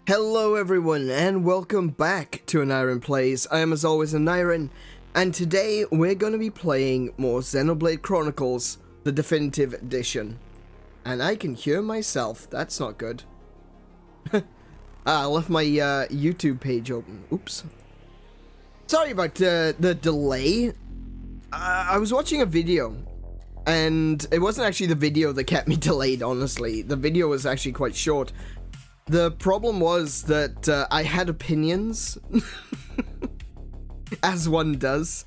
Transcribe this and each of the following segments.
Hello everyone and welcome back to An Iron Plays. I am as always An Iron, and today we're going to be playing more Xenoblade Chronicles, the definitive edition. And I can hear myself, that's not good. I left my YouTube page open, oops. Sorry about the delay. I was watching a video, and it wasn't actually the video that kept me delayed, honestly. The video was actually quite short. The problem was that I had opinions, as one does.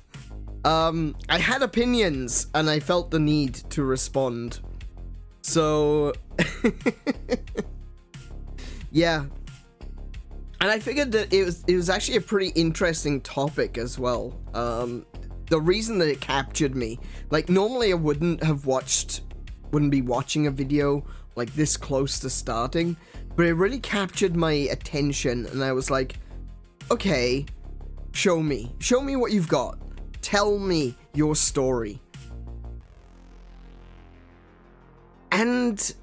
I had opinions, and I felt the need to respond. So, yeah. And I figured that it was actually a pretty interesting topic as well. The reason that it captured me, like normally I wouldn't be watching a video like this close to starting. But it really captured my attention, and I was like, okay, show me what you've got. Tell me your story. And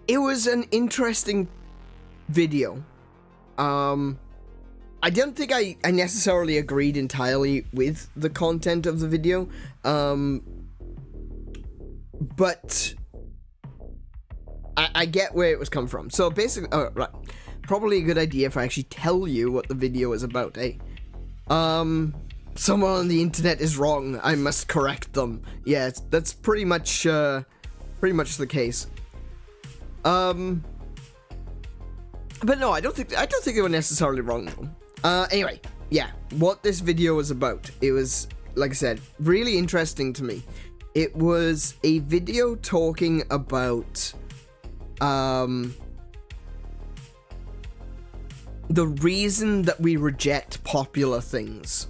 it was an interesting video. I don't think I necessarily agreed entirely with the content of the video, but I get where it was come from. So basically, right, probably a good idea if I actually tell you what the video is about, eh? Someone on the internet is wrong. I must correct them. Yeah, that's pretty much the case. But no, I don't think they were necessarily wrong though. Anyway, yeah, what this video was about. It was, like I said, really interesting to me. It was a video talking about the reason that we reject popular things.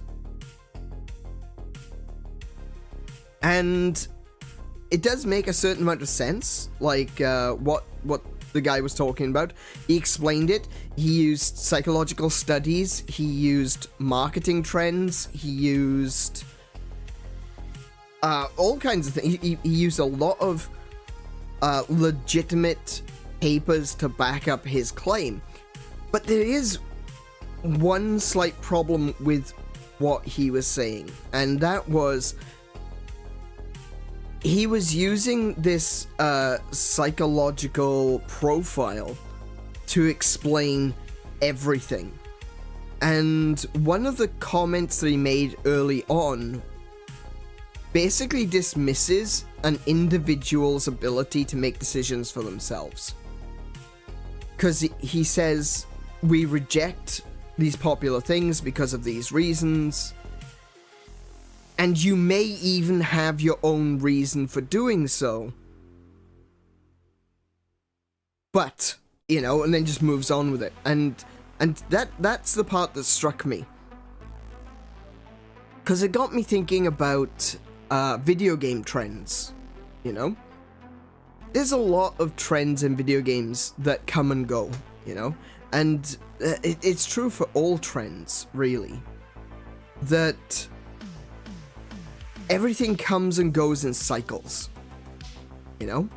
And it does make a certain amount of sense, like what the guy was talking about. He explained it. He used psychological studies, he used marketing trends, he used all kinds of things. He used a lot of legitimate papers to back up his claim. But there is one slight problem with what he was saying, and that was he was using this psychological profile to explain everything. And one of the comments that he made early on basically dismisses an individual's ability to make decisions for themselves. Because he says, we reject these popular things because of these reasons, and you may even have your own reason for doing so. But, you know, and then just moves on with it. And that's the part that struck me. Because it got me thinking about video game trends, you know? There's a lot of trends in video games that come and go, you know? And it's true for all trends, really. That everything comes and goes in cycles, you know?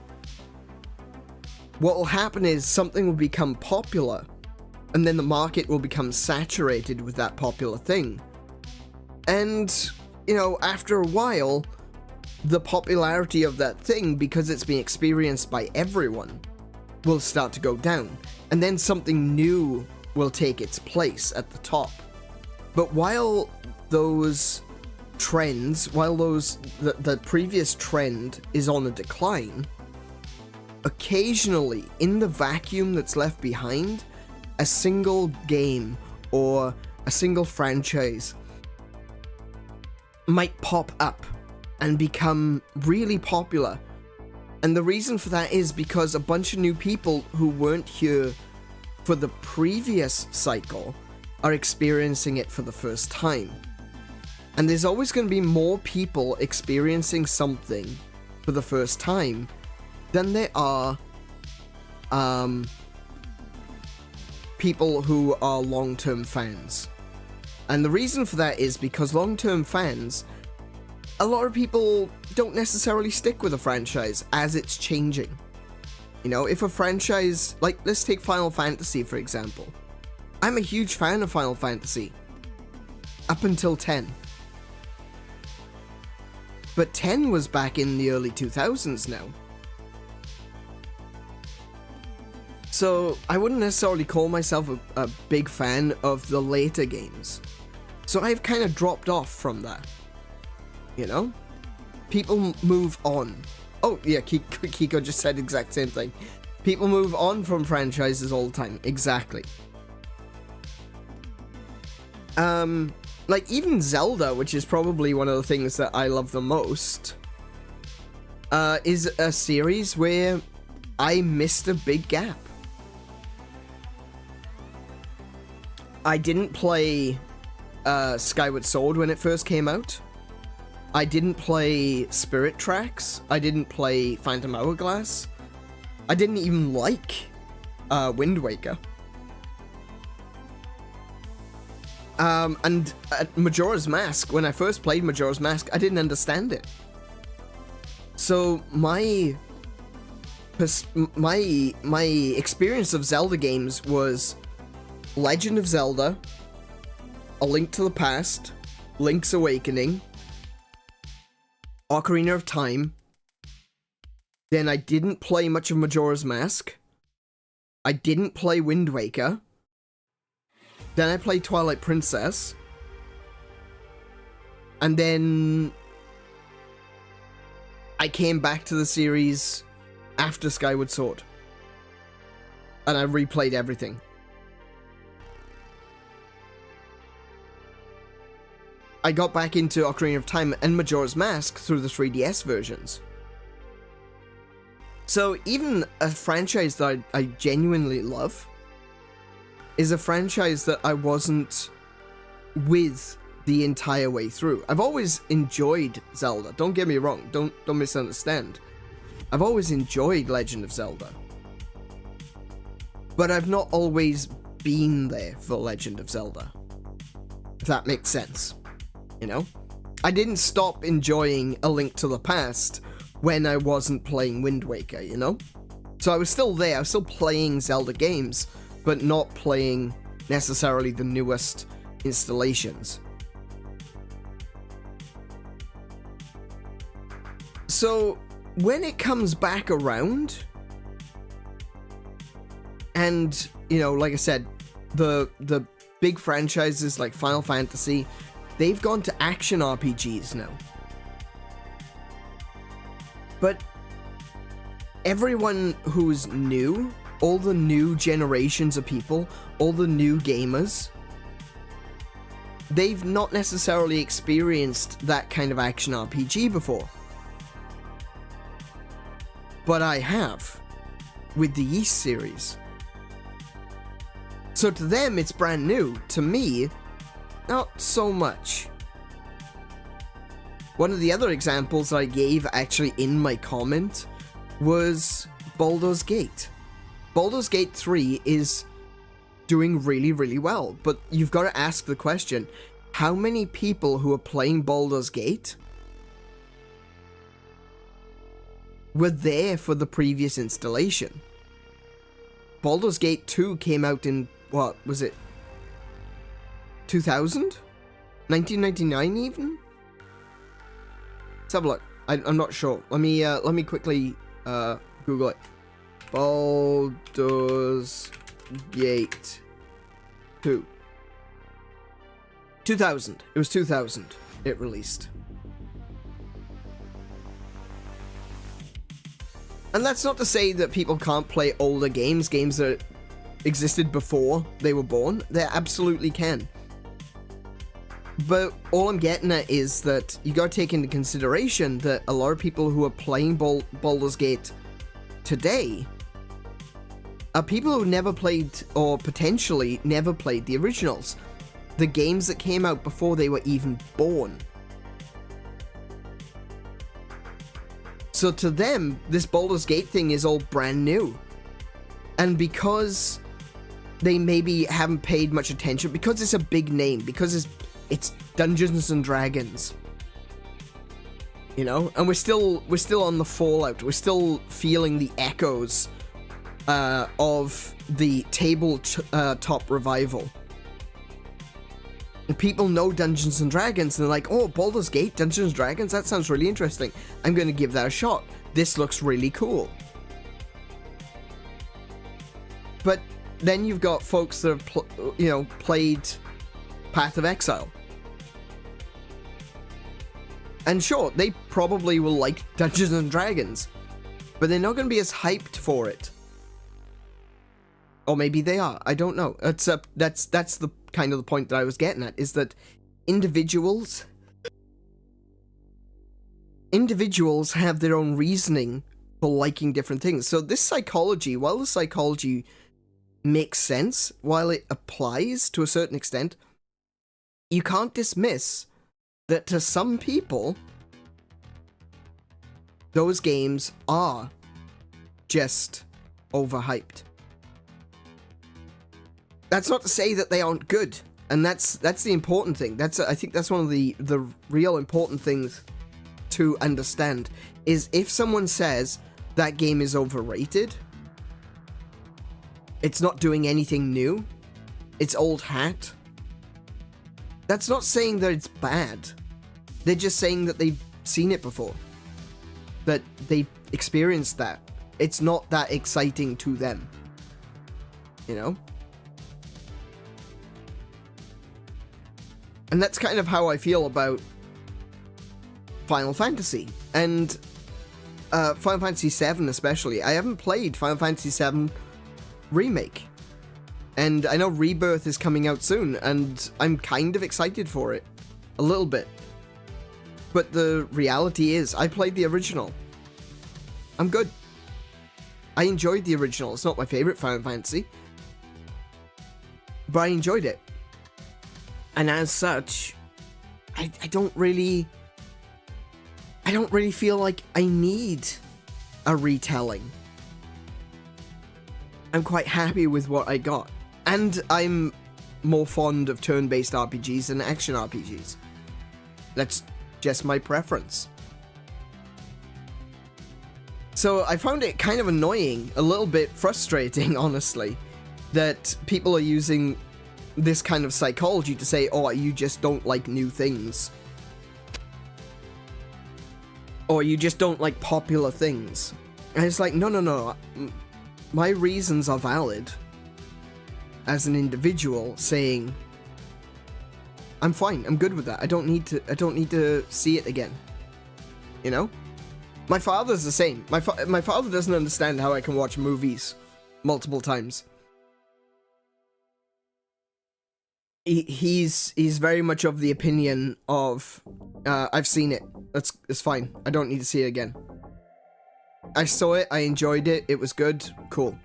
What will happen is something will become popular, and then the market will become saturated with that popular thing. And, you know, after a while, the popularity of that thing, because it's being experienced by everyone, will start to go down. And then something new will take its place at the top. But while those trends, the previous trend is on a decline, occasionally, in the vacuum that's left behind, a single game or a single franchise might pop up and become really popular. And the reason for that is because a bunch of new people who weren't here for the previous cycle are experiencing it for the first time. And there's always going to be more people experiencing something for the first time than there are people who are long-term fans. And the reason for that is because long-term fans, a lot of people don't necessarily stick with a franchise as it's changing. You know, if a franchise, like, let's take Final Fantasy, for example. I'm a huge fan of Final Fantasy. Up until 10. But 10 was back in the early 2000s now. So, I wouldn't necessarily call myself a big fan of the later games. So I've kind of dropped off from that. You know? People move on. Oh, yeah, Kiko just said the exact same thing. People move on from franchises all the time. Exactly. Like, even Zelda, which is probably one of the things that I love the most, is a series where I missed a big gap. I didn't play Skyward Sword when it first came out. I didn't play Spirit Tracks. I didn't play Phantom Hourglass. I didn't even like Wind Waker. And Majora's Mask, when I first played Majora's Mask, I didn't understand it. So my experience of Zelda games was Legend of Zelda, A Link to the Past, Link's Awakening, Ocarina of Time. Then I didn't play much of Majora's Mask. I didn't play Wind Waker. Then I played Twilight Princess. And then I came back to the series after Skyward Sword. And I replayed everything. I got back into Ocarina of Time and Majora's Mask through the 3DS versions. So even a franchise that I genuinely love is a franchise that I wasn't with the entire way through. I've always enjoyed Zelda, don't get me wrong, don't misunderstand. I've always enjoyed Legend of Zelda. But I've not always been there for Legend of Zelda. If that makes sense. You know? I didn't stop enjoying A Link to the Past when I wasn't playing Wind Waker, you know? So I was still there, I was still playing Zelda games, but not playing necessarily the newest installations. So, when it comes back around, and, you know, like I said, the big franchises like Final Fantasy, they've gone to action RPGs now. But everyone who's new, all the new generations of people, all the new gamers, they've not necessarily experienced that kind of action RPG before. But I have, with the Yeast series. So to them, it's brand new. To me, not so much. One of the other examples I gave actually in my comment was Baldur's Gate. Baldur's Gate 3 is doing really, really well, but you've got to ask the question, how many people who are playing Baldur's Gate were there for the previous installation? Baldur's Gate 2 came out in, what was it, 2000? 1999 even? Let's have a look. I'm not sure. Let me quickly Google it. Baldur's Gate 2. 2000. It was 2000 it released. And that's not to say that people can't play older games that existed before they were born. They absolutely can. But all I'm getting at is that you gotta take into consideration that a lot of people who are playing Baldur's Gate today are people who never played, or potentially never played, the originals. The games that came out before they were even born. So to them, this Baldur's Gate thing is all brand new. And because they maybe haven't paid much attention, because it's a big name, because it's Dungeons and Dragons, you know, and we're still on the fallout. We're still feeling the echoes of the tabletop revival. And people know Dungeons and Dragons, and they're like, oh, Baldur's Gate, Dungeons and Dragons, that sounds really interesting. I'm going to give that a shot. This looks really cool. But then you've got folks that have, played Path of Exile. And sure, they probably will like Dungeons and Dragons, but they're not going to be as hyped for it. Or maybe they are. I don't know. That's the kind of the point that I was getting at, is that individuals have their own reasoning for liking different things. So this psychology, while the psychology makes sense, while it applies to a certain extent, you can't dismiss that to some people, those games are just overhyped. That's not to say that they aren't good, and that's the important thing. I think that's one of the real important things to understand, is if someone says that game is overrated, it's not doing anything new, it's old hat, that's not saying that it's bad. They're just saying that they've seen it before, that they've experienced that. It's not that exciting to them, you know? And that's kind of how I feel about Final Fantasy, and Final Fantasy VII especially. I haven't played Final Fantasy VII Remake, and I know Rebirth is coming out soon, and I'm kind of excited for it, a little bit. But the reality is, I played the original. I'm good. I enjoyed the original. It's not my favorite Final Fantasy, but I enjoyed it. And as such, I don't really feel like I need a retelling. I'm quite happy with what I got. And I'm more fond of turn-based RPGs than action RPGs. That's just my preference. So I found it kind of annoying, a little bit frustrating, honestly, that people are using this kind of psychology to say, oh, you just don't like new things. Or you just don't like popular things. And it's like, no. My reasons are valid as an individual, saying, I'm fine, I'm good with that. I don't need to see it again. You know? My father's the same. My father doesn't understand how I can watch movies multiple times. He's very much of the opinion of, I've seen it. It's fine. I don't need to see it again. I saw it. I enjoyed it. It was good. Cool.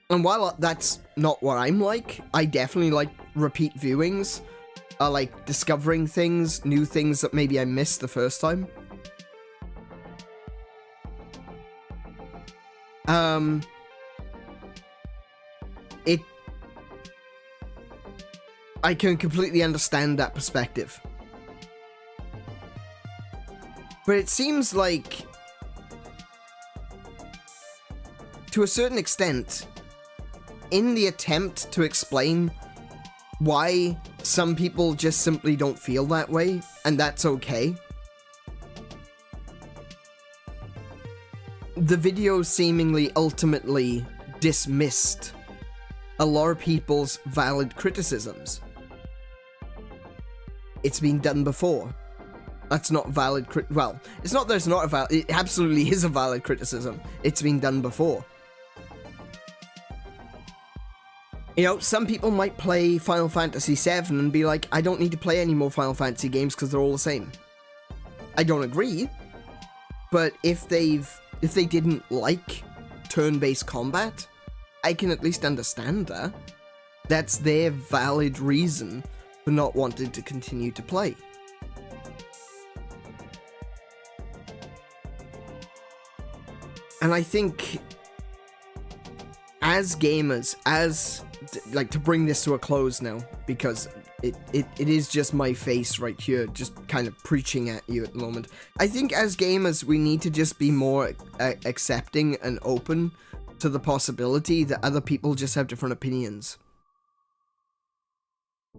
And while that's not what I'm like, I definitely like repeat viewings. I like discovering things, new things that maybe I missed the first time. I can completely understand that perspective. But it seems like, to a certain extent, in the attempt to explain why some people just simply don't feel that way, and that's okay, the video seemingly ultimately dismissed a lot of people's valid criticisms. It's been done before. That's not valid well, it's not that it's not a valid, it absolutely is a valid criticism. It's been done before. You know, some people might play Final Fantasy VII and be like, I don't need to play any more Final Fantasy games because they're all the same. I don't agree, but if they didn't like turn-based combat, I can at least understand that. That's their valid reason for not wanting to continue to play. And I think, as gamers, as like to bring this to a close now, because it is just my face right here, just kind of preaching at you at the moment. I think as gamers, we need to just be more accepting and open to the possibility that other people just have different opinions.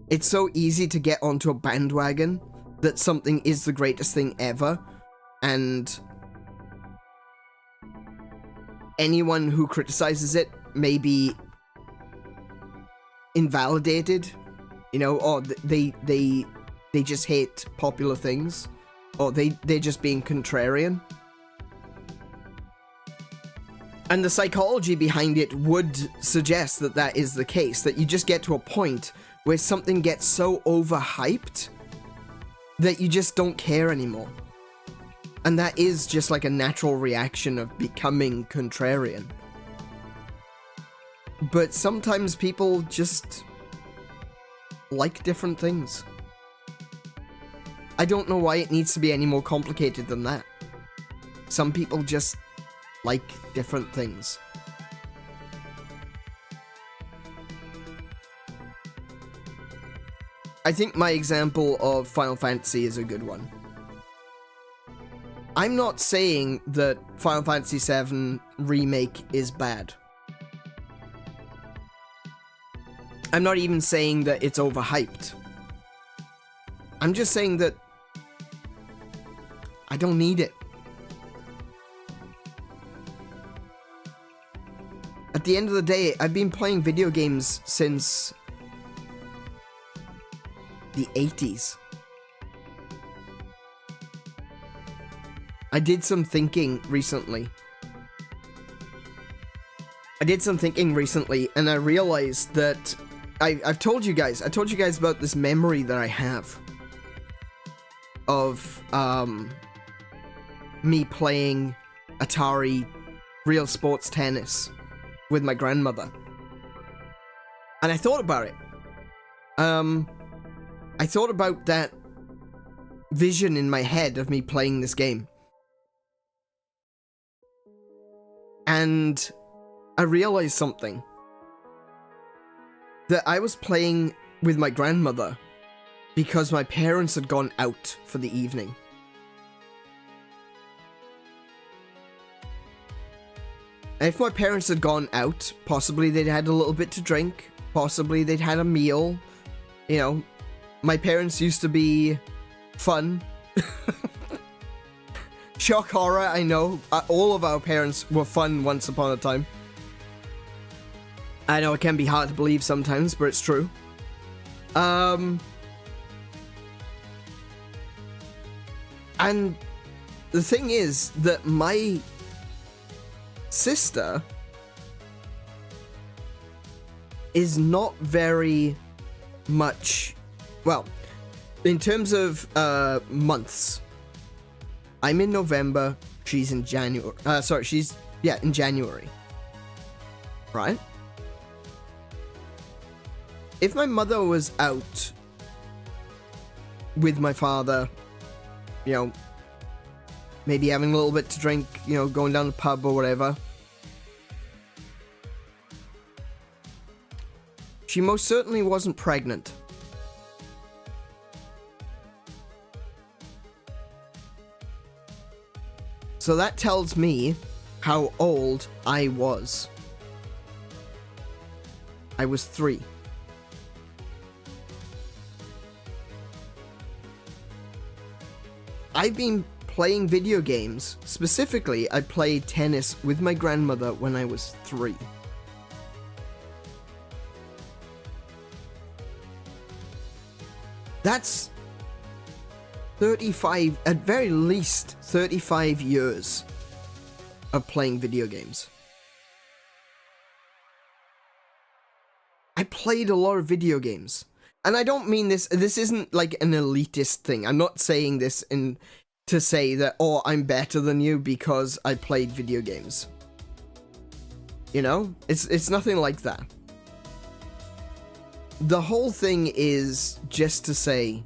It's so easy to get onto a bandwagon that something is the greatest thing ever, and anyone who criticizes it may be invalidated, you know, or they just hate popular things, or they're just being contrarian. And the psychology behind it would suggest that that is the case, that you just get to a point where something gets so overhyped that you just don't care anymore. And that is just like a natural reaction of becoming contrarian. But sometimes people just like different things. I don't know why it needs to be any more complicated than that. Some people just like different things. I think my example of Final Fantasy is a good one. I'm not saying that Final Fantasy VII Remake is bad. I'm not even saying that it's overhyped. I'm just saying that I don't need it. At the end of the day, I've been playing video games since the 80s. I did some thinking recently. And I realized that I've told you guys about this memory that I have of me playing Atari Real Sports Tennis with my grandmother. And I thought about it. I thought about that vision in my head of me playing this game. And I realized something. That I was playing with my grandmother because my parents had gone out for the evening. And if my parents had gone out, possibly they'd had a little bit to drink, possibly they'd had a meal. You know, my parents used to be fun. Shock horror, I know. All of our parents were fun once upon a time. I know it can be hard to believe sometimes, but it's true. And the thing is that my sister is not very much, well, in terms of months, I'm in November, she's in January, in January, right? If my mother was out with my father, you know, maybe having a little bit to drink, you know, going down the pub or whatever, she most certainly wasn't pregnant. So that tells me how old I was. I was 3. I've been playing video games. Specifically, I played tennis with my grandmother when I was 3. That's 35, at very least 35 years of playing video games. I played a lot of video games. And I don't mean this isn't like an elitist thing. I'm not saying this to say that, oh, I'm better than you because I played video games. You know? It's nothing like that. The whole thing is just to say,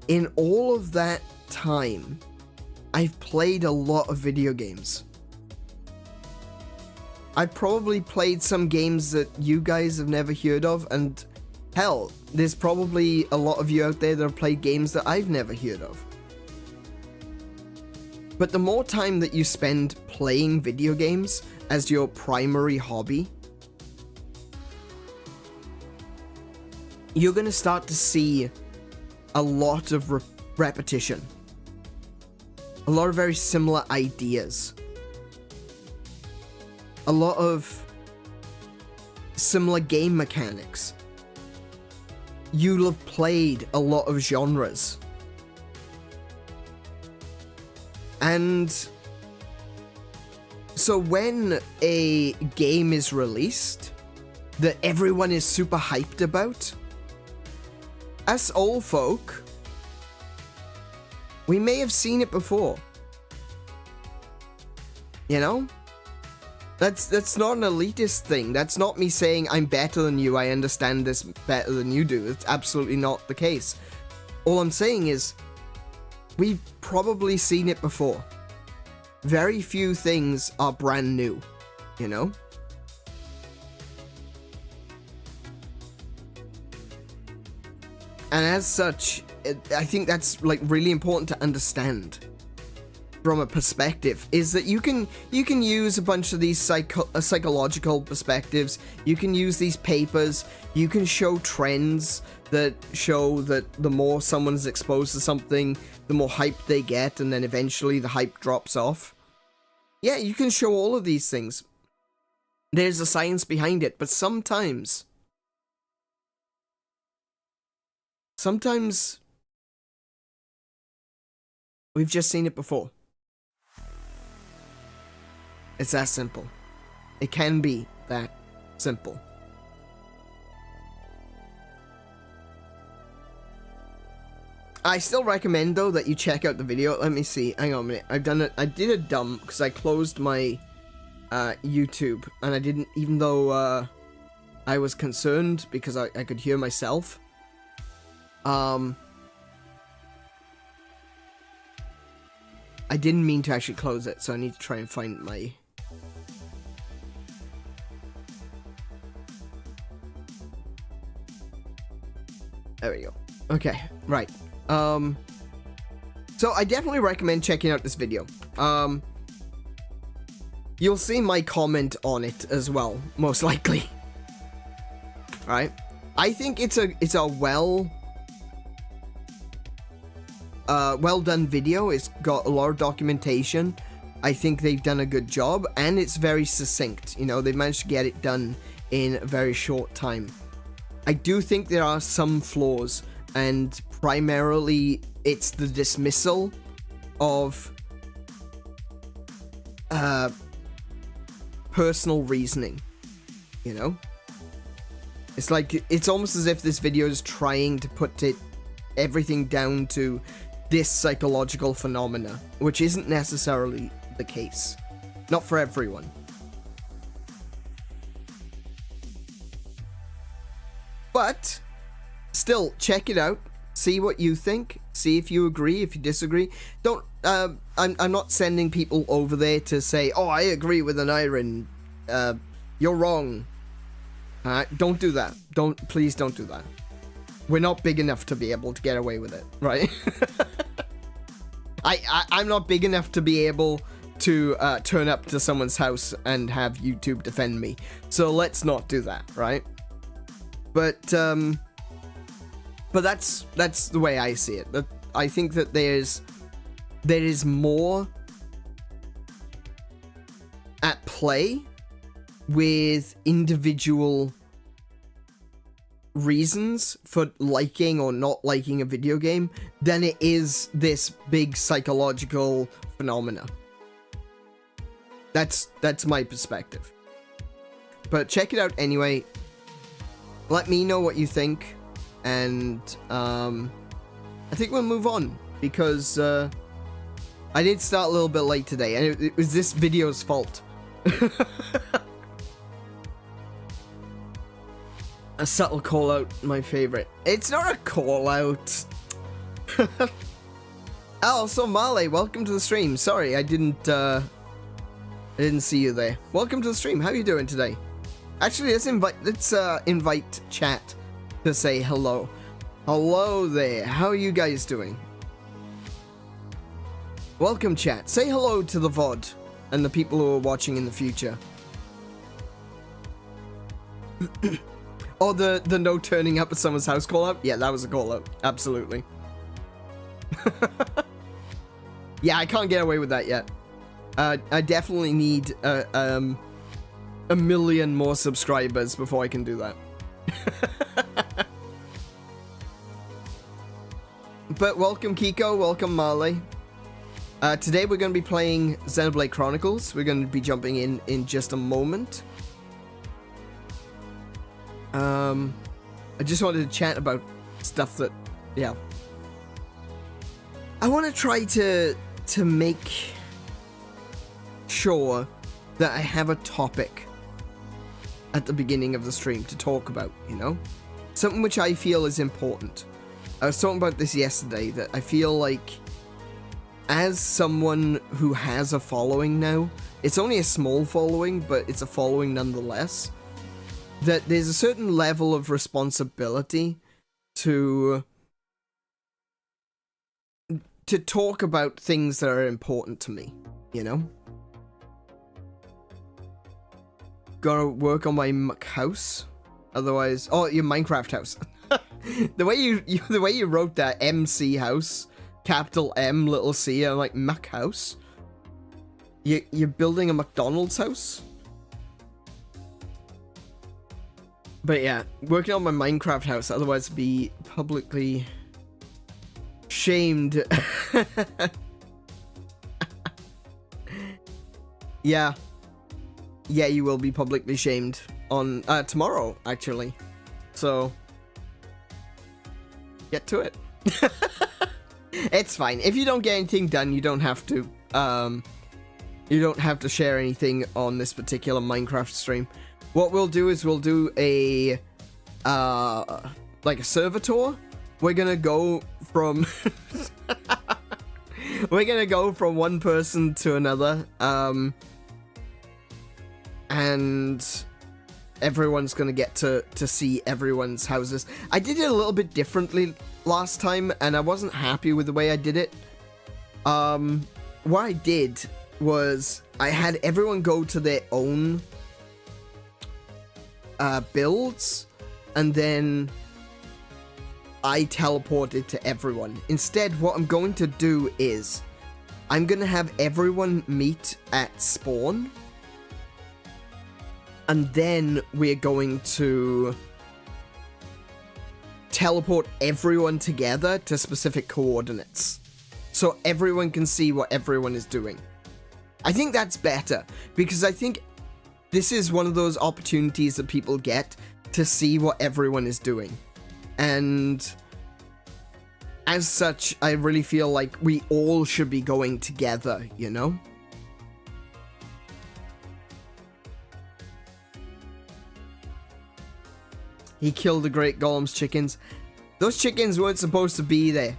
in all of that time, I've played a lot of video games. I've probably played some games that you guys have never heard of, and hell, there's probably a lot of you out there that have played games that I've never heard of. But the more time that you spend playing video games as your primary hobby, you're going to start to see a lot of repetition. A lot of very similar ideas. A lot of similar game mechanics. You'll have played a lot of genres. And so when a game is released that everyone is super hyped about, us old folk, we may have seen it before. You know? That's not an elitist thing. That's not me saying I'm better than you, I understand this better than you do. It's absolutely not the case. All I'm saying is, we've probably seen it before. Very few things are brand new, you know? And as such, I think that's like really important to understand from a perspective, is that you can use a bunch of these psychological perspectives, you can use these papers, you can show trends that show that the more someone's exposed to something, the more hype they get, and then eventually the hype drops off. Yeah, you can show all of these things. There's a science behind it, but sometimes we've just seen it before. It's that simple. It can be that simple. I still recommend, though, that you check out the video. Let me see. Hang on a minute. I did a dump because I closed my YouTube, and I didn't, even though I was concerned because I could hear myself. I didn't mean to actually close it, so I need to try and find my... There we go. Okay, right. So I definitely recommend checking out this video. You'll see my comment on it as well, most likely. Right? I think it's a well done video. It's got a lot of documentation. I think they've done a good job, and it's very succinct. You know, they managed to get it done in a very short time. I do think there are some flaws, and primarily it's the dismissal of personal reasoning, you know? It's like, it's almost as if this video is trying to put everything down to this psychological phenomena, which isn't necessarily the case. Not for everyone. But still, check it out. See what you think. See if you agree, if you disagree. Don't. I'm not sending people over there to say, "Oh, I agree with an iron. You're wrong." Don't do that. Please don't do that. We're not big enough to be able to get away with it, right? I'm not big enough to be able to turn up to someone's house and have YouTube defend me. So let's not do that, right? But that's the way I see it. I think that there is more at play with individual reasons for liking or not liking a video game than it is this big psychological phenomena. That's my perspective. But check it out anyway. Let me know what you think, and I think we'll move on, because I did start a little bit late today, and it was this video's fault. A subtle call out, my favorite. It's not a call out. Oh, so Marley, welcome to the stream. Sorry, I didn't I didn't see you there. Welcome to the stream. How are you doing today? Actually, let's invite chat to say hello. Hello there. How are you guys doing? Welcome, chat. Say hello to the VOD and the people who are watching in the future. Oh, the no turning up at someone's house call out? Yeah, that was a call out. Absolutely. Yeah, I can't get away with that yet. I definitely need a million more subscribers before I can do that. But welcome Kiko, welcome Marley. Today we're going to be playing Xenoblade Chronicles. We're going to be jumping in just a moment. I just wanted to chat about stuff that, yeah. I want to try to make sure that I have a topic at the beginning of the stream to talk about, you know? Something which I feel is important. I was talking about this yesterday, that I feel like as someone who has a following now, it's only a small following, but it's a following nonetheless, that there's a certain level of responsibility to talk about things that are important to me, you know? Gotta work on my house, otherwise... Oh, your Minecraft house. the way you wrote that, MC house, capital M, little c, I'm like, Mac house? You're building a McDonald's house? But yeah, working on my Minecraft house, otherwise be publicly shamed. Yeah. Yeah, you will be publicly shamed on tomorrow, actually. So get to it. It's fine. If you don't get anything done, you don't have to share anything on this particular Minecraft stream. What we'll do is we'll do a like a server tour. We're gonna go from one person to another, and everyone's gonna get to see everyone's houses. I did it a little bit differently last time, and I wasn't happy with the way I did it. What I did was I had everyone go to their own builds, and then I teleported to everyone. Instead, what I'm going to do is I'm going to have everyone meet at spawn, and then we're going to teleport everyone together to specific coordinates, so everyone can see what everyone is doing. I think that's better, because I think this is one of those opportunities that people get to see what everyone is doing. And as such, I really feel like we all should be going together, you know? He killed the Great Golem's chickens. Those chickens weren't supposed to be there.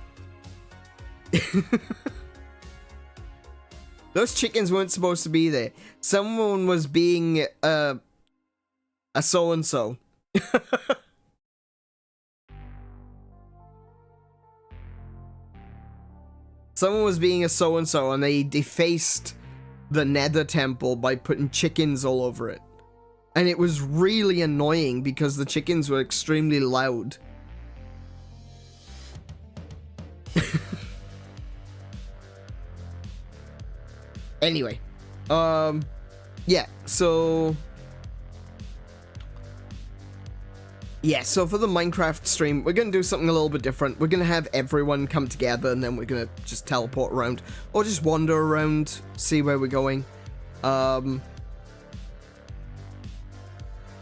Those chickens weren't supposed to be there. Someone was being a so-and-so. Someone was being a so-and-so, and they defaced the Nether Temple by putting chickens all over it. And it was really annoying because the chickens were extremely loud. Anyway, yeah, so for the Minecraft stream, we're gonna do something a little bit different. We're gonna have everyone come together, and then we're gonna just teleport around, or just wander around, see where we're going.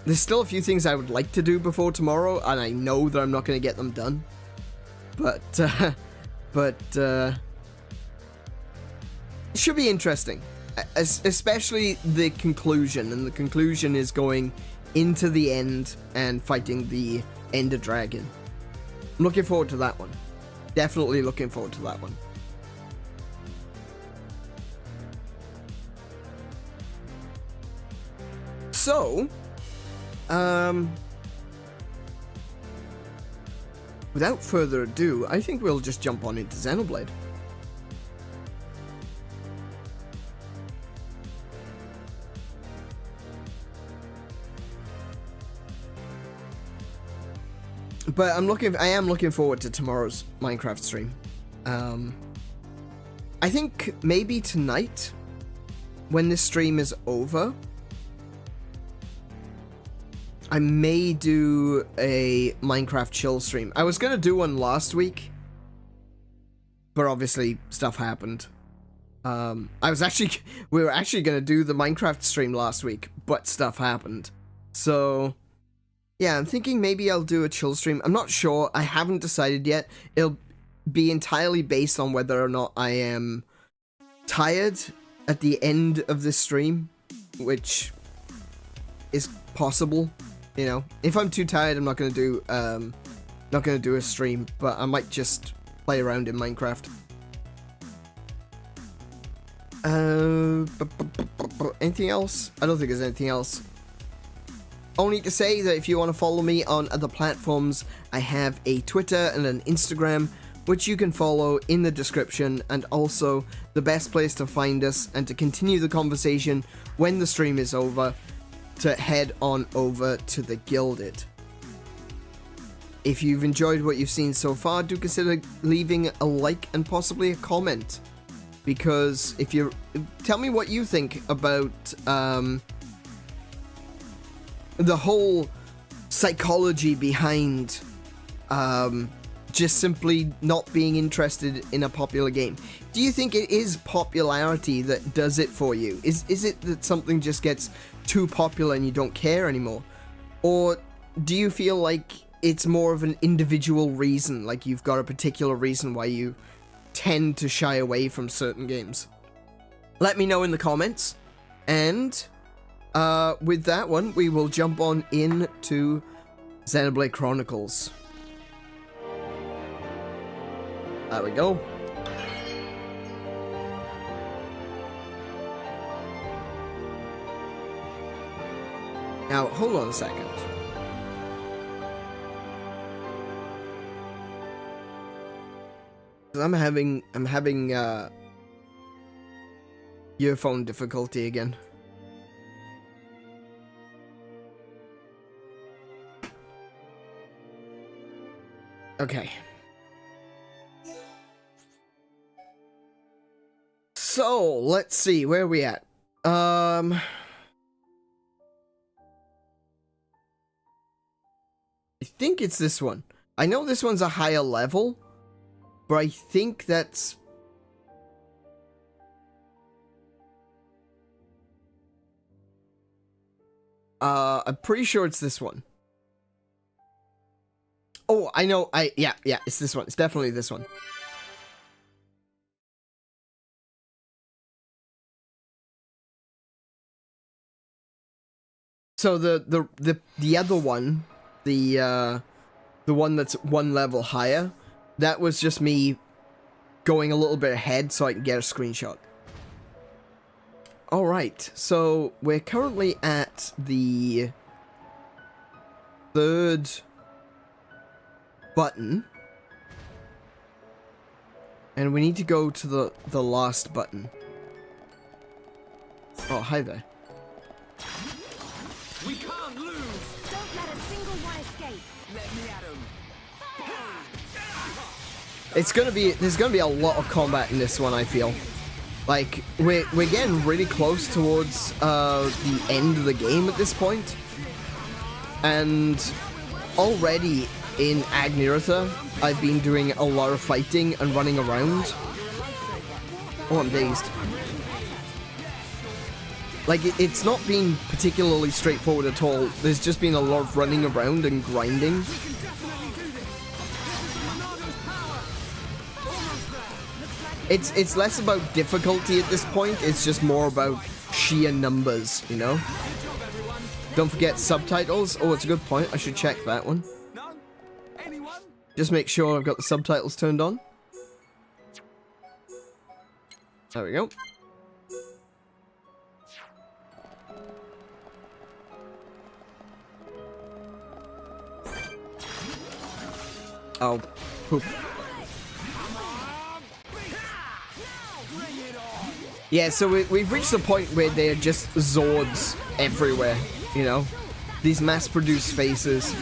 There's still a few things I would like to do before tomorrow, and I know that I'm not gonna get them done. But it should be interesting, especially the conclusion, and the conclusion is going into the end and fighting the Ender Dragon. I'm looking forward to that one. Definitely looking forward to that one. So, without further ado, I think we'll just jump on into Xenoblade. But I am looking forward to tomorrow's Minecraft stream. I think maybe tonight, when this stream is over, I may do a Minecraft chill stream. I was gonna do one last week, but obviously stuff happened. we were actually gonna do the Minecraft stream last week, but stuff happened. So, yeah, I'm thinking maybe I'll do a chill stream. I'm not sure. I haven't decided yet. It'll be entirely based on whether or not I am tired at the end of this stream, which is possible. You know, if I'm too tired, I'm not gonna do a stream, but I might just play around in Minecraft. Anything else? I don't think there's anything else. Only to say that if you want to follow me on other platforms, I have a Twitter and an Instagram, which you can follow in the description, and also the best place to find us and to continue the conversation when the stream is over, to head on over to the Gilded. If you've enjoyed what you've seen so far, do consider leaving a like and possibly a comment, because if you tell me what you think about the whole psychology behind just simply not being interested in a popular game. Do you think it is popularity that does it for you? Is it that something just gets too popular and you don't care anymore? Or do you feel like it's more of an individual reason, like you've got a particular reason why you tend to shy away from certain games? Let me know in the comments, and with that one, we will jump on into Xenoblade Chronicles. There we go. Now, hold on a second. I'm having earphone difficulty again. Okay. So, let's see, where are we at? I think it's this one. I know this one's a higher level, but I think that's... I'm pretty sure it's this one. Oh, I know, yeah, it's this one. It's definitely this one. So the other one, the one that's one level higher, that was just me going a little bit ahead so I can get a screenshot. Alright, so we're currently at the third button, and we need to go to the last button. Oh, hi there. We can't lose! Don't let a single one escape! Let me at him! There's gonna be a lot of combat in this one, I feel. Like, we're getting really close towards the end of the game at this point. And already in Agniratha, I've been doing a lot of fighting and running around. Oh, I'm dazed. Like, it's not been particularly straightforward at all. There's just been a lot of running around and grinding. It's less about difficulty at this point, it's just more about sheer numbers, you know? Don't forget subtitles. Oh, it's a good point. I should check that one. Just make sure I've got the subtitles turned on. There we go. Oh, poop. Yeah, so we've reached the point where they're just Zords everywhere, you know? These mass-produced faces.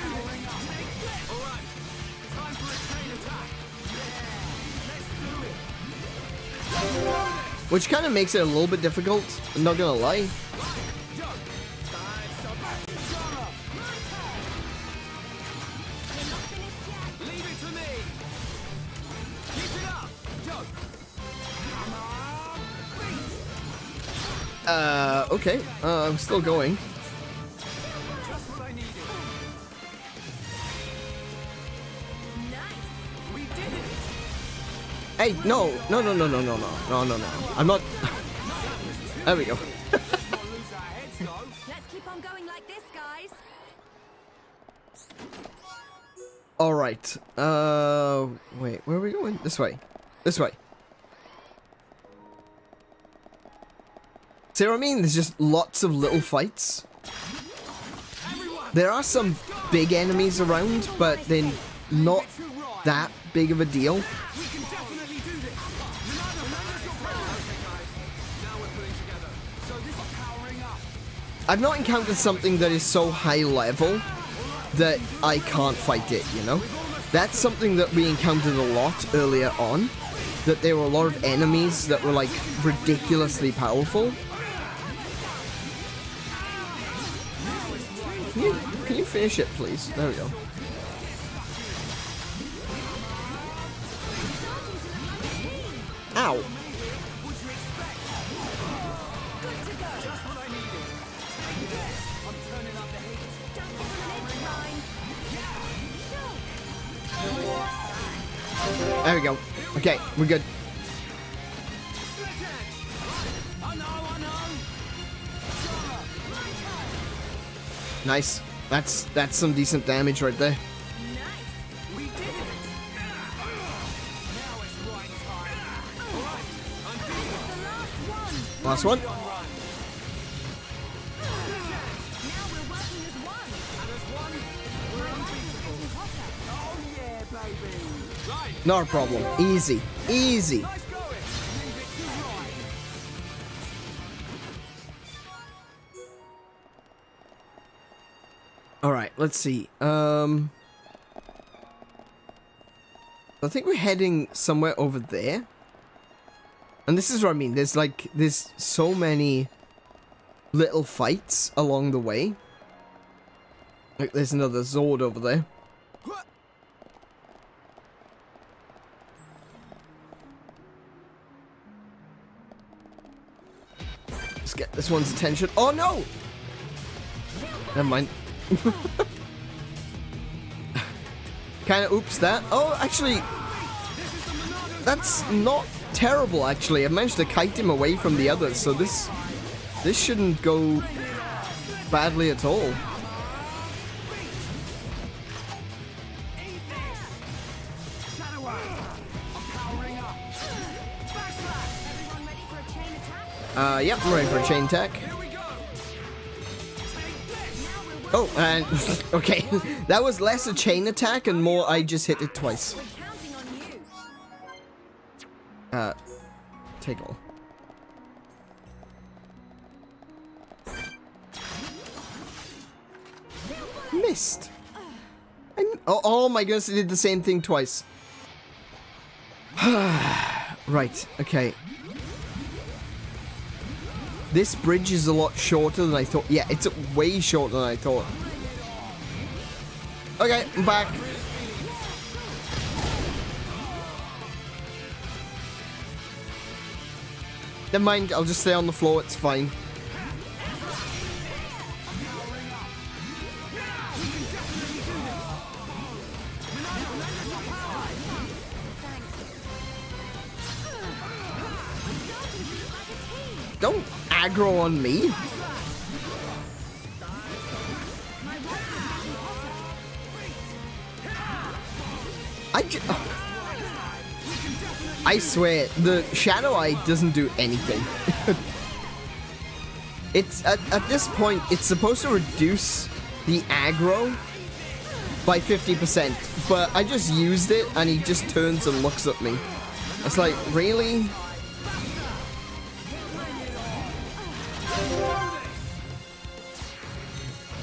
Which kind of makes it a little bit difficult, I'm not gonna lie. Okay, I'm still going. Hey, no. I'm not. There we go. Let's keep on going like this, guys. All right. Wait, where are we going? This way. This way. See what I mean? There's just lots of little fights. There are some big enemies around, but they're not that big of a deal. I've not encountered something that is so high level that I can't fight it, you know? That's something that we encountered a lot earlier on, that there were a lot of enemies that were like ridiculously powerful. Can you finish it, please? There we go. Ow. There we go. Okay, we're good. Nice. That's some decent damage right there. Last one. Not a problem. Easy. Easy. Alright, let's see. I think we're heading somewhere over there. And this is what I mean. There's so many little fights along the way. Like, there's another Zord over there. Let's get this one's attention. Oh, no! Never mind. Kind of oops that. Oh, actually, that's not terrible, actually. I managed to kite him away from the others, so this shouldn't go badly at all. Yep, I'm ready for a chain attack. Oh, and okay, that was less a chain attack and more I just hit it twice. Take all. Missed. Oh my goodness, I did the same thing twice. Right, okay. This bridge is a lot shorter than I thought. Yeah, it's way shorter than I thought. Okay, I'm back. Never mind, I'll just stay on the floor, it's fine. Don't aggro on me. I swear, the Shadow Eye doesn't do anything. It's at this point, it's supposed to reduce the aggro by 50%, but I just used it and he just turns and looks at me. It's like, really?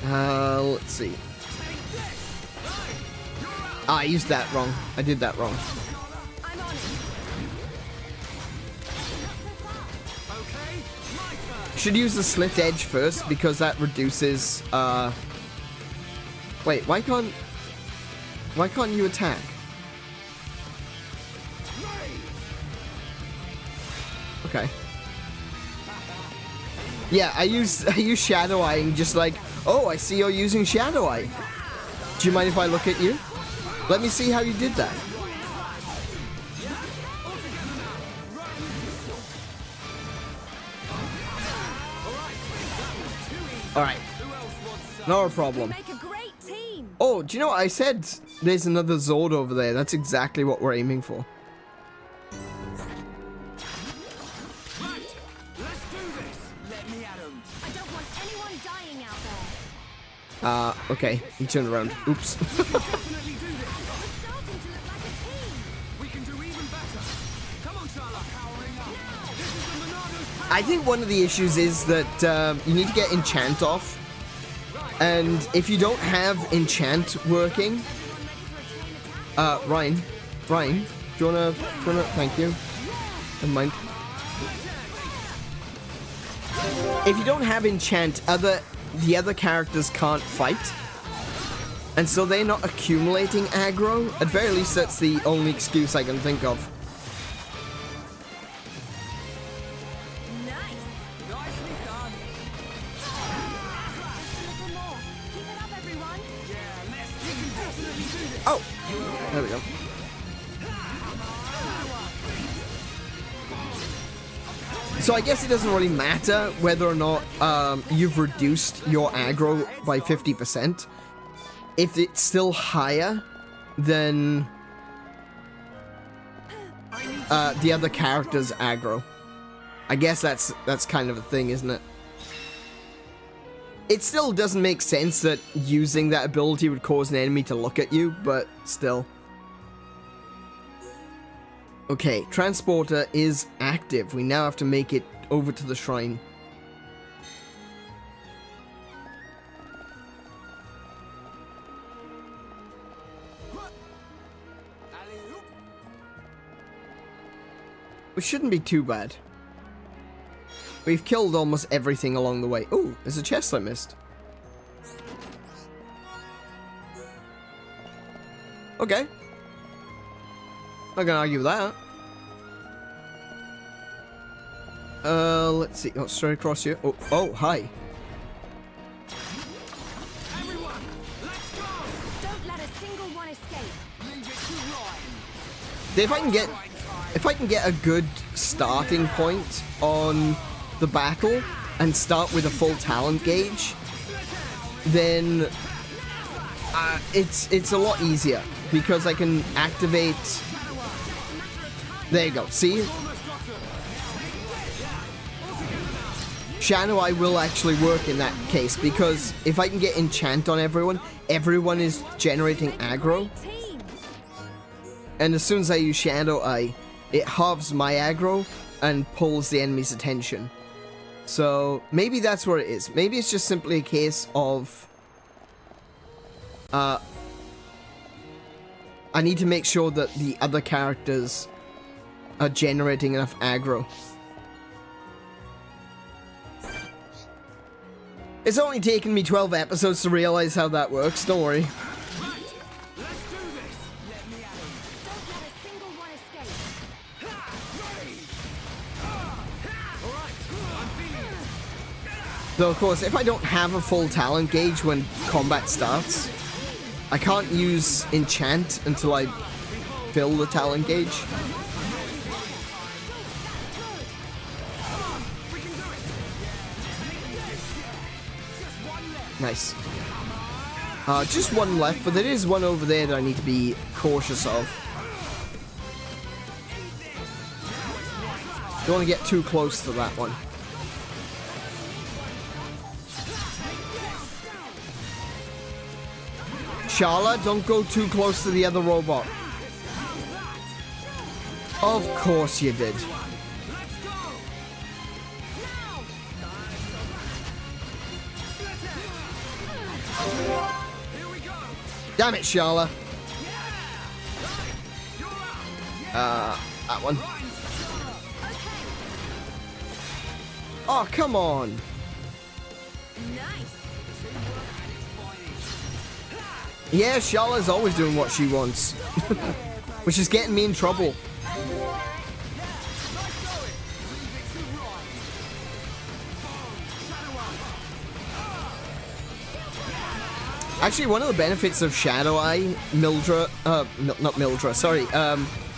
Let's see. I used that wrong. I did that wrong. I'm on it. Should use the slit edge first because that reduces, wait, why can't you attack? Okay. Yeah, I use Shadow Eyeing just like, oh, I see you're using Shadow Eye. Do you mind if I look at you? Let me see how you did that. Alright. No problem. Make a great team. Oh, do you know what I said? There's another Zord over there. That's exactly what we're aiming for. Okay. He turned around. Oops. I think one of the issues is that you need to get enchant off. And if you don't have enchant working... Ryan, do you wanna... Thank you. Never mind. If you don't have enchant, the other characters can't fight, and so they're not accumulating aggro. At very least, that's the only excuse I can think of. Nice. Nicely done. A little more. Keep it up, everyone. Oh, there we go. So I guess it doesn't really matter whether or not you've reduced your aggro by 50%. If it's still higher than the other character's aggro. I guess that's kind of a thing, isn't it? It still doesn't make sense that using that ability would cause an enemy to look at you, but still. Okay, Transporter is active. We now have to make it over to the shrine. Which shouldn't be too bad. We've killed almost everything along the way. Oh, there's a chest I missed. Okay. Not gonna argue with that. Let's see. Oh, straight across here. Oh, hi. Everyone, let's go. Don't let a single one escape. Leave it to Ryan. If I can get a good starting point on the battle and start with a full talent gauge, then it's a lot easier because I can activate. There you go. See? Shadow Eye will actually work in that case because if I can get enchant on everyone is generating aggro. And as soon as I use Shadow Eye, it halves my aggro and pulls the enemy's attention. So maybe that's what it is. Maybe it's just simply a case of I need to make sure that the other characters are generating enough aggro. It's only taken me 12 episodes to realize how that works, don't worry. Though, of course, if I don't have a full talent gauge when combat starts, I can't use enchant until I fill the talent gauge. Nice. Just one left, but there is one over there that I need to be cautious of. Don't want to get too close to that one. Sharla, don't go too close to the other robot. Of course you did. Damn it, Sharla. That one. Oh, come on. Yeah, Sharla's always doing what she wants. Which is getting me in trouble. Actually, one of the benefits of Shadow Eye, Mildra, not Mildra, sorry,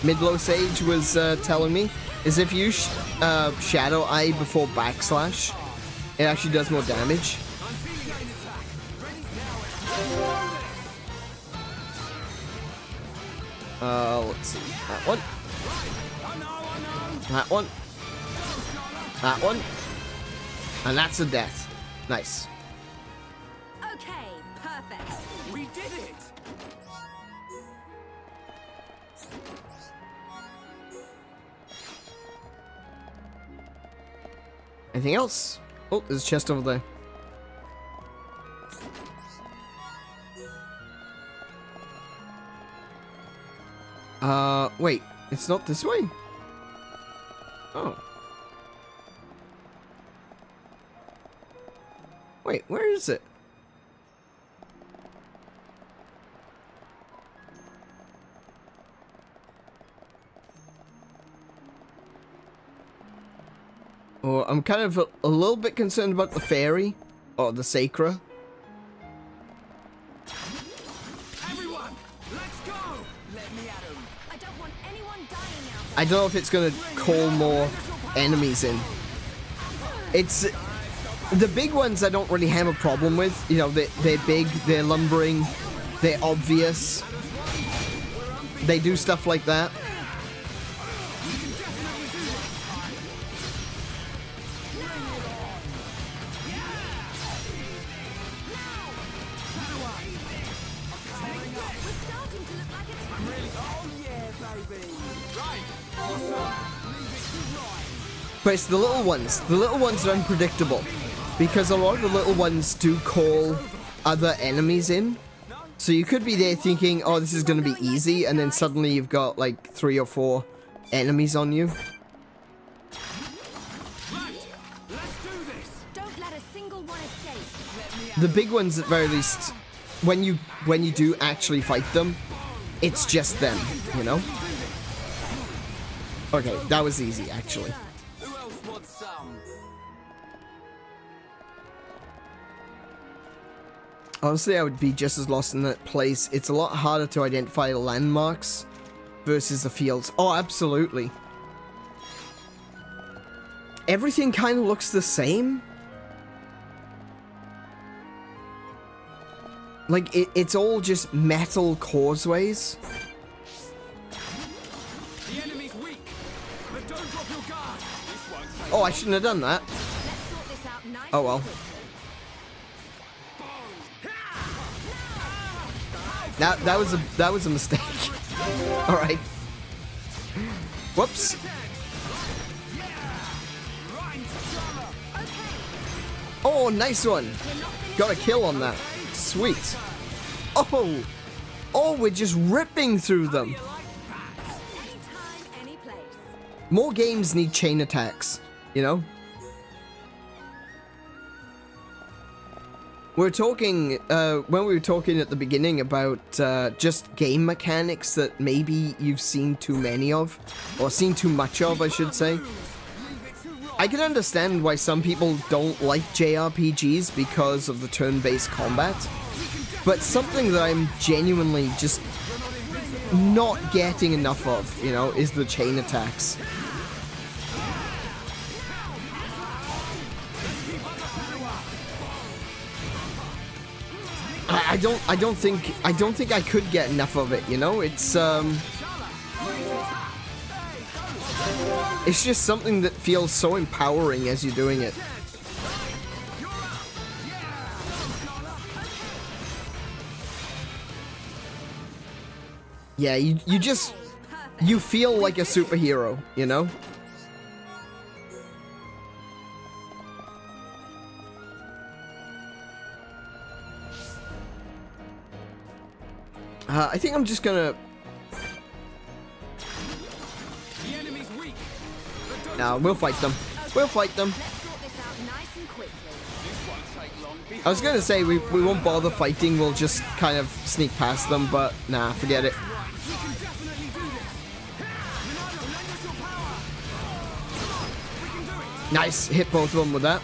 Midlow Sage was telling me, is if you Shadow Eye before backslash, it actually does more damage. Let's see, that one. That one. That one. And that's a death. Nice. Okay, perfect. We did it. Anything else? Oh, there's a chest over there. Wait, it's not this way? Oh. Wait, where is it? Oh, I'm kind of a little bit concerned about the fairy, or the sacra. Everyone, let's go. Let me at 'em. I don't want anyone dying now. I don't know if it's gonna call more enemies in. It's the big ones I don't really have a problem with. You know, they're big, they're lumbering, they're obvious. They do stuff like that. But it's the little ones. The little ones are unpredictable. Because a lot of the little ones do call other enemies in. So you could be there thinking, oh, this is going to be easy. And then suddenly you've got like 3 or 4 enemies on you. The big ones, at very least, when you do actually fight them, it's just them, you know? Okay, that was easy, actually. Honestly, I would be just as lost in that place. It's a lot harder to identify landmarks versus the fields. Oh, absolutely. Everything kind of looks the same. Like, it's all just metal causeways. The enemy's weak, but don't drop your guard. Oh, I shouldn't have done that. Oh well. That was a mistake. All right. Whoops. Oh, nice one. Got a kill on that. Sweet. Oh. Oh, we're just ripping through them. More games need chain attacks, you know? We're talking, when we were talking at the beginning about just game mechanics that maybe you've seen too many of, or seen too much of, I should say. I can understand why some people don't like JRPGs because of the turn-based combat, but something that I'm genuinely just not getting enough of, you know, is the chain attacks. I don't think I could get enough of it, you know? It's just something that feels so empowering as you're doing it. Yeah, you just... You feel like a superhero, you know? I think I'm just gonna... No, we'll fight them. We'll fight them. I was gonna say we won't bother fighting, we'll just kind of sneak past them, but nah, forget it. Nice, hit both of them with that.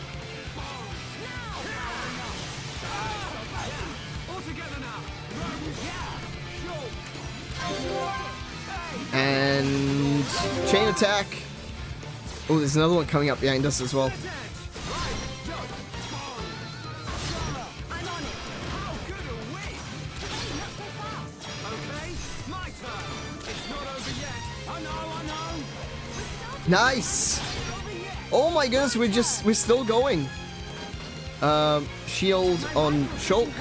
And chain attack. Oh, there's another one coming up behind us as well. Nice. Oh my goodness, we're still going. Shield on Shulk.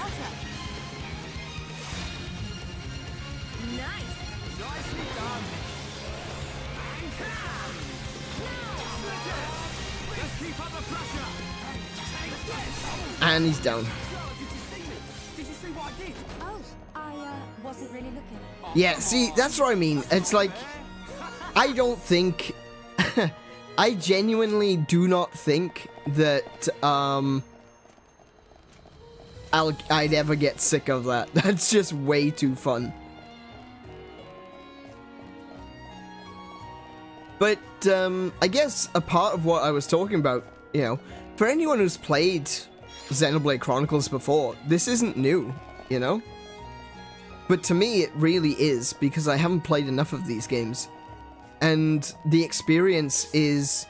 And he's down. Did you see what I did? Oh, I wasn't really looking. Yeah, see, that's what I mean. It's like, I don't think, I genuinely do not think that, I'd ever get sick of that. That's just way too fun. But, I guess a part of what I was talking about, you know, for anyone who's played Xenoblade Chronicles before, this isn't new, you know? But to me, it really is, because I haven't played enough of these games. And the experience is...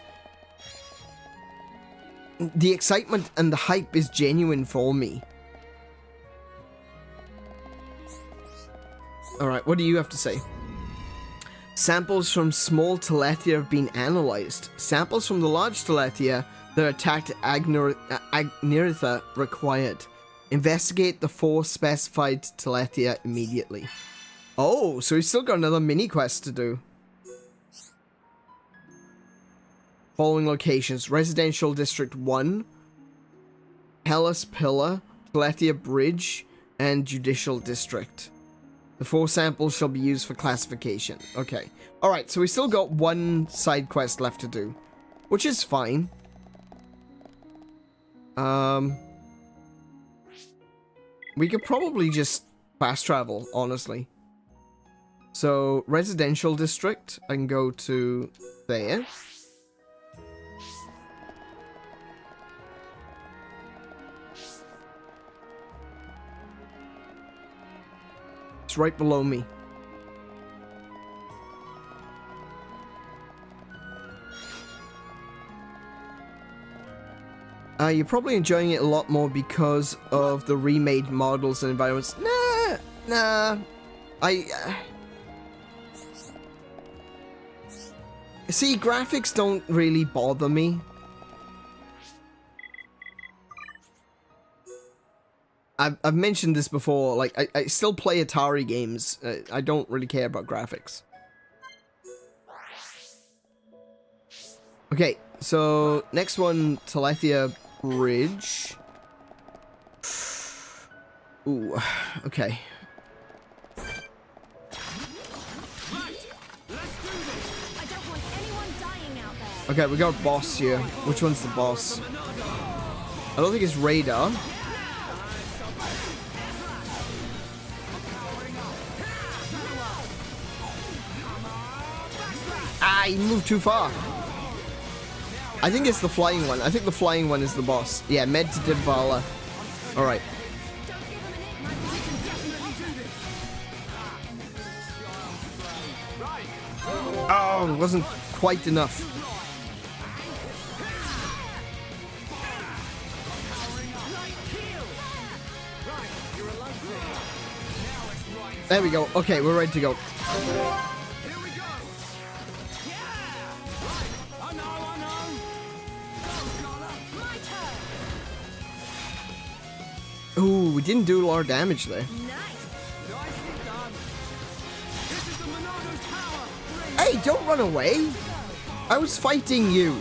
The excitement and the hype is genuine for me. Alright, what do you have to say? Samples from small Telethia have been analyzed. Samples from the large Telethia that attacked Agneritha required. Investigate the 4 specified Telethia immediately. Oh, so we've still got another mini quest to do. Following locations: Residential District 1, Hellas Pillar, Telethia Bridge, and Judicial District. The 4 samples shall be used for classification. Okay. Alright, so we still got 1 side quest left to do, which is fine. We could probably just fast travel, honestly. So, Residential District, I can go to there. It's right below me. You're probably enjoying it a lot more because of the remade models and environments. Nah. See, graphics don't really bother me. I've mentioned this before, like, I still play Atari games. I don't really care about graphics. Okay, so next one, Telethia Bridge. Ooh, okay. Okay, we got a boss here. Which one's the boss? I don't think it's Radar. Ah, he moved too far. I think it's the flying one. I think the flying one is the boss. Yeah, Meditative Vala. Alright. Oh, it wasn't quite enough. There we go. Okay, we're ready to go. Ooh, we didn't do a lot of damage there. Hey, don't run away! I was fighting you!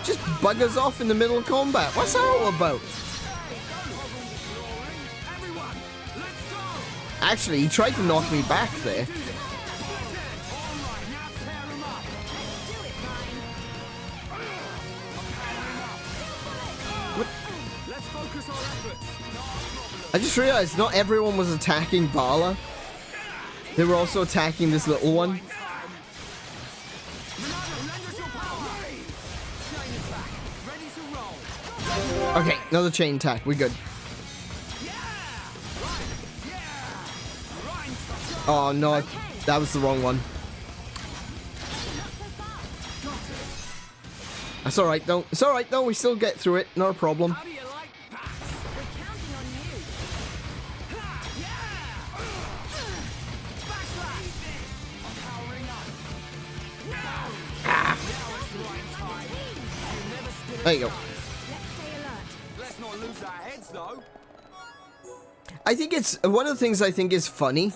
Just buggers off in the middle of combat. What's that all about? Actually, he tried to knock me back there. What? I just realized not everyone was attacking Vala. They were also attacking this little one. Okay, another chain attack. We're good. Oh no, that was the wrong one. That's alright though. It's alright though, we still get through it. Not a problem. Ah. There you go. I think it's one of the things I think is funny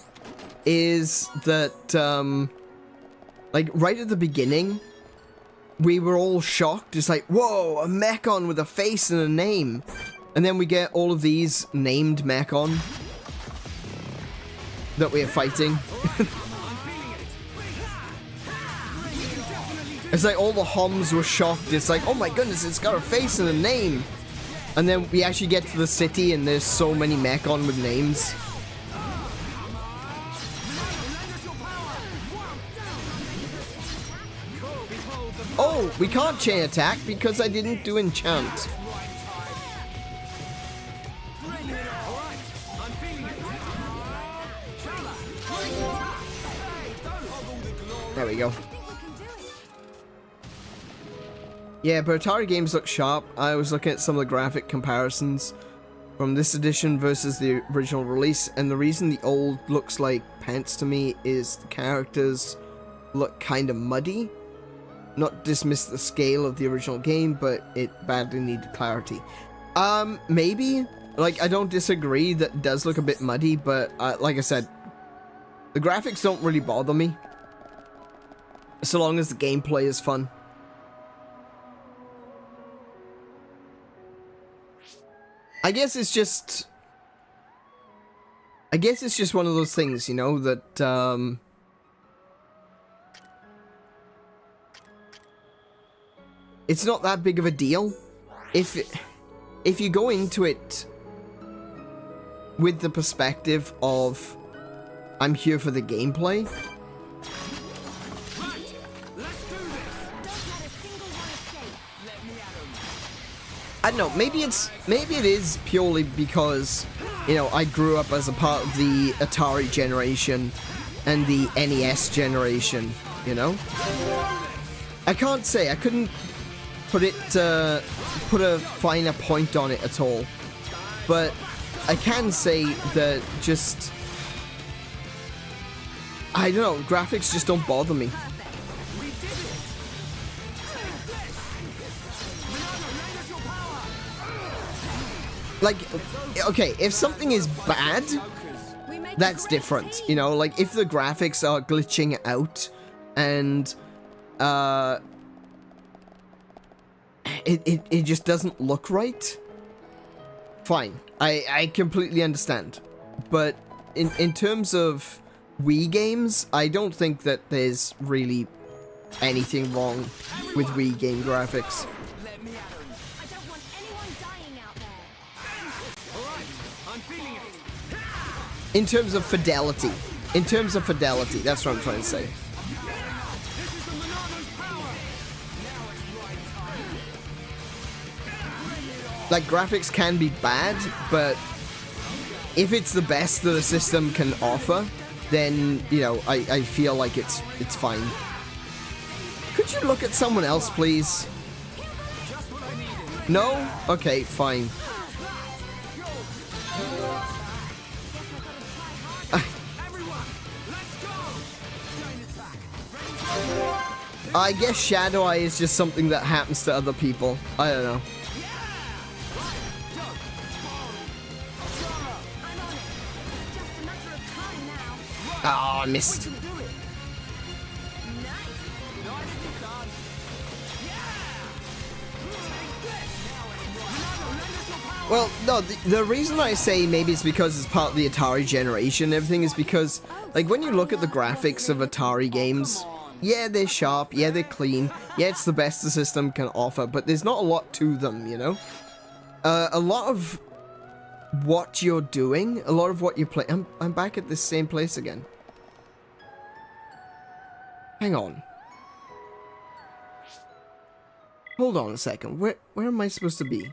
is that like right at the beginning we were all shocked. It's like, whoa, a Mechon with a face and a name, and then we get all of these named Mechon that we are fighting. It's like all the Homs were shocked. It's like, oh my goodness, it's got a face and a name. And then we actually get to the city and there's so many Mechon with names. Oh, we can't chain attack because I didn't do enchant. There we go. Yeah, but Atari games look sharp. I was looking at some of the graphic comparisons from this edition versus the original release, and the reason the old looks like pants to me is the characters look kind of muddy. Not dismiss the scale of the original game, but it badly needed clarity. Maybe. Like, I don't disagree that it does look a bit muddy, but like I said, the graphics don't really bother me, so long as the gameplay is fun. I guess it's just one of those things, you know, that it's not that big of a deal if you go into it with the perspective of I'm here for the gameplay. I don't know, maybe it is purely because, you know, I grew up as a part of the Atari generation and the NES generation, you know? I can't say, I couldn't put a finer point on it at all, but I can say that just, I don't know, graphics just don't bother me. Like, okay, if something is bad, that's different, you know, like if the graphics are glitching out and it just doesn't look right, fine, I completely understand. But in terms of Wii games, I don't think that there's really anything wrong with Wii game graphics. In terms of fidelity, that's what I'm trying to say. Like, graphics can be bad, but if it's the best that a system can offer, then, you know, I feel like it's fine. Could you look at someone else, please? No? Okay, fine. I guess Shadow Eye is just something that happens to other people. I don't know. Oh, I missed. Well, no, the reason I say maybe it's because it's part of the Atari generation and everything is because, like, when you look at the graphics of Atari games, yeah, they're sharp, yeah, they're clean, yeah, it's the best the system can offer, but there's not a lot to them, you know? A lot of what you're doing, a lot of what you play... I'm back at this same place again. Hang on. Hold on a second, where am I supposed to be?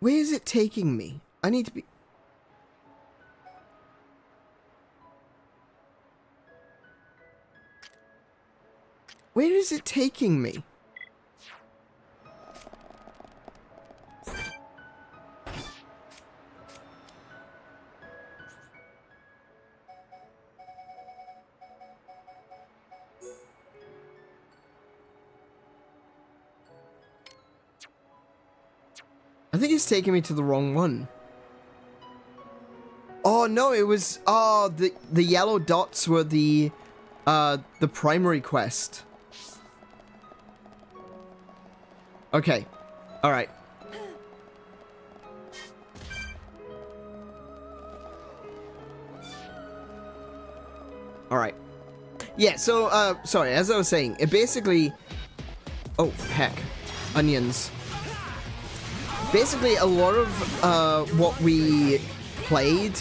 Where is it taking me? I need to be... Where is it taking me? I think it's taking me to the wrong one. Oh no, it was the yellow dots were the primary quest. Okay. All right. All right. Yeah, so sorry, as I was saying, it basically... Oh, heck. Onions. Basically, a lot of what we played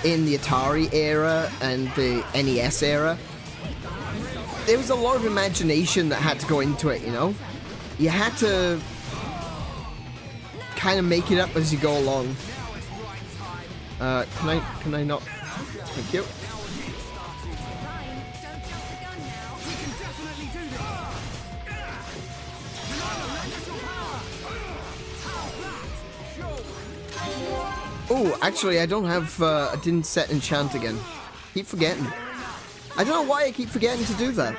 in the Atari era and the NES era, there was a lot of imagination that had to go into it, you know? You had to kind of make it up as you go along. Can I not? Thank you. Oh, actually, I don't have, I didn't set enchant again. Keep forgetting. I don't know why I keep forgetting to do that.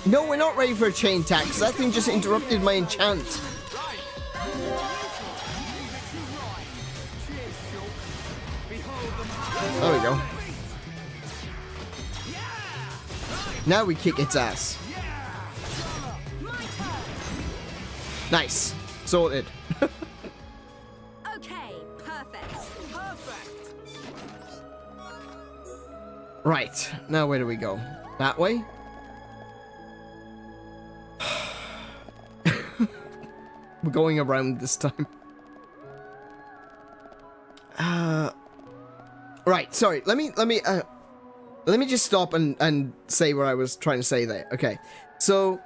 No, we're not ready for a chain attack, because that thing just interrupted my enchant. There we go. Now we kick its ass. Nice. Sorted. Okay, perfect. Perfect. Right. Now where do we go? That way? We're going around this time. Right, sorry. Let me just stop and say what I was trying to say there. Okay. So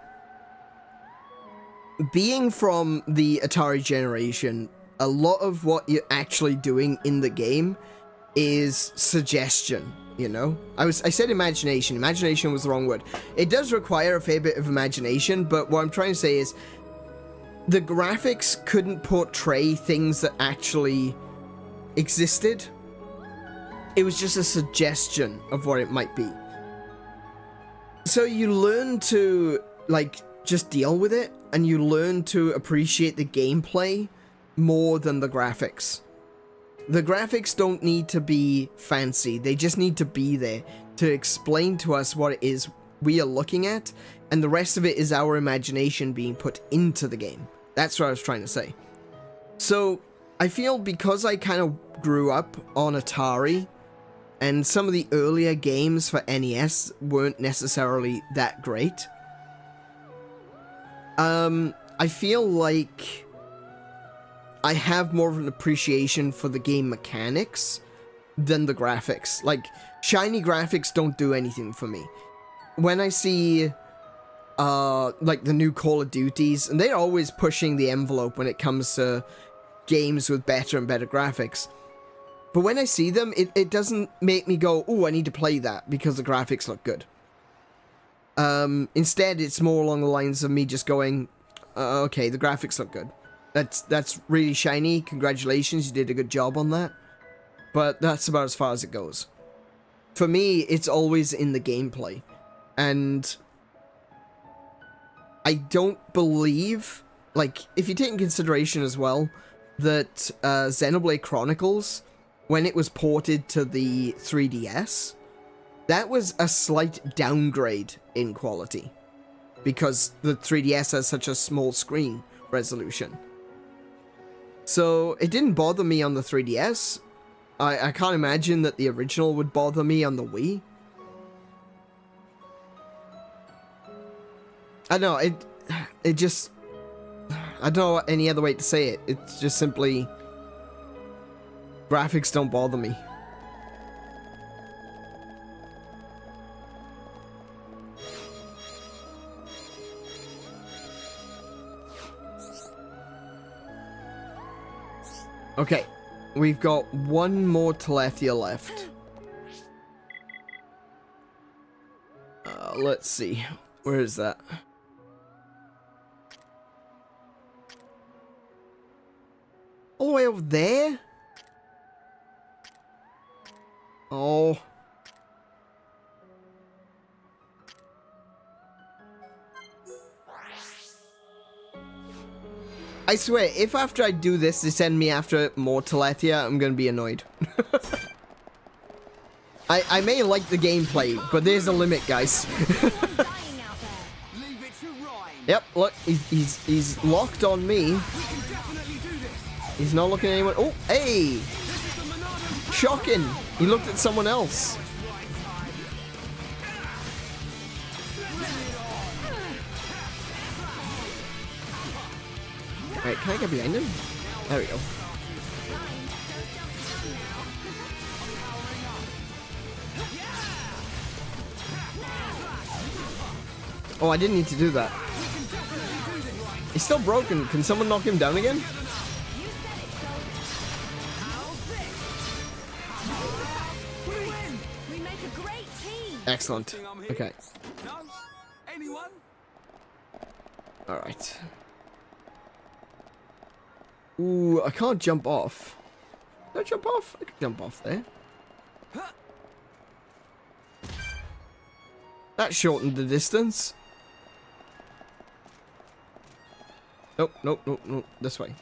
being from the Atari generation, a lot of what you're actually doing in the game is suggestion, you know? I said imagination. Imagination was the wrong word. It does require a fair bit of imagination, but what I'm trying to say is the graphics couldn't portray things that actually existed. It was just a suggestion of what it might be. So you learn to, like, just deal with it, and you learn to appreciate the gameplay more than the graphics. The graphics don't need to be fancy, they just need to be there to explain to us what it is we are looking at, and the rest of it is our imagination being put into the game. That's what I was trying to say. So, I feel because I kind of grew up on Atari, and some of the earlier games for NES weren't necessarily that great, I feel like I have more of an appreciation for the game mechanics than the graphics. Like, shiny graphics don't do anything for me. When I see, like, the new Call of Duties, and they're always pushing the envelope when it comes to games with better and better graphics. But when I see them, it doesn't make me go, ooh, I need to play that because the graphics look good. Instead, it's more along the lines of me just going, okay, the graphics look good. That's really shiny. Congratulations, you did a good job on that. But that's about as far as it goes. For me, it's always in the gameplay. And I don't believe, like, if you take in consideration as well, that Xenoblade Chronicles, when it was ported to the 3DS, that was a slight downgrade in quality. Because the 3DS has such a small screen resolution. So, it didn't bother me on the 3DS. I can't imagine that the original would bother me on the Wii. I don't know, it just... I don't know any other way to say it. It's just simply... graphics don't bother me. Okay, we've got one more Telethia left. Let's see. Where is that? All the way over there? Oh. I swear, if after I do this, they send me after more Telethia, I'm gonna be annoyed. I may like the gameplay, but there's a limit, guys. Yep, look, he's locked on me. He's not looking at anyone. Oh, hey! Shocking! He looked at someone else. Alright, can I get behind him? There we go. Oh, I didn't need to do that. He's still broken. Can someone knock him down again? Excellent. Okay. Alright. Ooh, I can't jump off. Can I jump off? I can jump off there. That shortened the distance. Nope, nope, nope, nope. This way.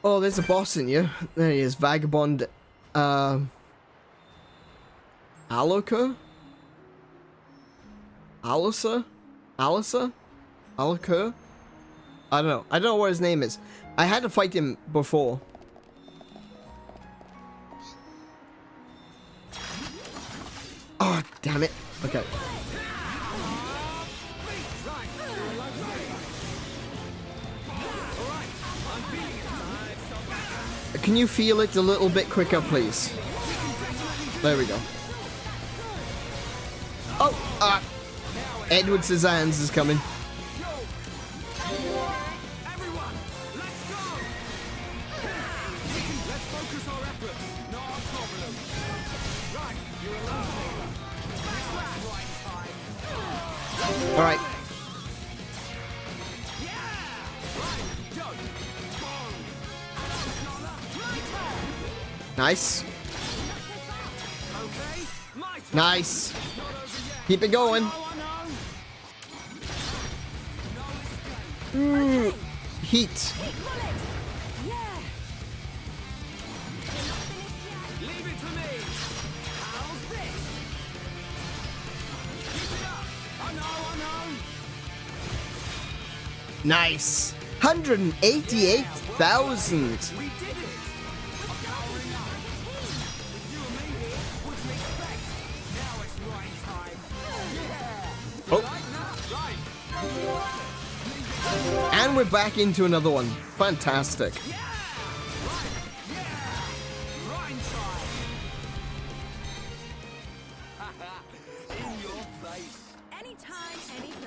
Oh, there's a boss in you. There he is, Vagabond. Aloka? Alisa? Alisa? Alaka? I don't know. I don't know what his name is. I had to fight him before. Oh, damn it. Okay. Can you feel it a little bit quicker, please? There we go. Oh, Edward Scissorhands is coming. All right. Nice. Nice. Keep it going. Ooh, heat. Nice. 188,000. Oh. And we're back into another one. Fantastic.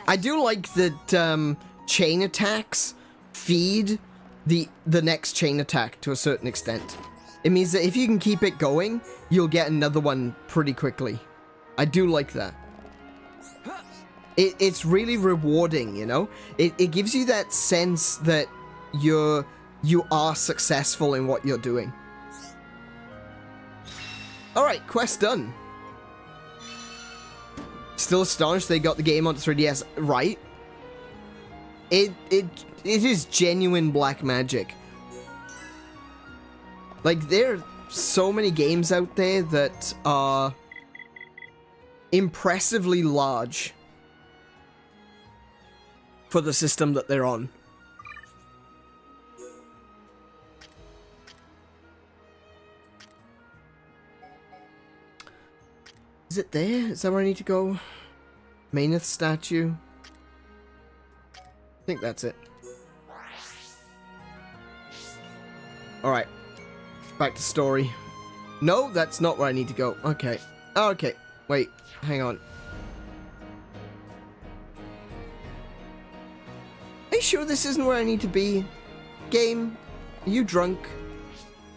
I do like that chain attacks feed the next chain attack to a certain extent. It means that if you can keep it going, you'll get another one pretty quickly. I do like that. It's really rewarding, you know? It gives you that sense that you are successful in what you're doing. Alright, quest done. Still astonished they got the game onto 3DS right. It is genuine black magic. Like, there are so many games out there that are impressively large for the system that they're on. Is it there? Is that where I need to go? Mechonis statue? I think that's it. Alright. Back to story. No, that's not where I need to go. Okay. Okay. Wait. Hang on. Are you sure this isn't where I need to be? Game? Are you drunk?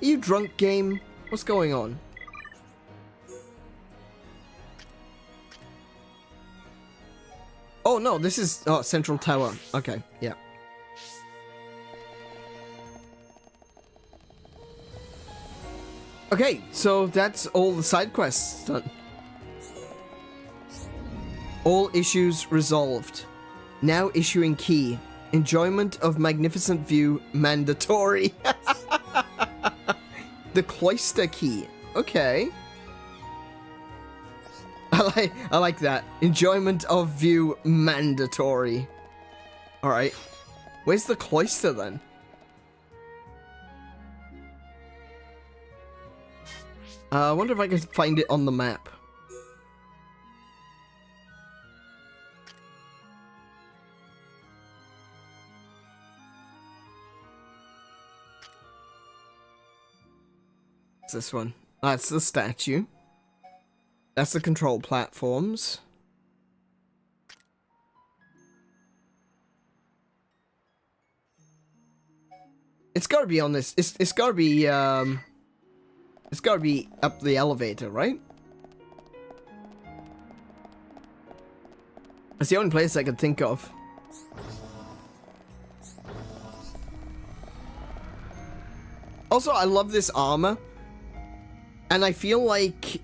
Are you drunk, game? What's going on? Oh no, this is Central Tower. Okay, yeah. Okay, so that's all the side quests done. All issues resolved. Now issuing key. Enjoyment of magnificent view mandatory. The cloister key. Okay. I like that. Enjoyment of view mandatory. Alright. Where's the cloister then? I wonder if I can find it on the map. It's this one. That's the statue. That's the control platforms. It's gotta be on this. It's gotta be up the elevator, right? It's the only place I could think of. Also, I love this armor. And I feel like,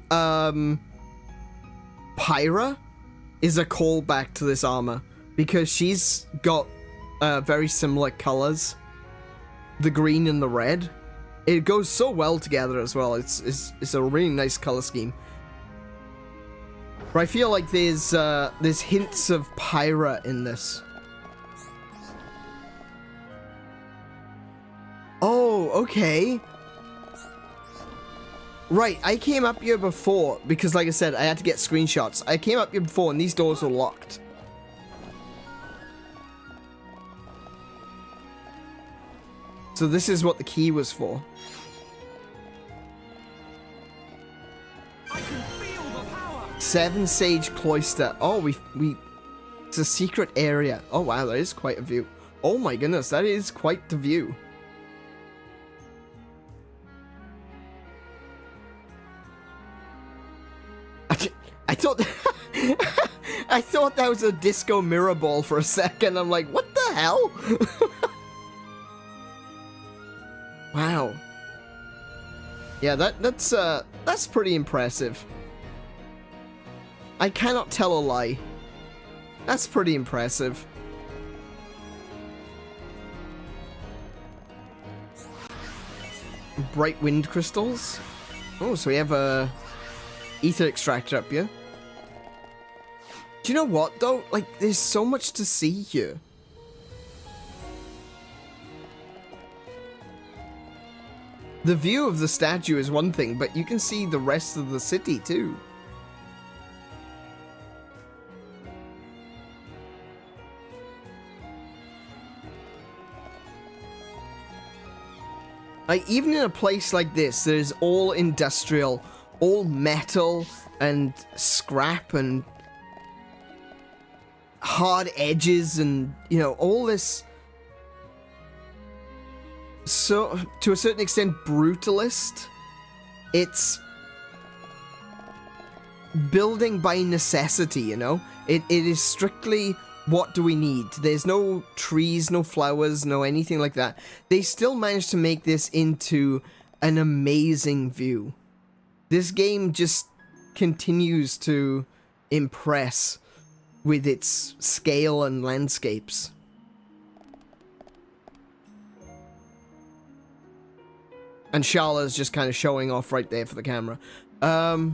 Pyra is a callback to this armor. Because she's got, very similar colors. The green and the red. It goes so well together as well. It's a really nice color scheme. But I feel like there's hints of Pyra in this. Oh, okay. Right, I came up here before, because like I said, I had to get screenshots. I came up here before and these doors were locked. So this is what the key was for. I can feel the power. Seven Sage Cloister. Oh, it's a secret area. Oh wow, that is quite a view. Oh my goodness, that is quite the view. I thought I thought that was a disco mirror ball for a second. I'm like, what the hell? Wow. Yeah, that's pretty impressive. I cannot tell a lie. That's pretty impressive. Bright wind crystals. Oh, so we have a ether extractor up here. Do you know what though? Like, there's so much to see here. The view of the statue is one thing, but you can see the rest of the city too. Like, even in a place like this, there's all industrial, all metal and scrap and hard edges and, you know, all this so to a certain extent brutalist. It's building by necessity, you know? It is strictly what do we need. There's no trees, no flowers, no anything like that. They still managed to make this into an amazing view. This game just continues to impress with its scale and landscapes. And Charlotte's just kind of showing off right there for the camera. But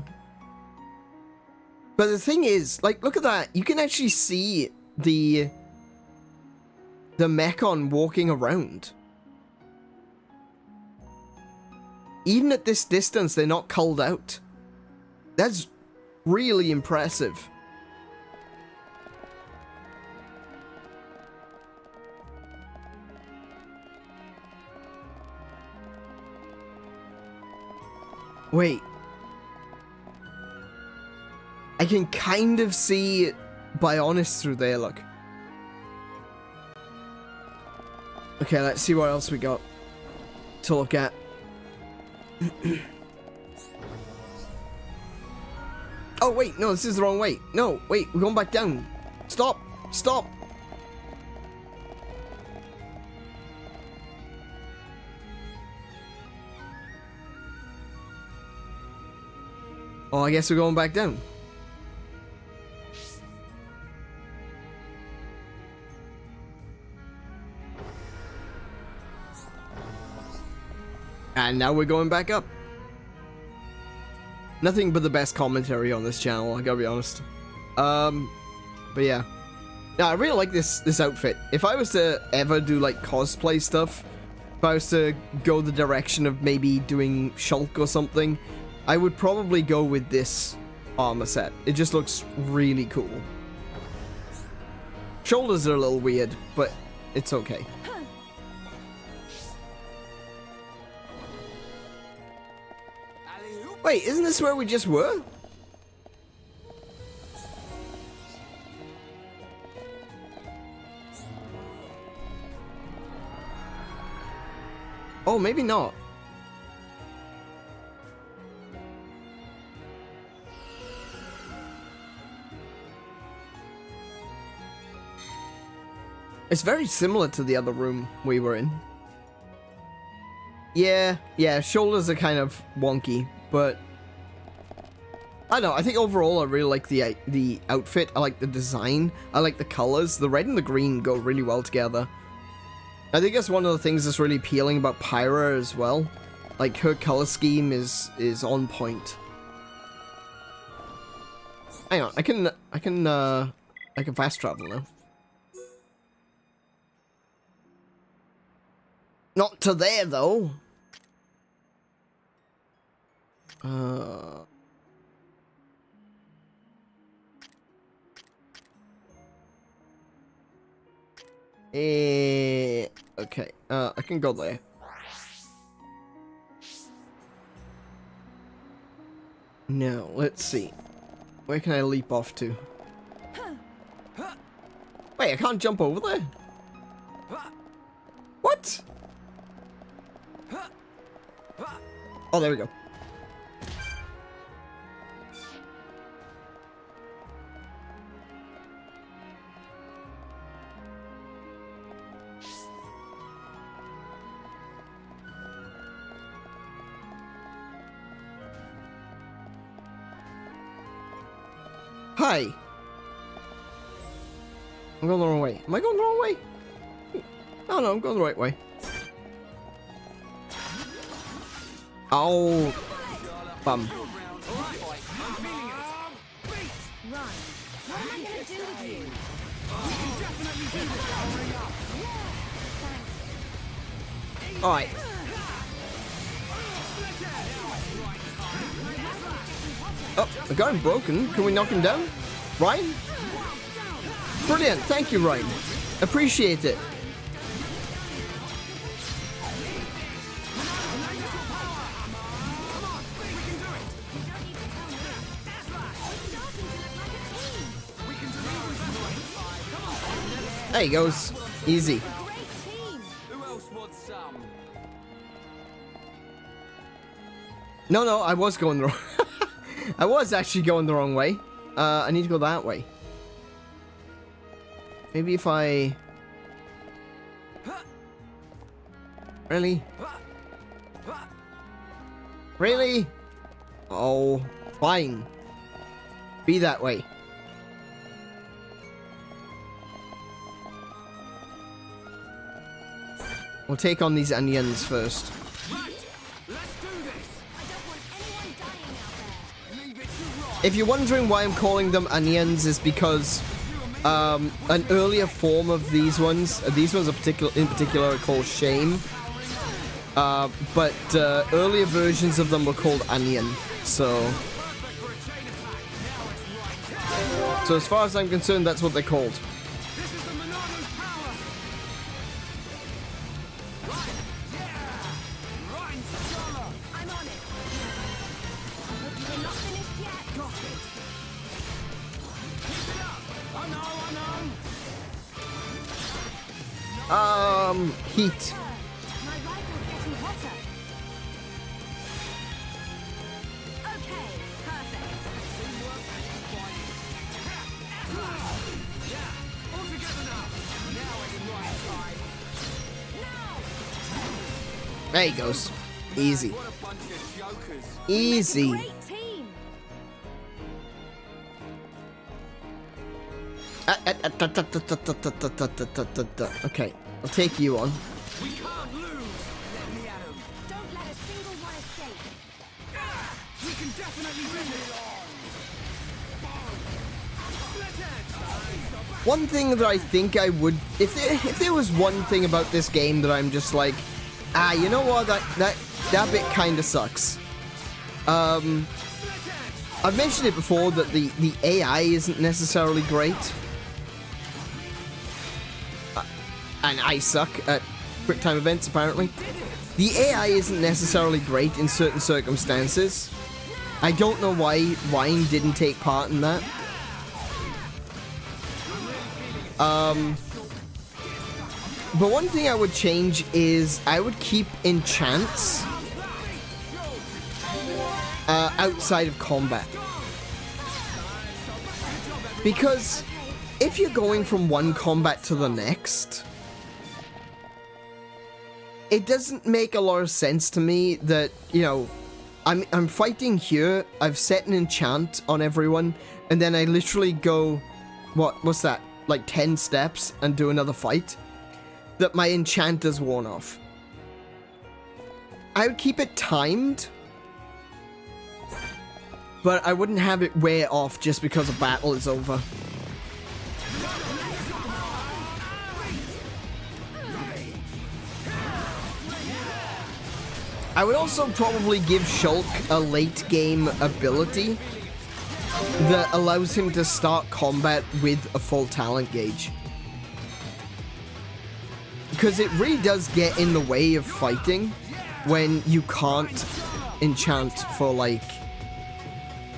the thing is, like, look at that. You can actually see the Mechon walking around. Even at this distance, they're not culled out. That's really impressive. Wait. I can kind of see Bionis through there, look. Okay, let's see what else we got to look at. Oh, wait, no, this is the wrong way. No, wait, we're going back down. Stop, stop. Oh, I guess we're going back down. And now we're going back up. Nothing but the best commentary on this channel, I gotta be honest. But yeah. Yeah, I really like this outfit. If I was to ever do like cosplay stuff, if I was to go the direction of maybe doing Shulk or something, I would probably go with this armor set. It just looks really cool. Shoulders are a little weird, but it's okay. Wait, isn't this where we just were? Oh, maybe not. It's very similar to the other room we were in. Yeah, shoulders are kind of wonky, but I don't know, I think overall I really like the outfit. I like the design. I like the colors. The red and the green go really well together. I think that's one of the things that's really appealing about Pyra as well. Like, her color scheme is on point. Hang on, I can fast travel now. Not to there though. Okay, I can go there. Now, let's see. Where can I leap off to? Wait, I can't jump over there? What? Oh, there we go. Hi. I'm going the wrong way. Am I going the wrong way? No, I'm going the right way. Oh, bum. Alright. Oh, I got him broken. Can we knock him down? Ryan? Brilliant. Thank you, Ryan. Appreciate it. There he goes. Easy. No, I was going the wrong... I was actually going the wrong way. I need to go that way. Maybe if I... Really? Really? Oh, fine. Be that way. We'll take on these onions first. If you're wondering why I'm calling them onions, is because an earlier form of these ones are in particular are called shame. But earlier versions of them were called onion. So as far as I'm concerned, that's what they're called. Heat. There he goes. Easy. Easy. Okay, I'll take you on. We can't lose. Let me at him. Don't let a single one escape. We can definitely win it. One thing that I think I would, if there was one thing about this game that I'm just like, you know what, that bit kind of sucks. I've mentioned it before that the AI isn't necessarily great. And I suck at quick time events, apparently. The AI isn't necessarily great in certain circumstances. I don't know why Ryan didn't take part in that. But one thing I would change is I would keep enchants outside of combat. Because if you're going from one combat to the next, it doesn't make a lot of sense to me that, you know, I'm fighting here, I've set an enchant on everyone, and then I literally go, what's that, like 10 steps and do another fight, that my enchant is worn off. I would keep it timed, but I wouldn't have it wear off just because a battle is over. I would also probably give Shulk a late game ability that allows him to start combat with a full talent gauge. Because it really does get in the way of fighting when you can't enchant for like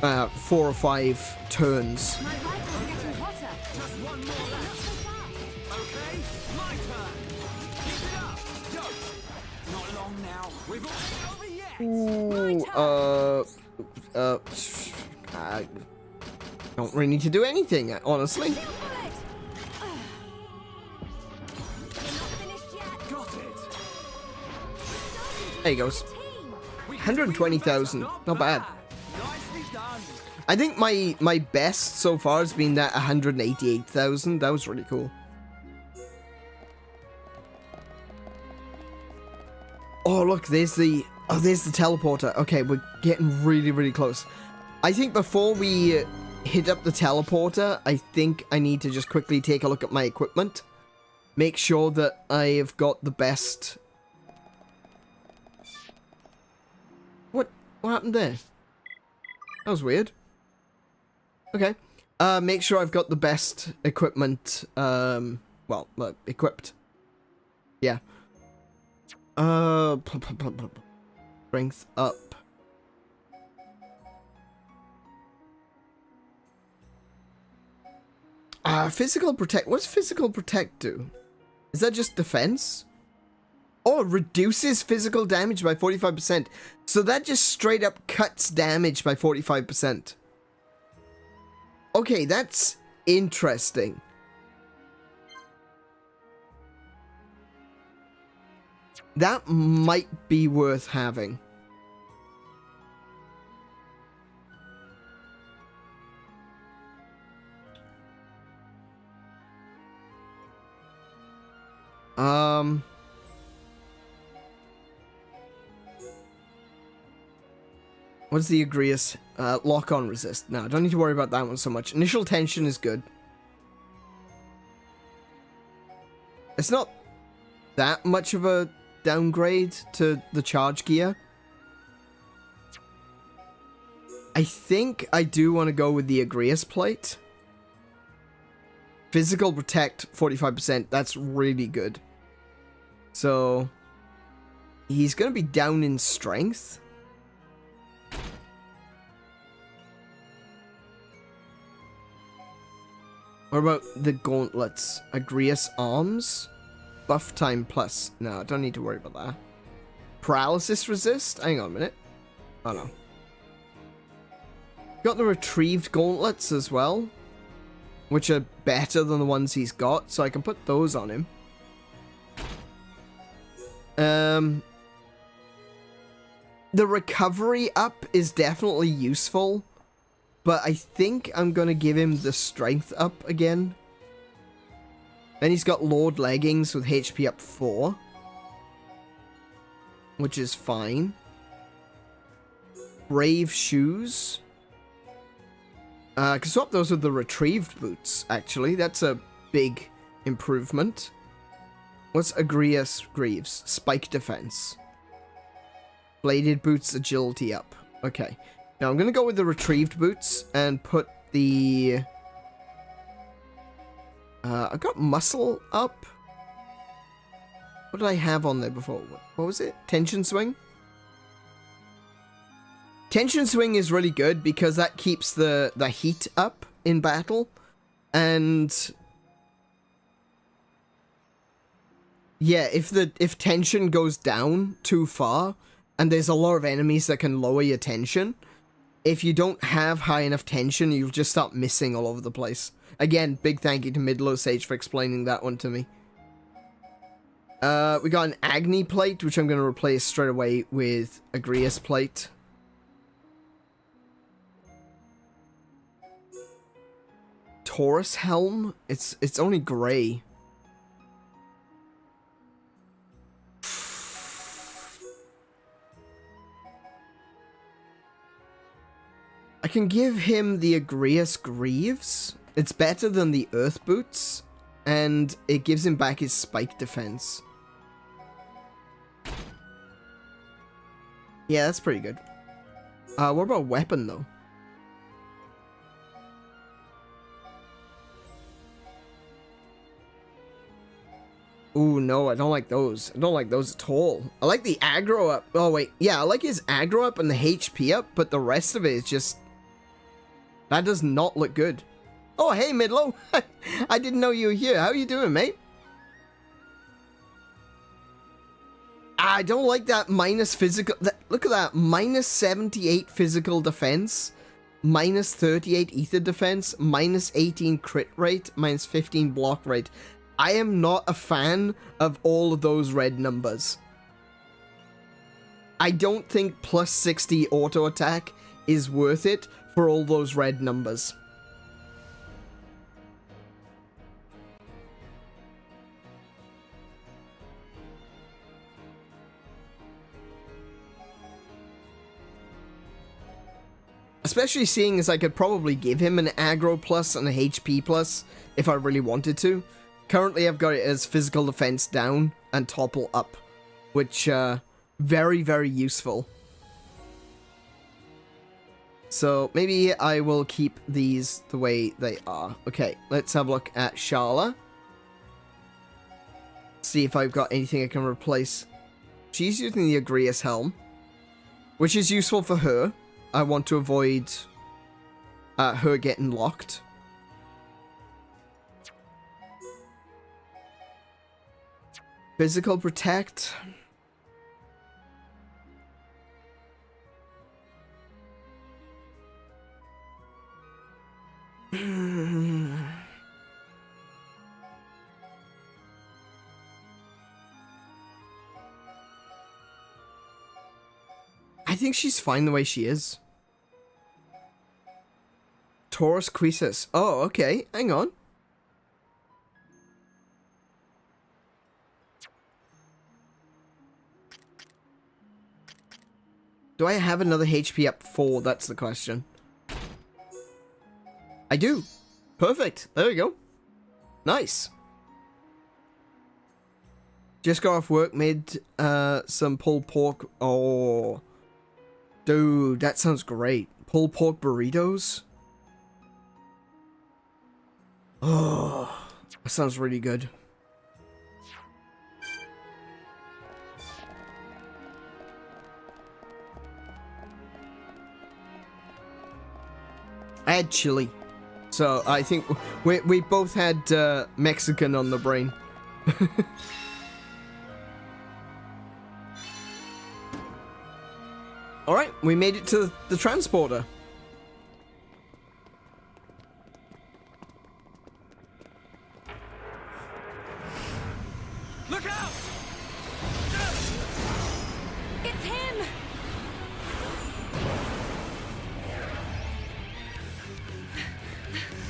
4 or 5 turns. Ooh, I don't really need to do anything, honestly. There he goes. 120,000, not bad. I think my best so far has been that 188,000. That was really cool. Oh look, there's the teleporter. Okay, we're getting really, really close. I think before we hit up the teleporter, I think I need to just quickly take a look at my equipment. Make sure that I have got the best... What happened there? That was weird. Okay. Make sure I've got the best equipment, equipped. Yeah. Strength up. Physical protect. What's physical protect do? Is that just defense? Oh, it reduces physical damage by 45%. So that just straight up cuts damage by 45%. Okay, that's interesting. That might be worth having. What's the Agrius? Lock-on resist. No, I don't need to worry about that one so much. Initial tension is good. It's not that much of a downgrade to the charge gear. I think I do want to go with the Agrius plate. Physical protect 45%. That's really good. So he's going to be down in strength. What about the gauntlets? Agrius arms? Buff time plus. No, I don't need to worry about that. Paralysis resist? Hang on a minute. Oh no. Got the retrieved gauntlets as well, which are better than the ones he's got, so I can put those on him. The recovery up is definitely useful, but I think I'm gonna give him the strength up again. Then he's got Lord Leggings with HP up 4, which is fine. Brave Shoes. I can swap those with the retrieved boots, actually. That's a big improvement. What's Agrius Greaves? Spike defense. Bladed boots, agility up. Okay. Now I'm going to go with the retrieved boots and put the... I've got muscle up. What did I have on there before? What was it? Tension swing? Tension swing is really good because that keeps the heat up in battle. And yeah, if tension goes down too far and there's a lot of enemies that can lower your tension, if you don't have high enough tension, you'll just start missing all over the place. Again, big thank you to Midlow Sage for explaining that one to me. We got an Agni plate, which I'm going to replace straight away with Agrius plate. Taurus helm? It's only grey. I can give him the Agrius Greaves. It's better than the Earth Boots, and it gives him back his spike defense. Yeah, that's pretty good. What about weapon, though? Ooh, no, I don't like those. I don't like those at all. I like the aggro up. Oh, wait. Yeah, I like his aggro up and the HP up, but the rest of it is just... That does not look good. Oh, hey, Midlow. I didn't know you were here. How you doing, mate? I don't like that minus physical... Look at that. Minus 78 physical defense. Minus 38 ether defense. Minus 18 crit rate. Minus 15 block rate. I am not a fan of all of those red numbers. I don't think plus 60 auto attack is worth it for all those red numbers. Especially seeing as I could probably give him an aggro plus and a HP plus if I really wanted to. Currently I've got it as physical defense down and topple up, which very, very useful. So maybe I will keep these the way they are. Okay, let's have a look at Sharla. See if I've got anything I can replace. She's using the Agrius helm, which is useful for her. I want to avoid her getting locked. Physical protect. I think she's fine the way she is. Taurus Croesus. Oh, okay. Hang on. Do I have another HP up 4? That's the question. I do. Perfect. There we go. Nice. Just got off work, made some pulled pork. Oh. Dude, that sounds great. Pulled pork burritos? Oh, that sounds really good. I had chili, so I think we both had Mexican on the brain. All right, we made it to the transporter. Look out! It's him!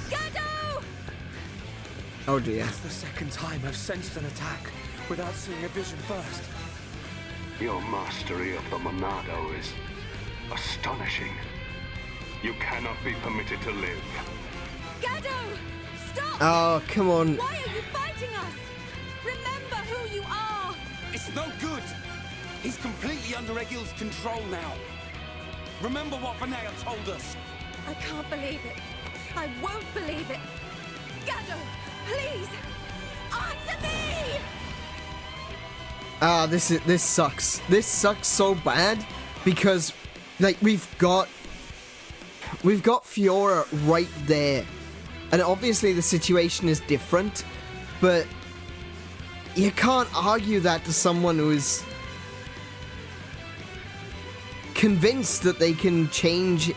Gado! Oh dear. That's the second time I've sensed an attack without seeing a vision first. Your mastery of the Monado is astonishing. You cannot be permitted to live. Gado! Stop! Oh, come on. Why are you fighting us? Remember who you are! It's no good! He's completely under Egil's control now. Remember what Vanea told us. I can't believe it. I won't believe it. Gado, please! Answer me! Ah, this sucks. This sucks so bad because, like, we've got Fiora right there, and obviously the situation is different, but you can't argue that to someone who is convinced that they can change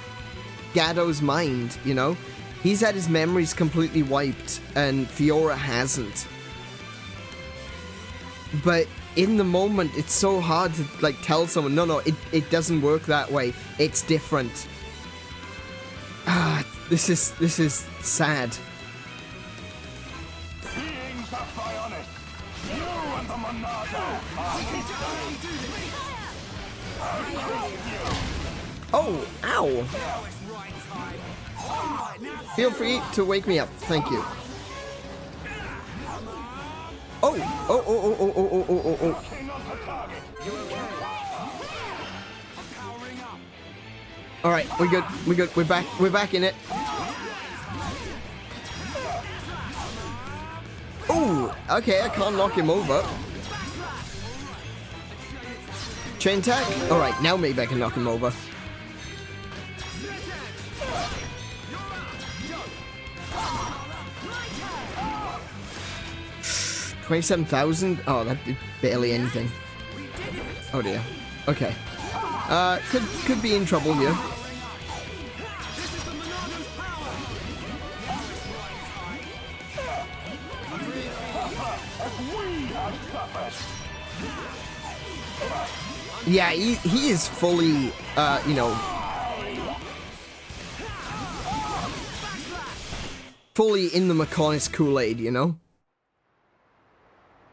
Gado's mind. You know, he's had his memories completely wiped, and Fiora hasn't. But in the moment, it's so hard to, like, tell someone, no, it doesn't work that way. It's different. Ah, this is sad. Beings of Bionis, you and the Monado Oh, ow. Feel free to wake me up. Thank you. Oh. All right, we're good. We're back in it. Oh, okay, I can't knock him over. Chain attack. All right, now maybe I can knock him over. $27,000. Oh, that did barely anything. Oh dear. Okay. Could be in trouble here. Yeah, he is fully, you know, fully in the Mechonis Kool-Aid, you know?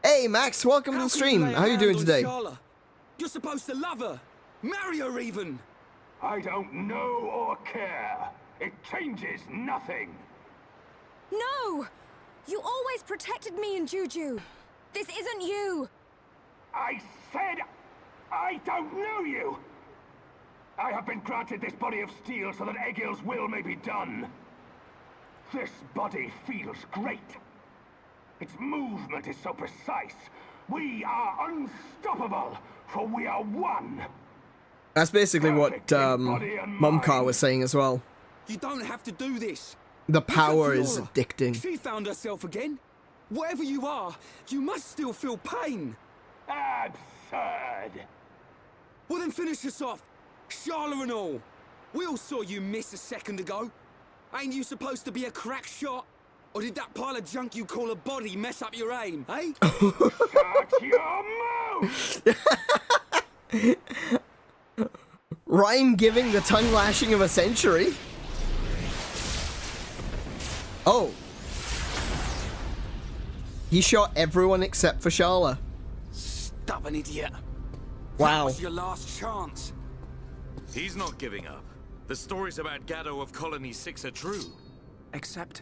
Hey, Max, welcome to the stream. How are you doing today? You're supposed to love her. Marry her even. I don't know or care. It changes nothing. No! You always protected me and Juju. This isn't you. I said I don't know you. I have been granted this body of steel so that Egil's will may be done. This body feels great. Its movement is so precise. We are unstoppable, for we are one. That's basically what Mumcar was saying as well. You don't have to do this. The power is Fiora. addicting. She found herself again. Whatever you are, you must still feel pain. Absurd! Well then finish us off, Sharla and all. We all saw you miss a second ago. Ain't you supposed to be a crack shot? Or did that pile of junk you call a body mess up your aim, eh? Shut your mouth! Ryan giving the tongue lashing of a century. Oh. He shot everyone except for Sharla. Stubborn idiot. Wow. That was your last chance. He's not giving up. The stories about Gatto of Colony 6 are true. Except,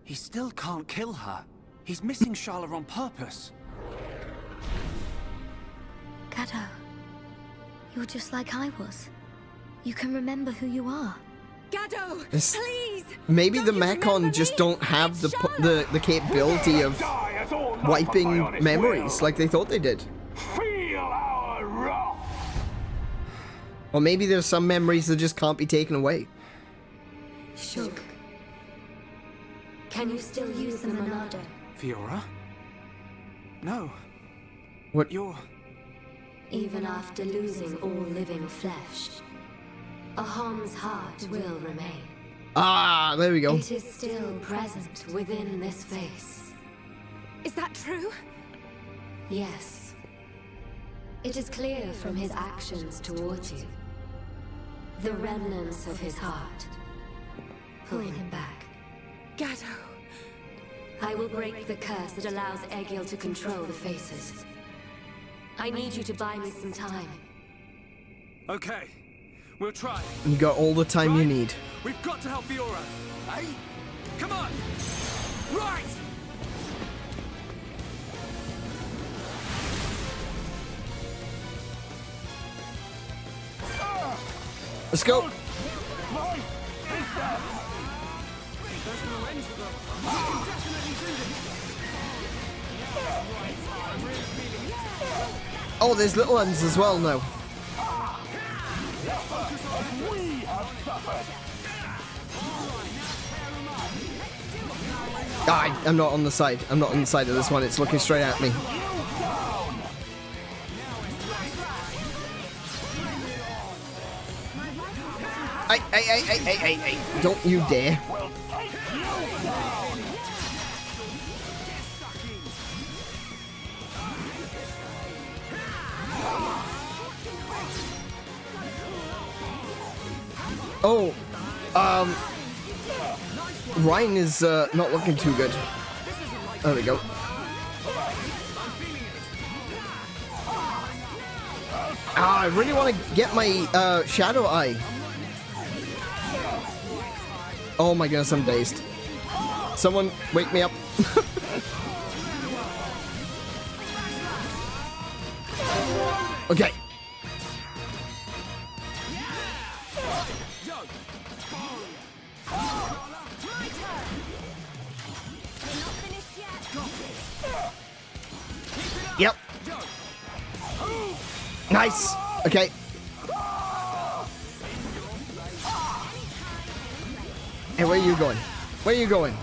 he still can't kill her. He's missing Sharla on purpose. Gatto, you're just like I was. You can remember who you are. Gatto, please! Maybe the Don't you remember Mechon just me? don't have It's the capability of Die as all not wiping Bionis memories will. like they thought they did. Feel our wrath! Or maybe there's some memories that just can't be taken away. Shug. Can you still use the Monado? Fiora? No. What? You're... Even after losing all living flesh, Ahom's heart will remain. Ah, there we go. It is still present within this face. Is that true? Yes. It is clear from his actions towards you. The remnants of his heart pull him back. Gatto. I will break the curse that allows Egil to control the faces. I need you to buy me some time. Okay, we'll try. You got all the time you Right? need. We've got to help Fiora, eh? Come on! Right! Let's go. Oh, there's little ones as well now. I'm not on the side. I'm not on the side of this one. It's looking straight at me. Hey. Don't you dare. Oh, Ryan is not looking too good. There we go. I really want to get my Shadow Eye. Oh my goodness, I'm dazed. Someone wake me up. Okay. Yep. Nice. Okay. Hey, where are you going? Where are you going?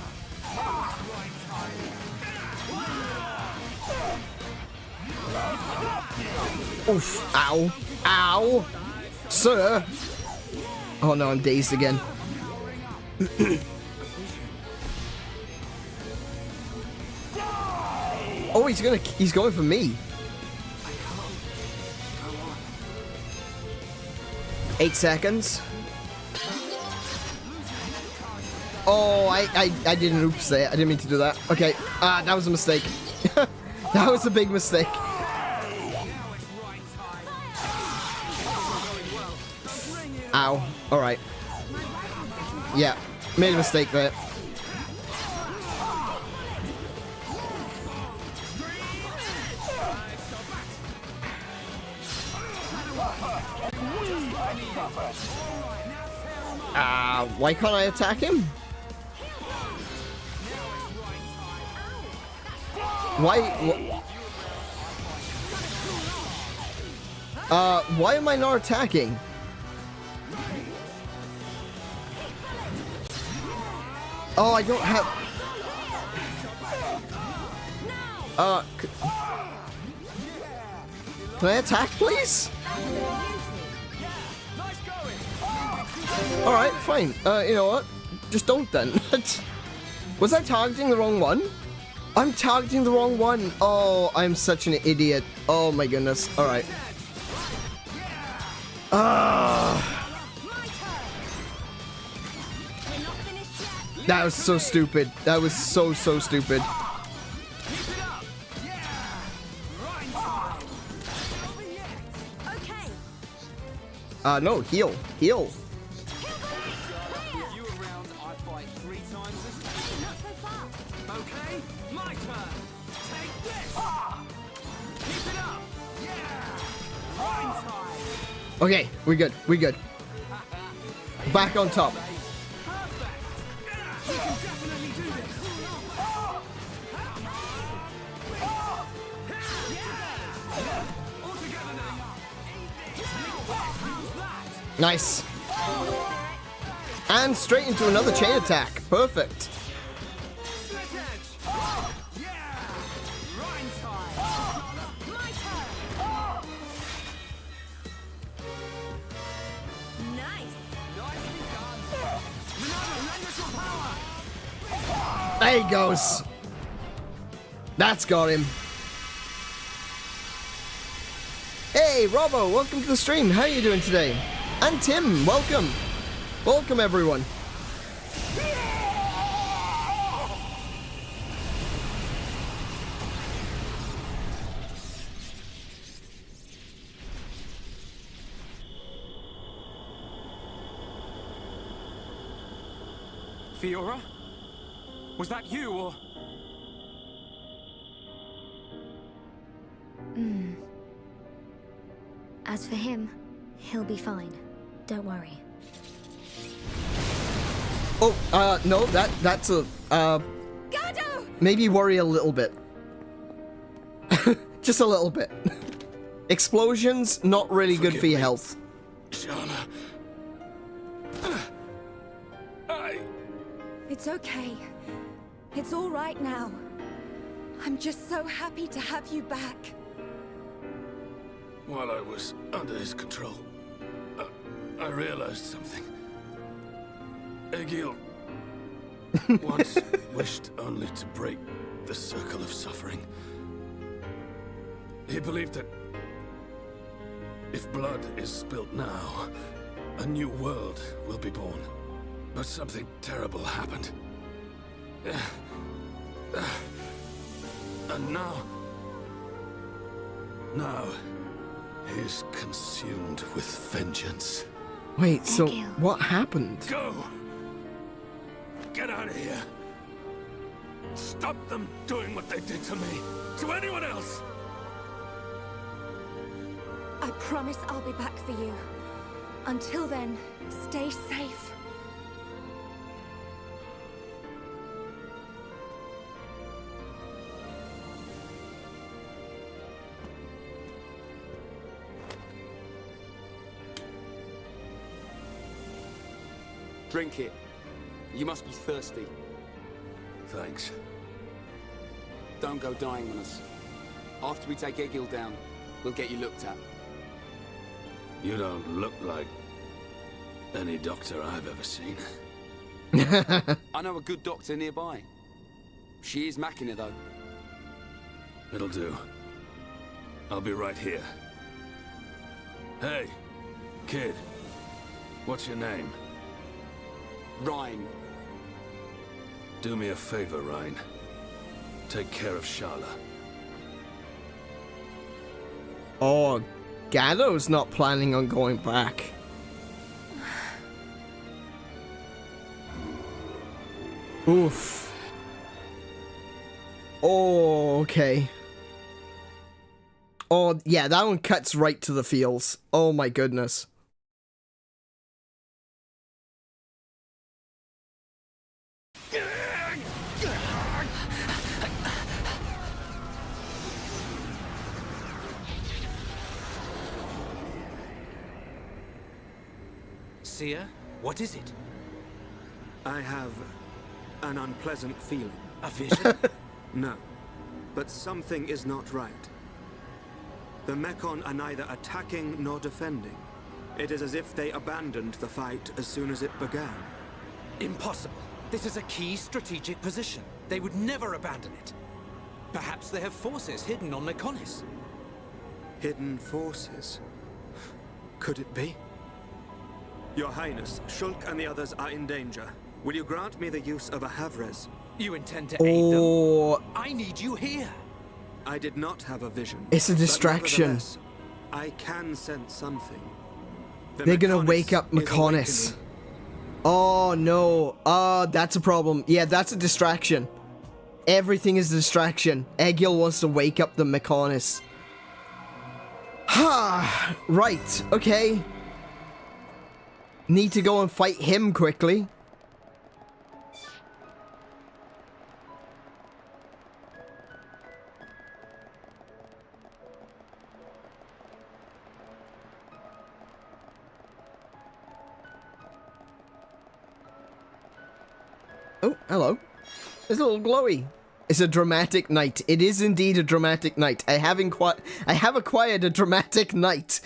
Oof. Ow. Ow. Sir. Oh no, I'm dazed again. Oh, he's going for me. 8 seconds. Oh, I did an oops there. I didn't mean to do that. Okay, that was a mistake. That was a big mistake. Ow. Alright. Yeah, made a mistake there. Why can't I attack him? Why am I not attacking? Oh, I don't have... Can I attack, please? Alright, fine. You know what? Just don't then. Was I targeting the wrong one? I'm targeting the wrong one. Oh, I'm such an idiot. Oh my goodness. Alright. That was so stupid. That was so stupid. No, heal. Heal. You around, I fight 3 times as fast. Not so fast. Okay, my turn. Take this. Keep it up. Yeah. Rhyme time. Okay, we good. We good. Back on top. Perfect. You can definitely do this. All together now. How's that? Nice. And straight into another chain attack. Perfect. Split edge. Yeah. Rhyme time. My turn. Nice. Nicely done. Monado, lend us your power. There he goes. That's got him. Hey, Robbo, welcome to the stream. How are you doing today? And Tim, welcome. Welcome, everyone. Fiora? Was that you, or...? As for him, he'll be fine. Don't worry. Oh, no, that's a, Gado! maybe worry a little bit. Just a little bit. Explosions, not really good for your health. Sharla. It's okay. It's all right now. I'm just so happy to have you back. While I was under his control, I realized something. Egil once wished only to break the circle of suffering. He believed that if blood is spilt now, a new world will be born. But something terrible happened. And now he's consumed with vengeance. Wait, so Egil. what happened? Go! Get out of here! Stop them doing what they did to me! To anyone else! I promise I'll be back for you. Until then, stay safe. Drink it. You must be thirsty. Thanks. Don't go dying on us. After we take Egil down, we'll get you looked at. You don't look like any doctor I've ever seen. I know a good doctor nearby. She is Mechona, though. It'll do. I'll be right here. Hey, kid. What's your name? Rhyne. Do me a favor, Rhyne. Take care of Sharla. Oh, Gado's not planning on going back. Oof. Oh, okay. Oh, yeah, that one cuts right to the feels. Oh my goodness. Seer, what is it? I have an unpleasant feeling. A vision? No, but something is not right. The Mechon are neither attacking nor defending. It is as if they abandoned the fight as soon as it began. Impossible. This is a key strategic position. They would never abandon it. Perhaps they have forces hidden on Mechonis. Hidden forces? Could it be? Your Highness, Shulk and the others are in danger. Will you grant me the use of a Havres? You intend to aid them? I need you here. I did not have a vision. It's a distraction. Nevertheless, I can sense something. They're gonna wake up Mechonis. Oh no. That's a problem. Yeah, that's a distraction. Everything is a distraction. Egil wants to wake up the Mechonis. Ha! Right, okay. Need to go and fight him quickly. Oh, hello. It's a little glowy. It's a dramatic night. It is indeed a dramatic night. I have acquired a dramatic night.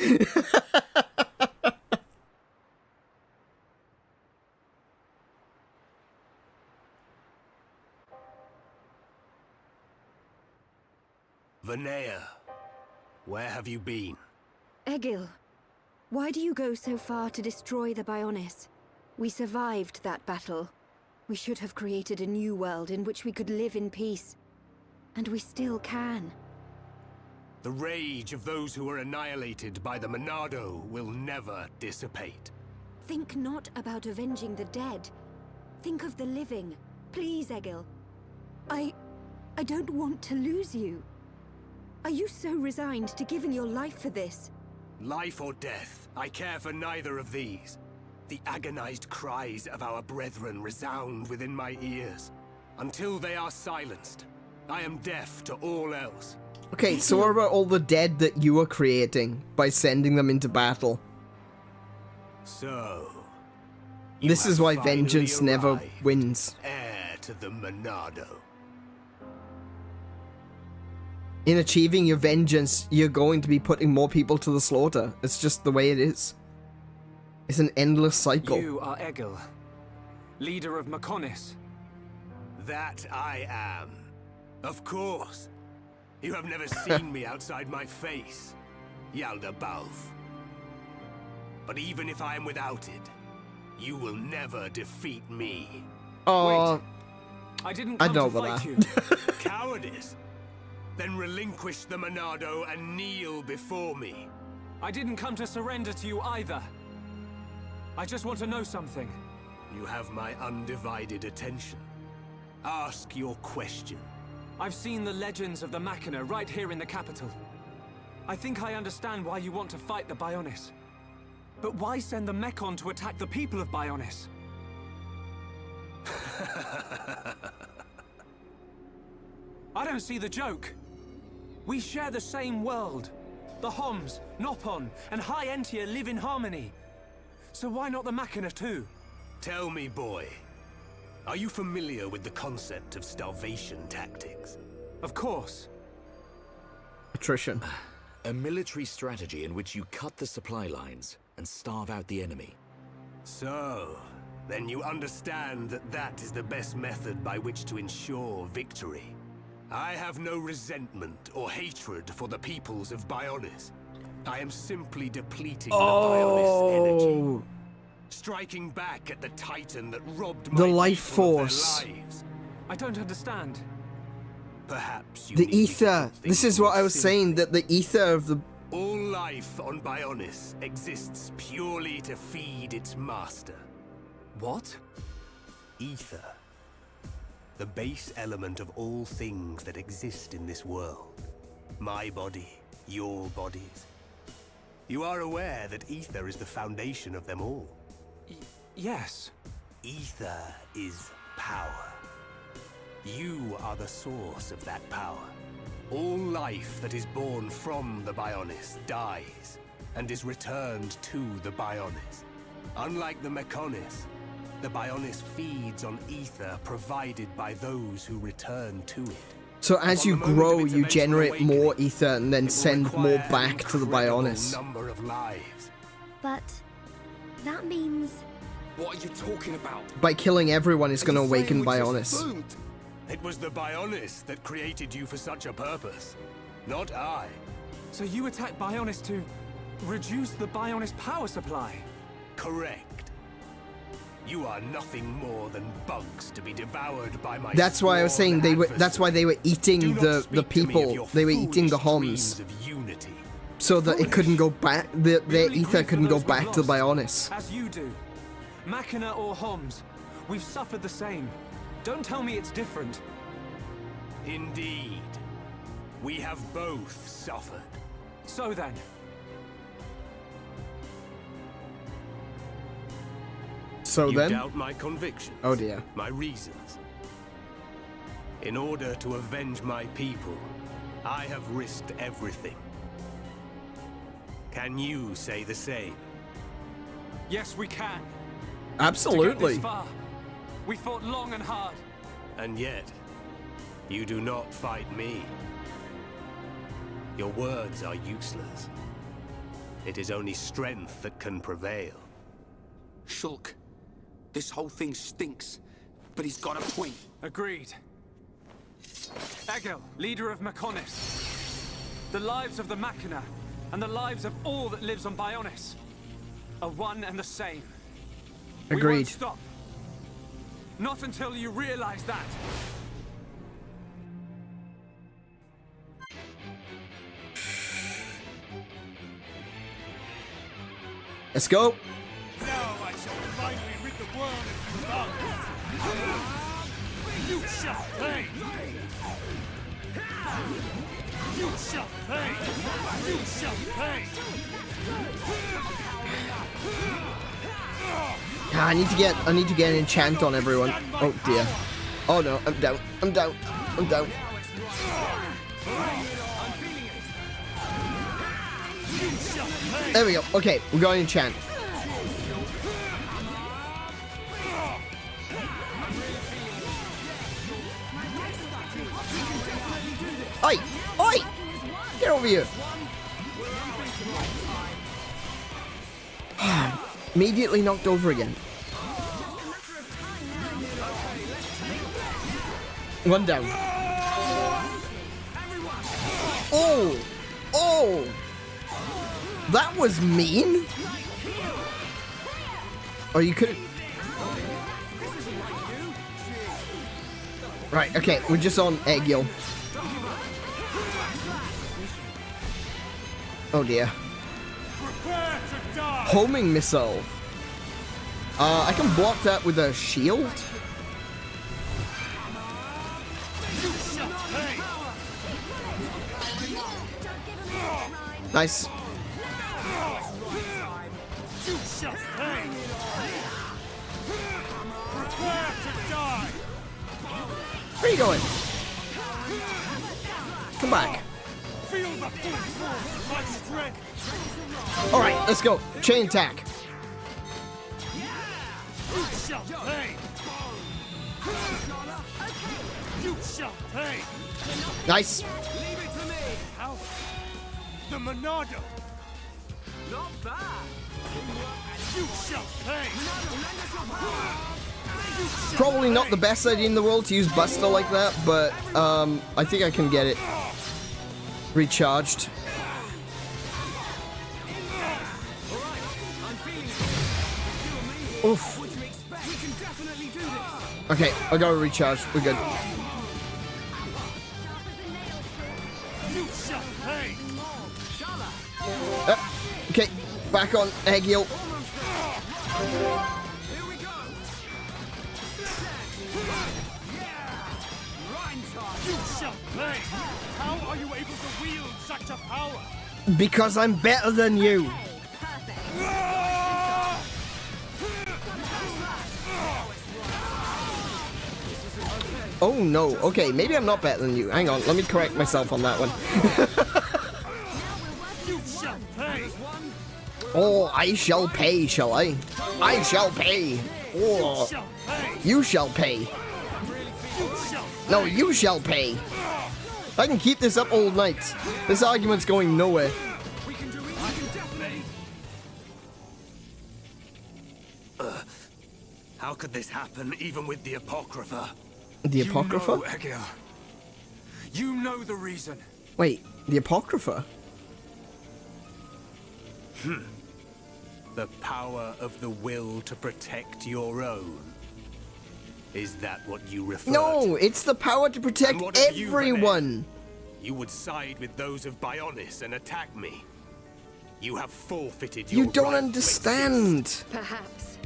Vanea, where have you been? Egil, why do you go so far to destroy the Bionis? We survived that battle. We should have created a new world in which we could live in peace. And we still can. The rage of those who were annihilated by the Monado will never dissipate. Think not about avenging the dead. Think of the living. Please, Egil. I don't want to lose you. Are you so resigned to giving your life for this? Life or death, I care for neither of these. The agonized cries of our brethren resound within my ears. Until they are silenced, I am deaf to all else. Okay, so what about all the dead that you are creating by sending them into battle? So... This is why vengeance never wins. Heir to the Monado. In achieving your vengeance, you're going to be putting more people to the slaughter. It's just the way it is. It's an endless cycle. You are Egil, leader of Mechonis. That I am. Of course. You have never seen me outside my face, Yaldabaoth. But even if I am without it, you will never defeat me. Oh, wait. I didn't come to fight you. Cowardice. Then relinquish the Monado and kneel before me. I didn't come to surrender to you either. I just want to know something. You have my undivided attention. Ask your question. I've seen the legends of the Machina right here in the capital. I think I understand why you want to fight the Bionis. But why send the Mechon to attack the people of Bionis? I don't see the joke. We share the same world. The Homs, Nopon, and High Entia live in harmony. So why not the Machina too? Tell me, boy. Are you familiar with the concept of starvation tactics? Of course. Attrition. A military strategy in which you cut the supply lines and starve out the enemy. So, then you understand that that is the best method by which to ensure victory. I have no resentment or hatred for the peoples of Bionis. I am simply depleting the Bionis energy. Striking back at the Titan that robbed my the life force. force. I don't understand. Perhaps you the ether. This is what I was saying, that the ether of the... All life on Bionis exists purely to feed its master. What? Ether. The base element of all things that exist in this world. My body, your bodies. You are aware that ether is the foundation of them all. Yes. Ether is power. You are the source of that power. All life that is born from the Bionis dies, and is returned to the Bionis. Unlike the Mechonis, the Bionis feeds on ether provided by those who return to it. So as you grow, you generate more ether and then send more back to the Bionis. Number of lives. But that means... What are you talking about? By killing everyone is going to Are you saying awaken we're just Bionis. food? It was the Bionis that created you for such a purpose, not I. So you attacked Bionis to reduce the Bionis power supply? Correct. You are nothing more than bugs to be devoured by my. That's why I was saying they were. That's why they were eating the people. They were eating the Homs, so that it couldn't go back. Their ether couldn't go back to the Bionis. As you do. Machina or Homs, we've suffered the same. Don't tell me it's different. Indeed. We have both suffered. So then. So you then? doubt my convictions. Oh dear. My reasons. In order to avenge my people, I have risked everything. Can you say the same? Yes, we can. Absolutely. To get this far, we fought long and hard. And yet, you do not fight me. Your words are useless. It is only strength that can prevail. Shulk, this whole thing stinks, but he's got a point. Agreed. Egil, leader of Mechonis. The lives of the Machina and the lives of all that lives on Bionis are one and the same. Agreed. We won't stop. Not until you realize that. Let's go. Now I shall finally rid the world of you bugs. You shall pay. You shall pay. You shall pay. I need to get an enchant on everyone. Oh dear. Oh no, I'm down. I'm down. I'm down. There we go. Okay, we got an enchant. Oi! Oi! Get over here. Immediately knocked over again. One down. Oh! Oh! That was mean. Oh, you couldn't. Right, okay, we're just on Egil. Oh dear. Homing missile. I can block that with a shield. Nice. Where are you going? Come back. Alright, let's go. Chain attack. You shall pay. You shall pay. Nice. Leave it to me. How? The Monado. Not bad. You shall pay. Probably not the best idea in the world to use Buster like that, but I think I can get it recharged. Oof. Okay, I got to recharge. We're good. Okay, back on Egil. How are you able to wield such a power? Because I'm better than you. Oh no, okay, maybe I'm not better than you. Hang on, let me correct myself on that one. Oh, I shall pay, shall I? I shall pay. Oh, you shall pay. No, you shall pay. I can keep this up all night. This argument's going nowhere. We can do it. I can definitely. How could this happen, even with the Apocrypha? The Apocrypha? You know, Egil. You know the reason. Wait, the Apocrypha? The power of the will to protect your own. Is that what you refer No, to? it's the power to protect And what of you, everyone. You would side with those of Bionis and attack me. You have forfeited your You don't right to understand. exist. Perhaps.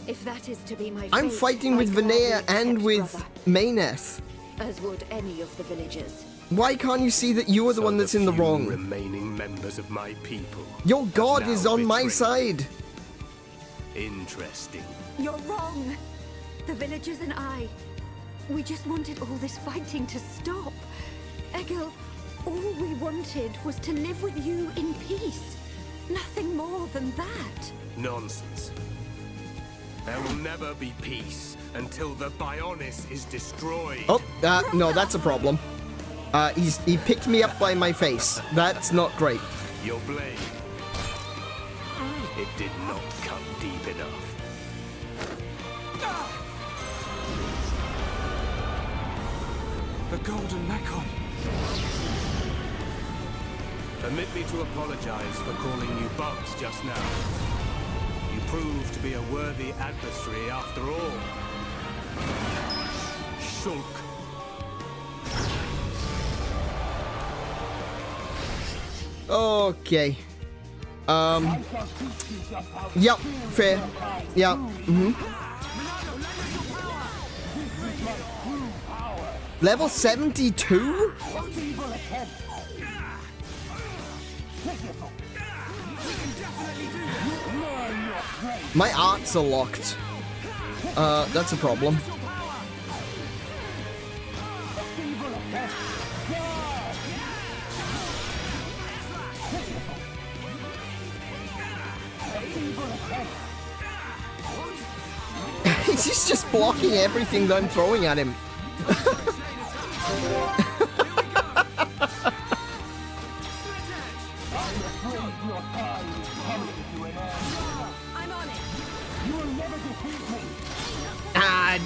If that is to be my I'm fate, fighting with I gladly Vinaya and accept, with brother, Mechonis. as would any of the villagers. Why can't you see that you are the So one that's in the few wrong? remaining members of my people. Your god now is on my betrayed. side. Interesting. You're wrong. The villagers and I, we just wanted all this fighting to stop. Egil, all we wanted was to live with you in peace. Nothing more than that. Nonsense. There will never be peace until the Bionis is destroyed. Oh, no, that's a problem. He picked me up by my face. That's not great. Your blade. It did not come deep enough. The Golden Mechon. Permit me to apologize for calling you bugs just now. You proved to be a worthy adversary after all. Shulk. Okay. Yep, fair. Yep. Level 72? My arts are locked. That's a problem. He's just blocking everything that I'm throwing at him.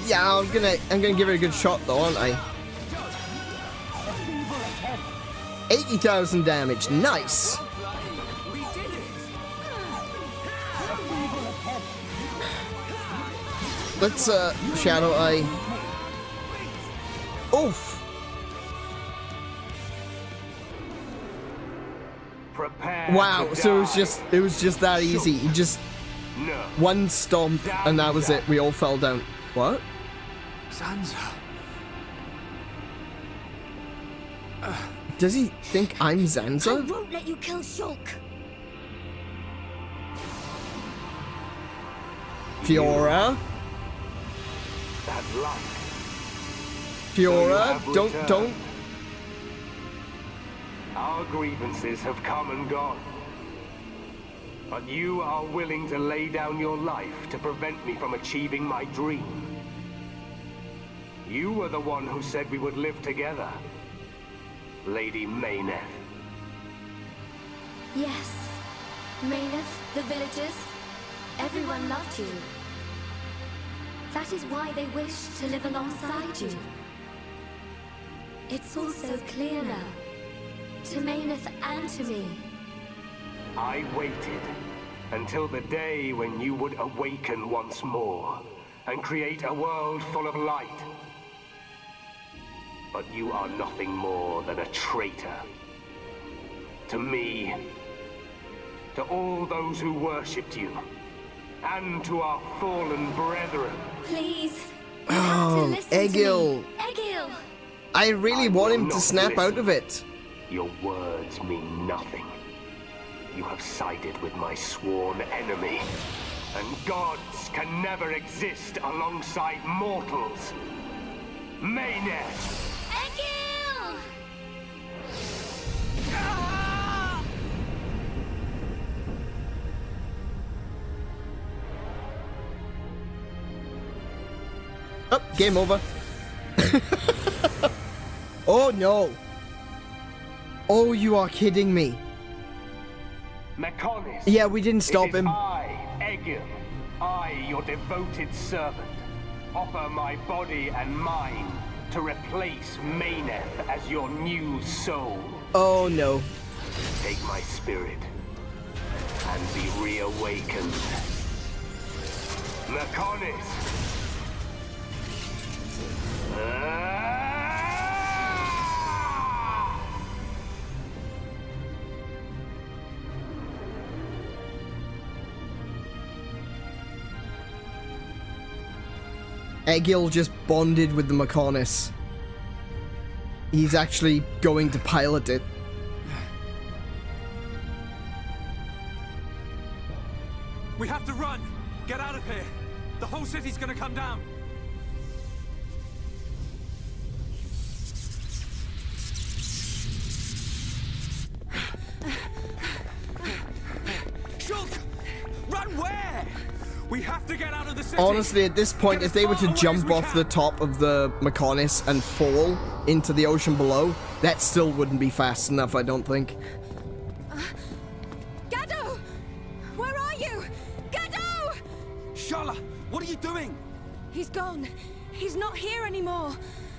Yeah, I'm gonna give it a good shot though, aren't I? 80,000 damage, nice. Let's Shadow Eye. Oof. Wow, so it was just that easy. You just one stomp and that was it. We all fell down. What? Zanza. Does he think I'm Zanza? I won't let you kill Shulk. Fiora? Fiora, don't. Our grievances have come and gone. But you are willing to lay down your life to prevent me from achieving my dream. You were the one who said we would live together, Lady Mechonis. Yes. Mechonis, the villagers, everyone loved you. That is why they wished to live alongside you. It's all so clear now. To Mechonis and to me. I waited until the day when you would awaken once more and create a world full of light. But you are nothing more than a traitor. To me, to all those who worshipped you, and to our fallen brethren. Please, you have to listen Egil. to me. Egil! I really want him to not snap listen. out of it. Your words mean nothing. You have sided with my sworn enemy. And gods can never exist alongside mortals. Mechonis! Egil! Oh, game over. Oh no! Oh, you are kidding me. Mechonis. Yeah, we didn't stop him. I, Egil, I, your devoted servant, offer my body and mind to replace Meyneth as your new soul. Oh no. Take my spirit and be reawakened. Mechonis. Egil just bonded with the Mechonis. He's actually going to pilot it. We have to run! Get out of here! The whole city's gonna come down! Shulk! Run where? We have to get out of the city! Honestly, at this point, if they were to jump off the top of the Mechonis and fall into the ocean below, that still wouldn't be fast enough, I don't think. Gado! Where are you? Gado! Shala, what are you doing? He's gone. He's not here anymore.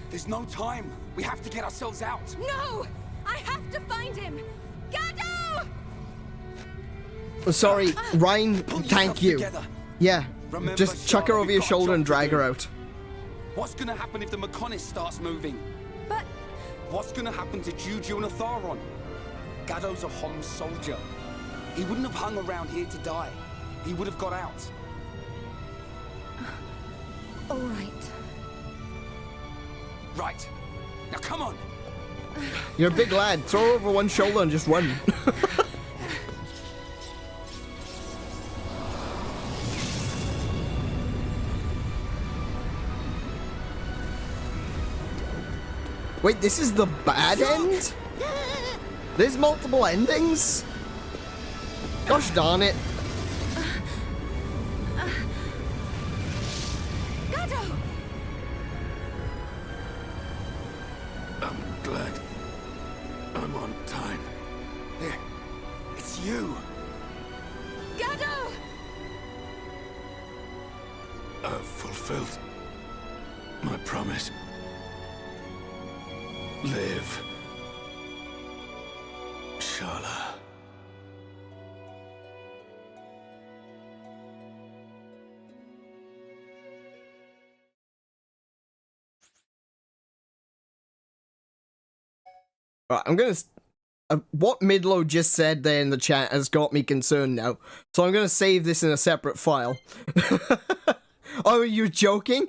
There's no time. We have to get ourselves out. No! I have to find him! Gado! Oh, sorry, Ryan, thank you. Together. Yeah, Remember, just chuck her Shala, over we've your got a shoulder job and to drag do. her out. What's gonna happen if the Mechonis starts moving? But... What's gonna happen to Juju and Atharon? Gado's a Hom soldier. He wouldn't have hung around here to die. He would have got out. All right. Right. Now come on. You're a big lad. Throw her over one shoulder and just run. Wait, this is the bad end? There's multiple endings? Gosh darn it. Gado! I'm glad I'm on time. Here. It's you. Gado! I've fulfilled my promise. Live, Shala. Right, I'm gonna... what Midlow just said there in the chat has got me concerned now. So I'm gonna save this in a separate file. Oh, are you joking?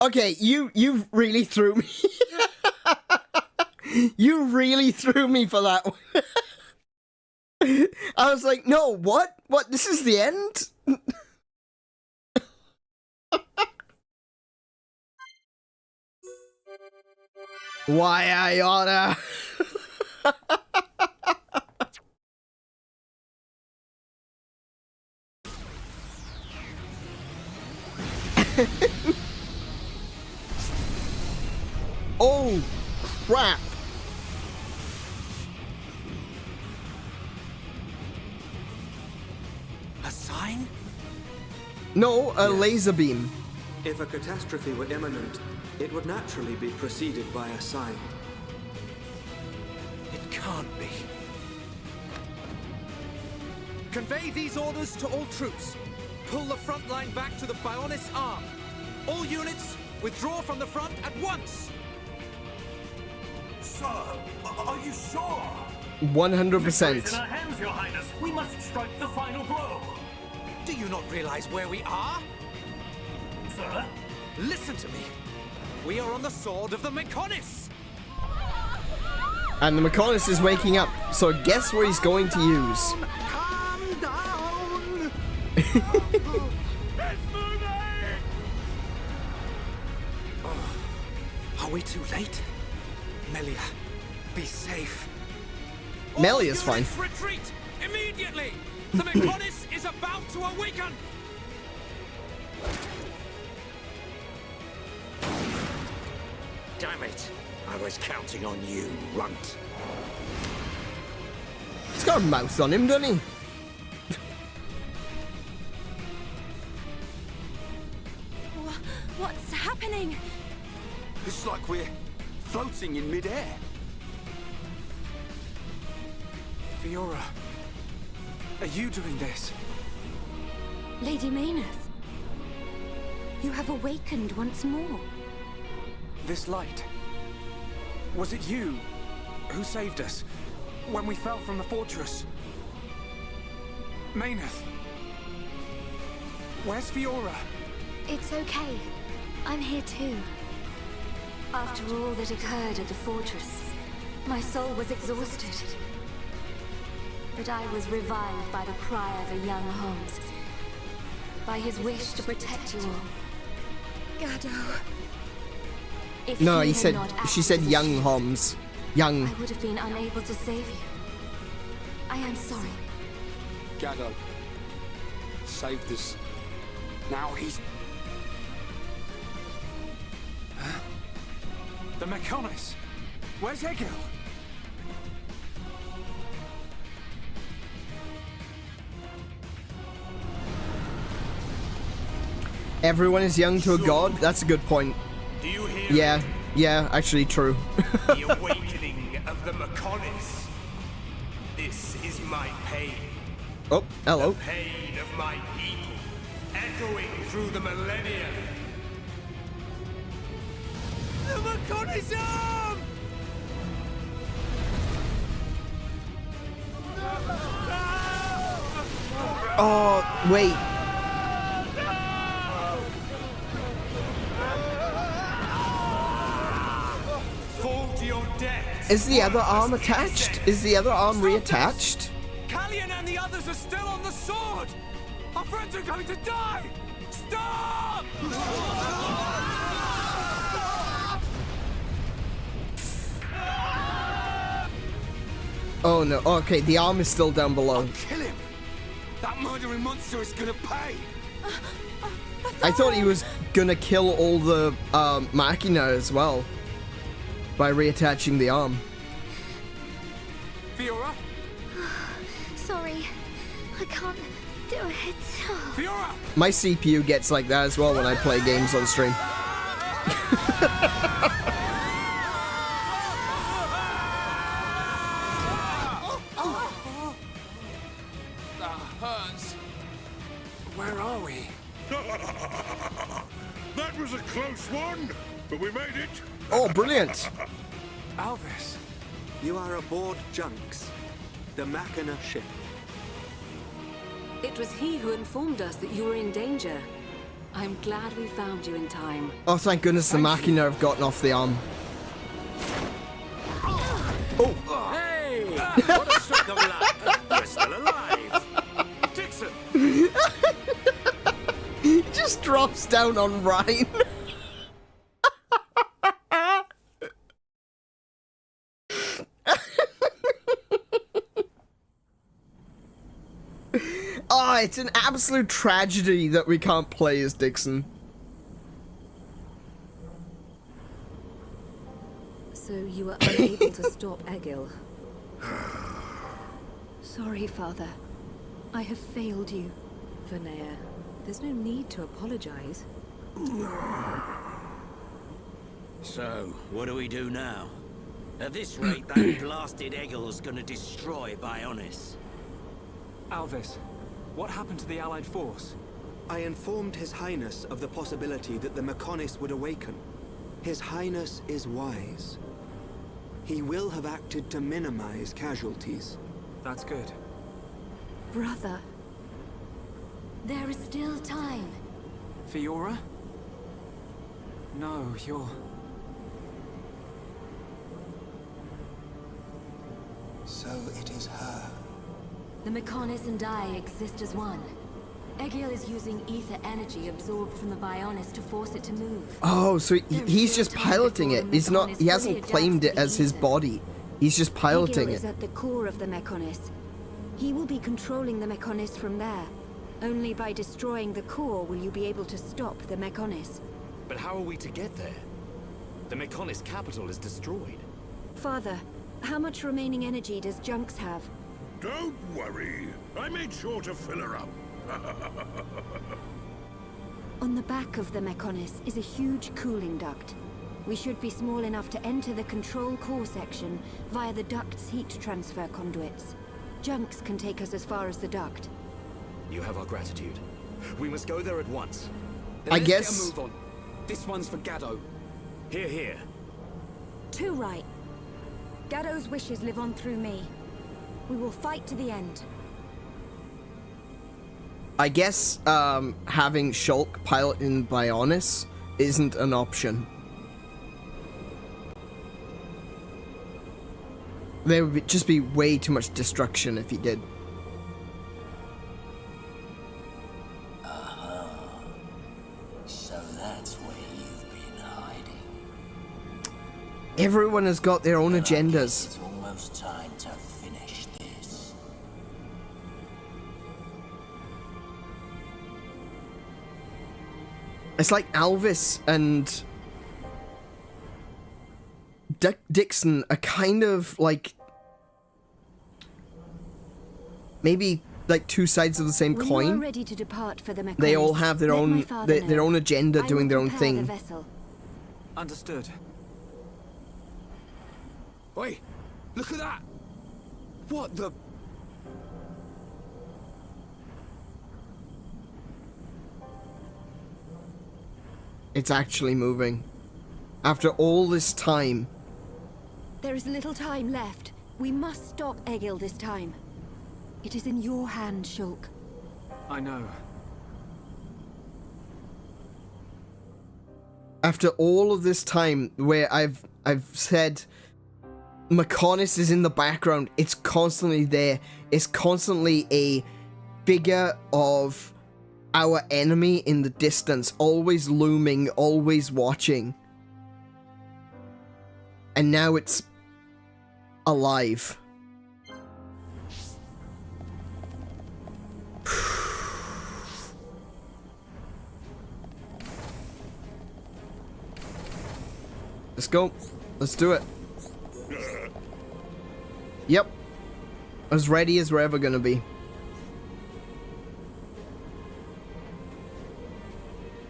Okay, you really threw me. You really threw me for that one. I was like, no, what? What? This is the end? Why I oughta... Oh, crap. A sign? No, a laser beam. If a catastrophe were imminent, it would naturally be preceded by a sign. It can't be. Convey these orders to all troops. Pull the front line back to the Bionis arm. All units, withdraw from the front at once! Sir, are you sure? 100%. In our hands, Your Highness. We must strike the final blow. Do you not realize where we are? Sir? Listen to me. We are on the sword of the Mechonis! And the Mechonis is waking up, so guess what he's going to use? Calm down! It's moving! Are we too late? Melia, be safe. Melia's fine. Retreat! Immediately! The Mechonis is about to awaken! Damn it! I was counting on you, runt. He's got a mouth on him, doesn't he? What's happening? It's like we're floating in midair. Fiora, are you doing this? Lady Mechonis, you have awakened once more. This light. Was it you who saved us when we fell from the fortress? Mechonis, where's Fiora? It's okay. I'm here too. After all that occurred at the fortress, my soul was exhausted. But I was revived by the cry of a young Homs. By his wish to protect you all. Gado. If No, he he had said. not She acted said as a young shield, Homs. Young. I would have been unable to save you. I am sorry. Gado saved us. Now he's... The Mechonis. Where's Egil? Everyone is young to a god? That's a good point. Do you hear? Yeah, yeah, actually true. The awakening of the Mechonis. This is my pain. Oh, hello. The pain of my people, echoing through the millennia. The Mechonis arm! Oh, wait. Fall to your death. Is the other arm attached? Is the other arm reattached? Callian and the others are still on the sword! Our friends are going to die! Stop! Oh no, okay, the arm is still down below. Kill him! That murdering monster is gonna pay! I thought he was gonna kill all the Machina as well. By reattaching the arm. Fiora? Sorry, I can't do it. Fiora! My CPU gets like that as well when I play games on stream. That hurts. Where are we? That was a close one, but we made it. Oh, brilliant. Alvis. You are aboard Junks, the Machina ship. It was he who informed us that you were in danger. I'm glad we found you in time. Oh, thank goodness the Machina have gotten off the arm. Oh! Hey! What a stroke of luck! We're still alive! Dixon! He just drops down on Ryan. Oh, it's an absolute tragedy that we can't play as Dixon. So you were unable to stop Egil. Sorry, Father. I have failed you. Vanea, there's no need to apologize. So, what do we do now? At this rate, that blasted Egil's gonna destroy Bionis. Alvis, what happened to the Allied force? I informed His Highness of the possibility that the Mechonis would awaken. His Highness is wise. He will have acted to minimize casualties. That's good. Brother. There is still time. Fiora? No, you're... So it is her. The Mechonis and I exist as one. Egil is using ether energy absorbed from the Bionis to force it to move. Oh, so he's just piloting it. He's not. He hasn't claimed it as his body. He's just piloting Egil it. is at the core of the Mechonis. He will be controlling the Mechonis from there. Only by destroying the core will you be able to stop the Mechonis. But how are we to get there? The Mechonis capital is destroyed. Father, how much remaining energy does Junks have? Don't worry. I made sure to fill her up. On the back of the Mechonis is a huge cooling duct. We should be small enough to enter the control core section via the duct's heat transfer conduits. Junks can take us as far as the duct. You have our gratitude. We must go there at once. Then I let's guess... get a move on. This one's for Gaddo. Here, here. Too right. Gaddo's wishes live on through me. We will fight to the end. I guess having Shulk piloting Bionis isn't an option. There would just be way too much destruction if he did. So that's where you've been hiding. Everyone has got their own agendas. It's almost time to finish this. It's like Alvis and Dixon are kind of like maybe like two sides of the same When coin. you are ready to depart for the Mechonis, They all have their let my own father their know. own agenda, I doing will their own prepare the thing. vessel. Understood. Wait, look at that! What the... It's actually moving. After all this time. There is little time left. We must stop Egil this time. It is in your hand, Shulk. I know. After all of this time where I've said Mechonis is in the background, it's constantly there. It's constantly a figure of our enemy in the distance, always looming, always watching. And now it's alive. Let's go. Let's do it. Yep. As ready as we're ever gonna be.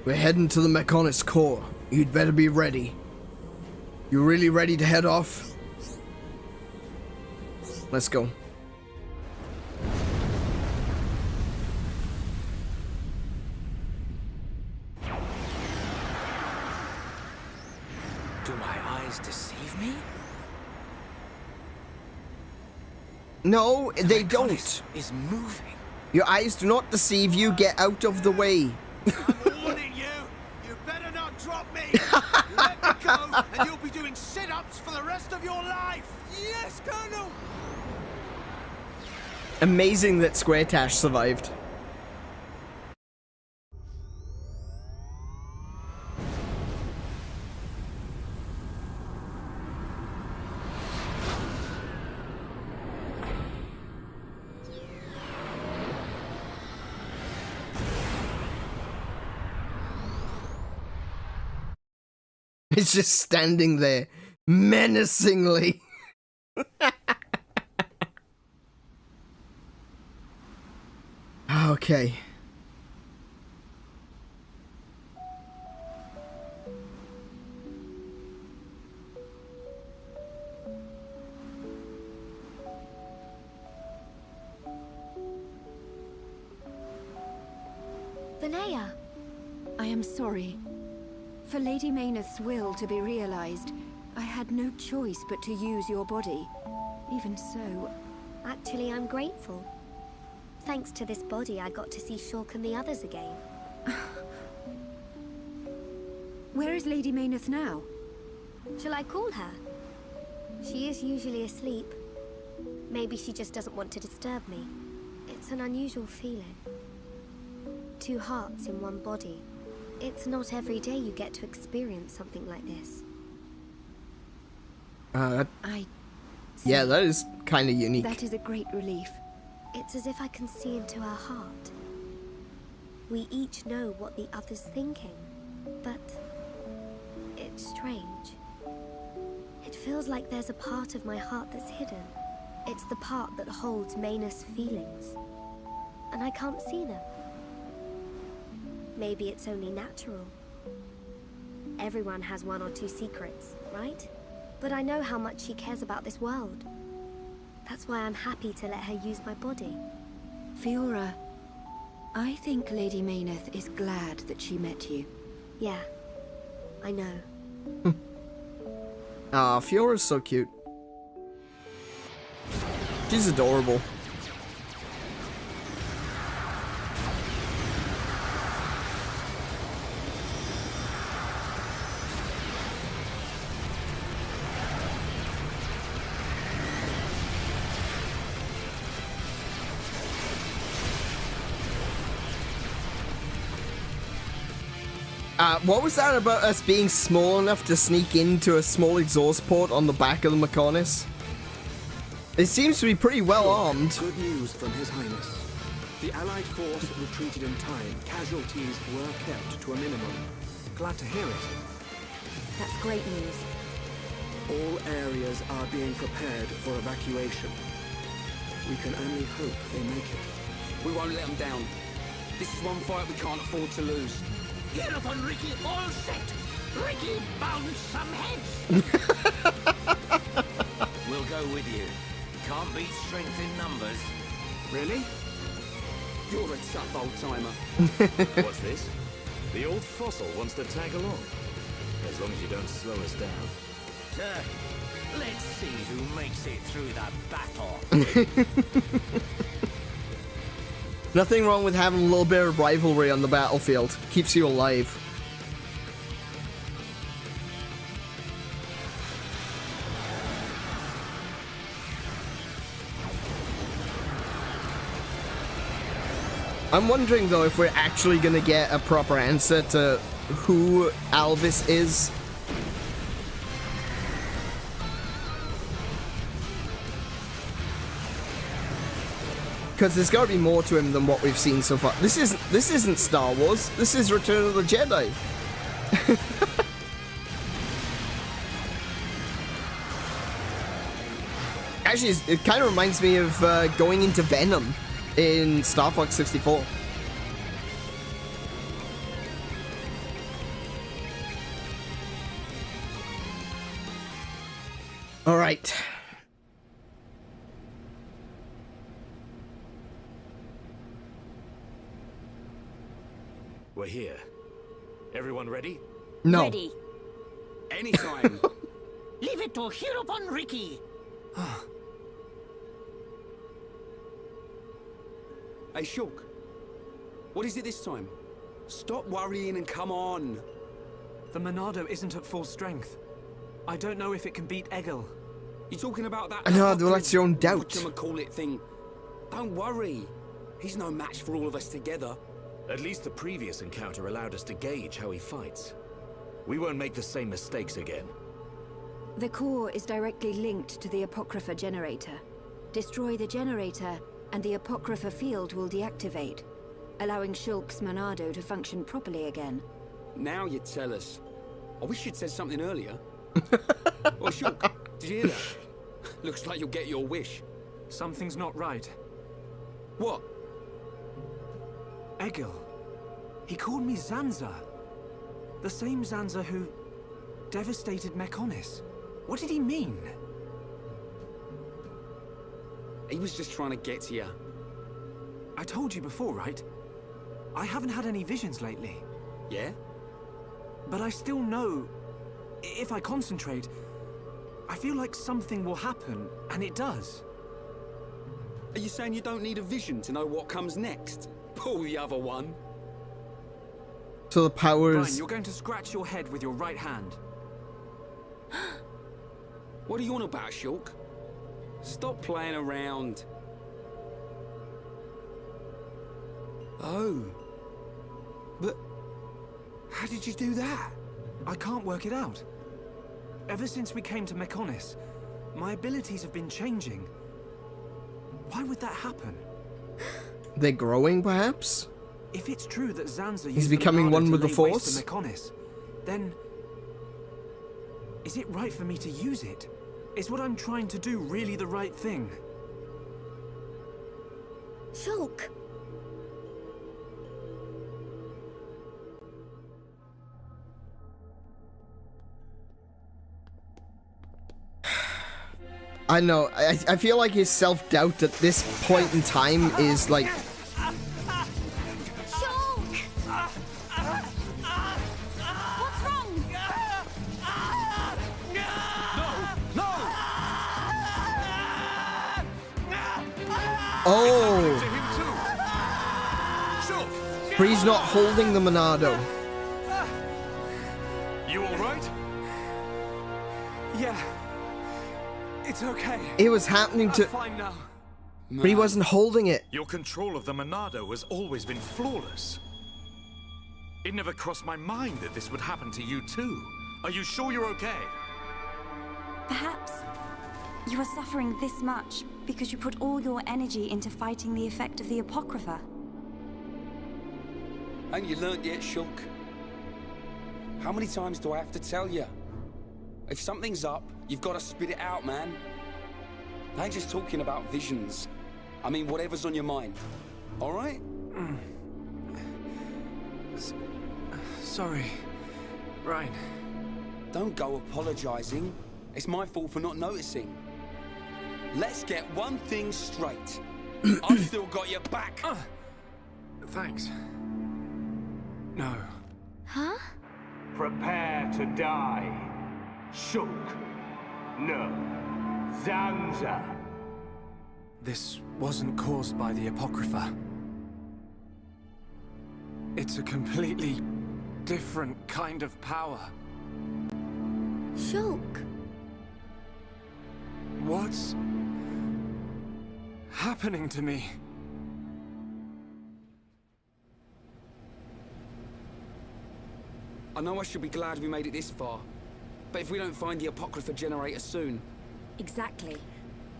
We're heading to the Mechonis core. You'd better be ready. You really ready to head off? Let's go. Do my eyes deceive me? No, they don't. Is moving. Your eyes do not deceive you. Get out of the way. I'm warning you. You better not drop me. You let me go, and you'll be doing sit-ups for the rest of your life. Yes, Colonel. Amazing that Squaretash survived. It's just standing there, menacingly. Okay. Linnea! I am sorry. For Lady Mayneth's will to be realized, I had no choice but to use your body. Even so... Actually, I'm grateful. Thanks to this body, I got to see Shulk and the others again. Where is Lady Mayneth now? Shall I call her? She is usually asleep. Maybe she just doesn't want to disturb me. It's an unusual feeling. Two hearts in one body. It's not every day you get to experience something like this. Yeah, that is kind of unique. That is a great relief. It's as if I can see into her heart. We each know what the other's thinking, but it's strange. It feels like there's a part of my heart that's hidden. It's the part that holds Mechonis' feelings. And I can't see them. Maybe it's only natural. Everyone has one or two secrets, right? But I know how much she cares about this world. That's why I'm happy to let her use my body. Fiora, I think Lady Mechonis is glad that she met you. Yeah, I know. Ah, Fiora's so cute. She's adorable. What was that about us being small enough to sneak into a small exhaust port on the back of the Mechonis? It seems to be pretty well armed. Good news from His Highness. The Allied force retreated in time. Casualties were kept to a minimum. Glad to hear it. That's great news. All areas are being prepared for evacuation. We can only hope they make it. We won't let them down. This is one fight we can't afford to lose. Get up on Ricky, all set! Ricky, bounce some heads! We'll go with you. Can't beat strength in numbers. Really? You're a tough old-timer. What's this? The old fossil wants to tag along. As long as you don't slow us down. Let's see who makes it through that battle. Nothing wrong with having a little bit of rivalry on the battlefield. Keeps you alive. I'm wondering though if we're actually gonna get a proper answer to who Alvis is. Because there's got to be more to him than what we've seen so far. This isn't Star Wars. This is Return of the Jedi. Actually, it kind of reminds me of going into Venom in Star Fox 64. All right. We're here. Everyone ready? No. Ready. Anytime. Leave it to Hirobon Ricky. Hey, Shulk. What is it this time? Stop worrying and come on. The Monado isn't at full strength. I don't know if it can beat Egil. You talking about that? I know, that's your own doubt. Whatchamacallit thing. Don't worry. He's no match for all of us together. At least the previous encounter allowed us to gauge how he fights. We won't make the same mistakes again. The core is directly linked to the Apocrypha generator. Destroy the generator, and the Apocrypha field will deactivate, allowing Shulk's Monado to function properly again. Now you tell us. I wish you'd said something earlier. Oh, Shulk, did you hear that? Looks like you'll get your wish. Something's not right. What? Egil. He called me Zanza. The same Zanza who devastated Mechonis. What did he mean? He was just trying to get to you. I told you before, right? I haven't had any visions lately. Yeah? But I still know, if I concentrate, I feel like something will happen, and it does. Are you saying you don't need a vision to know what comes next? Pull the other one. So the powers... Fine, you're going to scratch your head with your right hand. What are you on about, Shulk? Stop playing around. Oh. But... how did you do that? I can't work it out. Ever since we came to Mechonis, my abilities have been changing. Why would that happen? They're growing, perhaps? If it's true that Zanza He's becoming one with the Force? Mechonis, then Is it right for me to use it? Is what I'm trying to do really the right thing? Shulk! I know, I feel like his self-doubt at this point in time is like... Shulk! What's wrong? Oh! But he's not holding the Monado. You alright? Yeah. It's okay. It was happening to... I'm fine now. But he wasn't holding it. Your control of the Monado has always been flawless. It never crossed my mind that this would happen to you too. Are you sure you're okay? Perhaps you are suffering this much because you put all your energy into fighting the effect of the Apocrypha. Ain't you learnt yet, Shulk? How many times do I have to tell you? If something's up, you've got to spit it out, man. I ain't just talking about visions. I mean, whatever's on your mind. All right? Sorry, Ryan. Don't go apologizing. It's my fault for not noticing. Let's get one thing straight. I've still got your back. Thanks. No. Huh? Prepare to die. Shulk. No. Zanza. This wasn't caused by the Apocrypha. It's a completely different kind of power. Shulk. What's happening to me? I know I should be glad we made it this far, but if we don't find the Apocrypha generator soon... Exactly.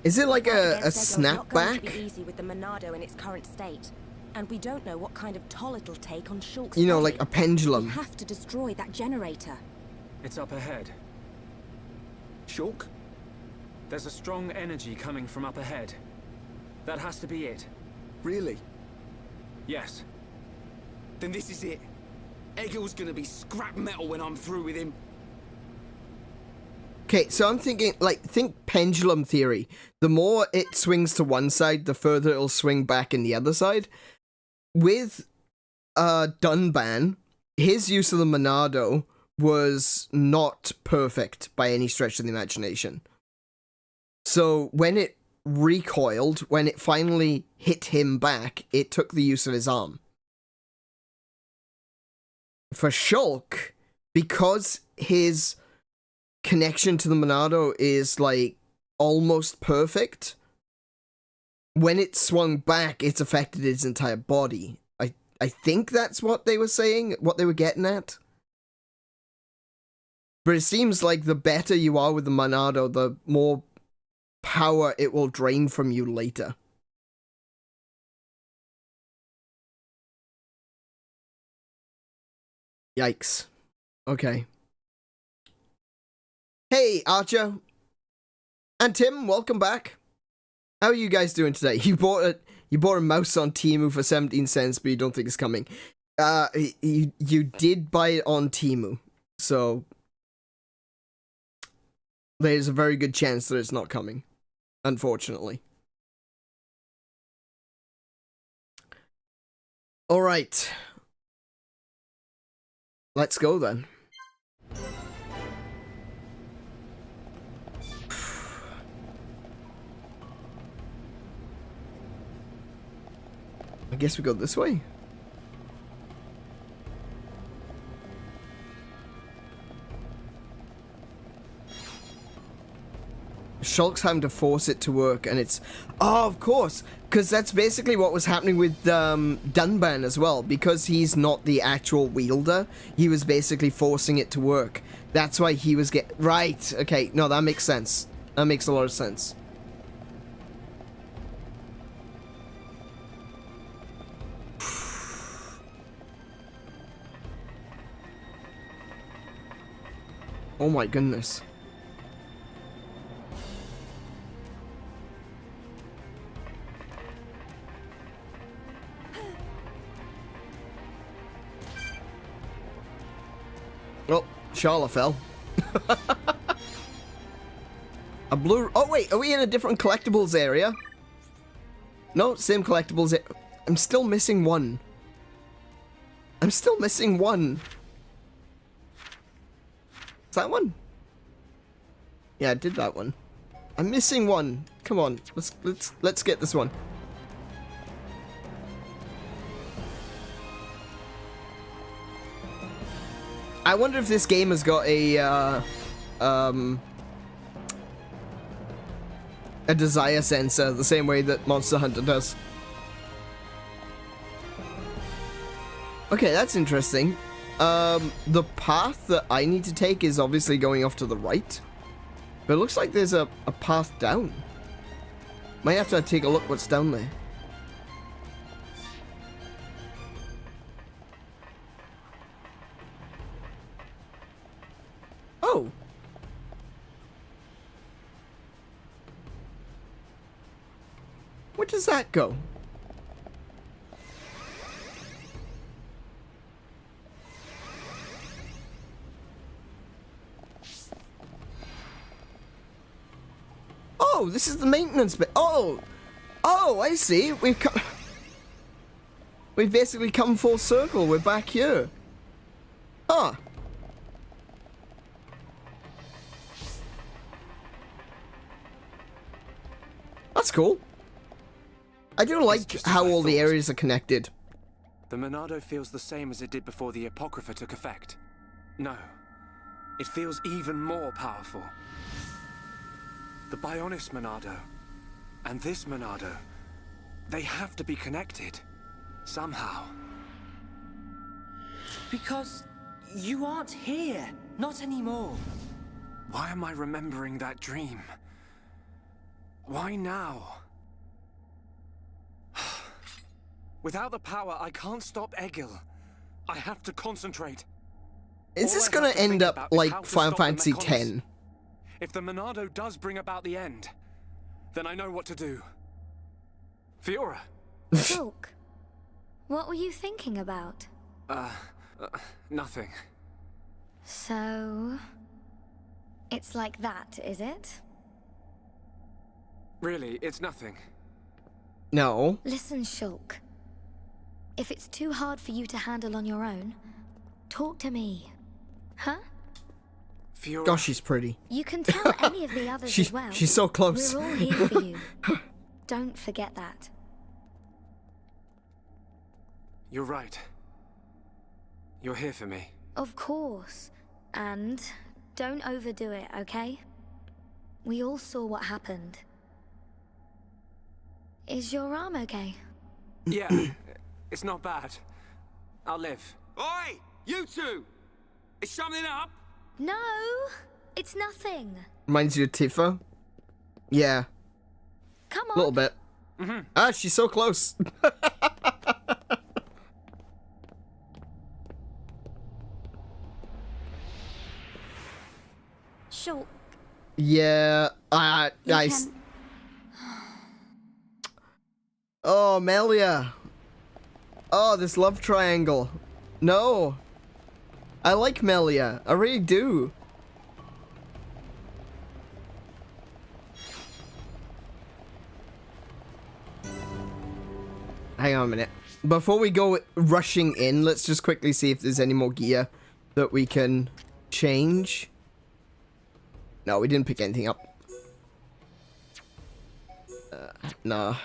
Is it like a It's not going to snapback? be easy with the Monado in its current state. And we don't know what kind of toll it'll take on Shulk's You know, body. like a pendulum. We have to destroy that generator. It's up ahead. Shulk? There's a strong energy coming from up ahead. That has to be it. Really? Yes. Then this is it. Egil's gonna be scrap metal when I'm through with him. Okay, so I'm thinking, like, think pendulum theory. The more it swings to one side, the further it'll swing back in the other side. With Dunban, his use of the Monado was not perfect by any stretch of the imagination. So when it recoiled, when it finally hit him back, it took the use of his arm. For Shulk, because his connection to the Monado is, like, almost perfect, when it swung back, it's affected his entire body. I think that's what they were saying, what they were getting at. But it seems like the better you are with the Monado, the more power it will drain from you later. Yikes. Okay. Hey, Archer. And Tim, welcome back. How are you guys doing today? You bought a mouse on Temu for 17 cents, but you don't think it's coming. You did buy it on Temu, so there's a very good chance that it's not coming, unfortunately. All right. Let's go then. I guess we go this way. Shulk's having to force it to work, and it's... Oh, of course! Because that's basically what was happening with Dunban as well. Because he's not the actual wielder, he was basically forcing it to work. That's why he was Right, okay, no, that makes sense. That makes a lot of sense. Oh my goodness. Oh, Charla fell. A blue... Oh, wait. Are we in a different collectibles area? No, same collectibles. I'm still missing one. I'm still missing one. Is that one? Yeah, I did that one. I'm missing one. Come on. Let's get this one. I wonder if this game has got a desire sensor, the same way that Monster Hunter does. Okay, that's interesting. The path that I need to take is obviously going off to the right. But it looks like there's a path down. Might have to take a look what's down there. Oh. Where does that go? Oh, this is the maintenance bit. Oh, I see. We've basically come full circle. We're back here. Huh. That's cool. I do like how all the areas are connected. The Monado feels the same as it did before the Apocrypha took effect. No, it feels even more powerful. The Bionis Monado and this Monado, they have to be connected. Somehow. Because you aren't here. Not anymore. Why am I remembering that dream? Why now? Without the power, I can't stop Egil. I have to concentrate. Is this gonna end up like Final Fantasy X? If the Monado does bring about the end, then I know what to do. Fiora. Shulk, what were you thinking about? Nothing. So... it's like that, is it? Really, it's nothing. No. Listen, Shulk. If it's too hard for you to handle on your own, talk to me. Huh? Fiora. Gosh, she's pretty. You can tell any of the others as well. She's so close. We're all here for you. Don't forget that. You're right. You're here for me. Of course. And don't overdo it, okay? We all saw what happened. Is your arm okay? Yeah, it's not bad. I'll live. Oi! You two! Is something up? No! It's nothing. Reminds you of Tifa? Yeah. Come on. A little bit. Mm-hmm. Ah, she's so close. Shulk. Yeah, Oh, Melia. Oh, this love triangle. No. I like Melia. I really do. Hang on a minute. Before we go rushing in, let's just quickly see if there's any more gear that we can change. No, we didn't pick anything up. Nah.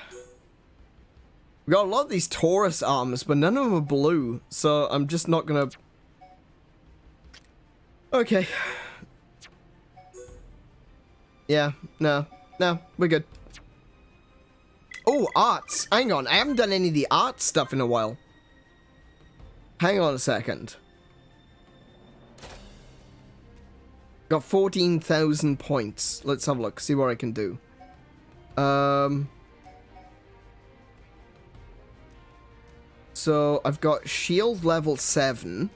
We got a lot of these Taurus arms, but none of them are blue, so I'm just not gonna... Okay. Yeah, no, we're good. Oh, arts. Hang on, I haven't done any of the art stuff in a while. Hang on a second. Got 14,000 points. Let's have a look, see what I can do. So, I've got shield level 7.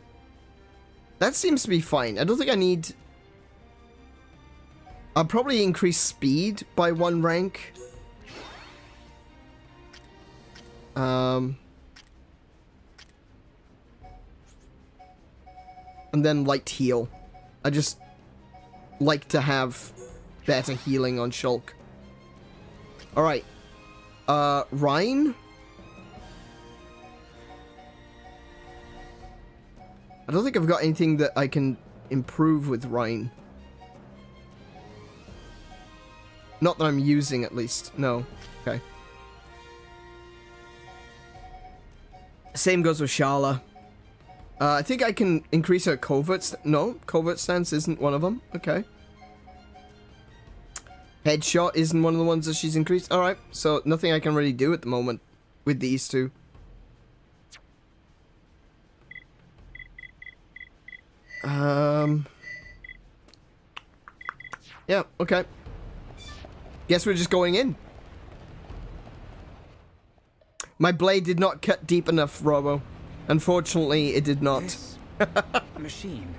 That seems to be fine. I don't think I need... I'll probably increase speed by 1 rank. And then light heal. I just like to have better healing on Shulk. Alright. Rhine? I don't think I've got anything that I can improve with Rhine. Not that I'm using, at least. No. Okay. Same goes with Shala. I think I can increase her covert... No, covert stance isn't one of them. Okay. Headshot isn't one of the ones that she's increased. Alright, so nothing I can really do at the moment with these two. Yeah, okay. Guess we're just going in. My blade did not cut deep enough, Robo. Unfortunately, it did not. This machine.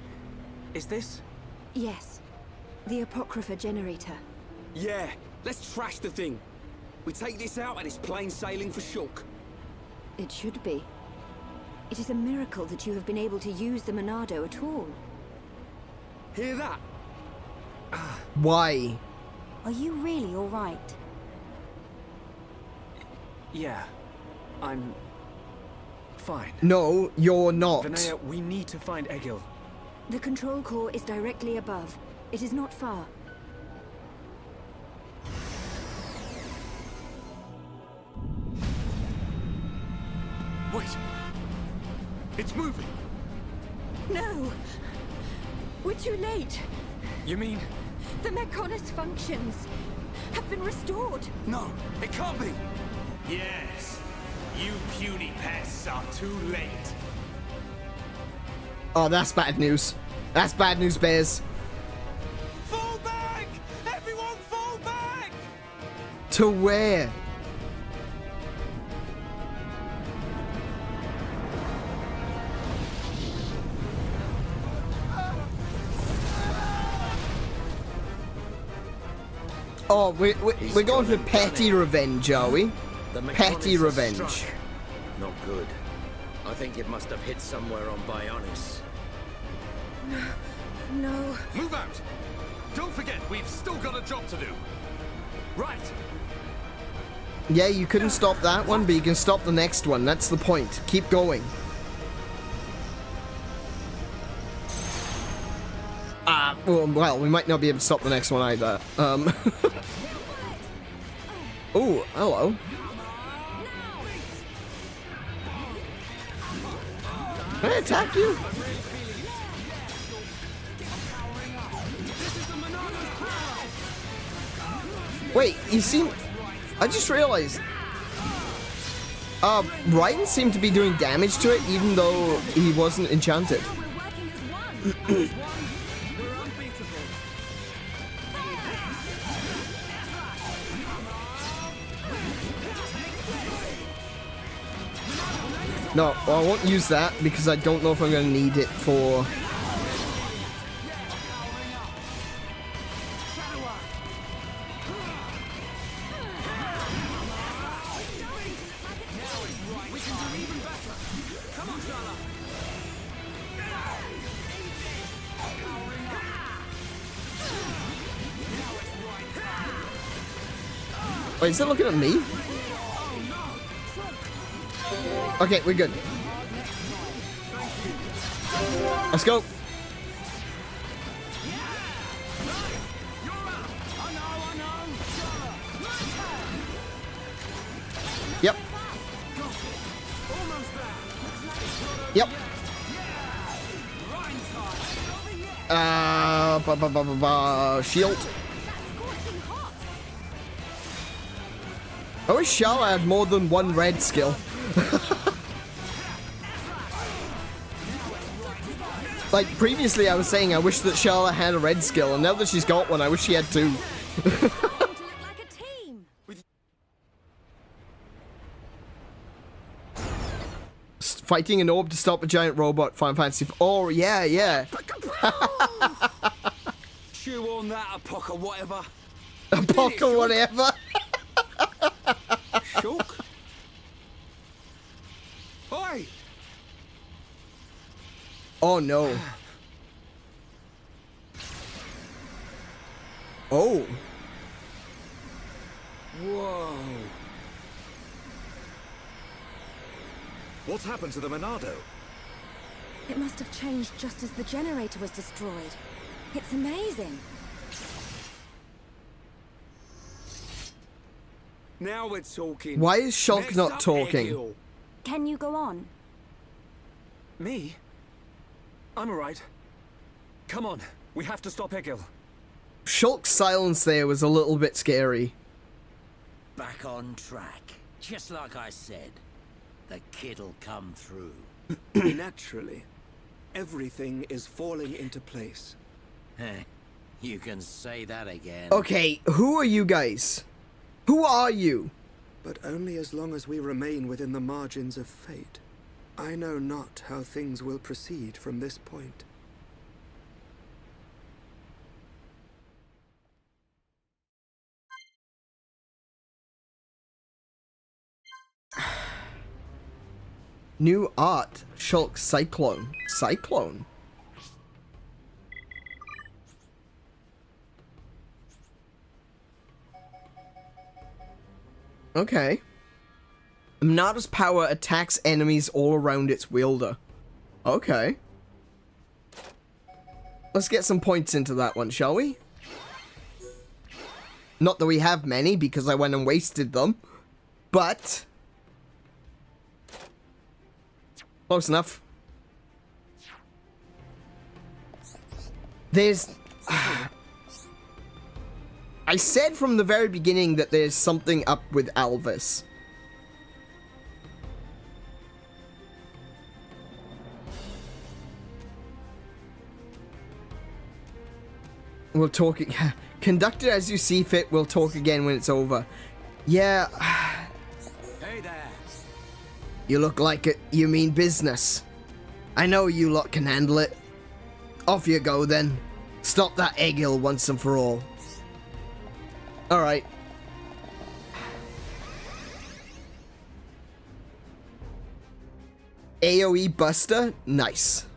Is this? Yes. The Apocrypha generator. Yeah, let's trash the thing. We take this out and it's plain sailing for Shulk. It should be. It is a miracle that you have been able to use the Monado at all. Hear that? Why? Are you really all right? Yeah. I'm... fine. No, you're not. Vanea, we need to find Egil. The control core is directly above. It is not far. Wait! It's moving! No! We're too late! You mean? The Mechonis functions have been restored! No, it can't be! Yes! You puny pests are too late. Oh, that's bad news. That's bad news, Bears. Fall back! Everyone fall back! To where? Oh, we're going for petty revenge, are we? Petty revenge. Not good. I think it must have hit somewhere on Bionis. No. Move out! Don't forget, we've still got a job to do. Right. Yeah, you couldn't stop that one, but you can stop the next one. That's the point. Keep going. Well, we might not be able to stop the next one either. Oh, hello. Can I attack you? Wait, you seem... I just realized... Ryan seemed to be doing damage to it, even though he wasn't enchanted. No, well, I won't use that because I don't know if I'm going to need it for... Wait, is it looking at me? Okay, we're good. Let's go. Yep. Yep. Shield. I wish Shala had more than one red skill. Like, previously I was saying I wish that Shala had a red skill, and now that she's got one, I wish she had two. Fighting an orb to stop a giant robot, Final Fantasy. Oh, yeah, yeah. Chew on that, Apoca whatever. Apoca whatever. Shulk? Oi! Oh no. Whoa. What's happened to the Monado? It must have changed just as the generator was destroyed. It's amazing. Now we're talking. Why is Shulk Next not up, talking? Egil. Can you go on? Me? I'm alright. Come on, we have to stop Egil. Shulk's silence there was a little bit scary. Back on track. Just like I said. The kid'll come through. Naturally. Everything is falling into place. You can say that again. Okay, who are you guys? Who are you? But only as long as we remain within the margins of fate. I know not how things will proceed from this point. New art, Shulk Cyclone. Cyclone? Okay. Monado's power attacks enemies all around its wielder. Okay. Let's get some points into that one, shall we? Not that we have many, because I went and wasted them. But close enough. There's... I said from the very beginning that there's something up with Alvis. We'll talk... Conduct it as you see fit. We'll talk again when it's over. Yeah... Hey there. You look like it. You mean business. I know you lot can handle it. Off you go then. Stop that Egil once and for all. Alright. AoE Buster? Nice.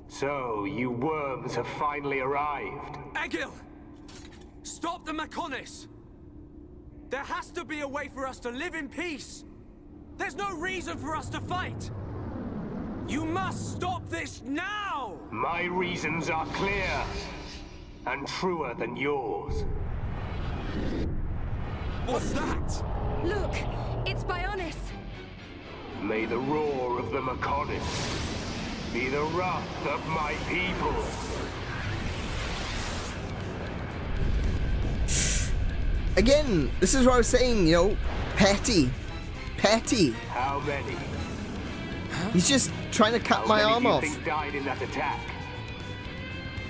So, you worms have finally arrived. Egil! Stop the Mechonis! There has to be a way for us to live in peace! There's no reason for us to fight! You must stop this now! My reasons are clear, and truer than yours. What's that? Look! It's Bionis! May the roar of the Mechonis be the wrath of my people. Again, this is what I was saying, you know, petty. Petty. How many? He's just trying to cut my arm off. How many do you think died in that attack?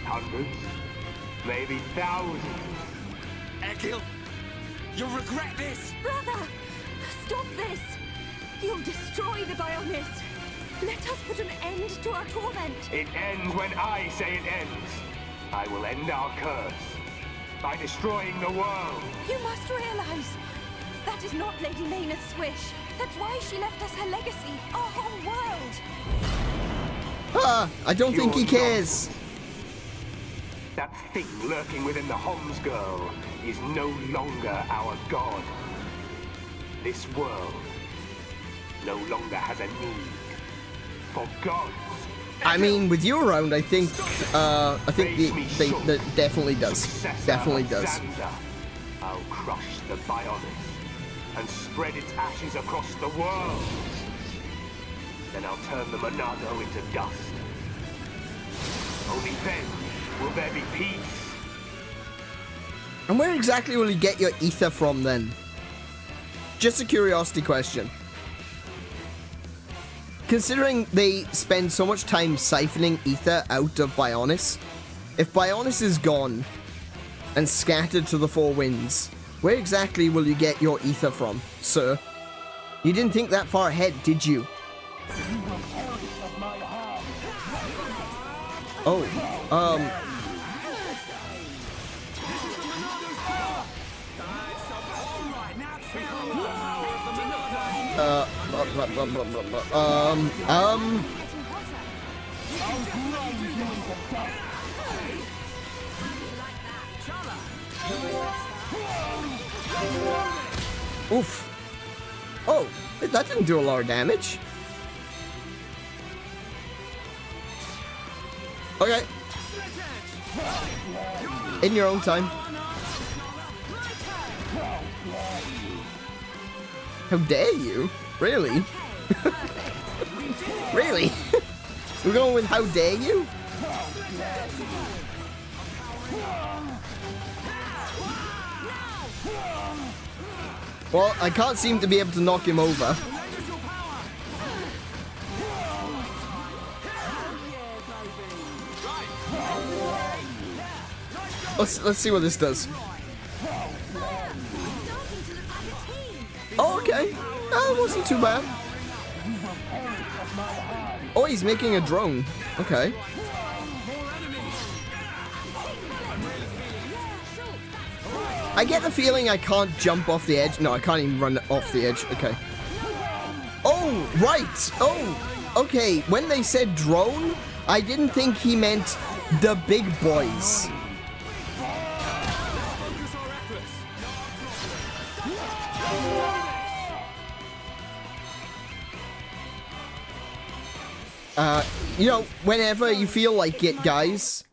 Hundreds? Maybe thousands? Egil, you'll regret this! Brother! Stop this! You'll destroy the Bionis! Let us put an end to our torment! It ends when I say it ends. I will end our curse by destroying the world. You must realize that is not Lady Maynard's wish. That's why she left us her legacy, our whole world. Ah, I don't think he cares. That thing lurking within the Homs girl is no longer our god. This world no longer has a need for gods. I mean, with you around, I think that definitely does. Definitely does. Xander. I'll crush the Bionis and spread its ashes across the world. Then I'll turn the Monado into dust. Only then will there be peace. And where exactly will you get your ether from then? Just a curiosity question. Considering they spend so much time siphoning ether out of Bionis, if Bionis is gone and scattered to the four winds, where exactly will you get your ether from, sir? You didn't think that far ahead, did you? Oof. Oh, that didn't do a lot of damage. Okay. In your own time. How dare you? Really? Really? We're going with how dare you? Well, I can't seem to be able to knock him over. Let's see what this does. Oh, okay. That wasn't too bad. Oh, he's making a drone. Okay. I get the feeling I can't jump off the edge. No, I can't even run off the edge. Okay. Oh, right. Oh, okay. When they said drone, I didn't think he meant the big boys. You know, whenever you feel like it, guys.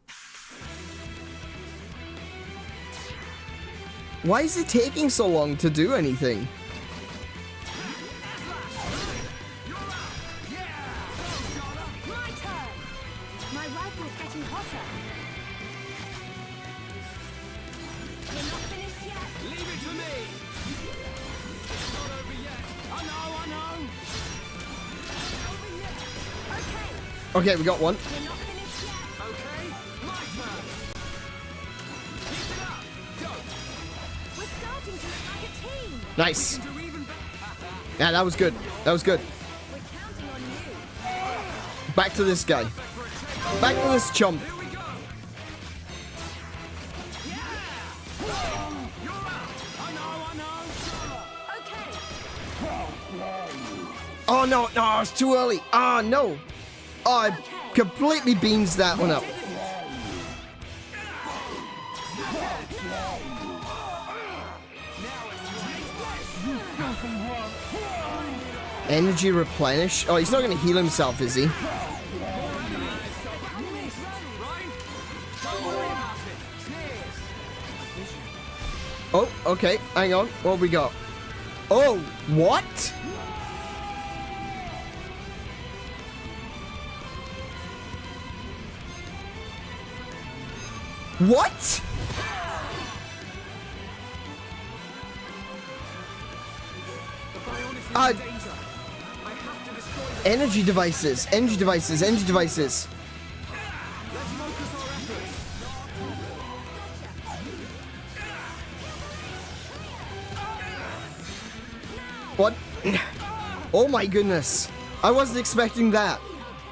Why is it taking so long to do anything? My rifle's getting hotter. We're not finished yet. Leave it to me. It's not over yet. I know. Over yet. Okay. Okay, we got one. We're not finished yet. Okay, my turn. Keep it up. Go. We're starting to look like a team. Nice. Yeah, that was good. That was good. We're counting on you. Back to this guy. Back to this chump. Oh no, no, it's too early. Ah, no. Oh, I completely beans that one up. Energy replenish? Oh, he's not going to heal himself, is he? Oh, okay. Hang on. What have we got? Oh, what? What? Energy devices, energy devices, energy devices. What? Oh my goodness. I wasn't expecting that.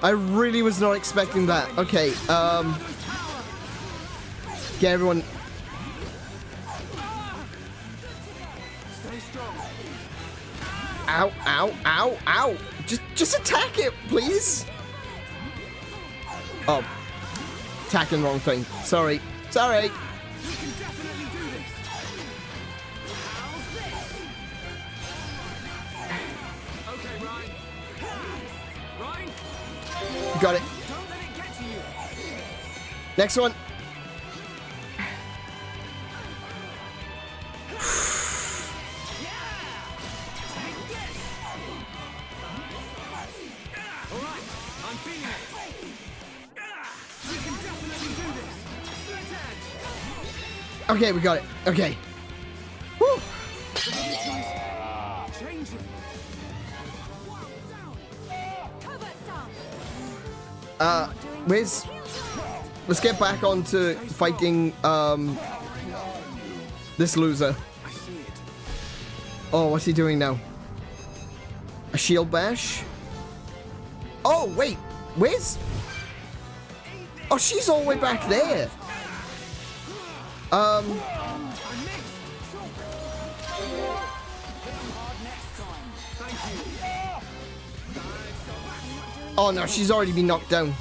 I really was not expecting that. Okay, get everyone. Ow, ow, ow, ow. Just attack it, please. Oh. Attacking the wrong thing. Sorry. Sorry. Got it. Next one. Okay, we got it. Okay. Woo. Let's get back on to fighting, this loser. Oh, what's he doing now? A shield bash? Oh, wait. Where's... Oh, she's all the way back there. Oh no, she's already been knocked down.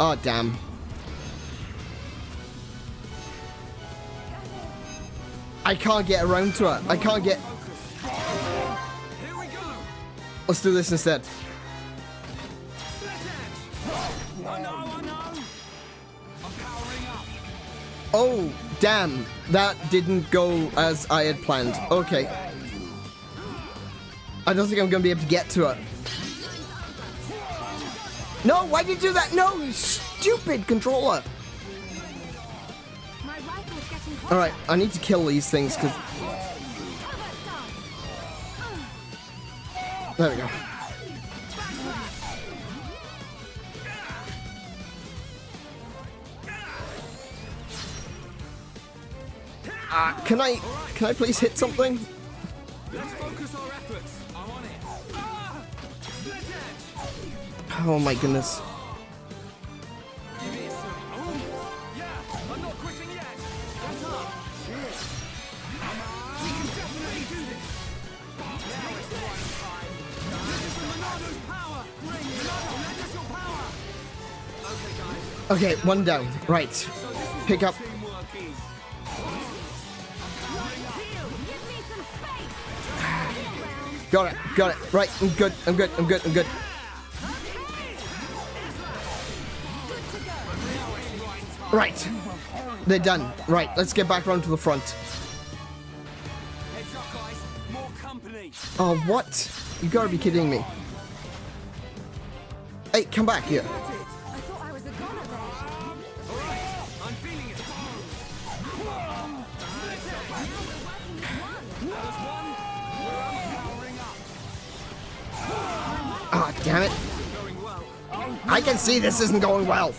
Oh damn. I can't get around to her. I can't get... Let's do this instead. Oh, damn. That didn't go as I had planned. Okay. I don't think I'm going to be able to get to it. No, why did you do that? No, you stupid controller. Alright, I need to kill these things because... There we go. Can I please hit something? Let's focus our efforts. I'm on it. Oh my goodness. I'm not quitting yet. Get up. We can definitely do this. Now it's the right time. This is the Monado's power. Monado, lend us your power. Okay, guys. Okay, one down. Right. Pick up. Got it. Right, I'm good. Right. They're done. Right, let's get back around to the front. Heads up, guys. More company. Oh, what? You gotta be kidding me. Hey, come back here. I thought I was a goner there. All right, I'm feeling it. There's one. We're powering up. Ah, damn it. I can see this isn't going well.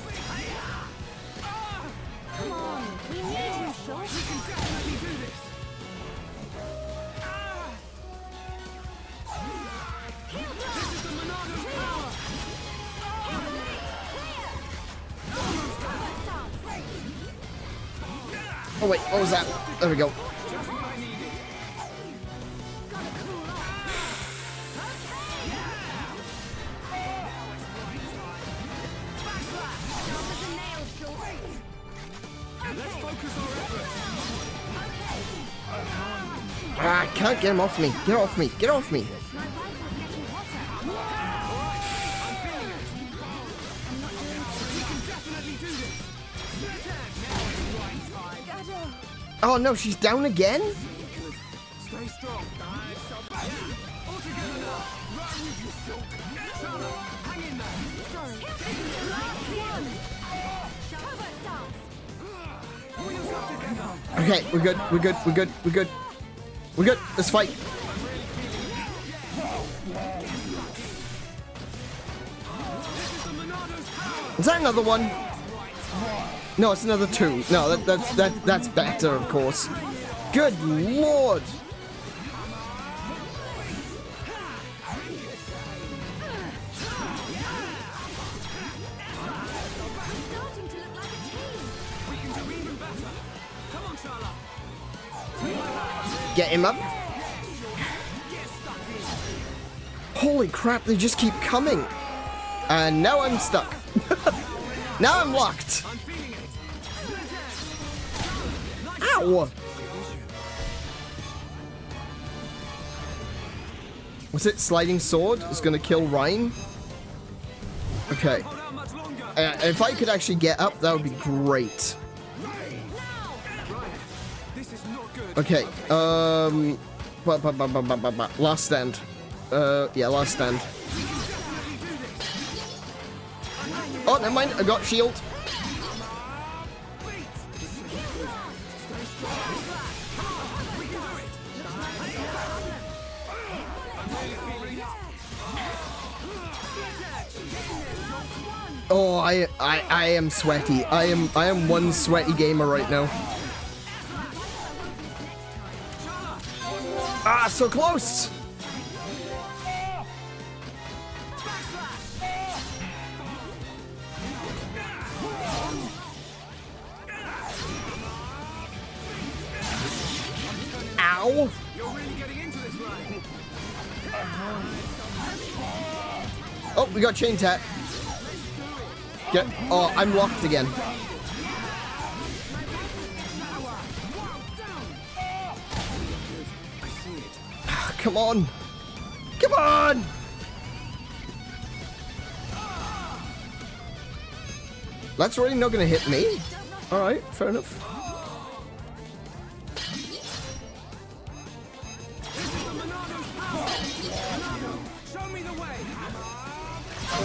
Come on, we need you, Shulk. We can definitely do this. This is the Monado's power. Oh wait, what was that? There we go. Ah, I can't get him off me. Get off me. Get off me. Oh no, she's down again? Stay strong. All together now. Right with you, Shulk. Charlotte, hang in there. Sorry. Pull yourself together. Okay, we're good. We're good. Let's fight. Is that another one? No, it's another two. No, that's better, of course. Good lord! Get him up. Holy crap, they just keep coming. And now I'm stuck. Now I'm locked. Ow! Was it sliding sword? It's gonna kill Ryan? Okay. If I could actually get up, that would be great. Okay, last stand. Yeah, last stand. Oh, never mind, I got shield. Oh, I am sweaty. I am one sweaty gamer right now. Ah, so close! Ow! Oh, we got chain tap. Get. Oh, I'm locked again. Come on! Come on! That's really not gonna hit me? Alright, fair enough.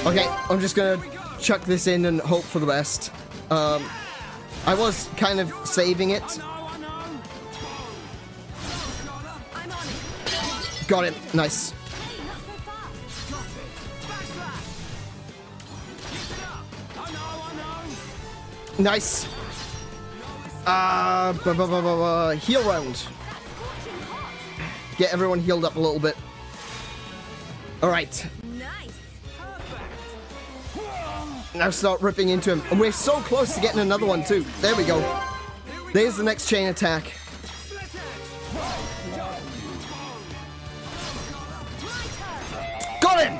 Okay, I'm just gonna chuck this in and hope for the best. I was kind of saving it. Got it. Nice. Nice. Heal round. Get everyone healed up a little bit. Alright. Now start ripping into him. And we're so close to getting another one too. There we go. There's the next chain attack. Got him!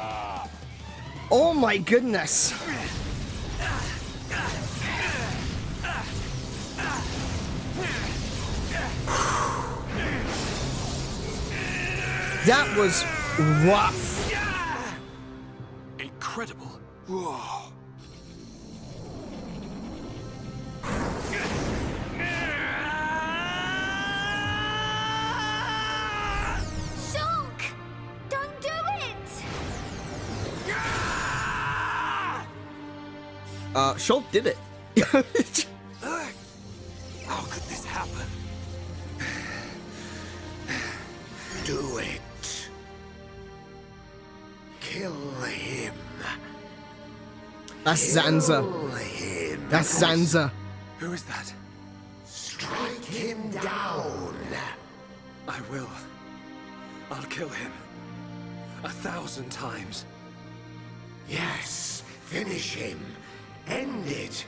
Oh my goodness. That was rough. Incredible. Whoa. Shulk! Don't do it! Shulk did it. How could this happen? Do it. Kill him. That's Zanza. That's Zanza. Who is that? Strike him down. I will. I'll kill him. 1,000 times. Yes, finish him. End it.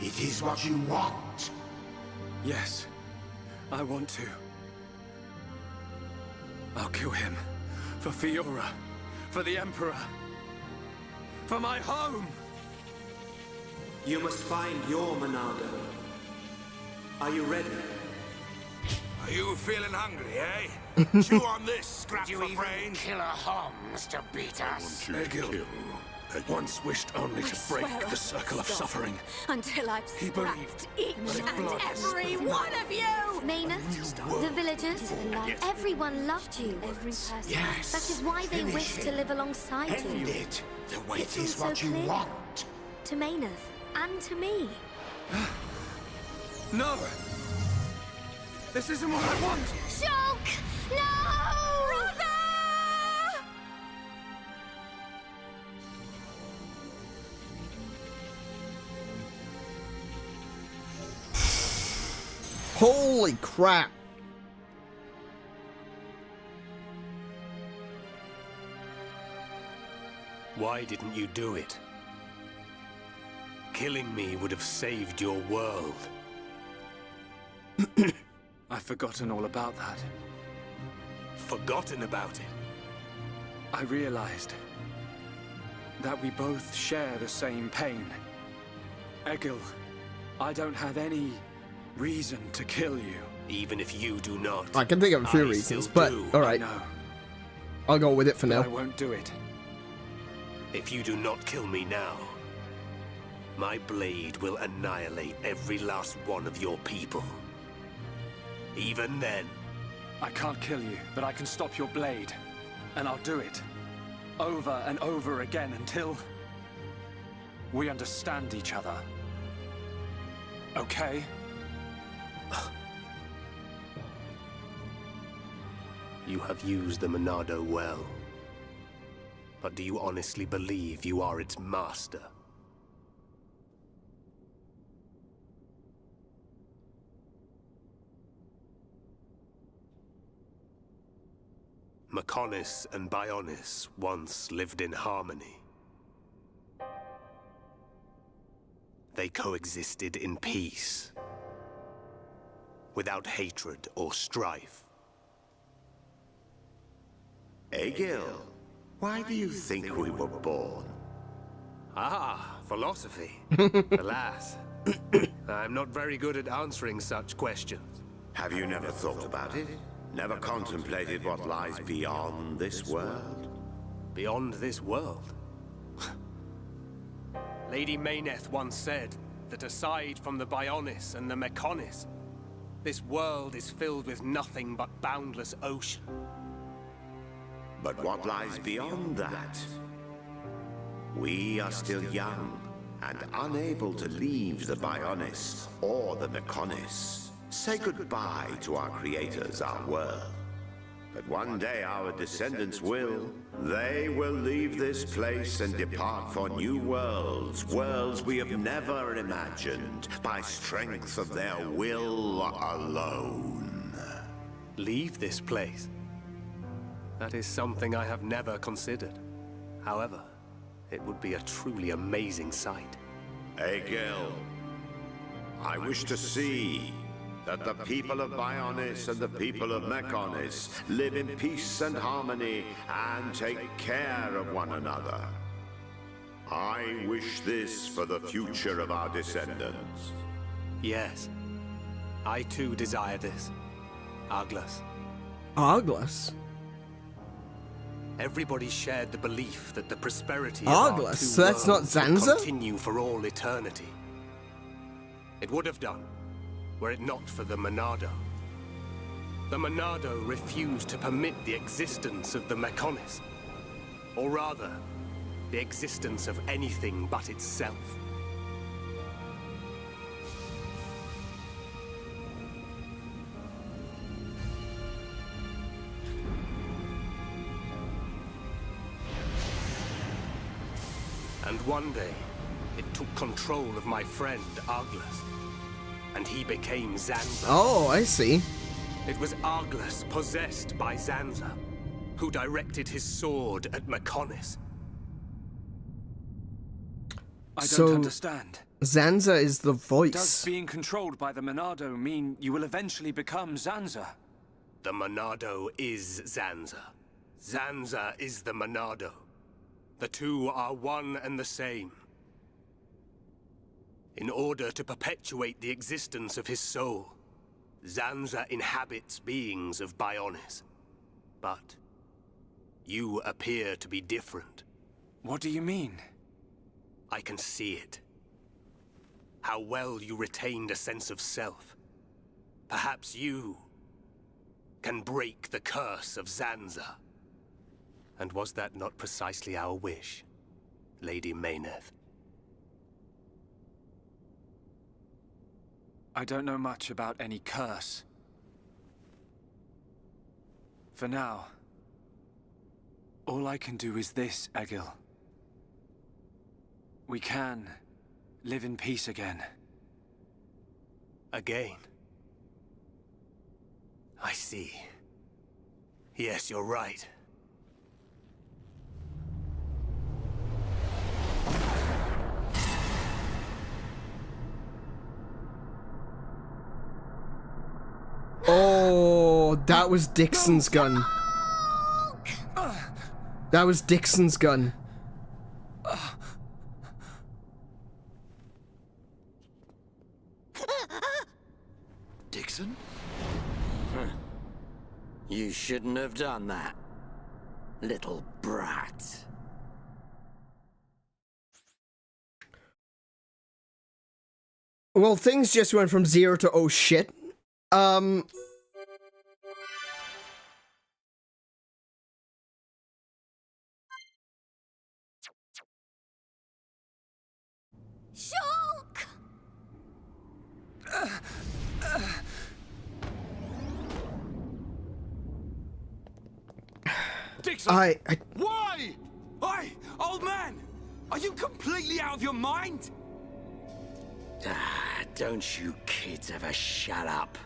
It is what you want. Yes, I want to. I'll kill him. For Fiora. For the Emperor. For my home! You must find your Monado. Are you ready? Are you feeling hungry, eh? Chew on this, scrap for brains. Kill a Homs to beat us. Egil once wished only to break the circle of suffering. Until I've He believed each and every one of you! Maynard, the villagers, everyone loved you. Yes. That is why they Finish wish to him. live alongside End you. it. It It is seems what so you clear. want. To Maynard and to me. No! This isn't what I want! Shulk! No! Brother! Holy crap. Why didn't you do it? Killing me would have saved your world. I've forgotten all about that. Forgotten about it? I realized that we both share the same pain. Egil, I don't have any reason to kill you. Even if you do not. I can think of a few I reasons, still but do. alright. I know, I'll go with it for but now. I won't do it. If you do not kill me now, my blade will annihilate every last one of your people. Even then. I can't kill you, but I can stop your blade. And I'll do it. Over and over again until we understand each other. Okay? You have used the Monado well. But do you honestly believe you are its master? Mechonis and Bionis once lived in harmony. They coexisted in peace, without hatred or strife. Egil, why do you think we were born? Ah, philosophy. Alas, I'm not very good at answering such questions. Have you never thought about it? Never contemplated what lies beyond this world? Beyond this world? Lady Mayneth once said that aside from the Bionis and the Mechonis, this world is filled with nothing but boundless ocean. But what lies beyond that? We are still young and unable to leave the Bionis or the Mechonis. Say goodbye to our creators, our world. But one day our descendants will. They will leave this place and depart for new worlds, worlds we have never imagined, by strength of their will alone. Leave this place? That is something I have never considered. However, it would be a truly amazing sight. Egil, I wish to see that the people of Bionis and the people of Mechonis live in peace and harmony and take care of one another. I wish this for the future of our descendants. Yes, I too desire this, Arglas. Arglas? Everybody shared the belief that the prosperity Arglas? of our two So that's not worlds would Zanza? continue for all eternity. It would have done, were it not for the Monado. The Monado refused to permit the existence of the Mechonis. Or rather, the existence of anything but itself. And one day, it took control of my friend, Arglas. And he became Zanza. Oh, I see. It was Arglas possessed by Zanza, who directed his sword at Mechonis. I don't understand. Zanza is the voice. Does being controlled by the Monado mean you will eventually become Zanza? The Monado is Zanza. Zanza is the Monado. The two are one and the same. In order to perpetuate the existence of his soul, Zanza inhabits beings of Bionis. But you appear to be different. What do you mean? I can see it. How well you retained a sense of self. Perhaps you can break the curse of Zanza. And was that not precisely our wish, Lady Mayneth? I don't know much about any curse. For now, all I can do is this, Egil. We can live in peace again. Again? I see. Yes, you're right. Oh, that was Dixon's gun. That was Dixon's gun. Dixon? Huh. You shouldn't have done that, little brat. Well, things just went from 0 to oh shit. Shulk! Dixon! I... Why? Hey, old man! Are you completely out of your mind? Don't you kids ever shut up.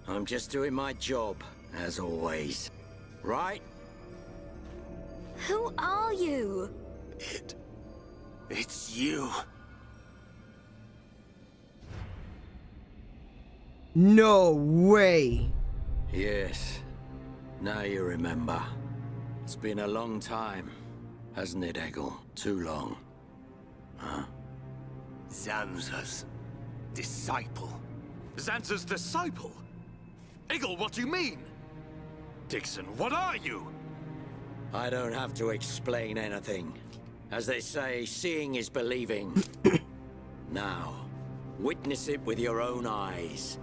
I'm just doing my job, as always. Right? Who are you? It's you. No way. Yes. Now you remember. It's been a long time, hasn't it, Egil? Too long. Huh? Zanza's disciple. Zanza's disciple? Egil, what do you mean? Dixon, what are you? I don't have to explain anything. As they say, seeing is believing. Now, witness it with your own eyes.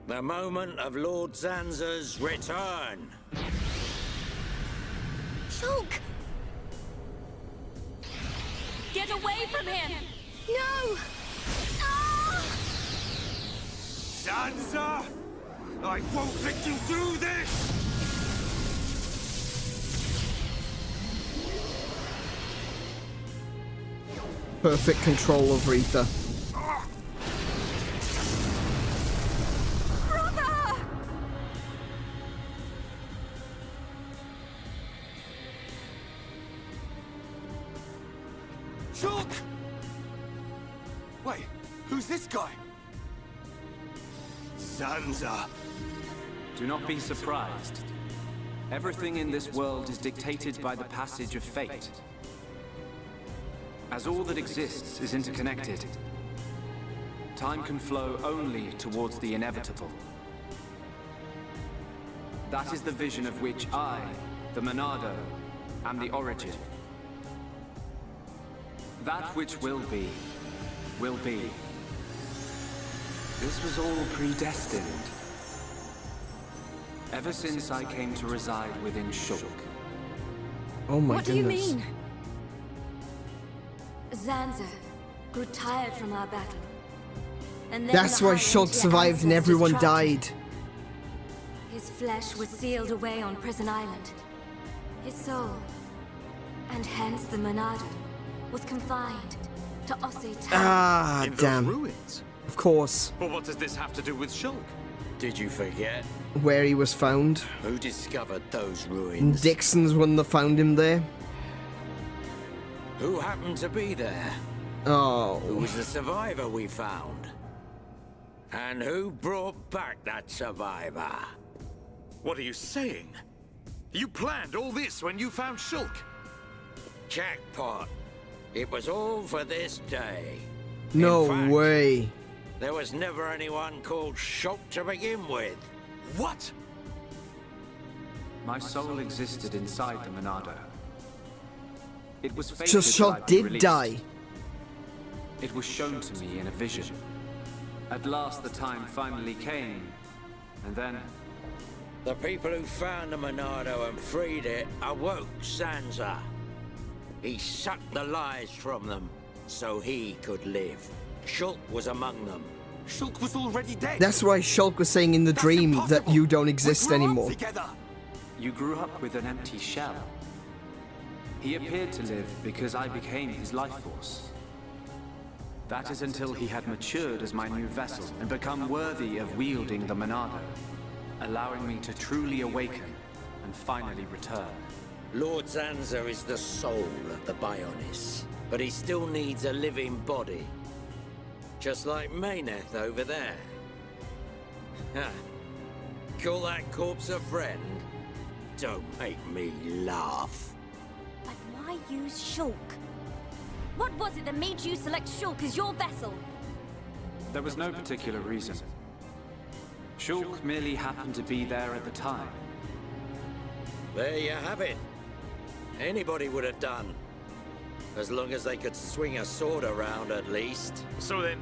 The moment of Lord Zanza's return. Shulk! Get away from him! No! Zanza! I won't let you do this! Perfect control over Ether. Brother! Shulk! Wait, who's this guy? Zanza. Do not be surprised. Everything in this world is dictated by the passage of fate. As all that exists is interconnected, time can flow only towards the inevitable. That is the vision of which I, the Monado, am the origin. That which will be, will be. This was all predestined. Ever since I came to reside within Shulk. Oh my What goodness. do you mean? Zanza grew tired from our battle. And then That's the why High Shulk Entier survived and ancestors everyone trapped him. died. His flesh was sealed away on Prison Island. His soul, and hence the Monado, was confined to Osse Town. Ah, In those damn. ruins? Of course. But what does this have to do with Shulk? Did you forget? Where he was found. Who discovered those And ruins? Dixon's one that found him there. Who happened to be there? Oh. Who was the survivor we found? And who brought back that survivor? What are you saying? You planned all this when you found Shulk? Jackpot. It was all for this day. No In fact, way. there was never anyone called Shulk to begin with. What? My soul existed inside the Monado. It was fated Just that I Shulk be did released. die. It was shown to me in a vision. At last the time finally came, and then... The people who found the Monado and freed it awoke Zanza. He sucked the lives from them so he could live. Shulk was among them. Shulk was already dead. That's why Shulk was saying in the dream that you don't exist anymore. Together. You grew up with an empty shell. He appeared to live because I became his life force. That is until he had matured as my new vessel and become worthy of wielding the Monado, allowing me to truly awaken and finally return. Lord Zanza is the soul of the Bionis, but he still needs a living body. Just like Meyneth over there. Ha. Call that corpse a friend? Don't make me laugh. But why use Shulk? What was it that made you select Shulk as your vessel? There was no particular reason. Shulk merely happened to be there at the time. There you have it. Anybody would have done. As long as they could swing a sword around, at least. So then,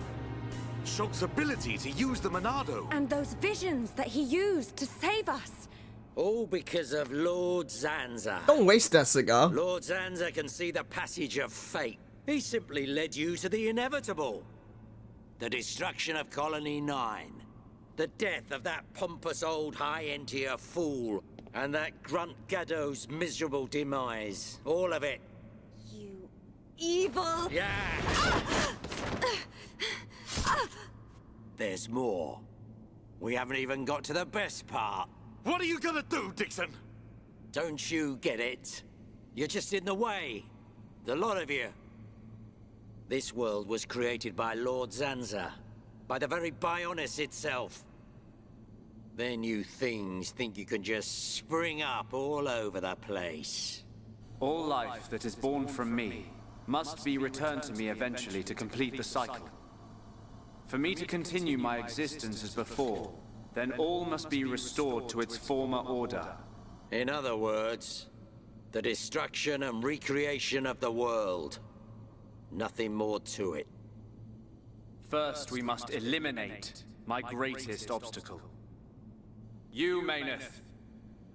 Shulk's ability to use the Monado. And those visions that he used to save us. All because of Lord Zanza. Don't waste that cigar. Lord Zanza can see the passage of fate. He simply led you to the inevitable. The destruction of Colony 9. The death of that pompous old High Entier fool. And that Grunt Gaddo's miserable demise. All of it. You evil! Yeah! There's more. We haven't even got to the best part. What are you gonna do, Dixon? Don't you get it? You're just in the way. The lot of you. This world was created by Lord Zanza. By the very Bionis itself. Then you things think you can just spring up all over the place. All life that is born from me must be returned to me eventually to complete the cycle. For me to continue my existence as before, then all must be restored to its former order. In other words, the destruction and recreation of the world. Nothing more to it. First, we must eliminate my greatest obstacle. You, Mechonis,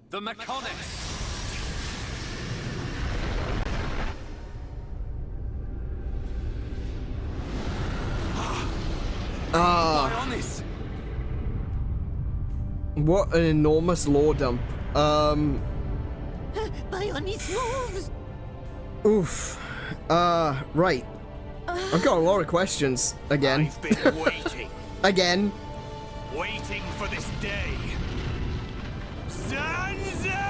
the Mechonis! Bionis! What an enormous lore dump. Bionis moves! Oof. Right. I've got a lot of questions. Again. I've been waiting. Again. Waiting for this day. Zanza!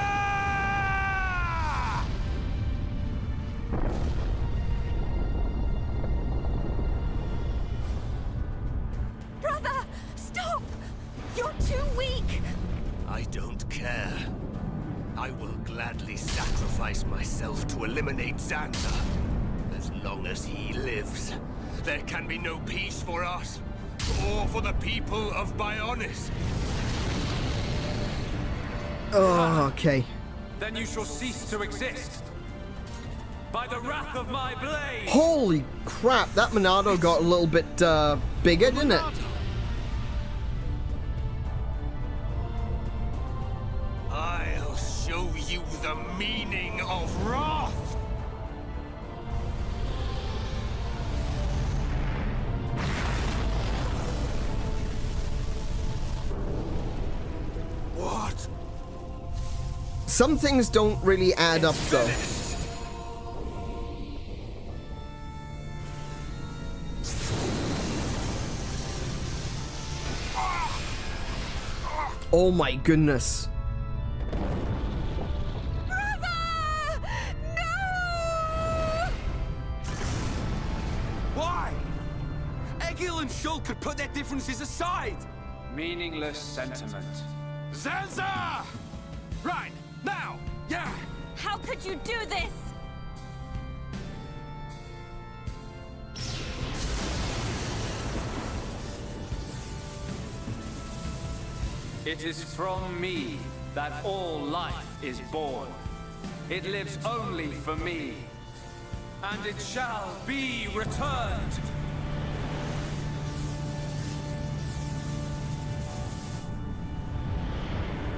Brother! Stop! You're too weak! I don't care. I will gladly sacrifice myself to eliminate Zanza. As long as he lives, there can be no peace for us, or for the people of Bionis. Oh, okay. Then you shall cease to exist. By the wrath of my blade! Holy crap, that Monado got a little bit, bigger, didn't it? I'll show you the meaning of wrath! What? Some things don't really add up, though. Oh my goodness. Why? Egil and Shulk could put their differences aside. Meaningless sentiment. Zanza! Right, now! Yeah! How could you do this? It is from me that all life is born. It lives only for me. And it shall be returned.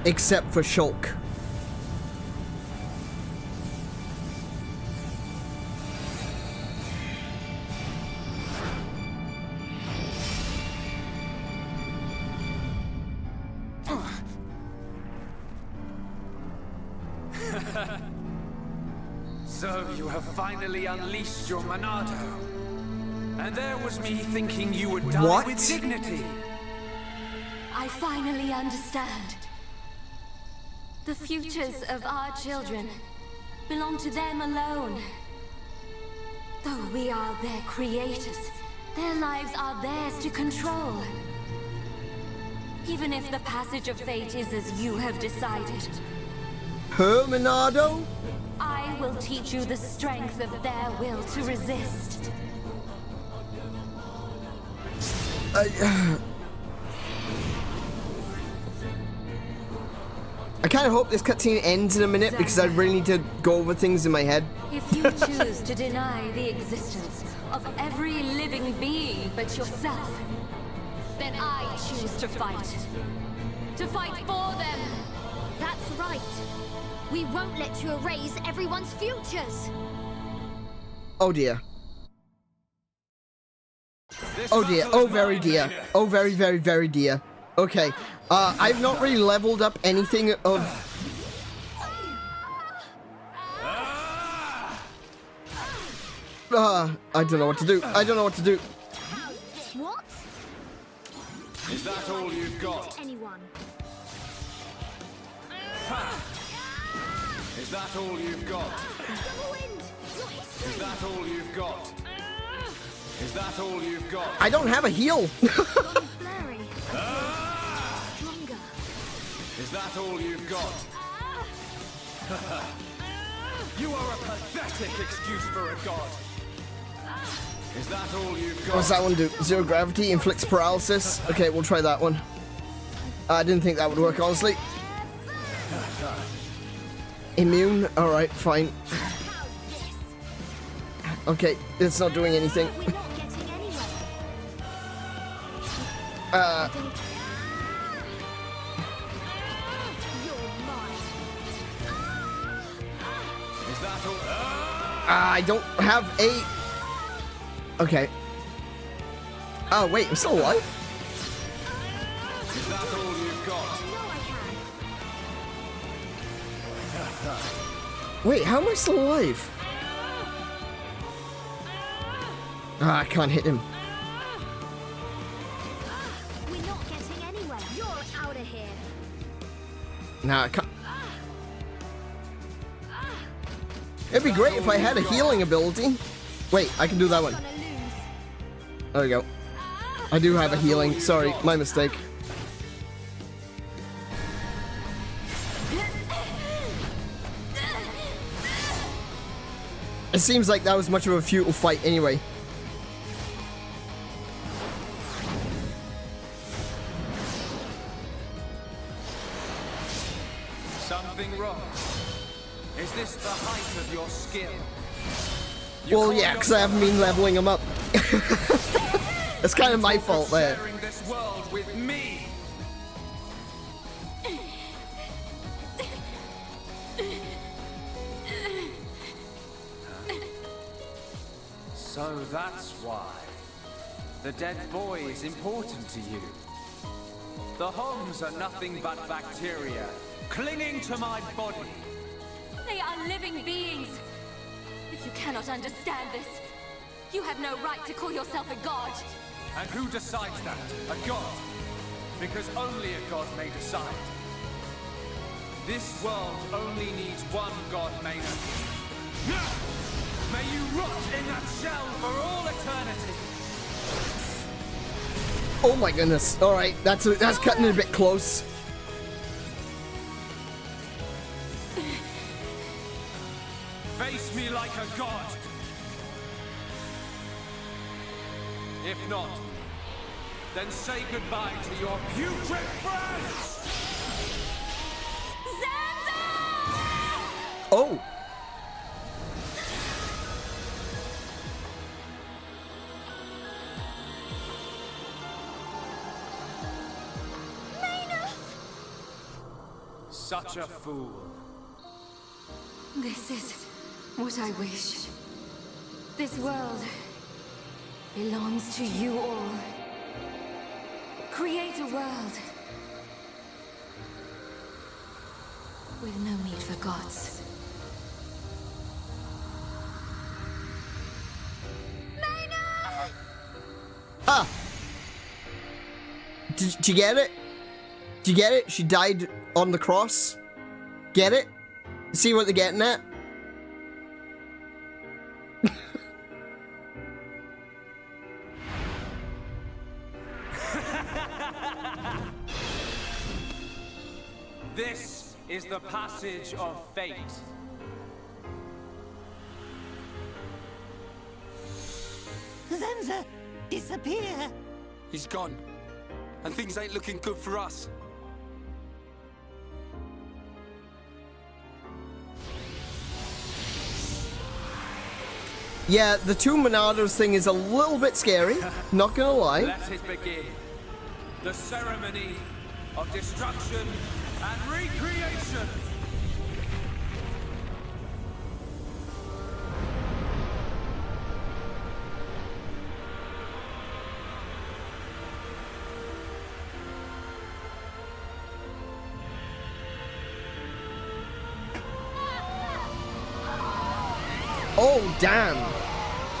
Except for Shulk. So you have finally unleashed your Monado. And there was me thinking you would die with dignity. I finally understand. The futures of our children belong to them alone. Though we are their creators, their lives are theirs to control. Even if the passage of fate is as you have decided. Her Monado? I will teach you the strength of their will to resist. I kind of hope this cutscene ends in a minute because I really need to go over things in my head. If you choose to deny the existence of every living being but yourself, then I choose to fight. To fight for them! That's right. We won't let you erase everyone's futures. Oh dear. Oh dear. Oh very dear. Oh very, very, very dear. Okay. I've not really leveled up anything of... I don't know what to do. I don't know what to do. What? Is that all you've got? Anyone. Is that all you've got? Is that all you've got? Is that all you've got? I don't have a heal. Is that all you've got? You are a pathetic excuse for a god. Is that all you've got? What's that one do? Zero gravity, inflicts paralysis. Okay, we'll try that one. I didn't think that would work, honestly. Immune? Alright, fine. Okay, it's not doing anything. Is that all? I don't have a... Okay. Oh, wait, I'm still alive? Is that all you've got? Wait, how am I still alive? I can't hit him. We're not getting anywhere. You're out of here. Nah, I can't. It'd be great if I had a healing ability. Wait, I can do that one. There we go. I do have a healing. Sorry, my mistake. It seems like that was much of a futile fight anyway. Something wrong. Is this the height of your skill? Well, yeah, because I haven't been leveling him up. It's kind of my fault there. Sharing this world with me. So that's why the dead boy is important to you. The Homs are nothing but bacteria clinging to my body. They are living beings. If you cannot understand this, you have no right to call yourself a god. And who decides that? A god? Because only a god may decide. This world only needs one god, Mena. May you rot in that shell for all eternity. Oh my goodness. Alright, that's cutting it a bit close. Face me like a god. If not, then say goodbye to your putrid friends! Oh! Such a fool. This is what I wish. This world belongs to you all. Create a world with no need for gods. Ah! Did you get it? Did you get it? She died on the cross. Get it? See what they're getting at? This is the passage of fate. Zanza, disappear! He's gone. And things ain't looking good for us. Yeah, the two Monados thing is a little bit scary, not gonna lie. Let it begin. The ceremony of destruction and recreation. Oh, damn.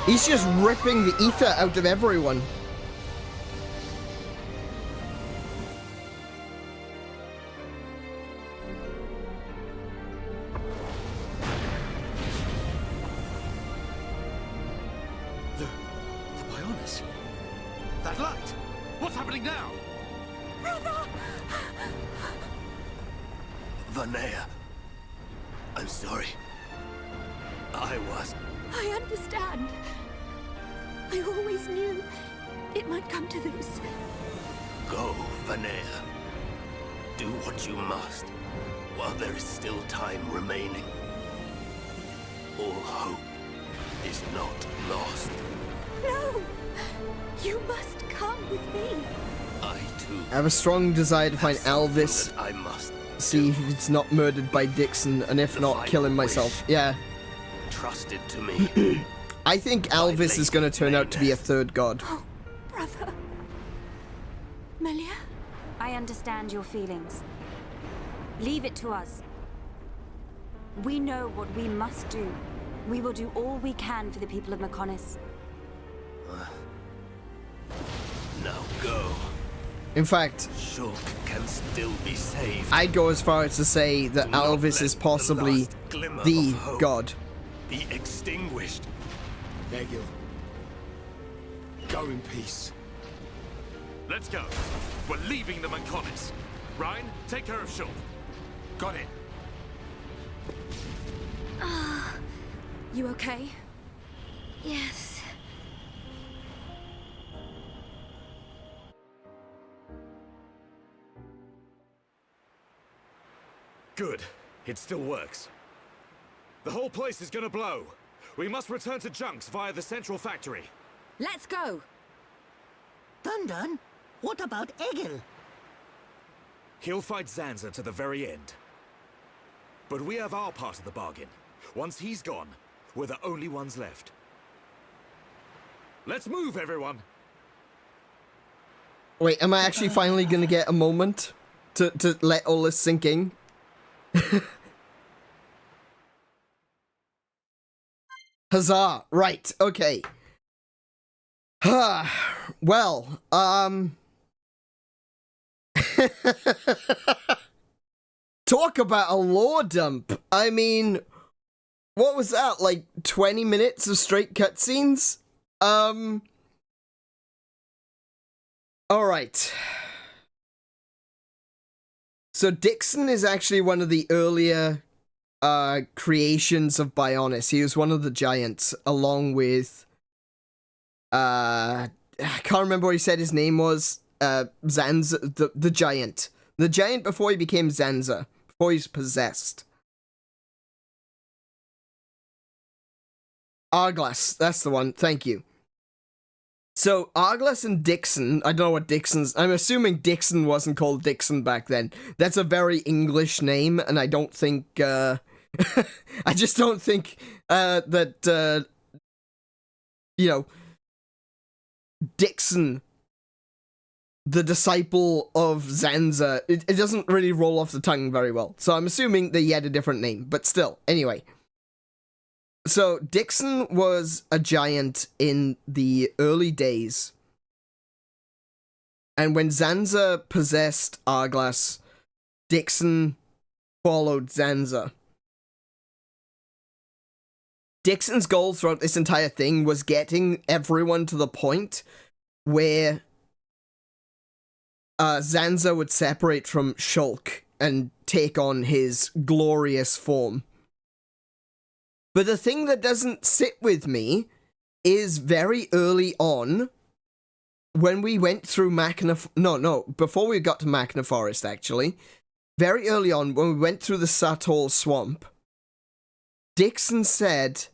He's just ripping the ether out of everyone. The Bionis. That light. What's happening now? Vanea. I'm sorry. I understand. I always knew it might come to this. Go, Vanea. Do what you must, while there is still time remaining. All hope is not lost. No! You must come with me. I have a strong desire to find Alvis, I must see if it's not murdered by Dixon, and if not, kill him myself. Yeah. trusted to me. I think Alvis is going to turn out to be a third god. Oh, brother. Melia? I understand your feelings. Leave it to us. We know what we must do. We will do all we can for the people of Mechonis. Now go. In fact, Shulk can still be saved. I'd go as far as to say that Alvis is possibly the god. Be extinguished. Egil. Go in peace. Let's go. We're leaving the Mechonis. Ryan, take care of Shulk. Got it. You okay? Yes. Good. It still works. The whole place is gonna blow. We must return to Junks via the central factory. Let's go! Dun-dun? What about Egil? He'll fight Zanza to the very end. But we have our part of the bargain. Once he's gone, we're the only ones left. Let's move, everyone! Wait, am I actually finally going to get a moment to let all this sink in? Huzzah! Right, okay. Well, talk about a lore dump. I mean, what was that, like 20 minutes of straight cutscenes? Alright. So Dixon is actually one of the earlier creations of Bionis. He was one of the giants, along with I can't remember what he said his name was. Zanza, the giant. The giant before he became Zanza. Before he's possessed. Arglas, that's the one, thank you. So, Arglas and Dixon, I don't know what Dixon's... I'm assuming Dixon wasn't called Dixon back then. That's a very English name, and I don't think, I just don't think, that, you know, Dixon, the disciple of Zanza, it doesn't really roll off the tongue very well. So I'm assuming that he had a different name, but still, anyway. So, Dixon was a giant in the early days. And when Zanza possessed Arglas, Dixon followed Zanza. Dixon's goal throughout this entire thing was getting everyone to the point where Zanza would separate from Shulk and take on his glorious form. But the thing that doesn't sit with me is very early on, when we went through before we got to Machna Forest, actually. Very early on, when we went through the Satol Swamp, Dixon said,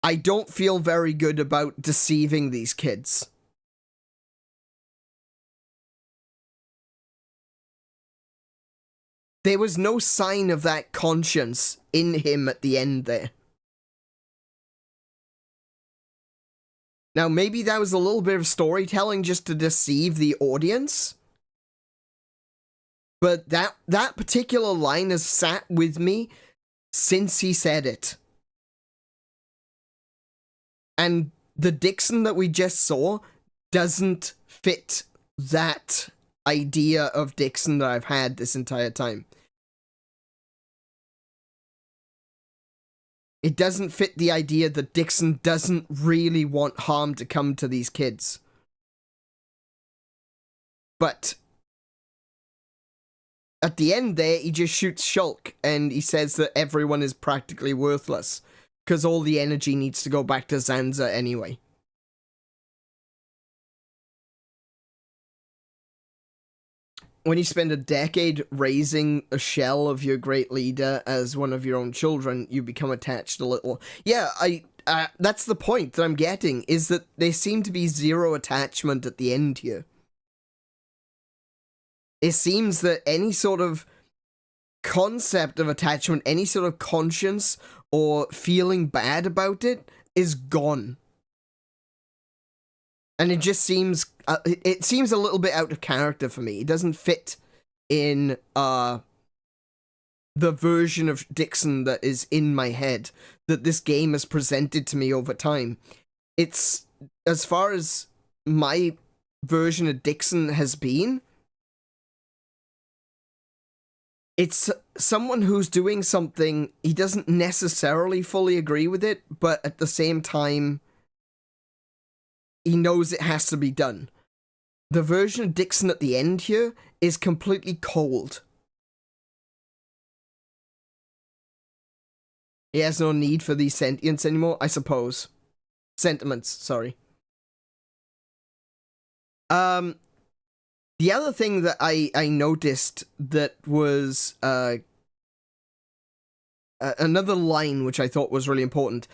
I don't feel very good about deceiving these kids. There was no sign of that conscience in him at the end there. Now, maybe that was a little bit of storytelling just to deceive the audience. But that particular line has sat with me since he said it. And the Dixon that we just saw doesn't fit that idea of Dixon that I've had this entire time. It doesn't fit the idea that Dixon doesn't really want harm to come to these kids. But at the end there, he just shoots Shulk, and he says that everyone is practically worthless, because all the energy needs to go back to Zanza anyway. When you spend a decade raising a shell of your great leader as one of your own children, you become attached a little. Yeah, that's the point that I'm getting, is that there seemed to be zero attachment at the end here. It seems that any sort of concept of attachment, any sort of conscience or feeling bad about it is gone. And it just seems, it seems a little bit out of character for me. It doesn't fit in, the version of Dixon that is in my head, that this game has presented to me over time. It's, as far as my version of Dixon has been, it's someone who's doing something, he doesn't necessarily fully agree with it, but at the same time, he knows it has to be done. The version of Dixon at the end here is completely cold. He has no need for these sentience anymore, I suppose. Sentiments, sorry. The other thing that I noticed that was another line which I thought was really important.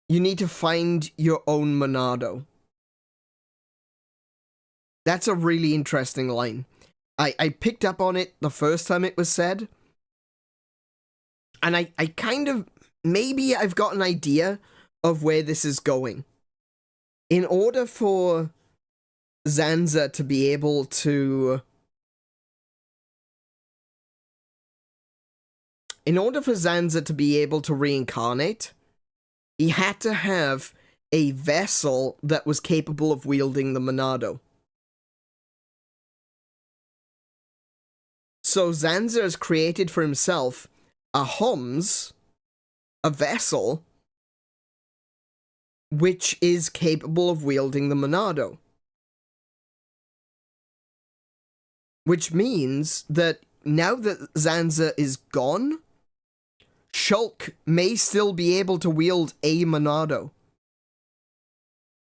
You need to find your own Monado. That's a really interesting line. I picked up on it the first time it was said. And I kind of, maybe I've got an idea of where this is going. In order for Zanza to be able to... In order for Zanza to be able to reincarnate, he had to have a vessel that was capable of wielding the Monado. So Zanza has created for himself a Homs, a vessel, which is capable of wielding the Monado. Which means that now that Zanza is gone, Shulk may still be able to wield a Monado.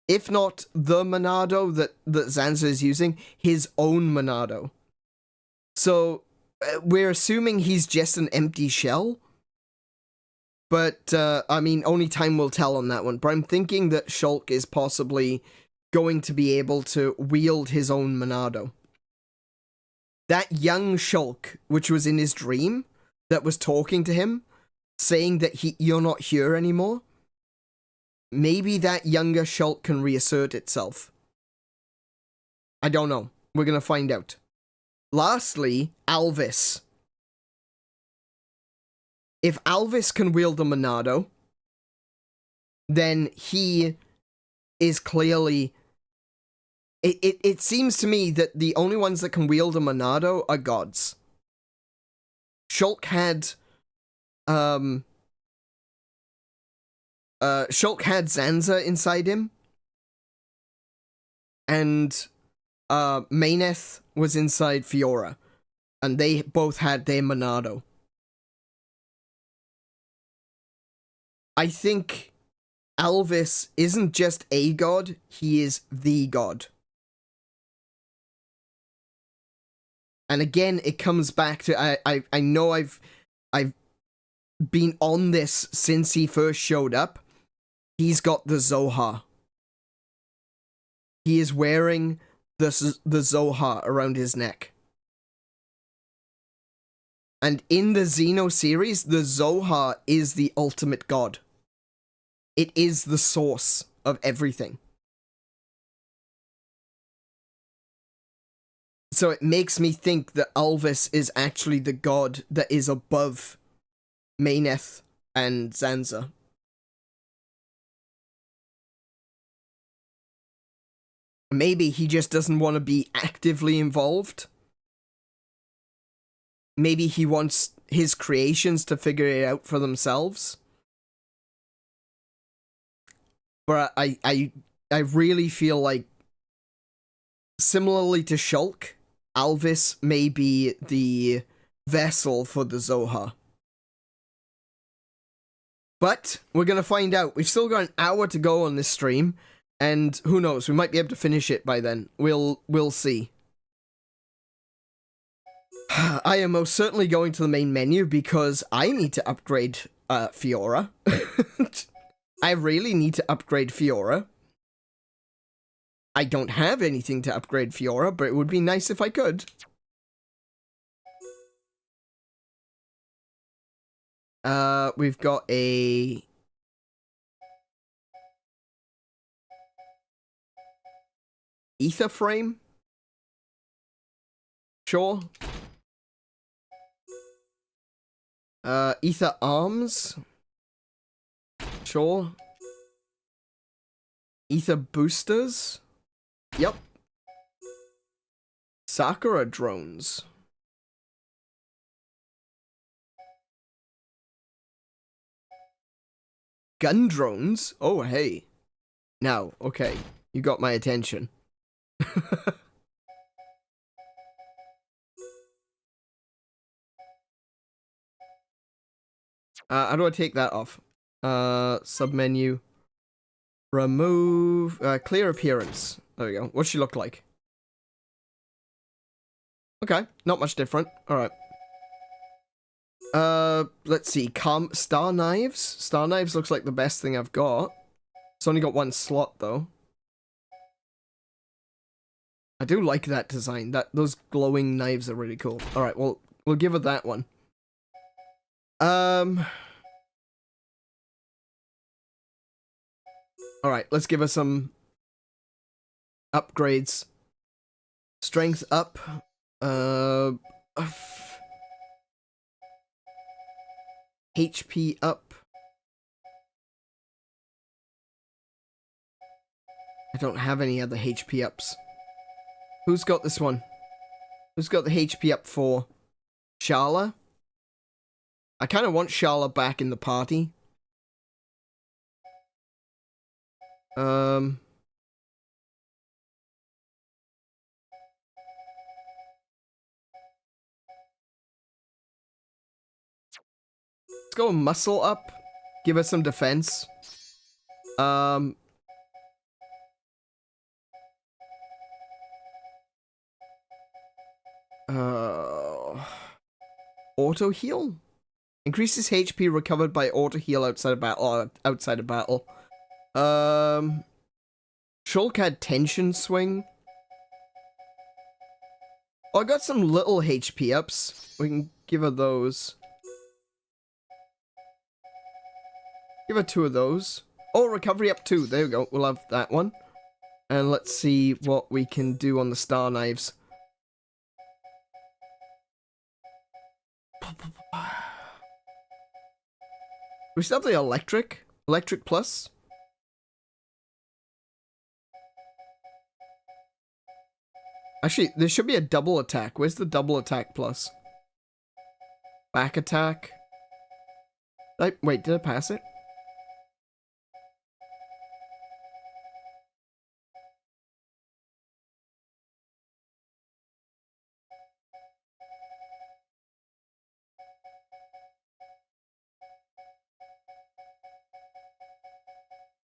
If not the Monado that Zanza is using, his own Monado. So, we're assuming he's just an empty shell. But, I mean, only time will tell on that one. But I'm thinking that Shulk is possibly going to be able to wield his own Monado. That young Shulk, which was in his dream, that was talking to him, saying that you're not here anymore, maybe that younger Shulk can reassert itself. I don't know. We're gonna find out. Lastly, Alvis. If Alvis can wield a Monado, then he is clearly... It seems to me that the only ones that can wield a Monado are gods. Shulk had... Shulk had Zanza inside him. And Maineth was inside Fiora. And they both had their Monado. I think Alvis isn't just a god, he is the god. And again, it comes back to, I know I've been on this since he first showed up. He's got the Zohar. He is wearing the Zohar around his neck. And in the Xeno series, the Zohar is the ultimate god. It is the source of everything. So it makes me think that Alvis is actually the god that is above Maineth and Zanza. Maybe he just doesn't want to be actively involved. Maybe he wants his creations to figure it out for themselves. But I really feel like, similarly to Shulk, Alvis may be the vessel for the Zohar. But we're going to find out. We've still got an hour to go on this stream. And who knows, we might be able to finish it by then. We'll see. I am most certainly going to the main menu because I need to upgrade Fiora. I really need to upgrade Fiora. I don't have anything to upgrade Fiora, but it would be nice if I could. We've got a... ether frame? Sure. Ether arms? Sure. Ether boosters? Yep. Sakura drones. Gun drones? Oh, hey. Now, okay. You got my attention. How do I take that off? Submenu. Remove, clear appearance. There we go. What's she look like? Okay, not much different. Alright. Let's see. Star knives? Star knives looks like the best thing I've got. It's only got one slot, though. I do like that design. Those glowing knives are really cool. Alright, well, we'll give her that one. Alright, let's give her some upgrades. Strength up. HP up. I don't have any other HP ups. Who's got this one? Who's got the HP up for? Sharla? I kind of want Sharla back in the party. Let's go muscle up. Give us some defense. Auto heal? Increases HP recovered by auto heal outside of battle. Shulk had tension swing. Oh, I got some little HP ups. We can give her those. Give her 2 of those. Oh, recovery up 2. There we go. We'll have that one. And let's see what we can do on the star knives. We still have the electric? Electric plus? Actually, there should be a double attack. Where's the double attack plus? Back attack. Wait, did I pass it?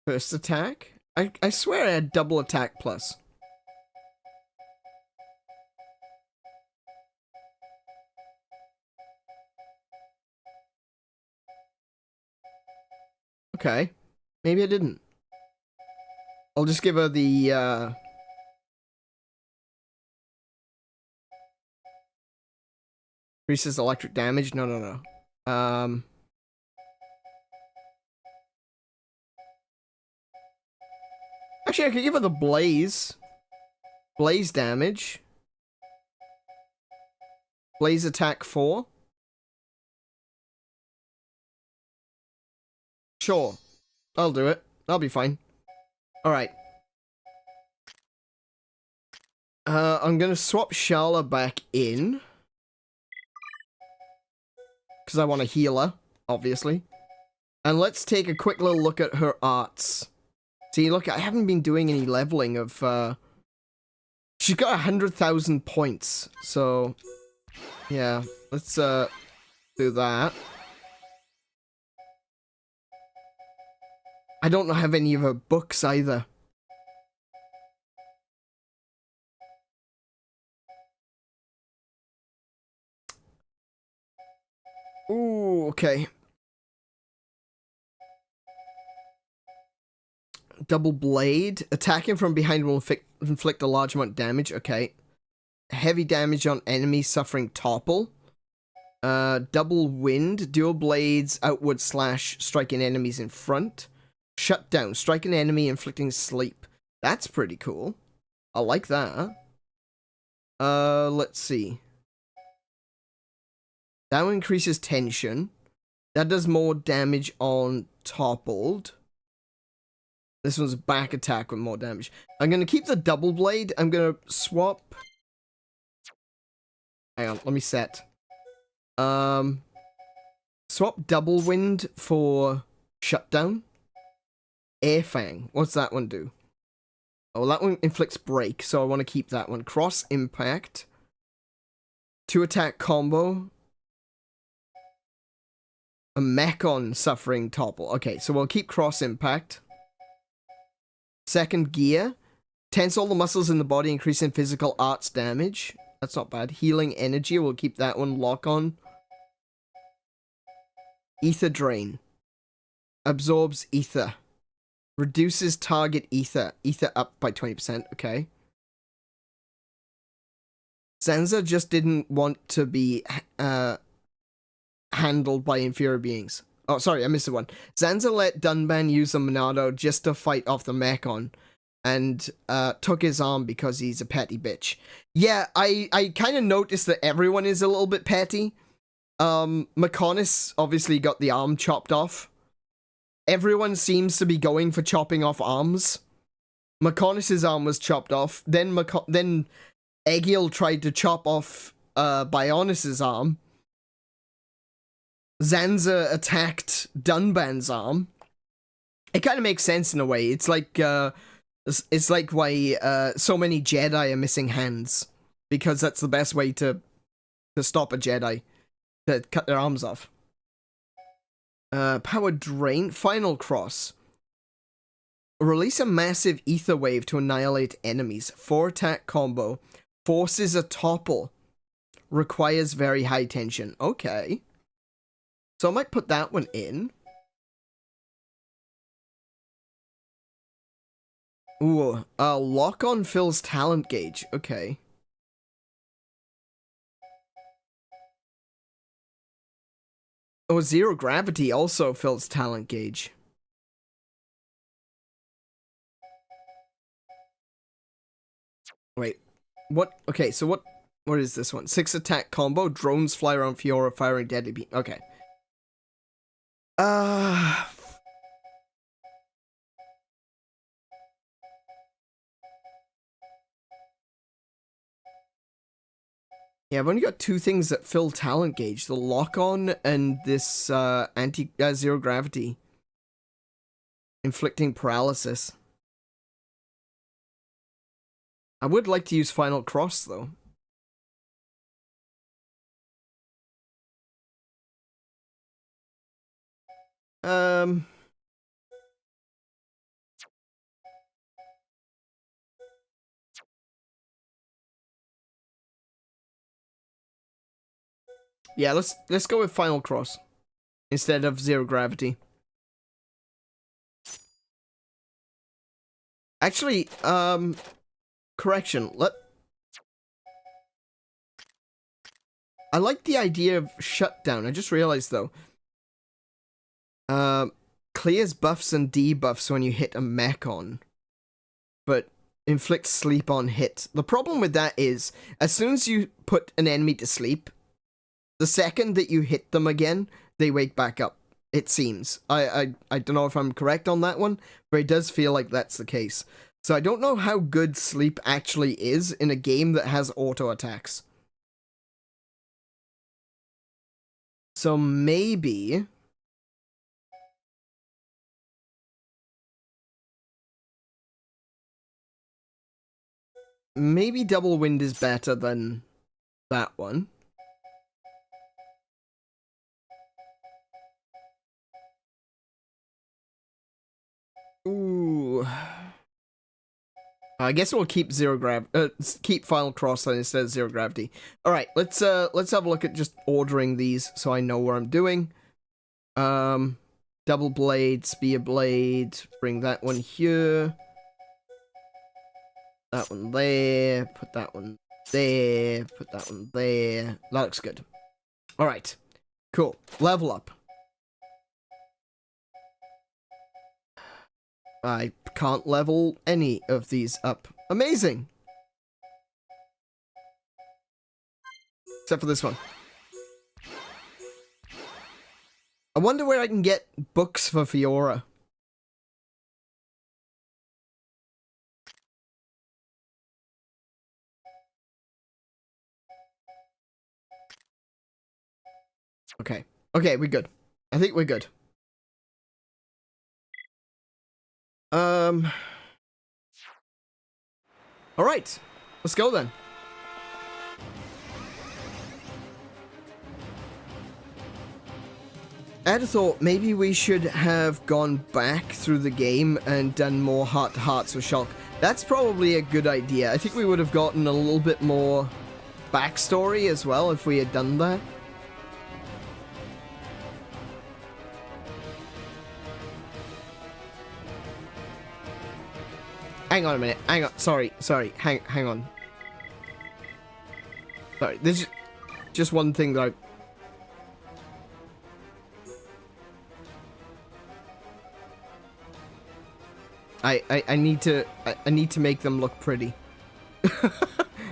First attack? I swear I had double attack plus. Okay. Maybe I didn't. I'll just give her the, increases electric damage? No. Actually, I could give her the blaze. Blaze damage. Blaze attack 4. Sure. I'll do it. I'll be fine. Alright. I'm gonna swap Sharla back in. Because I want to heal her, obviously. And let's take a quick little look at her arts. See, look, I haven't been doing any leveling of, she's got 100,000 points, so, yeah, let's, do that. I don't have any of her books either. Ooh, okay. Double blade. Attacking from behind will inflict a large amount of damage. Okay. Heavy damage on enemies suffering topple. Double wind, dual blades, outward slash, striking enemies in front. Shut down, strike an enemy, inflicting sleep. That's pretty cool. I like that. Let's see. That one increases tension. That does more damage on toppled. This one's back attack with more damage. I'm gonna keep the double blade. I'm gonna swap. Hang on, let me set. Swap double wind for shutdown. Air Fang. What's that one do? Oh, that one inflicts break, so I want to keep that one. Cross impact. 2 attack combo. A Mechon suffering topple. Okay, so we'll keep cross impact. Second gear. Tense all the muscles in the body, increasing physical arts damage. That's not bad. Healing energy. We'll keep that one. Lock on. Ether drain. Absorbs ether. Reduces target ether. Ether up by 20%. Okay. Zanza just didn't want to be handled by inferior beings. Oh, sorry, I missed one. Zanza let Dunban use the Monado just to fight off the Mechon. And took his arm because he's a petty bitch. Yeah, I kind of noticed that everyone is a little bit petty. Mechonis obviously got the arm chopped off. Everyone seems to be going for chopping off arms. Mechonis' arm was chopped off. Then Egil tried to chop off Bionis' arm. Zanza attacked Dunban's arm. It kind of makes sense in a way. It's like why so many Jedi are missing hands, because that's the best way to stop a Jedi, to cut their arms off. Power drain, final cross. Release a massive ether wave to annihilate enemies. 4 attack combo. Forces a topple. Requires very high tension. Okay. So I might put that one in. Ooh, lock on fills talent gauge. Okay. Oh, zero gravity also fills talent gauge. Wait, what? Okay, so what is this one? 6 attack combo, drones fly around Fiora firing deadly beam. Okay. Yeah, I've only got 2 things that fill talent gauge. The lock-on and this zero gravity. Inflicting paralysis. I would like to use final cross, though. Yeah, let's go with final cross instead of zero gravity. Actually, correction. I like the idea of shutdown. I just realized though. Clears buffs and debuffs when you hit a Mechon, but inflicts sleep on hit. The problem with that is, as soon as you put an enemy to sleep, the second that you hit them again, they wake back up. It seems. I don't know if I'm correct on that one, but it does feel like that's the case. So I don't know how good sleep actually is in a game that has auto attacks. So maybe double wind is better than that one. Ooh. I guess we'll keep keep final cross then instead of zero gravity. All right, let's have a look at just ordering these so I know what I'm doing. Double blade, spear blade, bring that one here. That one there, put that one there, put that one there. That looks good. Alright. Cool. Level up. I can't level any of these up. Amazing! Except for this one. I wonder where I can get books for Fiora. Okay. Okay, we're good. I think we're good. Alright. Let's go then. I had a thought maybe we should have gone back through the game and done more heart-to-hearts with Shulk. That's probably a good idea. I think we would have gotten a little bit more backstory as well if we had done that. Hang on a minute. Hang on. Sorry. Hang on. Sorry. There's just one thing that I need to make them look pretty.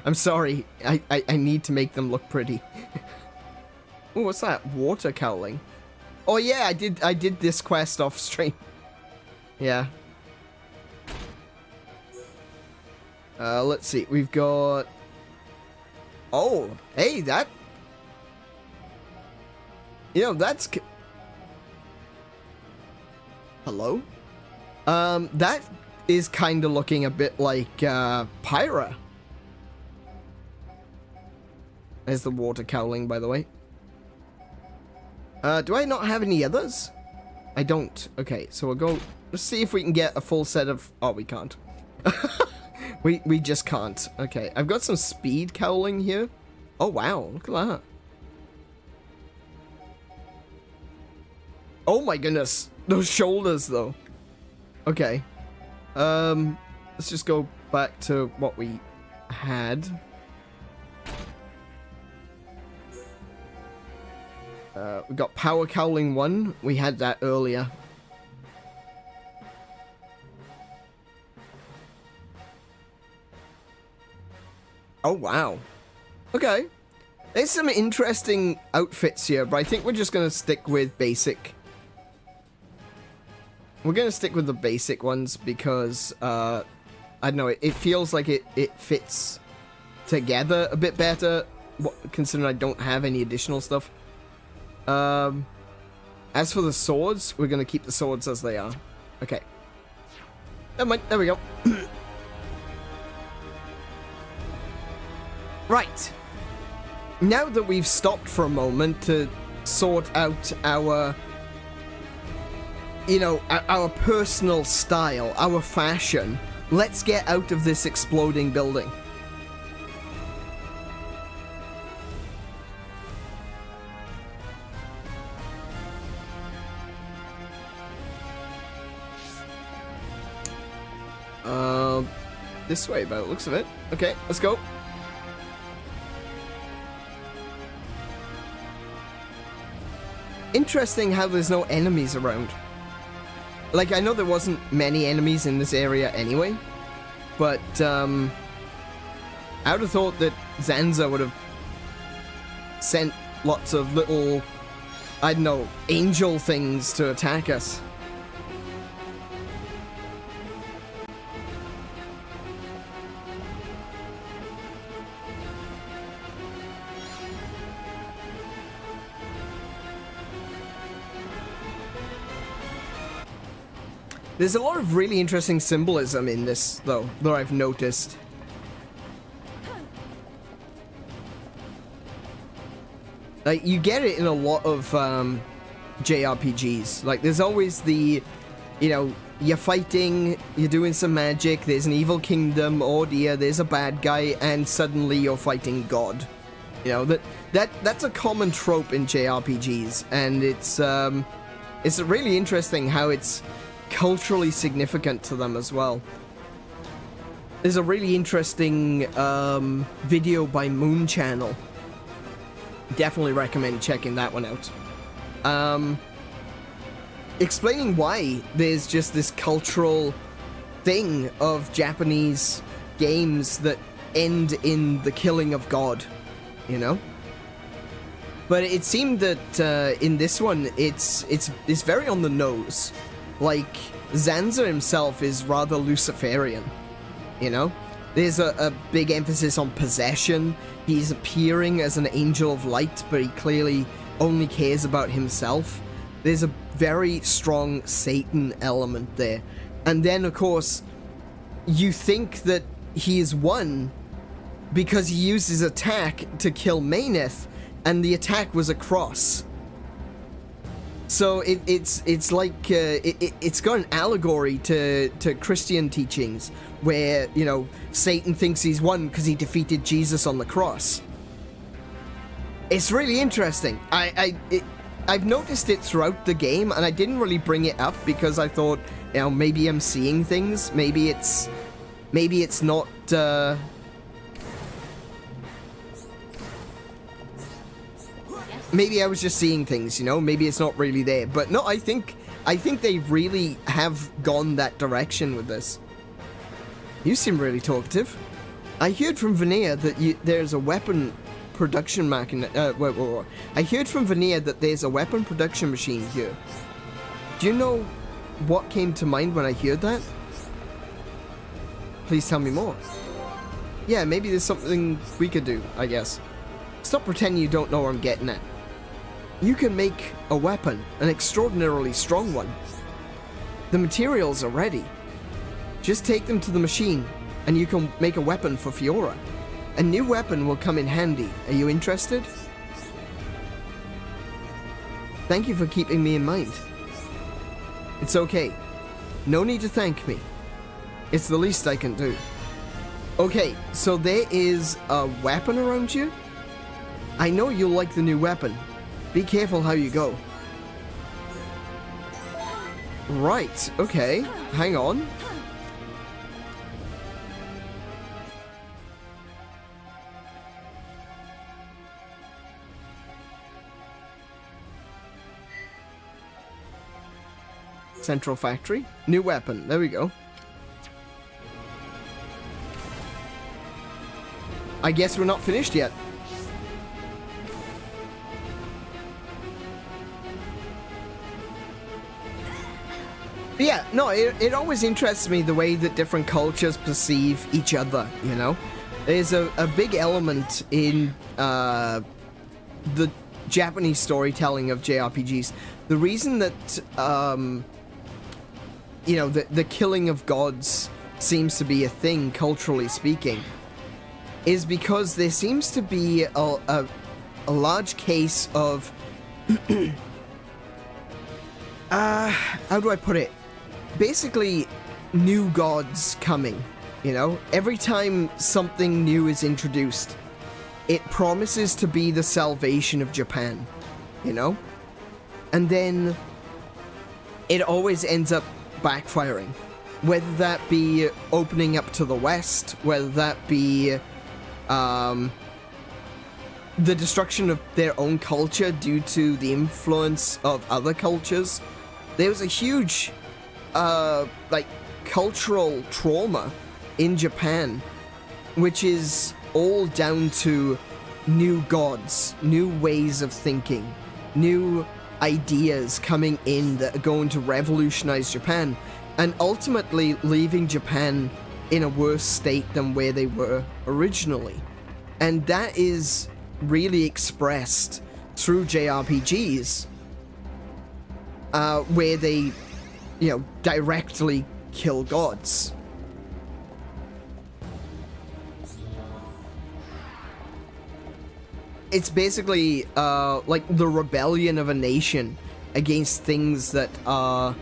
I'm sorry. I need to make them look pretty. Oh, what's that? Water cowling. Oh yeah, I did this quest off stream. Yeah. Let's see. We've got... Oh, hey, that... You know, that's... Hello? That is kind of looking a bit like, Pyra. There's the water cowling, by the way. Do I not have any others? I don't. Okay, so we'll go... Let's see if we can get a full set of... Oh, we can't. We just can't. Okay, I've got some speed cowling here. Oh, wow. Look at that. Oh, my goodness. Those shoulders, though. Okay. Let's just go back to what we had. We got Power Cowling 1. We had that earlier. Oh, wow. Okay. There's some interesting outfits here, but I think we're just going to stick with basic. We're going to stick with the basic ones because, I don't know, it feels like it fits together a bit better, considering I don't have any additional stuff. As for the swords, we're going to keep the swords as they are. Okay. Never mind, there we go. Right. Now that we've stopped for a moment to sort out our, you know, our personal style, our fashion, let's get out of this exploding building. This way by the looks of it. Okay, let's go. Interesting how there's no enemies around. Like, I know there wasn't many enemies in this area anyway, but, I would have thought that Zanza would have sent lots of little, I don't know, angel things to attack us. There's a lot of really interesting symbolism in this, though, that I've noticed. Like, you get it in a lot of, JRPGs. Like, there's always the, you know, you're fighting, you're doing some magic, there's an evil kingdom, oh dear, there's a bad guy, and suddenly you're fighting God. You know, that's a common trope in JRPGs, and it's really interesting how it's culturally significant to them as well. There's a really interesting video by Moon Channel Definitely recommend checking that one out. Explaining why there's just this cultural thing of Japanese games that end in the killing of God, you know? But it seemed that in this one, it's very on the nose. Like, Zanza himself is rather Luciferian, you know? There's a big emphasis on possession. He's appearing as an angel of light, but he clearly only cares about himself. There's a very strong Satan element there. And then, of course, you think that he is won because he used his attack to kill Mechonis, and the attack was a cross. So it's like it's got an allegory to Christian teachings where, you know, Satan thinks he's won because he defeated Jesus on the cross. It's really interesting. I've noticed it throughout the game, and I didn't really bring it up because I thought, you know, maybe I'm seeing things. Maybe it's not. Maybe I was just seeing things, you know? Maybe it's not really there. But no, I think they really have gone that direction with this. You seem really talkative. I heard from Veneer that there's a weapon production machine. Wait. I heard from Veneer that there's a weapon production machine here. Do you know what came to mind when I heard that? Please tell me more. Yeah, maybe there's something we could do, I guess. Stop pretending you don't know where I'm getting at. You can make a weapon, an extraordinarily strong one. The materials are ready. Just take them to the machine, and you can make a weapon for Fiora. A new weapon will come in handy. Are you interested? Thank you for keeping me in mind. It's okay. No need to thank me. It's the least I can do. Okay, so there is a weapon around you? I know you'll like the new weapon. Be careful how you go. Right, okay. Hang on. Central factory. New weapon. There we go. I guess we're not finished yet. But yeah, no, it always interests me the way that different cultures perceive each other, you know? There's a big element in the Japanese storytelling of JRPGs. The reason that, you know, the killing of gods seems to be a thing, culturally speaking, is because there seems to be a large case of... how do I put it? Basically, new gods coming, you know? Every time something new is introduced, it promises to be the salvation of Japan, you know? And then it always ends up backfiring. Whether that be opening up to the West, whether that be the destruction of their own culture due to the influence of other cultures. There was a huge like cultural trauma in Japan, which is all down to new gods, new ways of thinking, new ideas coming in that are going to revolutionize Japan, and ultimately leaving Japan in a worse state than where they were originally. And that is really expressed through JRPGs, where they, you know, directly kill gods. It's basically like the rebellion of a nation against things that are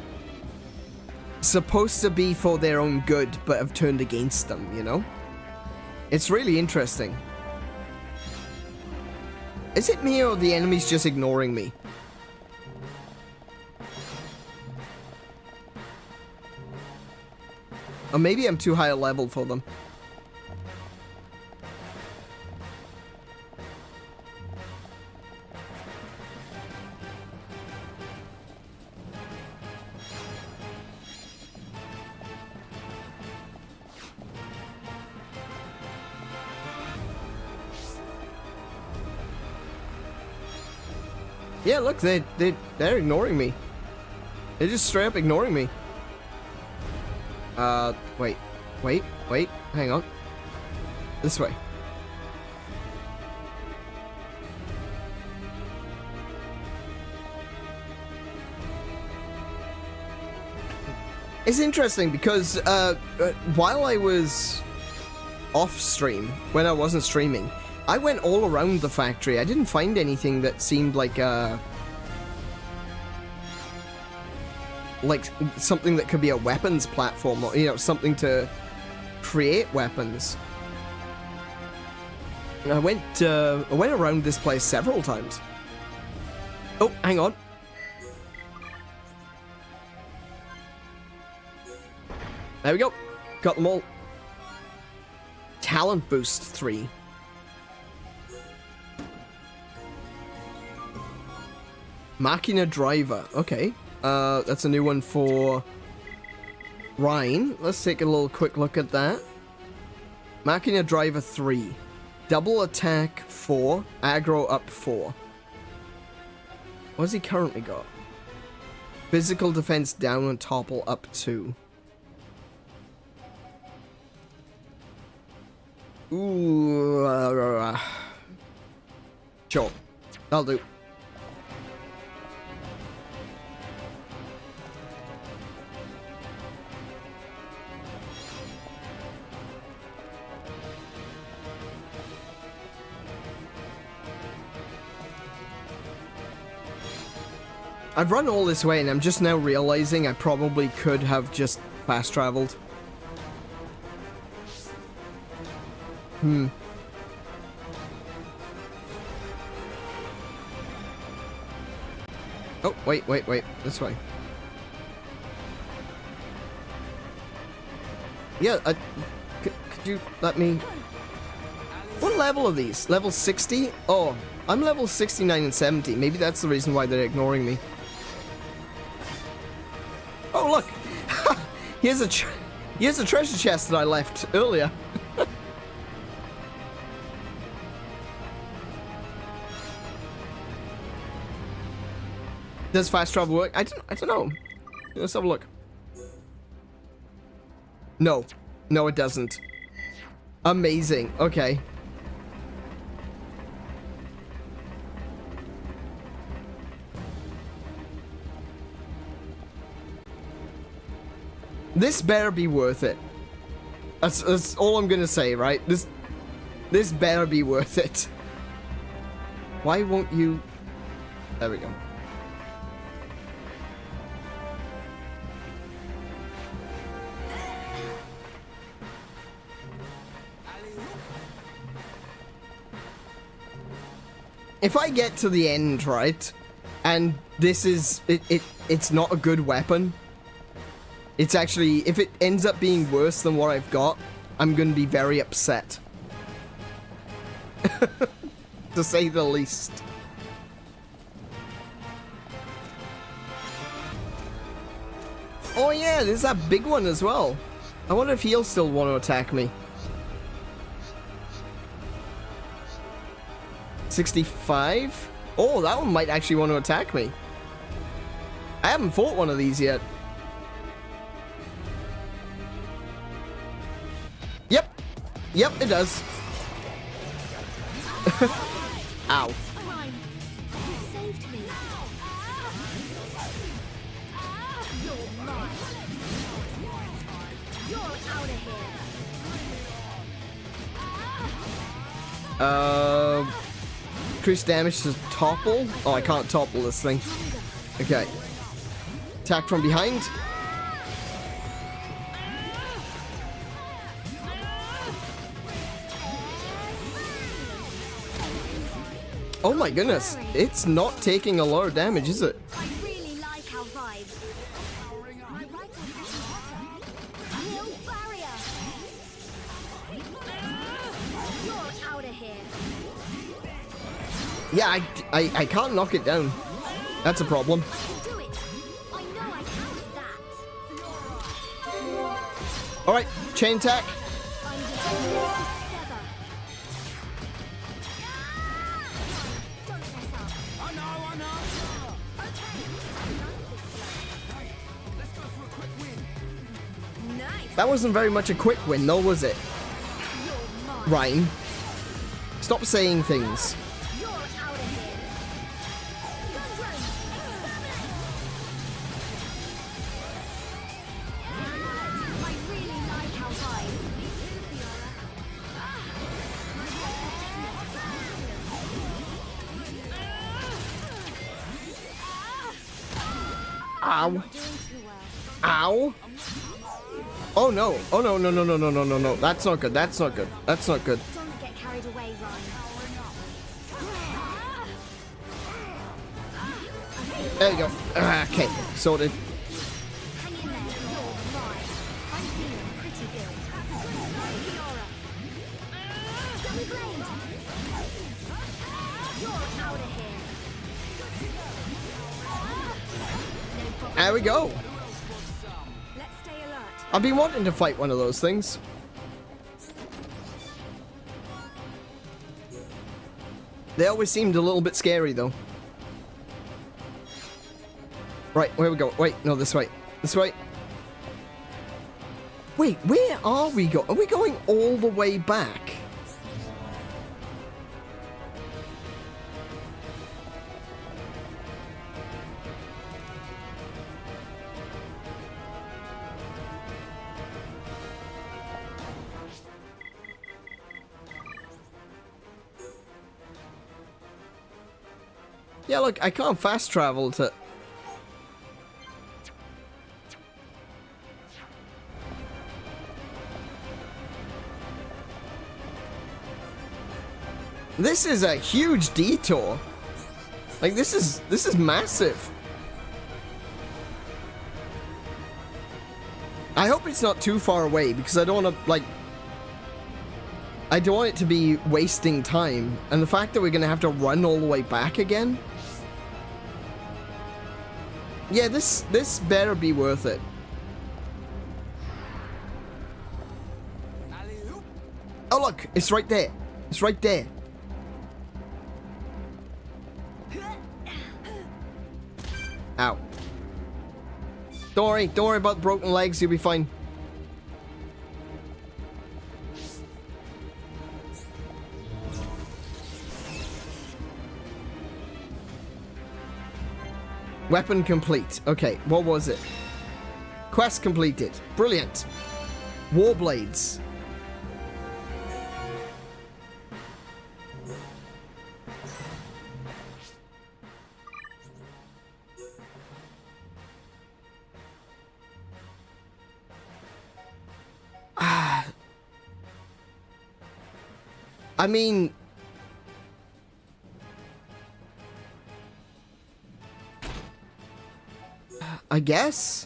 supposed to be for their own good but have turned against them, you know? It's really interesting. Is it me or the enemy's just ignoring me? Or maybe I'm too high a level for them. Yeah, look, they're ignoring me. They're just straight up ignoring me. Wait, hang on. This way. It's interesting because while I was off stream, when I wasn't streaming, I went all around the factory. I didn't find anything that seemed like something that could be a weapons platform, or, you know, something to create weapons. I went around this place several times. Oh, hang on. There we go. Got them all. Talent boost 3. Machina driver. Okay. That's a new one for Ryan. Let's take a little quick look at that. Machina driver 3. Double attack 4. Aggro up 4. What has he currently got? Physical defense down and topple up 2. Ooh. Sure. That'll do. I've run all this way and I'm just now realizing I probably could have just fast traveled. Oh, wait. This way. Yeah, could you let me... What level are these? Level 60? Oh, I'm level 69 and 70. Maybe that's the reason why they're ignoring me. Oh, look! Here's a treasure chest that I left earlier. Does fast travel work? I don't know. Let's have a look. No, it doesn't. Amazing. Okay. This better be worth it. That's all I'm gonna say, right? This better be worth it. Why won't you? There we go. If I get to the end, right, and this is it's not a good weapon. It's actually, if it ends up being worse than what I've got, I'm gonna be very upset. To say the least. Oh yeah, there's that big one as well. I wonder if he'll still want to attack me. 65? Oh, that one might actually want to attack me. I haven't fought one of these yet. Yep, it does. Ow. You saved me. You're mine. You're out of here. Increase damage to topple. Oh, I can't topple this thing. Okay. Attack from behind. Oh my goodness, it's not taking a lot of damage, is it? I really like our vibe. No barrier. You're out of here. Yeah, I can't knock it down. That's a problem. Do it. I know I can that. Alright, chain attack. That wasn't very much a quick win, though, was it? Ryan, stop saying things. Ow. Ow. Oh no. Oh no, no, no, no, no, no, no, no. That's not good. That's not good. That's not good. Don't get carried away, Ryan. There you go. Okay, sorted. Hang in there, you're mine. I'm feeling pretty good. Fiora. Dummy blade. You're out of here. There we go. Let's stay alert. I've been wanting to fight one of those things. They always seemed a little bit scary, though. Right, where we go? Wait, no, this way. This way. Wait, where are we going? Are we going all the way back? Yeah, look, I can't fast travel to... This is a huge detour. Like, this is massive. I hope it's not too far away, because I don't want to, like... I don't want it to be wasting time. And the fact that we're going to have to run all the way back again... Yeah, this better be worth it. Oh, look, it's right there. It's right there. Ow. Don't worry about broken legs, you'll be fine. Weapon complete. Okay, what was it? Quest completed. Brilliant. Warblades. I mean... I guess?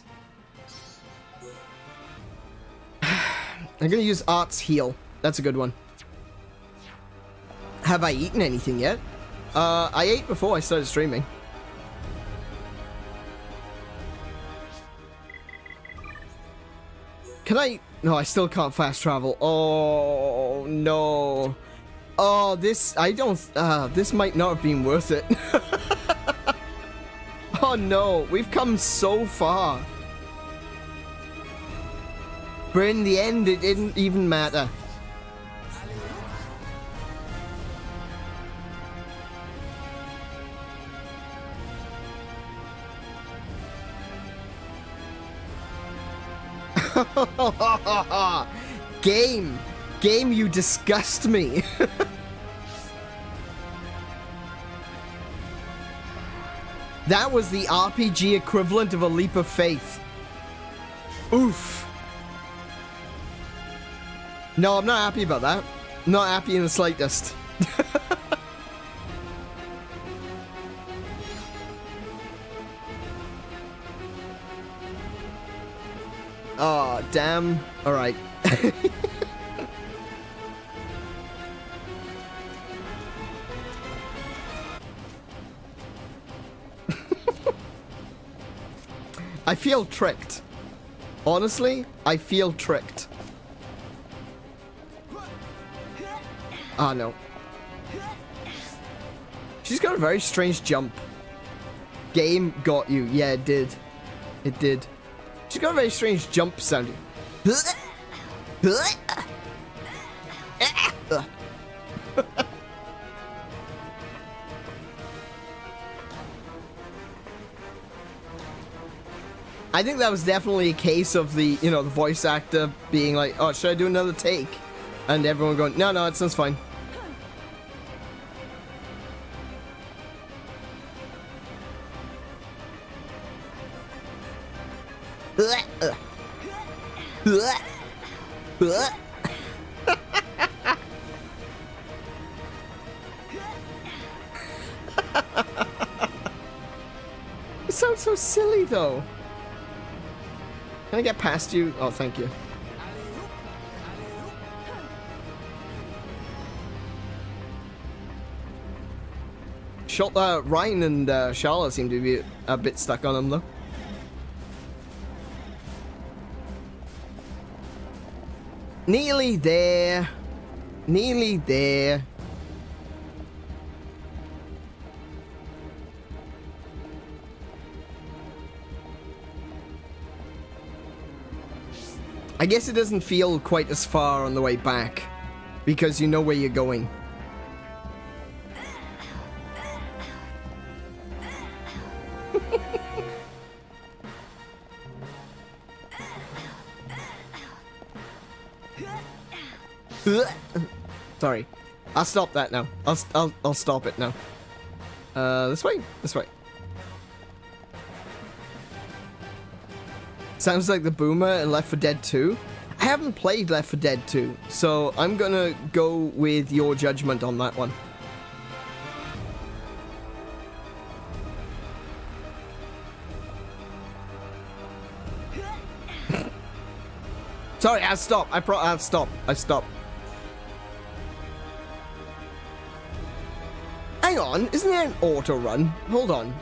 I'm gonna use Art's Heal. That's a good one. Have I eaten anything yet? I ate before I started streaming. Can I... No, I still can't fast travel. Oh, no. Oh, this... I don't... this might not have been worth it. Oh, no. We've come so far. But in the end, it didn't even matter. Game, you disgust me. That was the RPG equivalent of a leap of faith. Oof. No, I'm not happy about that. Not happy in the slightest. Oh, damn. Alright. I feel tricked. Honestly, I feel tricked. Ah, no. She's got a very strange jump. Game got you. Yeah, it did. It did. She's got a very strange jump sound. I think that was definitely a case of the, you know, the voice actor being like, oh, should I do another take? And everyone going, no, no, it sounds fine. It sounds so silly, though. Can I get past you? Oh, thank you. Ryan and Charlotte seem to be a bit stuck on him, though. Nearly there. Nearly there. I guess it doesn't feel quite as far on the way back, because you know where you're going. Sorry. I'll stop that now. I'll stop it now. This way? This way. Sounds like the boomer in Left 4 Dead 2. I haven't played Left 4 Dead 2, so I'm gonna go with your judgment on that one. Sorry, I'll stop. I'll stop. I stop. Hang on, isn't there an auto run? Hold on.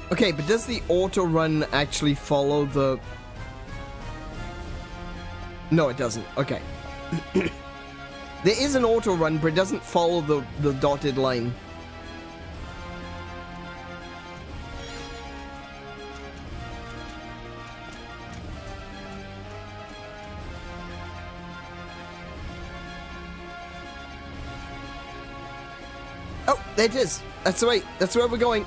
Okay, but does the auto run actually follow the... No, it doesn't. Okay. There is an auto run, but it doesn't follow the dotted line. Oh, there it is. That's the way. That's where we're going.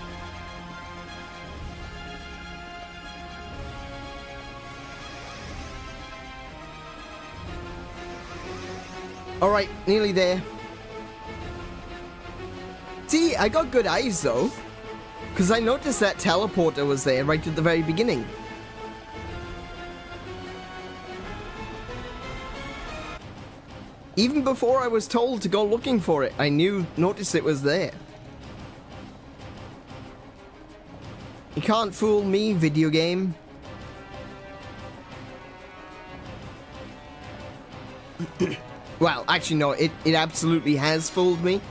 Alright, nearly there. See, I got good eyes though. Because I noticed that teleporter was there right at the very beginning. Even before I was told to go looking for it, I noticed it was there. You can't fool me, video game. Well, actually, no, it absolutely has fooled me.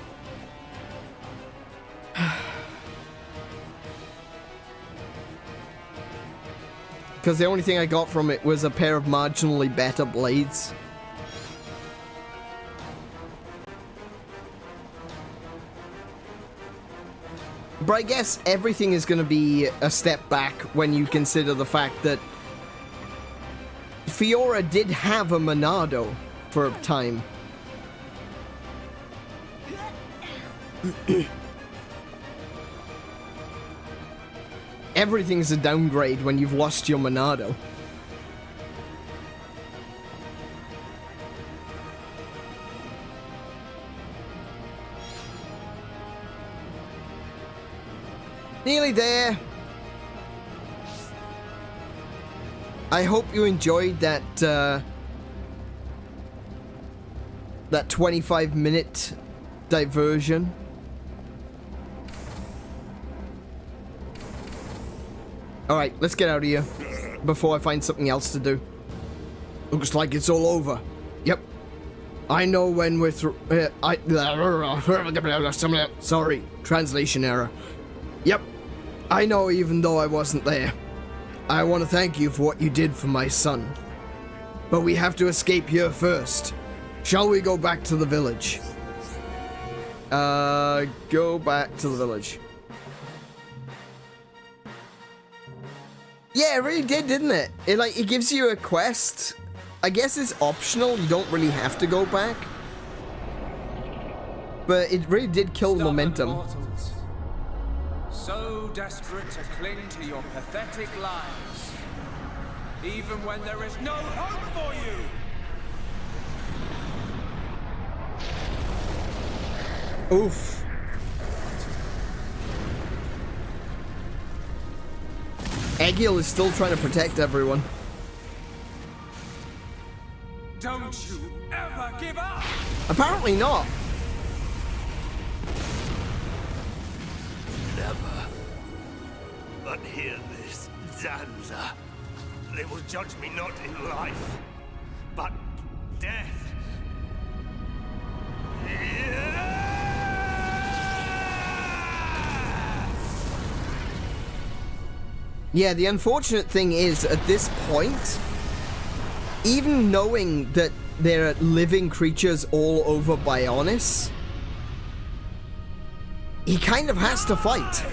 Because the only thing I got from it was a pair of marginally better blades. But I guess everything is going to be a step back when you consider the fact that Fiora did have a Monado for a time. Everything's a downgrade when you've lost your Monado. Nearly there. I hope you enjoyed that that 25-minute diversion. Alright, let's get out of here before I find something else to do. Looks like it's all over. Yep. I know when we're through. Sorry, translation error. Yep. I know even though I wasn't there. I want to thank you for what you did for my son. But we have to escape here first. Shall we go back to the village? Go back to the village. Yeah, it really did, didn't it? It gives you a quest. I guess it's optional. You don't really have to go back. But it really did kill the momentum. Mortals, so desperate to cling to your pathetic lives, even when there is no hope for you. Oof. Egil is still trying to protect everyone. Don't you ever give up! Apparently not. Never. But hear this, Zanza. They will judge me not in life, but death. Yeah, the unfortunate thing is, at this point, even knowing that there are living creatures all over Bionis, he kind of has to fight.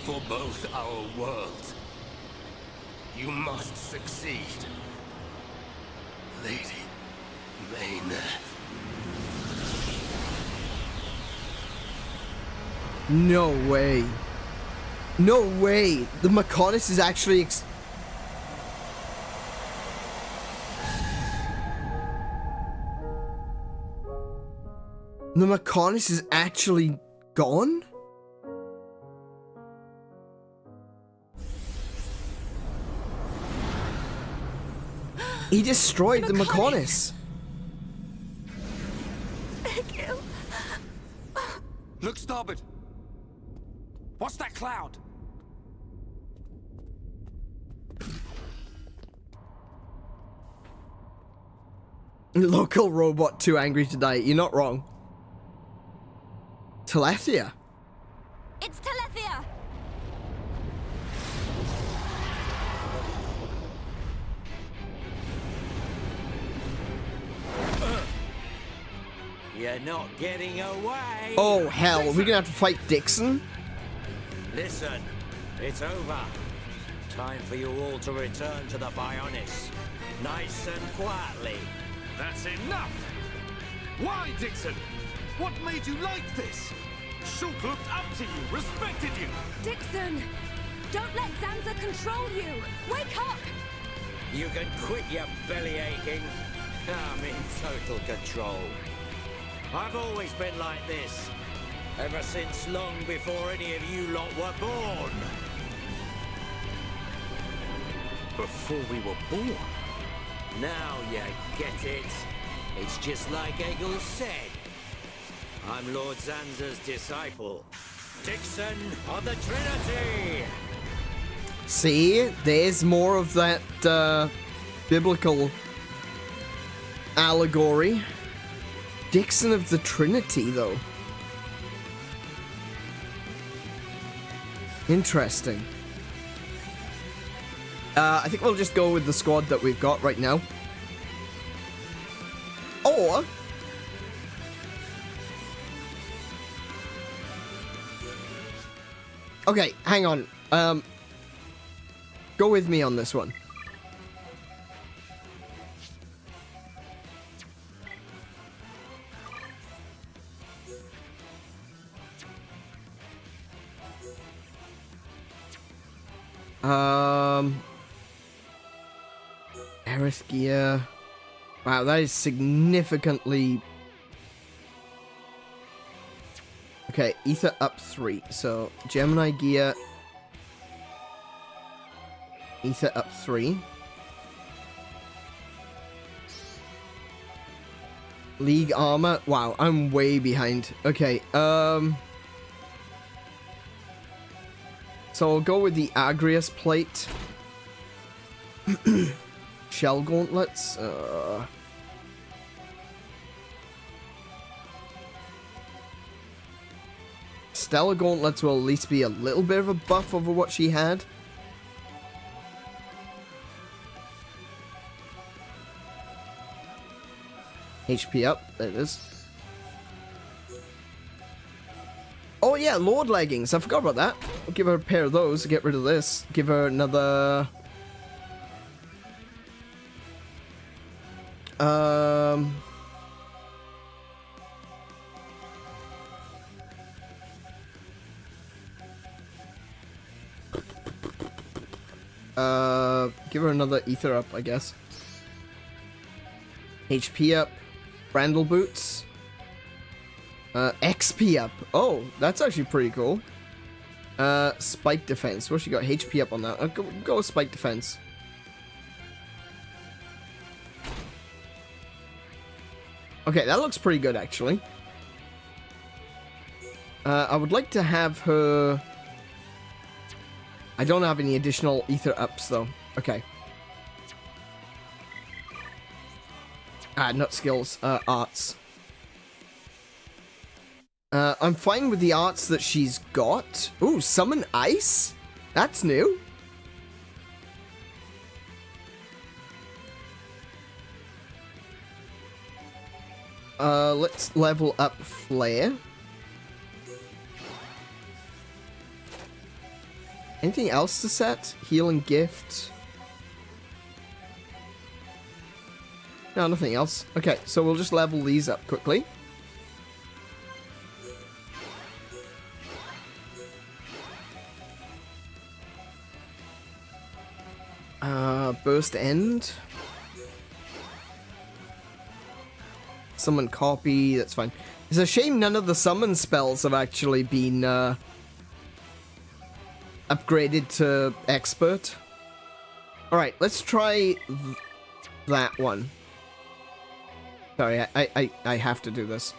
For both our worlds, you must succeed. Lady Mayneth. No way. No way. The Mechonis is actually the Mechonis is actually gone? He destroyed the Mechonis. Look starboard. What's that cloud? Local robot too angry to die. You're not wrong. Telethia. It's Telethia! You're not getting away. Oh hell, are we gonna have to fight Dixon? Listen, it's over. Time for you all to return to the Bionis. Nice and quietly. That's enough! Why, Dixon? What made you like this? Shulk looked up to you, respected you! Dixon! Don't let Zanza control you! Wake up! You can quit your belly aching. I'm in total control. I've always been like this. Ever since long before any of you lot were born. Before we were born? Now you get it. It's just like Egil said. I'm Lord Zanza's disciple. Dixon of the Trinity! See, there's more of that biblical allegory. Dixon of the Trinity, though. Interesting. I think we'll just go with the squad that we've got right now. Or... okay, hang on. Go with me on this one. Aerith gear. Wow, that is significantly... okay, Ether up 3. So, Gemini gear. Ether up 3. League armor. Wow, I'm way behind. Okay, so I'll go with the Agrius plate. Shell gauntlets. Stellar gauntlets will at least be a little bit of a buff over what she had. HP up. There it is. Oh yeah, Lord leggings. I forgot about that. I'll give her a pair of those to get rid of this. Give her another... give her another ether up, I guess. HP up. Brandle boots. XP up. Oh, that's actually pretty cool. Spike defense. What's she got? HP up on that. I'll go with spike defense. Okay, that looks pretty good, actually. I would like to have her... I don't have any additional ether ups, though. Okay. Not skills. Arts. I'm fine with the arts that she's got. Ooh, summon ice? That's new. Let's level up Flare. Anything else to set? Healing gift. No, nothing else. Okay, so we'll just level these up quickly. Burst end. Summon copy, that's fine. It's a shame none of the summon spells have actually been upgraded to expert. Alright, let's try that one. Sorry, I have to do this.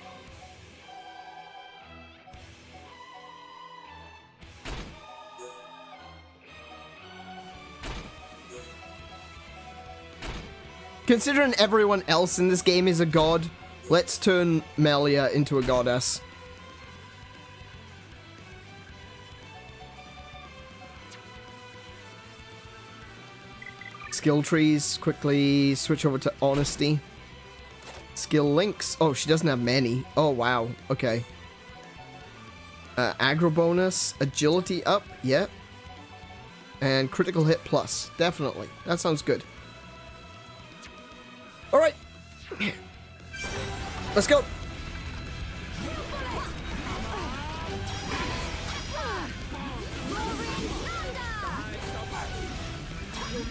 Considering everyone else in this game is a god, let's turn Melia into a goddess. Skill trees, quickly switch over to honesty. Skill links. Oh, she doesn't have many. Oh, wow. Okay. Aggro bonus, agility up, yeah. And critical hit plus, definitely. That sounds good. Alright. Let's go.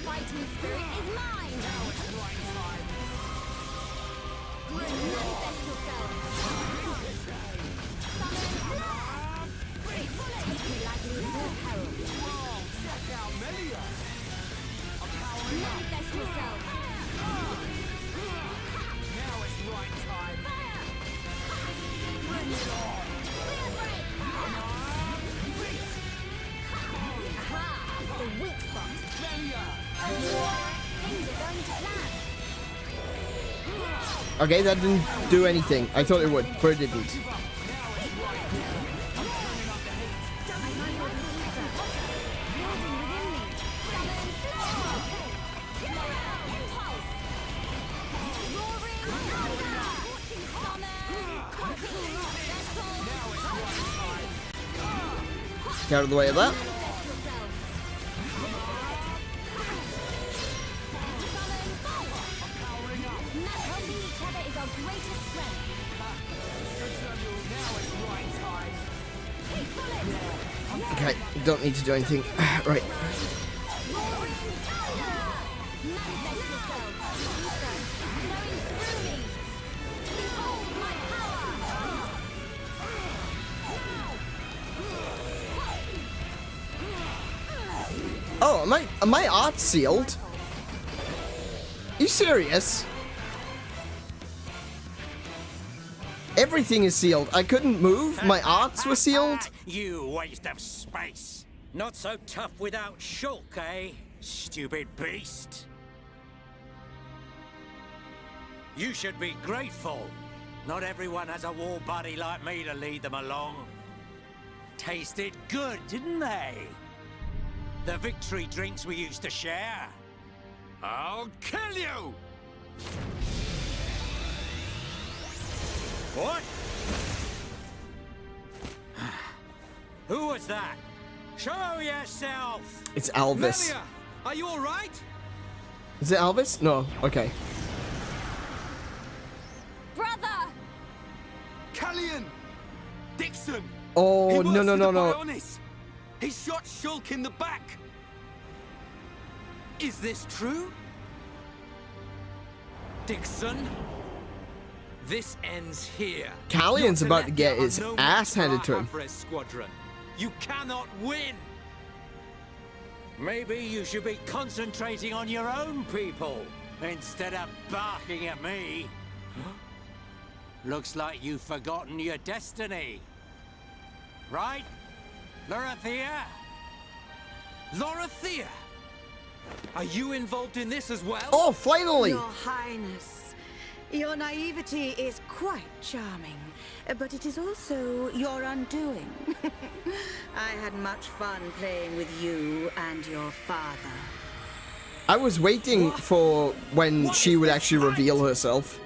Fighting spirit is mine! Now it's right time! Manifest yourself! Summon! Take me like lethal herald! Check out Melia! Manifest yourself! Now it's right time! Bring it on! Aha! The weak spot! Okay, that didn't do anything. I thought it would, but it didn't. Get out of the way of that. Okay, don't need to do anything. Right. Oh, am my art sealed? You serious? Everything is sealed. I couldn't move. My arts were sealed. You waste of space. Not so tough without Shulk, eh? Stupid beast. You should be grateful. Not everyone has a war buddy like me to lead them along. Tasted good, didn't they? The victory drinks we used to share. I'll kill you! What? Who was that? Show yourself! It's Elvis. Melia, are you all right? Is it Elvis? No. Okay. Brother! Callian! Dixon! Oh, He works no, no, for no, the no. Bionis. He shot Shulk in the back. Is this true? Dixon? This ends here. Callian's Your about to get Telekia are his no ass match for handed to our him. Havres squadron. You cannot win. Maybe you should be concentrating on your own people instead of barking at me. Looks like you've forgotten your destiny. Right? Lorithia? Lorithia! Are you involved in this as well? Oh, finally! Your Highness, your naivety is quite charming, but it is also your undoing. I had much fun playing with you and your father. I was waiting for when she would actually reveal herself.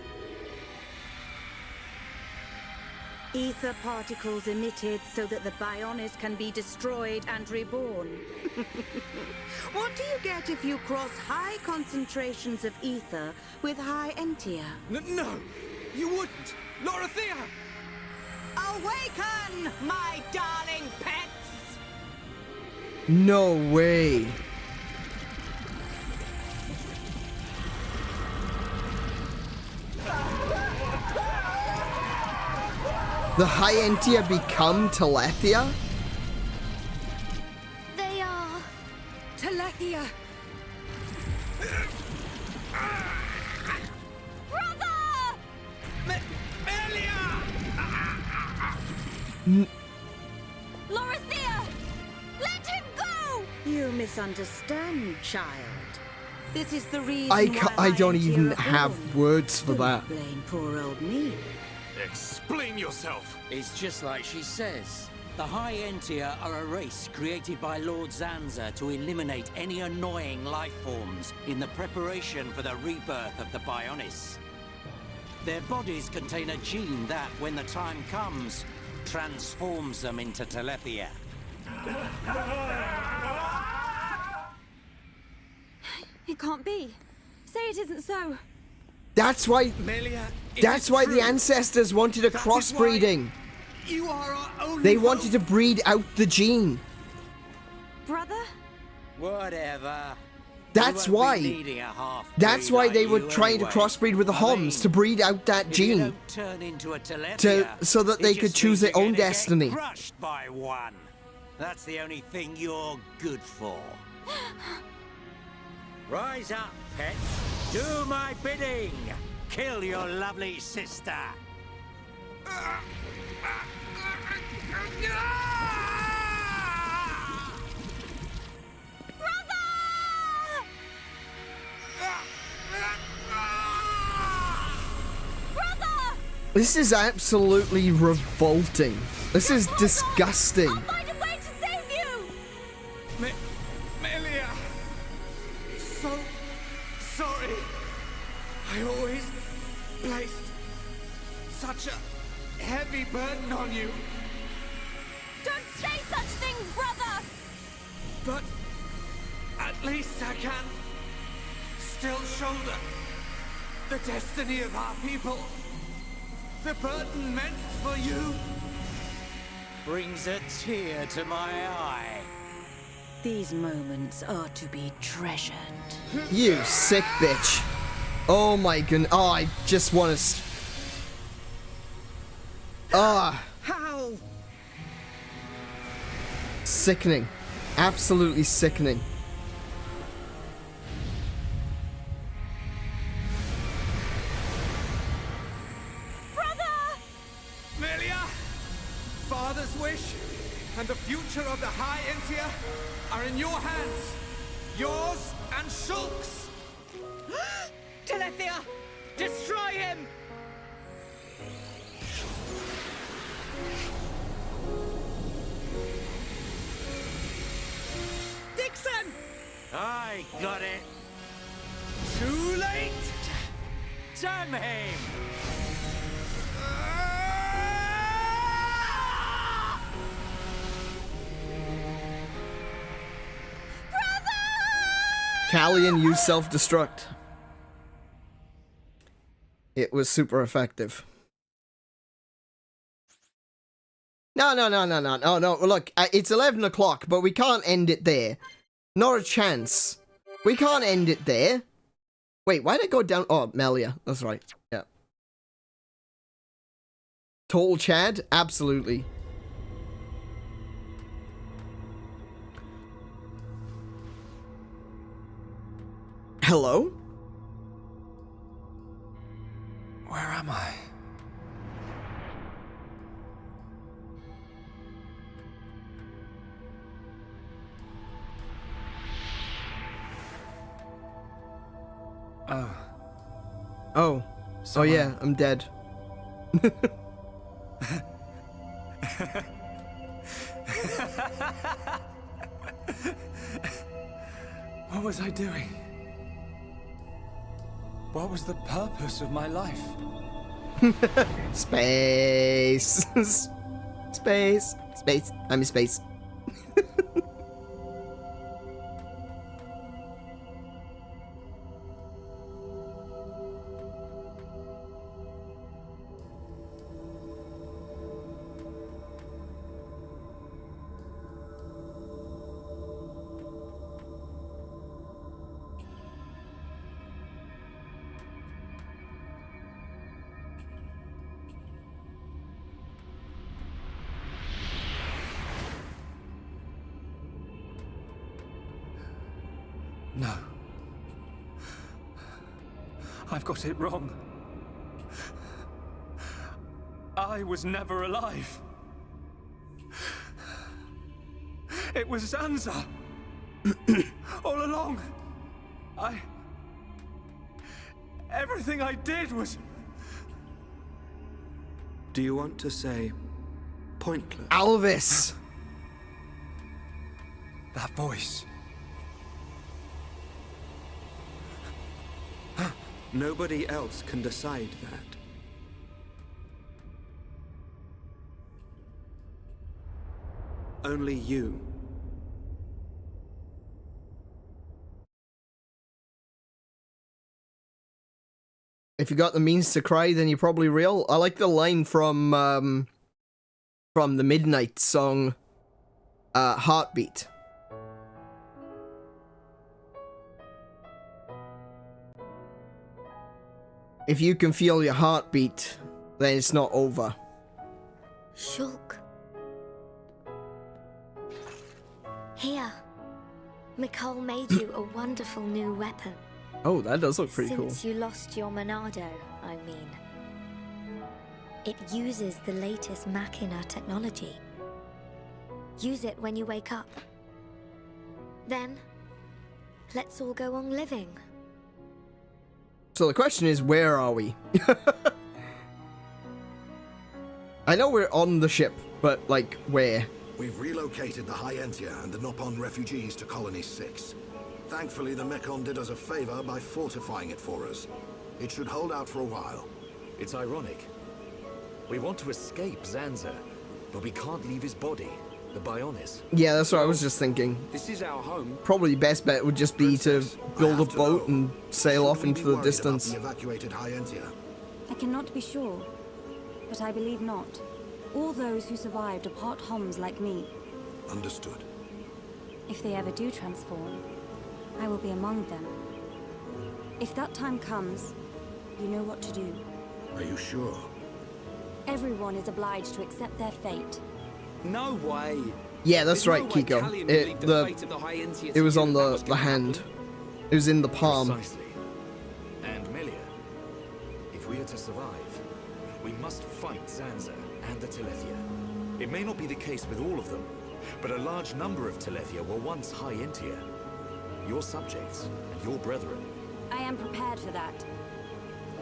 Ether particles emitted so that the Bionis can be destroyed and reborn. What do you get if you cross high concentrations of ether with high entia? No, you wouldn't. Lorithia! Awaken, my darling pets! No way. The high entia become Telethia? They are Telethia. Lorithia! Let him go! You misunderstand, child. This is the reason I don't even have words for that. Blame poor old me. Explain yourself! It's just like she says. The High Entia are a race created by Lord Zanza to eliminate any annoying life forms in the preparation for the rebirth of the Bionis. Their bodies contain a gene that, when the time comes, transforms them into Telethia. It can't be. Say it isn't so. That's why. Melia, That's why the ancestors wanted a crossbreeding. You are our only They wanted to breed out the gene. Brother? Whatever. That's why. That's why they were trying to crossbreed with the Homs to breed out that gene. Turn into a Telethia, So that they could choose their own destiny. Crushed by one. That's the only thing you're good for. Rise up, pets. Do my bidding. Kill your lovely sister. This is absolutely revolting. This is disgusting. I'll find a way to save you! Melia! So sorry. I always placed such a heavy burden on you. Don't say such things, brother! But at least I can still shoulder the destiny of our people. The burden meant for you brings a tear to my eye. These moments are to be treasured. You sick bitch. Oh my goodness. Oh, I just want to. How? Sickening. Absolutely sickening. Melia! Father's wish and the future of the High Entia are in your hands. Yours and Shulk's! Telethia! Destroy him! Dixon! I got it. Too late! Damn him! Callian used self-destruct. It was super effective. No. Look, it's 11 o'clock, but we can't end it there. Not a chance. We can't end it there. Wait, why did it go down? Oh, Melia. That's right. Yeah. Tall Chad? Absolutely. Hello? Where am I? Oh. Oh yeah, I'm dead. What was I doing? What was the purpose of my life? Space. Space. Space. I'm in space. No. I've got it wrong. I was never alive. It was Zanza. All along. Everything I did was... Do you want to say pointless? Alvis! That voice. Nobody else can decide that. Only you. If you got the means to cry, then you're probably real. I like the line from the Midnight song, Heartbeat. If you can feel your heartbeat, then it's not over. Shulk. Here. Mikol made you a wonderful new weapon. Oh, that does look pretty cool. Since you lost your Monado, I mean. It uses the latest Machina technology. Use it when you wake up. Then, let's all go on living. So the question is, where are we? I know we're on the ship, but, like, where? We've relocated the Hyentia and the Nopon refugees to Colony 6. Thankfully, the Mechon did us a favor by fortifying it for us. It should hold out for a while. It's ironic. We want to escape Zanza, but we can't leave his body, the Bionis. Yeah, that's what I was just thinking. This is our home. Probably best bet would just be to build a boat and sail off into the distance. The evacuated Hyentia. I cannot be sure, but I believe not. All those who survived are part Homs like me. Understood. If they ever do transform, I will be among them. If that time comes, you know what to do. Are you sure? Everyone is obliged to accept their fate. No way. Yeah, that's There's right, no way Kiko. Callian would leave the fate of the Hyentia to It was you on if that the was gonna hand. happen. It was in the palm. Precisely. And Melia, if we are to survive, we must fight Zanza and the Telethia. It may not be the case with all of them, but a large number of Telethia were once Hyentia. your subjects, and your brethren. I am prepared for that.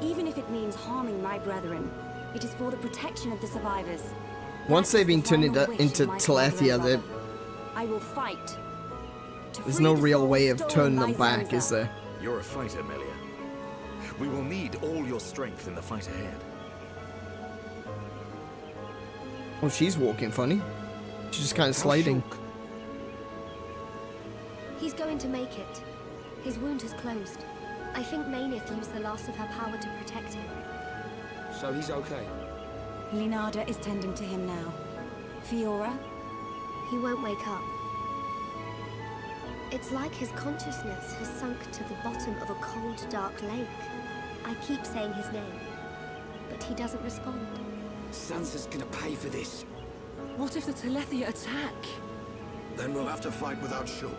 Even if it means harming my brethren, it is for the protection of the survivors. Once they've been turned into Telethia, I will fight. There's no real way of turning them back, is there? You're a fighter, Melia. We will need all your strength in the fight ahead. Oh, she's walking funny. She's just kind of sliding. He's going to make it. His wound has closed. I think Mainith used the last of her power to protect him. So he's okay? Linada is tending to him now. Fiora? He won't wake up. It's like his consciousness has sunk to the bottom of a cold, dark lake. I keep saying his name, but he doesn't respond. Sansa's gonna pay for this. What if the Telethia attack? Then we'll have to fight without Shulk.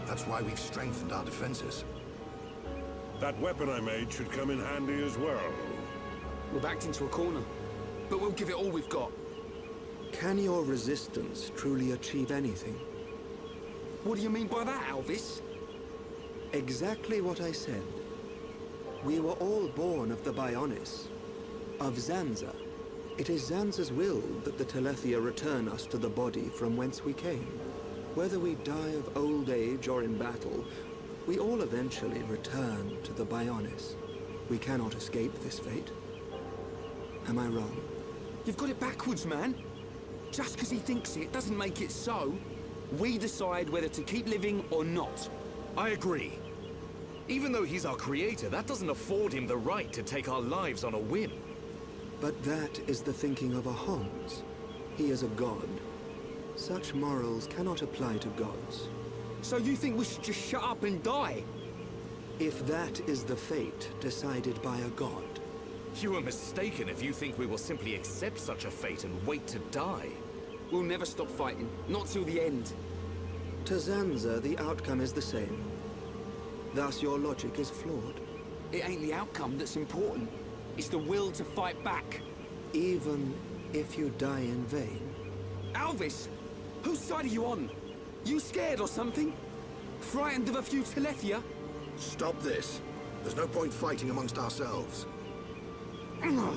That's why we've strengthened our defenses. That weapon I made should come in handy as well. We're backed into a corner, but we'll give it all we've got. Can your resistance truly achieve anything? What do you mean by that, Alvis? Exactly what I said. We were all born of the Bionis, of Zanza. It is Zanza's will that the Telethia return us to the body from whence we came. Whether we die of old age or in battle, we all eventually return to the Bionis. We cannot escape this fate. Am I wrong? You've got it backwards, man. Just because he thinks it doesn't make it so. We decide whether to keep living or not. I agree. Even though he's our creator, that doesn't afford him the right to take our lives on a whim. But that is the thinking of a Homs. He is a god. Such morals cannot apply to gods. So you think we should just shut up and die? If that is the fate decided by a god. You are mistaken if you think we will simply accept such a fate and wait to die. We'll never stop fighting, not till the end. To Zanza, the outcome is the same. Thus, your logic is flawed. It ain't the outcome that's important. It's the will to fight back. Even if you die in vain. Alvis! Whose side are you on? You scared or something? Frightened of a few Telethia? Stop this. There's no point fighting amongst ourselves.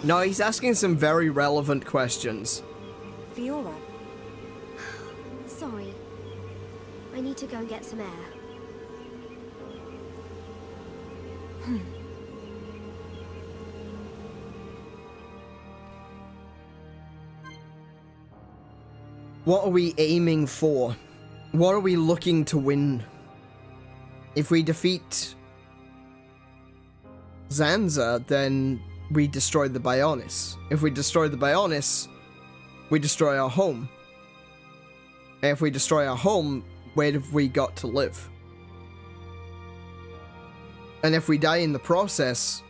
No, he's asking some very relevant questions. Fiora? Sorry. I need to go and get some air. What are we aiming for? What are we looking to win? If we defeat Zanza, then we destroy the Bionis. If we destroy the Bionis, we destroy our home. And if we destroy our home, where have we got to live? And if we die in the process,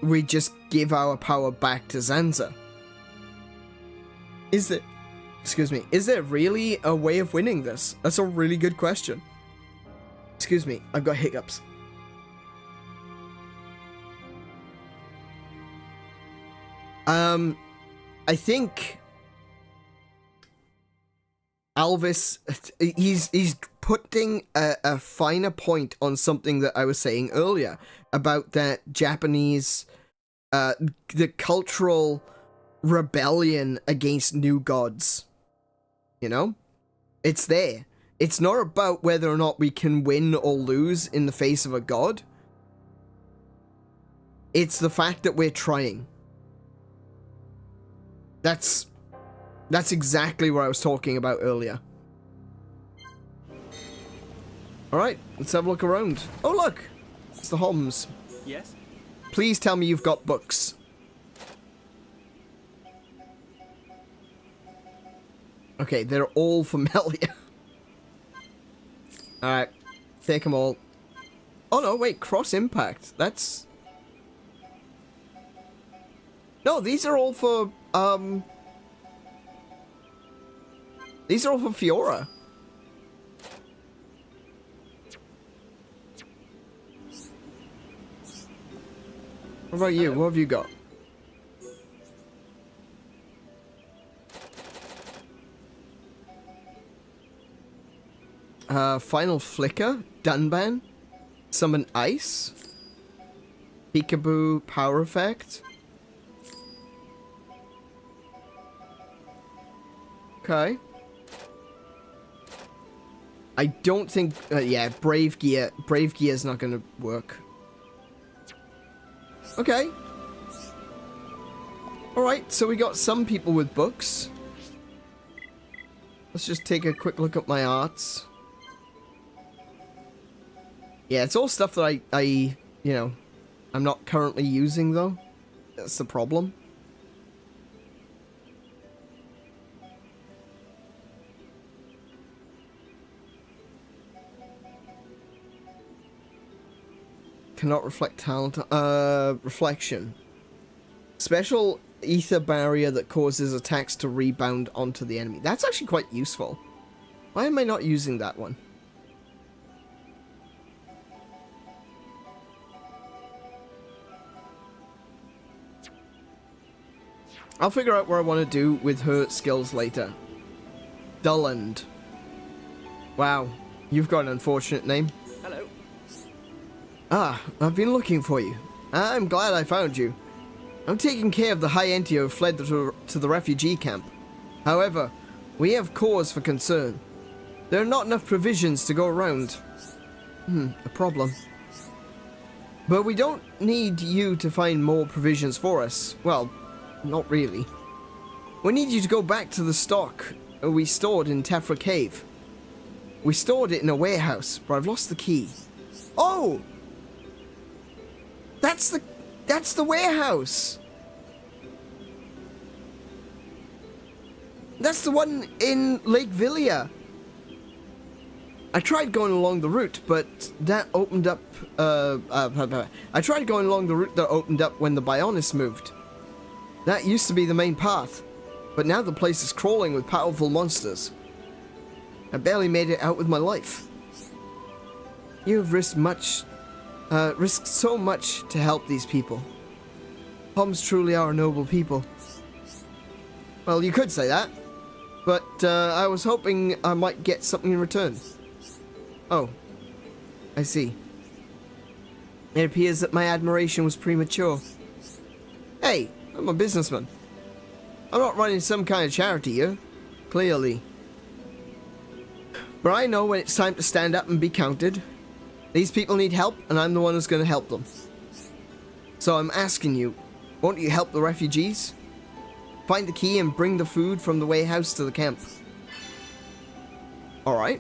we just give our power back to Zanza. Is there really a way of winning this? That's a really good question. Excuse me, I've got hiccups. I think Alvis, he's putting a finer point on something that I was saying earlier about that Japanese, the cultural rebellion against new gods. You know? It's there. It's not about whether or not we can win or lose in the face of a god. It's the fact that we're trying. That's exactly what I was talking about earlier. Alright, let's have a look around. Oh look! It's the Homs. Yes? Please tell me you've got books. Okay, they're all familiar. Alright, take them all. Oh no, wait, cross impact. That's... No, these are all for, these are all for Fiora. What about you? What have you got? Final Flicker? Dunban? Summon ice. Peekaboo power effect. Okay. I don't think... yeah, Brave Gear. Brave Gear is not going to work. Okay. Alright, so we got some people with books. Let's just take a quick look at my arts. Yeah, it's all stuff that I you know, I'm not currently using, though. That's the problem. Cannot reflect talent. Reflection. Special ether barrier that causes attacks to rebound onto the enemy. That's actually quite useful. Why am I not using that one? I'll figure out what I want to do with her skills later. Dulland. Wow, you've got an unfortunate name. Hello. Ah, I've been looking for you. I'm glad I found you. I'm taking care of the High Entio who fled to the refugee camp. However, we have cause for concern. There are not enough provisions to go around. A problem. But we don't need you to find more provisions for us. Well, not really. We need you to go back to the stock we stored in Tefra Cave. We stored it in a warehouse, but I've lost the key. Oh! That's the warehouse! That's the one in Lake Villia. I tried going along the route, but that opened up, I tried going along the route that opened up when the Bionis moved. That used to be the main path, but now the place is crawling with powerful monsters. I barely made it out with my life. You have risked so much to help these people. Homs truly are a noble people. Well, you could say that, but I was hoping I might get something in return. Oh, I see. It appears that my admiration was premature. Hey, I'm a businessman. I'm not running some kind of charity here, clearly. But I know when it's time to stand up and be counted. These people need help, and I'm the one who's going to help them. So I'm asking you, won't you help the refugees? Find the key and bring the food from the warehouse to the camp. Alright.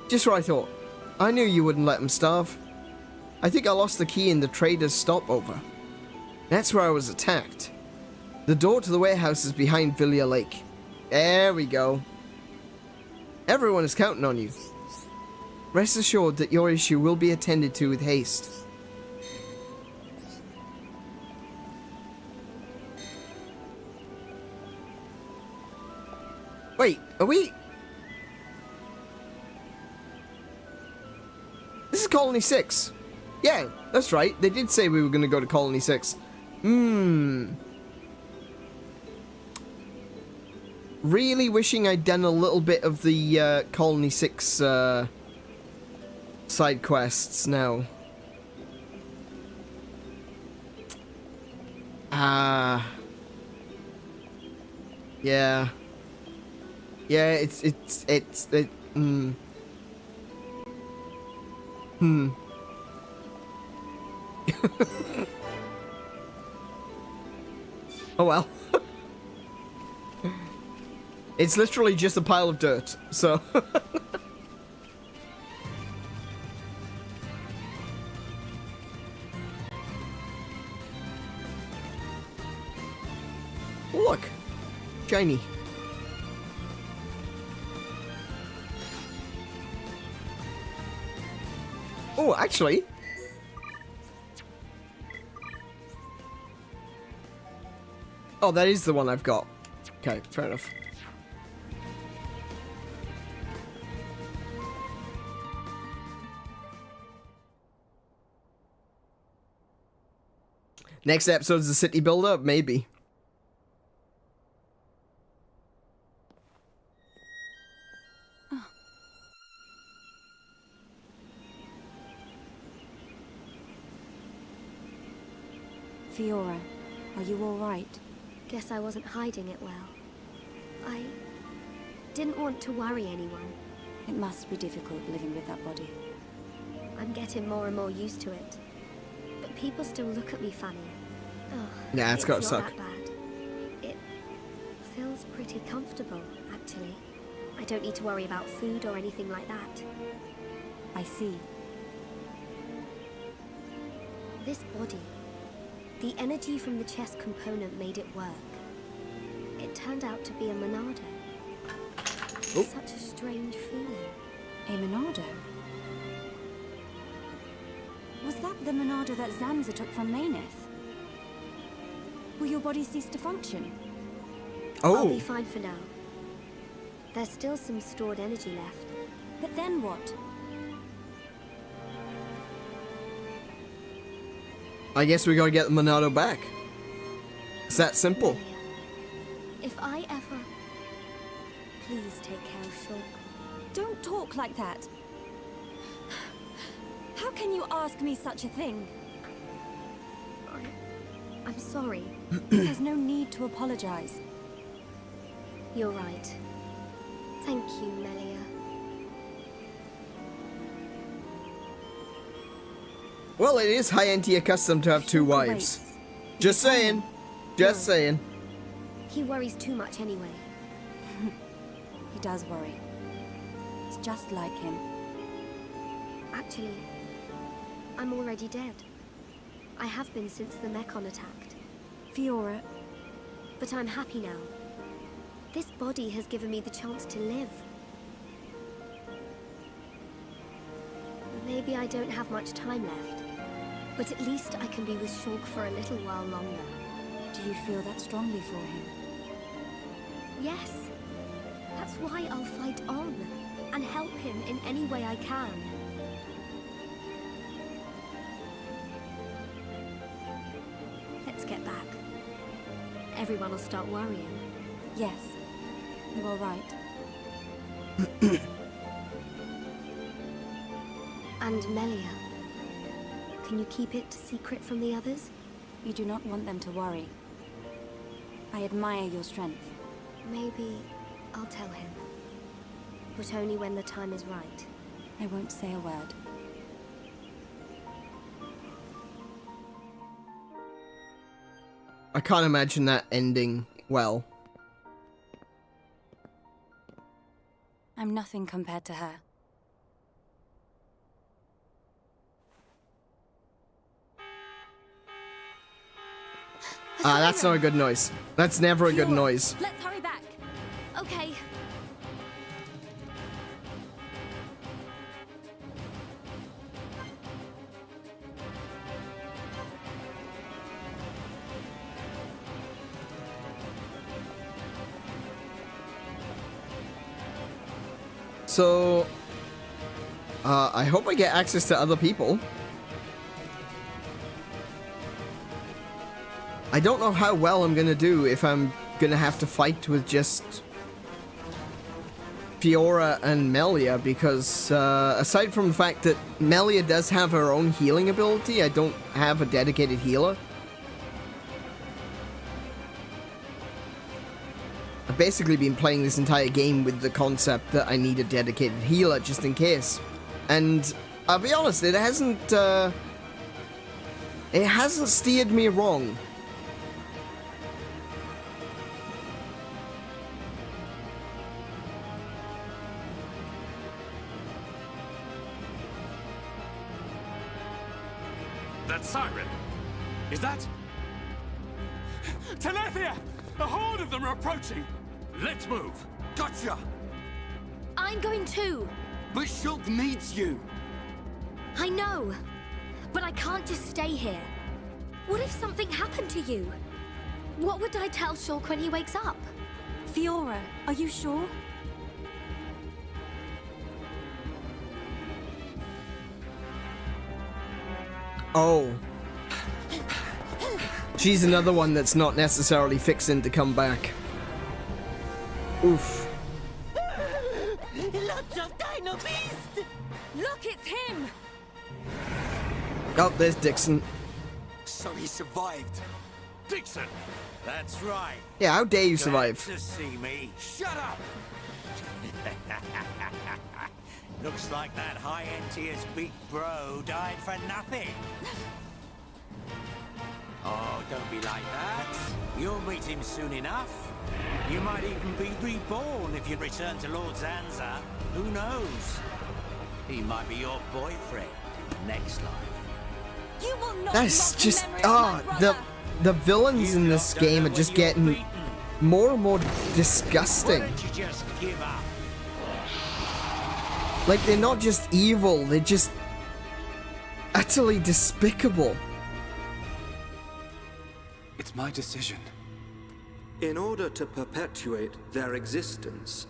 Just what I thought. I knew you wouldn't let them starve. I think I lost the key in the trader's stopover. That's where I was attacked. The door to the warehouse is behind Villia Lake. There we go. Everyone is counting on you. Rest assured that your issue will be attended to with haste. Wait, are we... This is Colony 6. Yeah, that's right. They did say we were going to go to Colony 6. Really wishing I'd done a little bit of the Colony 6 side quests now. Yeah. Yeah, Oh well. It's literally just a pile of dirt, so... Look! Shiny. Oh, actually... Oh, that is the one I've got. Okay, fair enough. Next episode is the city builder? Maybe. Fiora, are you all right? Guess I wasn't hiding it well. I didn't want to worry anyone. It must be difficult living with that body. I'm getting more and more used to it. But people still look at me funny. Oh, yeah, it's gotta not suck. that bad. It feels pretty comfortable, actually. I don't need to worry about food or anything like that. I see. This body, the energy from the chest component made it work. It turned out to be a Monado. Oh. Such a strange feeling. A Monado? Was that the Monado that Zanza took from Mechonis? Will your body cease to function? I'll be fine for now. There's still some stored energy left. But then what? I guess we gotta get the Monado back. It's that simple. If I ever... Please take care of Shulk. Don't talk like that. How can you ask me such a thing? I'm sorry. There's no need to apologize. You're right. Thank you, Melia. Well, it is high-end custom to have two wives. Just saying. Just saying. He worries too much anyway. He does worry. It's just like him. Actually, I'm already dead. I have been since the Mechon attacked. Fiora. But I'm happy now. This body has given me the chance to live. Maybe I don't have much time left, but at least I can be with Shulk for a little while longer. Do you feel that strongly for him? Yes. That's why I'll fight on and help him in any way I can. Let's get back. Everyone will start worrying. Yes. You're all right. And Melia, can you keep it secret from the others? You do not want them to worry. I admire your strength. Maybe I'll tell him. But only when the time is right. I won't say a word. I can't imagine that ending well. I'm nothing compared to her. Ah, that's not a good noise. That's never a good noise. Let's hurry back. Okay. So, I hope I get access to other people. I don't know how well I'm gonna do if I'm gonna have to fight with just Fiora and Melia, because aside from the fact that Melia does have her own healing ability, I don't have a dedicated healer. I've basically been playing this entire game with the concept that I need a dedicated healer just in case. And I'll be honest, it hasn't steered me wrong. That siren! Is that... Telethia! A horde of them are approaching! Let's move! Gotcha! I'm going too! But Shulk needs you! I know! But I can't just stay here. What if something happened to you? What would I tell Shulk when he wakes up? Fiora, are you sure? Oh. She's another one that's not necessarily fixing to come back. Oof. Lots of Dino Beast! Look, it's him! Oh, there's Dixon. So he survived. Dixon! That's right. Yeah, how dare you Glad survive? to see me. Shut up! Looks like that high-end tier's big bro died for nothing. Oh, don't be like that. You'll meet him soon enough. You might even be reborn if you return to Lord Zanza. Who knows? He might be your boyfriend in the next life. You will not That's mock just the memory of my brother. the villains in this game are just getting more and more disgusting. Why don't you just give up? Like, they're not just evil, they're just utterly despicable. It's my decision. In order to perpetuate their existence,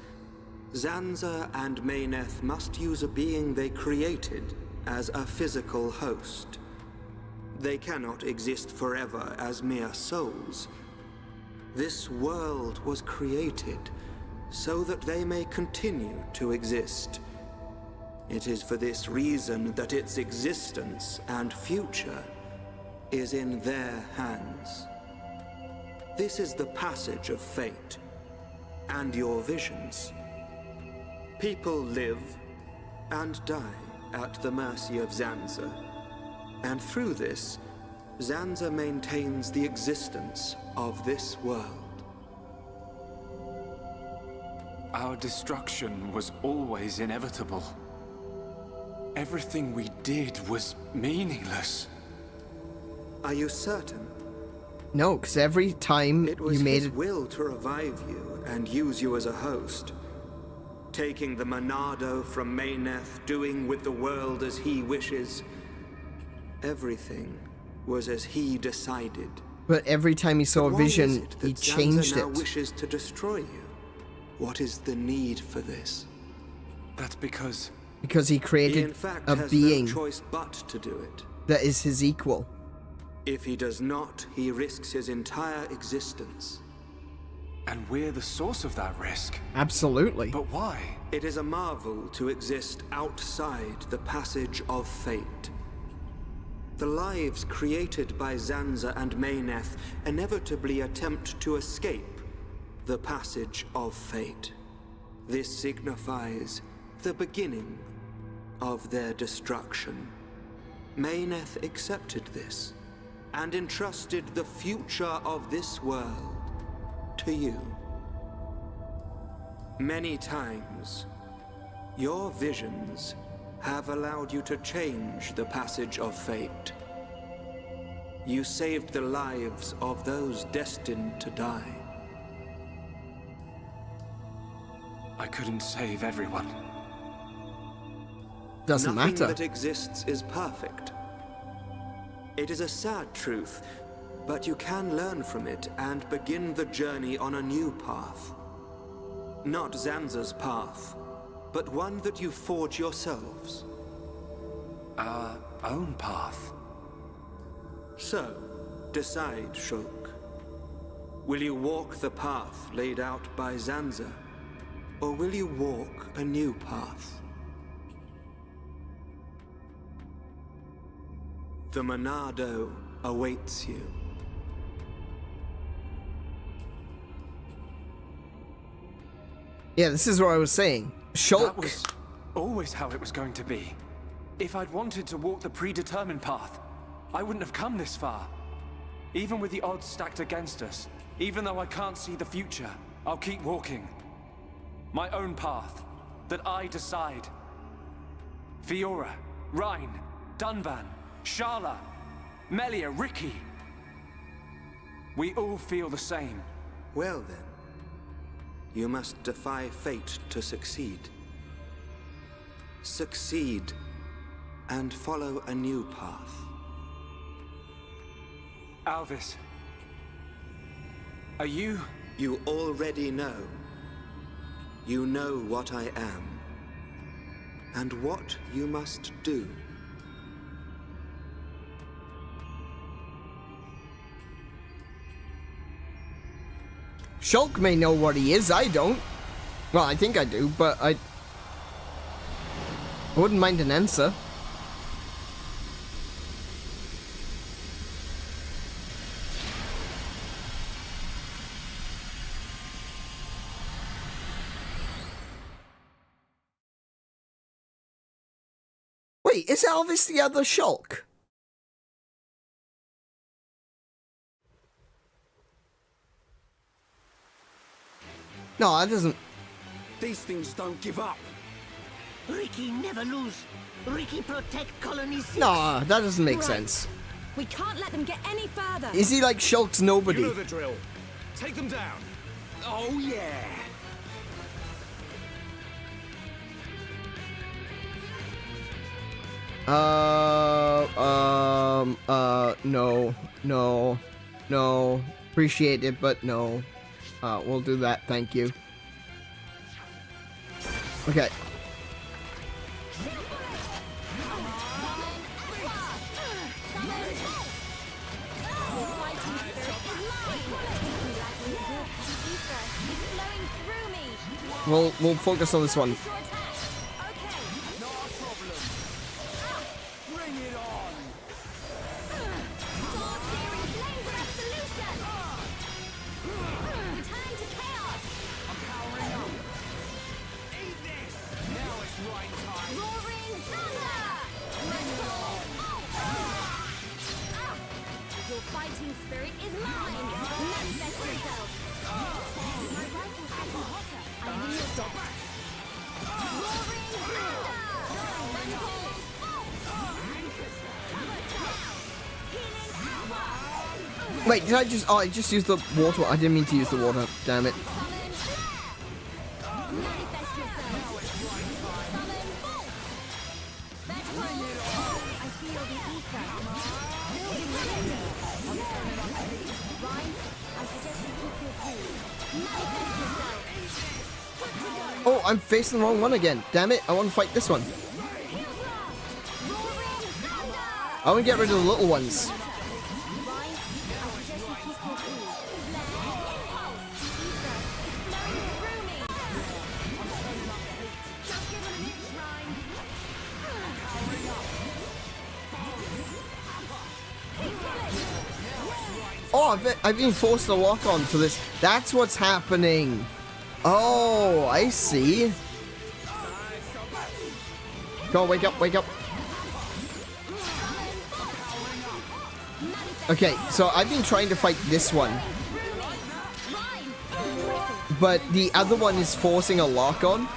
Zanza and Meyneth must use a being they created as a physical host. They cannot exist forever as mere souls. This world was created so that they may continue to exist. It is for this reason that its existence and future is in their hands. This is the passage of fate, and your visions. People live and die at the mercy of Zanza, and through this, Zanza maintains the existence of this world. Our destruction was always inevitable. Everything we did was meaningless. Are you certain? No, because every time It was you made his it... will to revive you and use you as a host. Taking the Monado from Meyneth, doing with the world as he wishes. Everything was as he decided. But every time he saw a Why is vision, it that he Zanza changed now it. wishes to destroy you? What is the need for this? That's because Because he He created in fact a has being no choice but to do it. that is his equal. If he does not, he risks his entire existence. And we're the source of that risk. Absolutely. But why? It is a marvel to exist outside the passage of fate. The lives created by Zanza and Meyneth inevitably attempt to escape the passage of fate. This signifies the beginning of their destruction. Meyneth accepted this and entrusted the future of this world to you. Many times, your visions have allowed you to change the passage of fate. You saved the lives of those destined to die. I couldn't save everyone. Doesn't Nothing matter. that exists is perfect. It is a sad truth, but you can learn from it and begin the journey on a new path. Not Zanza's path, but one that you forge yourselves. Our own path. So, decide, Shulk. Will you walk the path laid out by Zanza, or will you walk a new path? The Monado awaits you. Yeah, this is what I was saying. Shulk. That was always how it was going to be. If I'd wanted to walk the predetermined path, I wouldn't have come this far. Even with the odds stacked against us, even though I can't see the future, I'll keep walking. My own path, that I decide. Fiora, Rhine, Dunban, Sharla, Melia, Ricky. We all feel the same. Well then, you must defy fate to succeed. Succeed and follow a new path. Alvis, are you... You already know. You know what I am, and what you must do. Shulk may know what he is, I don't. Well, I think I do, but I wouldn't mind an answer. Wait, is Elvis the other Shulk? No, that doesn't... These things don't give up. Ricky never lose. Ricky protect Colony 6. No, that doesn't make sense. We can't let them get any further. Is he like Shulk's nobody? You know the drill. Take them down. Oh, yeah. No. Appreciate it, but no. We'll do that, thank you. Okay. We'll focus on this one. Wait, did I just... Oh, I just used the water. I didn't mean to use the water. Damn it. Oh, I'm facing the wrong one again. Damn it, I want to fight this one. I want to get rid of the little ones. Oh, I've been forced to lock on to this. That's what's happening. Oh, I see. Go, wake up, wake up. Okay, so I've been trying to fight this one. But the other one is forcing a lock on.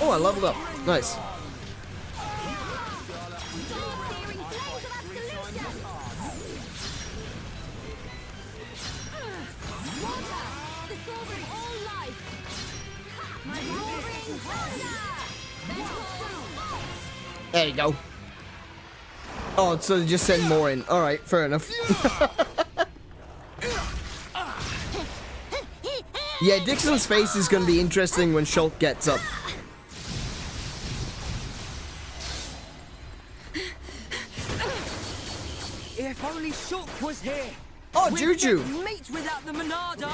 Oh, I leveled up. Nice. There you go. Oh, so they just send more in. Alright, fair enough. Yeah, Dixon's face is going to be interesting when Shulk gets up. If only Shulk was here. Oh, Juju! We'd meet without the Monado.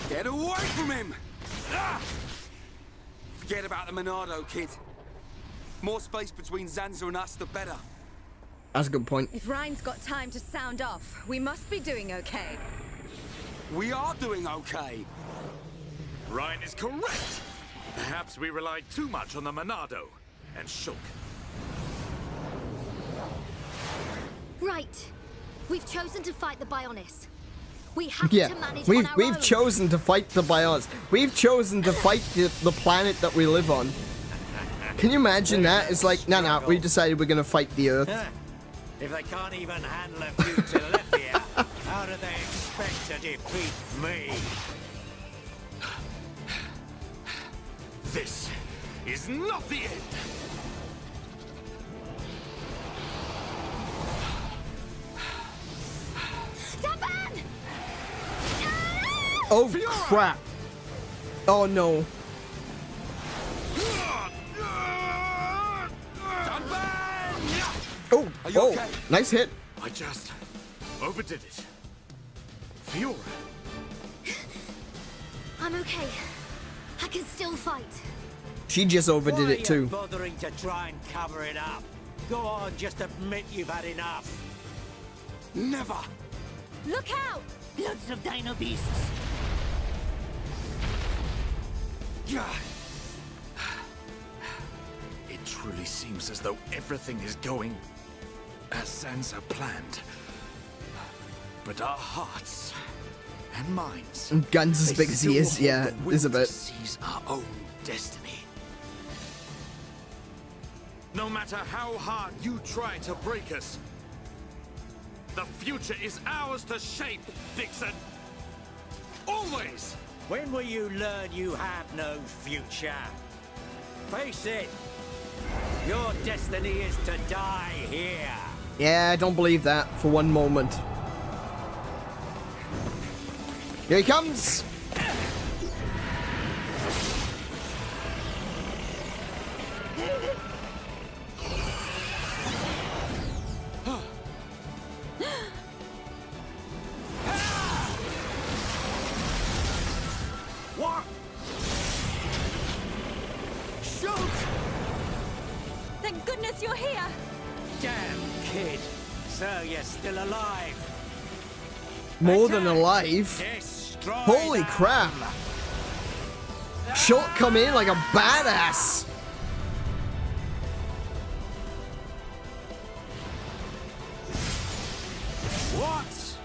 Get away from him! Forget about the Monado, kid. More space between Zanza and us, the better. That's a good point. If Ryan's got time to sound off, we must be doing okay. We are doing okay. Ryan is correct. Perhaps we relied too much on the Monado and Shulk. Right. We've chosen to fight the Bionis. We have Yeah, to manage we've chosen to fight the Bionis. We've chosen to fight the planet that we live on. Can you imagine that? It's like, no, we decided we're gonna fight the Earth. If they can't even handle a few Tilithia, how do they expect to defeat me? This is not the end. Oh crap! Oh no! Oh, okay? Nice hit. I just overdid it. Fiora. I'm okay. I can still fight. She just overdid it too. Why are you bothering to try and cover it up? Go on, just admit you've had enough. Never! Look out! Loads of dino beasts. It truly seems as though everything is going as Zanza planned. But our hearts and minds... And guns as big as he is, yeah, is a bit. ...seize our own destiny. No matter how hard you try to break us, the future is ours to shape, Dixon. Always! When will you learn you have no future? Face it, your destiny is to die here. Yeah, I don't believe that for one moment. Here he comes! What? Shoot! Thank goodness you're here! Damn kid. So you're still alive. More than alive. Destroy Holy them. crap! Shulk come in like a badass. What?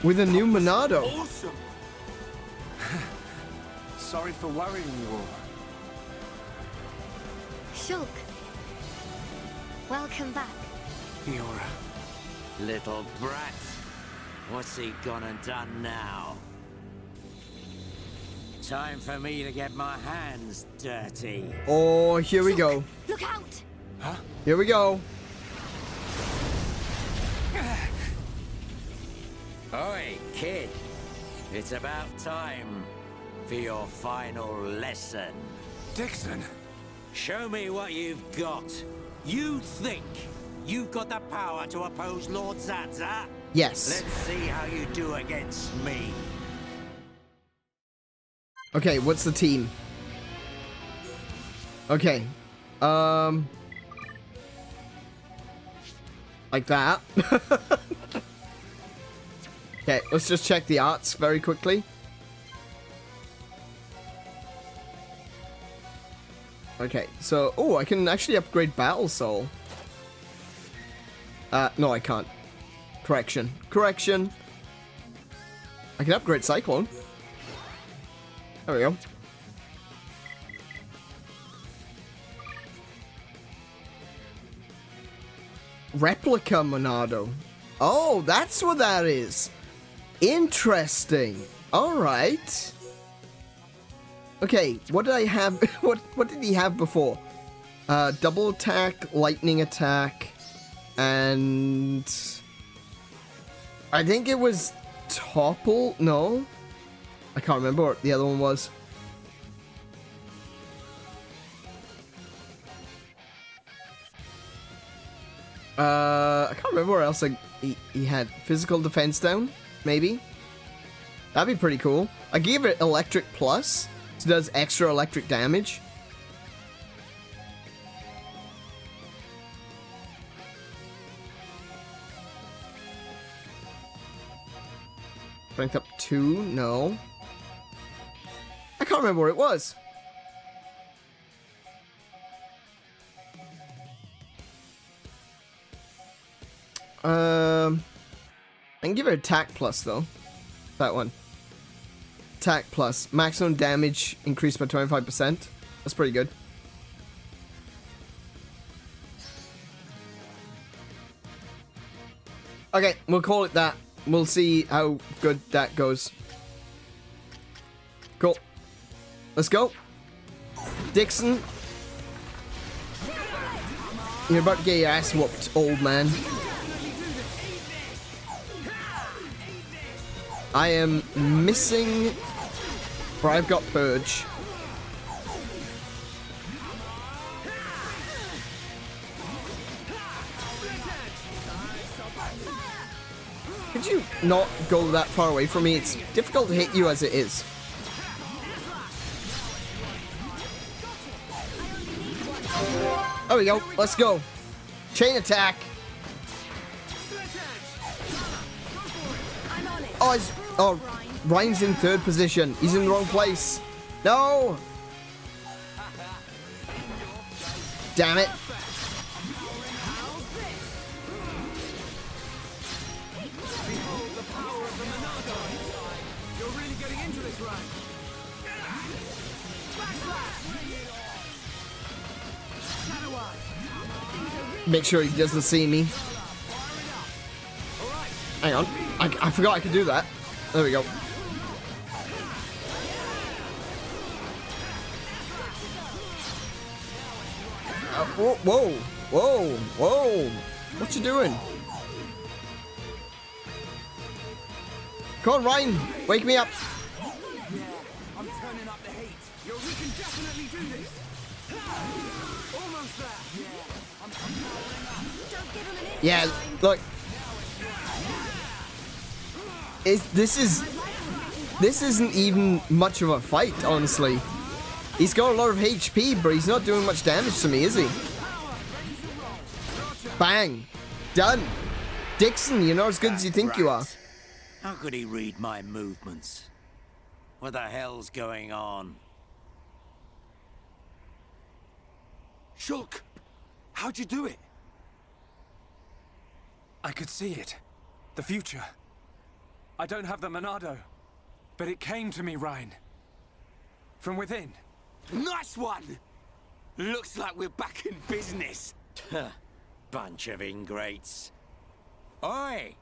With a new Monado. Awesome! Sorry for worrying you all. Shulk. Welcome back. Fiora. Little brat. What's he gonna done now? Time for me to get my hands dirty. Oh, here we go. Look out! Huh? Here we go. Oi, kid. It's about time for your final lesson. Dixon! Show me what you've got. You think you've got the power to oppose Lord Zanza? Yes. Let's see how you do against me. Okay, what's the team? Okay. Like that. Okay, let's just check the arts very quickly. Okay, so... Oh, I can actually upgrade Battle Soul. No, I can't. Correction. Correction. I can upgrade Cyclone. There we go. Replica Monado. Oh, that's what that is. Interesting. Alright. Okay, what did I have? What did he have before? Double attack, lightning attack, and I think it was topple. No, I can't remember what the other one was. I can't remember where else he had physical defense down. Maybe that'd be pretty cool. I gave it electric plus. So it does extra electric damage. Strength up 2? No. I can't remember where it was. I can give it attack plus though. That one. Attack plus. Maximum damage increased by 25%. That's pretty good. Okay, we'll call it that. We'll see how good that goes. Cool. Let's go. Dixon. You're about to get your ass whooped, old man. I am missing... Or I've got Purge. Could you not go that far away from me? It's difficult to hit you as it is. There we go. Let's go. Chain attack. Oh, Ryan's in third position. He's in the wrong place. No. Damn it. You're really getting into this, Ryan. Make sure he doesn't see me. Hang on. I forgot I could do that. There we go. Whoa, whoa, whoa, whoa. What you doing? Come on, Ryan. Wake me up. I'm turning up the heat. We can definitely do this. Almost there. I'm powering up. Don't give him an inch. Yeah, look. This isn't even much of a fight, honestly. He's got a lot of HP, but he's not doing much damage to me, is he? Bang. Done. Dixon, you're not as good as you think you are. How could he read my movements? What the hell's going on? Shulk, how'd you do it? I could see it. The future. I don't have the Monado, but it came to me, Ryan. From within. Nice one! Looks like we're back in business. Bunch of ingrates. Oi!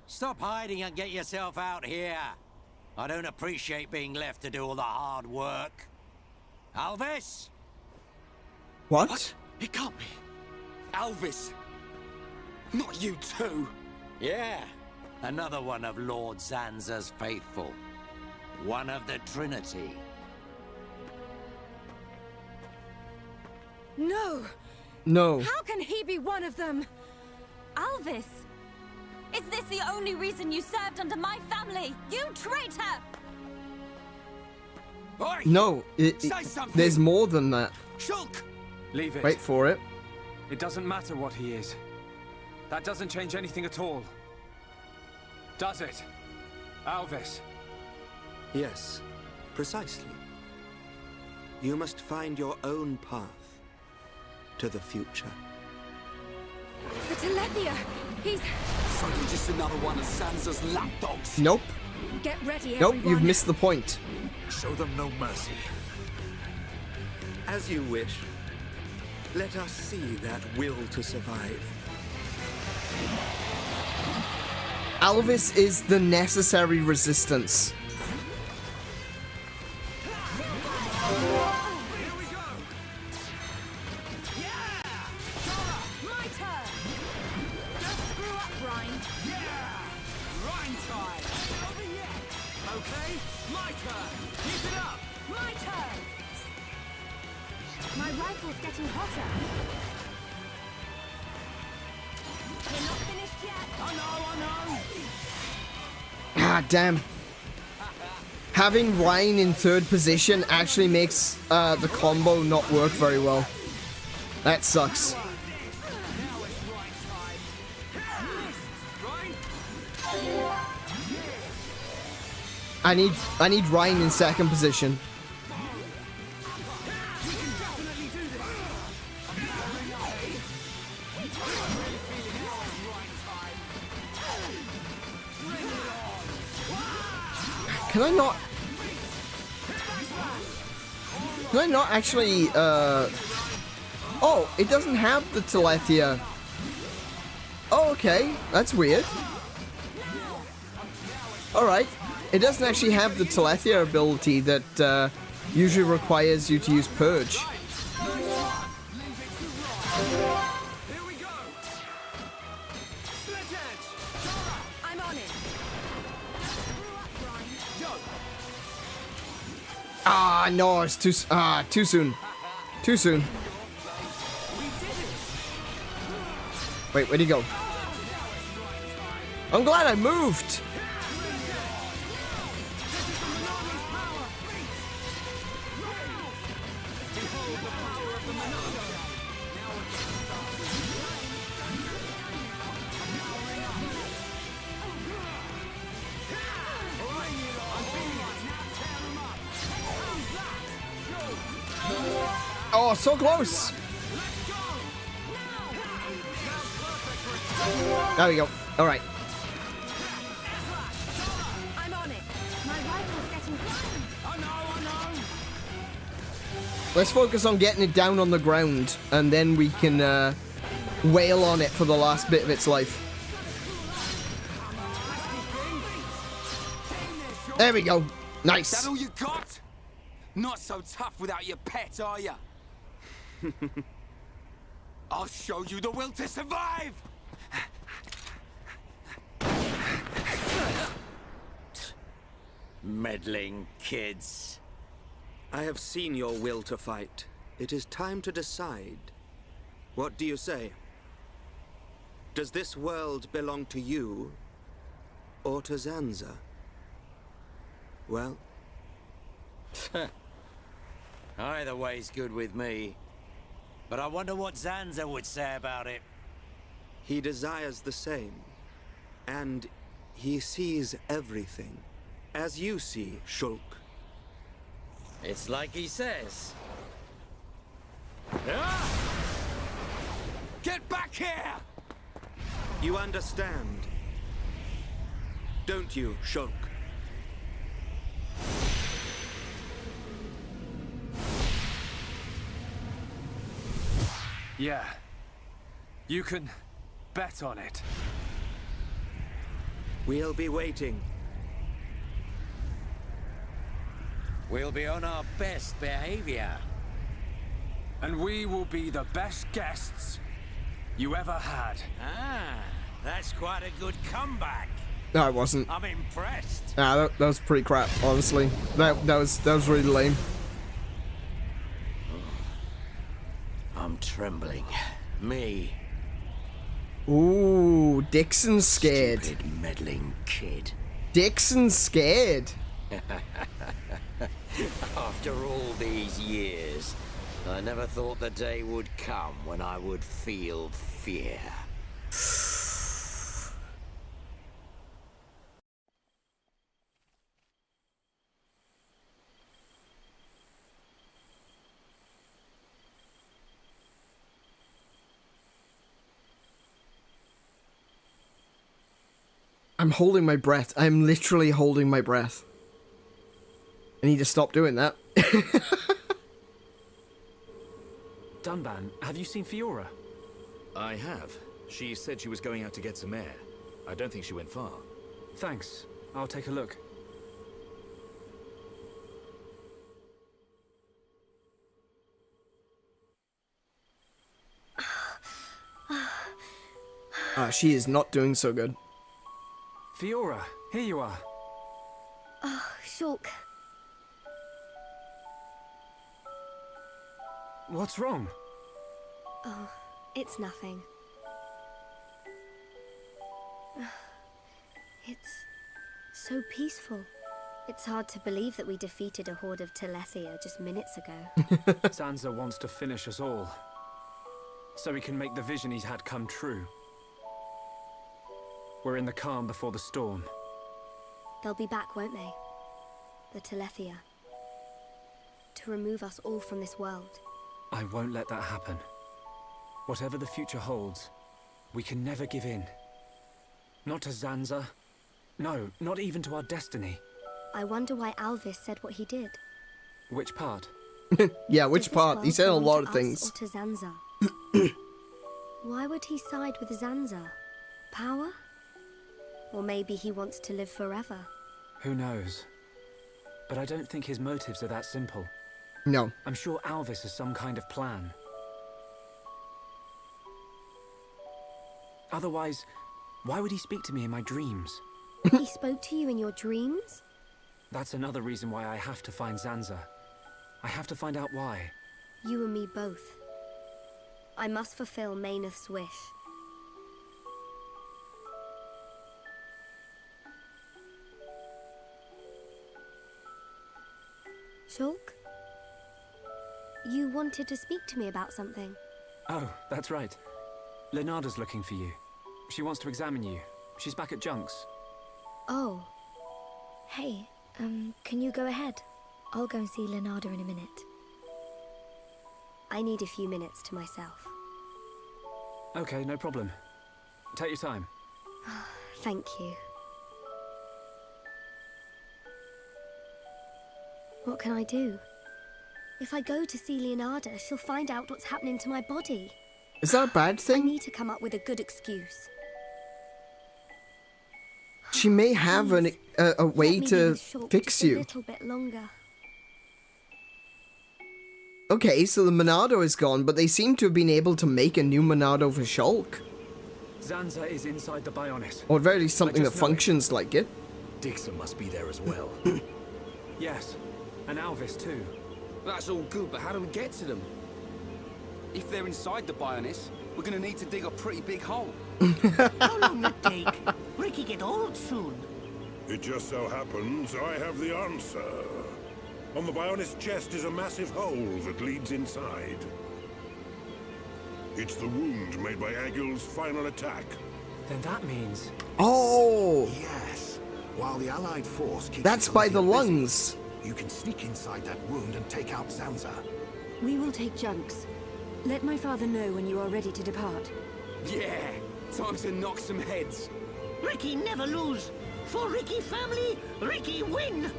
Stop hiding and get yourself out here. I don't appreciate being left to do all the hard work. Alvis? What? It can't be. Alvis. Not you too. Yeah. Another one of Lord Zanza's faithful. One of the Trinity. No! No. How can he be one of them? Alvis! Is this the only reason you served under my family? You traitor! Oi! No, Say something. there's more than that. Shulk! Leave it. Wait for it. It doesn't matter what he is. That doesn't change anything at all. Does it? Alvis? Yes, precisely. You must find your own path to the future. The Telethia! He's... So you're just another one of Sansa's lapdogs? Nope. Get ready, Nope, everyone. you've missed the point. Show them no mercy. As you wish. Let us see that will to survive. Alvis is the necessary resistance. My rifle's getting hotter. We're not finished yet. I know. Ah, damn. Having Ryan in third position actually makes the combo not work very well. That sucks. I need Ryan in second position. Can I not actually, Oh, it doesn't have the Telethia. Oh, okay. That's weird. Alright. It doesn't actually have the Telethia ability that, usually requires you to use Purge. I'm on it. Ah, no, it's too soon. Too soon. Wait, where'd he go? I'm glad I moved. Oh, so close! There we go. Alright. I'm on it. My rifle's getting primed. I know. Let's focus on getting it down on the ground, and then we can wail on it for the last bit of its life. There we go. Nice. That all you got? Not so tough without your pet, are you? I'll show you the will to survive! Meddling kids. I have seen your will to fight. It is time to decide. What do you say? Does this world belong to you, or to Zanza? Well... Either way's good with me. But I wonder what Zanza would say about it. He desires the same. And he sees everything. As you see, Shulk. It's like he says. Get back here! You understand, don't you, Shulk? Yeah. You can bet on it. We'll be waiting. We'll be on our best behavior. And we will be the best guests you ever had. Ah, that's quite a good comeback. No, it wasn't. I'm impressed. Nah, that was pretty crap, honestly. That was really lame. I'm trembling. Me. Ooh, Dixon's scared. Stupid meddling kid. Dixon's scared. After all these years, I never thought the day would come when I would feel fear. I'm holding my breath. I'm literally holding my breath. I need to stop doing that. Dunban, have you seen Fiora? I have. She said she was going out to get some air. I don't think she went far. Thanks. I'll take a look. She is not doing so good. Fiora, here you are. Oh, Shulk. What's wrong? Oh, it's nothing. It's so peaceful. It's hard to believe that we defeated a horde of Telethia just minutes ago. Zanza wants to finish us all, so he can make the vision he's had come true. We're in the calm before the storm. They'll be back, won't they? The Telethia. To remove us all from this world. I won't let that happen. Whatever the future holds, we can never give in. Not to Zanza. No, not even to our destiny. I wonder why Alvis said what he did. Which part? Yeah, which part? He said a lot of things. Or to Zanza. Why would he side with Zanza? Power? Or maybe he wants to live forever. Who knows? But I don't think his motives are that simple. No. I'm sure Alvis has some kind of plan. Otherwise, why would he speak to me in my dreams? He spoke to you in your dreams? That's another reason why I have to find Zanza. I have to find out why. You and me both. I must fulfill Mayneth's wish. Shulk? You wanted to speak to me about something. Oh, that's right. Lenada's looking for you. She wants to examine you. She's back at Junks. Oh. Hey, can you go ahead? I'll go and see Lenada in a minute. I need a few minutes to myself. Okay, no problem. Take your time. Thank you. What can I do? If I go to see Leonarda, she'll find out what's happening to my body. Is that a bad thing? I need to come up with a good excuse. She may have a way to fix you. A little bit longer. Okay, so the Monado is gone, but they seem to have been able to make a new Monado for Shulk. Zanza is inside the Bionis. Or at very least something that functions like it. Dixon must be there as well. Yes, and Alvis too. That's all good, but how do we get to them? If they're inside the Bionis, we're gonna need to dig a pretty big hole. How long it take? Ricky get old soon. It just so happens I have the answer. On the Bionis chest is a massive hole that leads inside. It's the wound made by Agil's final attack. Then that means... Oh! Yes. While the Allied force keeps that's by the lungs. Busy, you can sneak inside that wound and take out Zanza. We will take junks. Let my father know when you are ready to depart. Yeah, time to knock some heads. Ricky never lose. For Ricky family, Ricky win.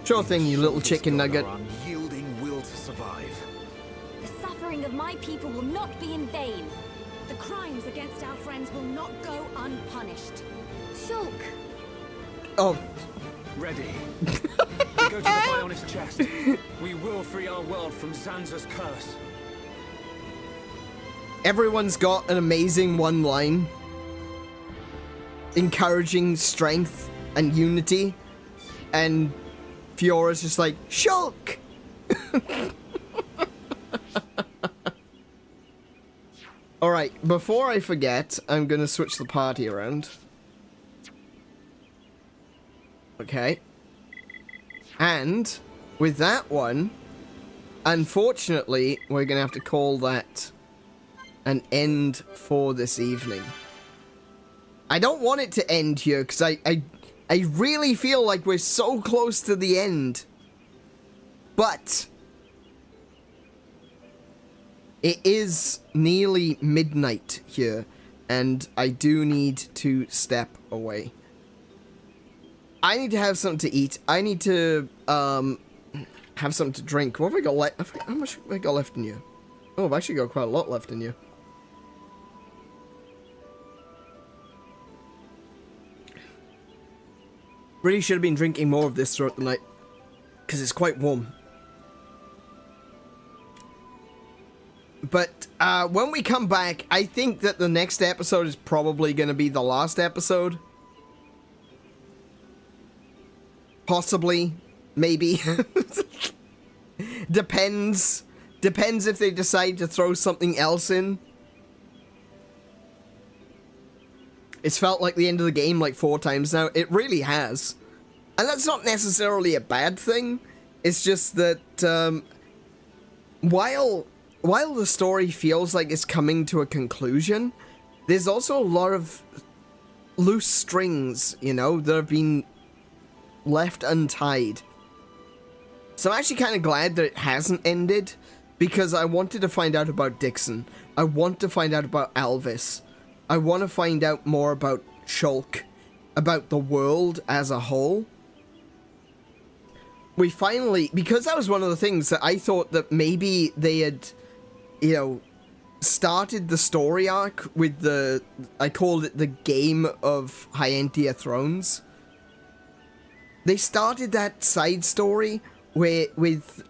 Sure thing, you little chicken nugget. Our unyielding will to survive. The suffering of my people will not be in vain. The crimes against our friends will not go unpunished. Shulk! Oh. Ready. We go to the Bionis chest. We will free our world from Zanza's curse. Everyone's got an amazing one line. Encouraging strength and unity. And Fiora's just like, Shulk! Alright, before I forget, I'm gonna switch the party around. Okay. And, with that one, unfortunately, we're gonna have to call that an end for this evening. I don't want it to end here, because I really feel like we're so close to the end. But it is nearly midnight here, and I do need to step away. I need to have something to eat. I need to have something to drink. What have I got left? How much have I got left in you? Oh, I've actually got quite a lot left in you. Really should have been drinking more of this throughout the night, because it's quite warm. But when we come back, I think that the next episode is probably going to be the last episode. Possibly. Maybe. Depends. Depends if they decide to throw something else in. It's felt like the end of the game like 4 times now. It really has. And that's not necessarily a bad thing. It's just that while the story feels like it's coming to a conclusion, there's also a lot of loose strings, you know, that have been left untied. So I'm actually kind of glad that it hasn't ended, because I wanted to find out about Dixon. I want to find out about Alvis. I want to find out more about Shulk, about the world as a whole. We finally, because that was one of the things that I thought that maybe they had, you know, started the story arc with the, I called it the Game of Hyentia Thrones. They started that side story where, with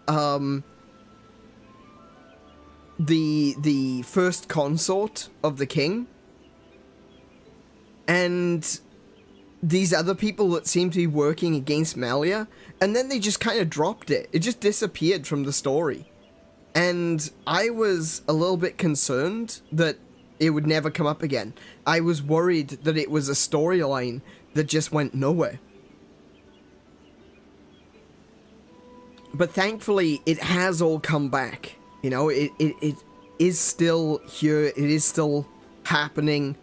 the first consort of the king, and these other people that seem to be working against Melia, and then they just kind of dropped it. It just disappeared from the story. And I was a little bit concerned that it would never come up again. I was worried that it was a storyline that just went nowhere. But thankfully, it has all come back. You know, it is still here. It is still happening.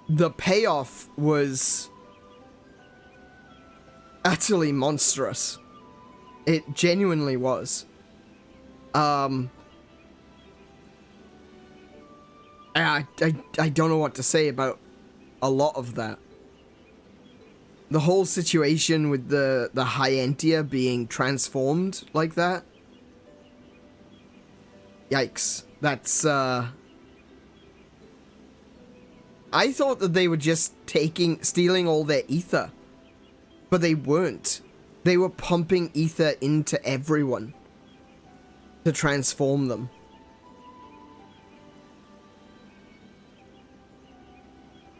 The payoff was utterly monstrous. It genuinely was. I don't know what to say about a lot of that. The whole situation with the Hyentia being transformed like that. Yikes. That's, I thought that they were just stealing all their ether. But they weren't. They were pumping ether into everyone to transform them.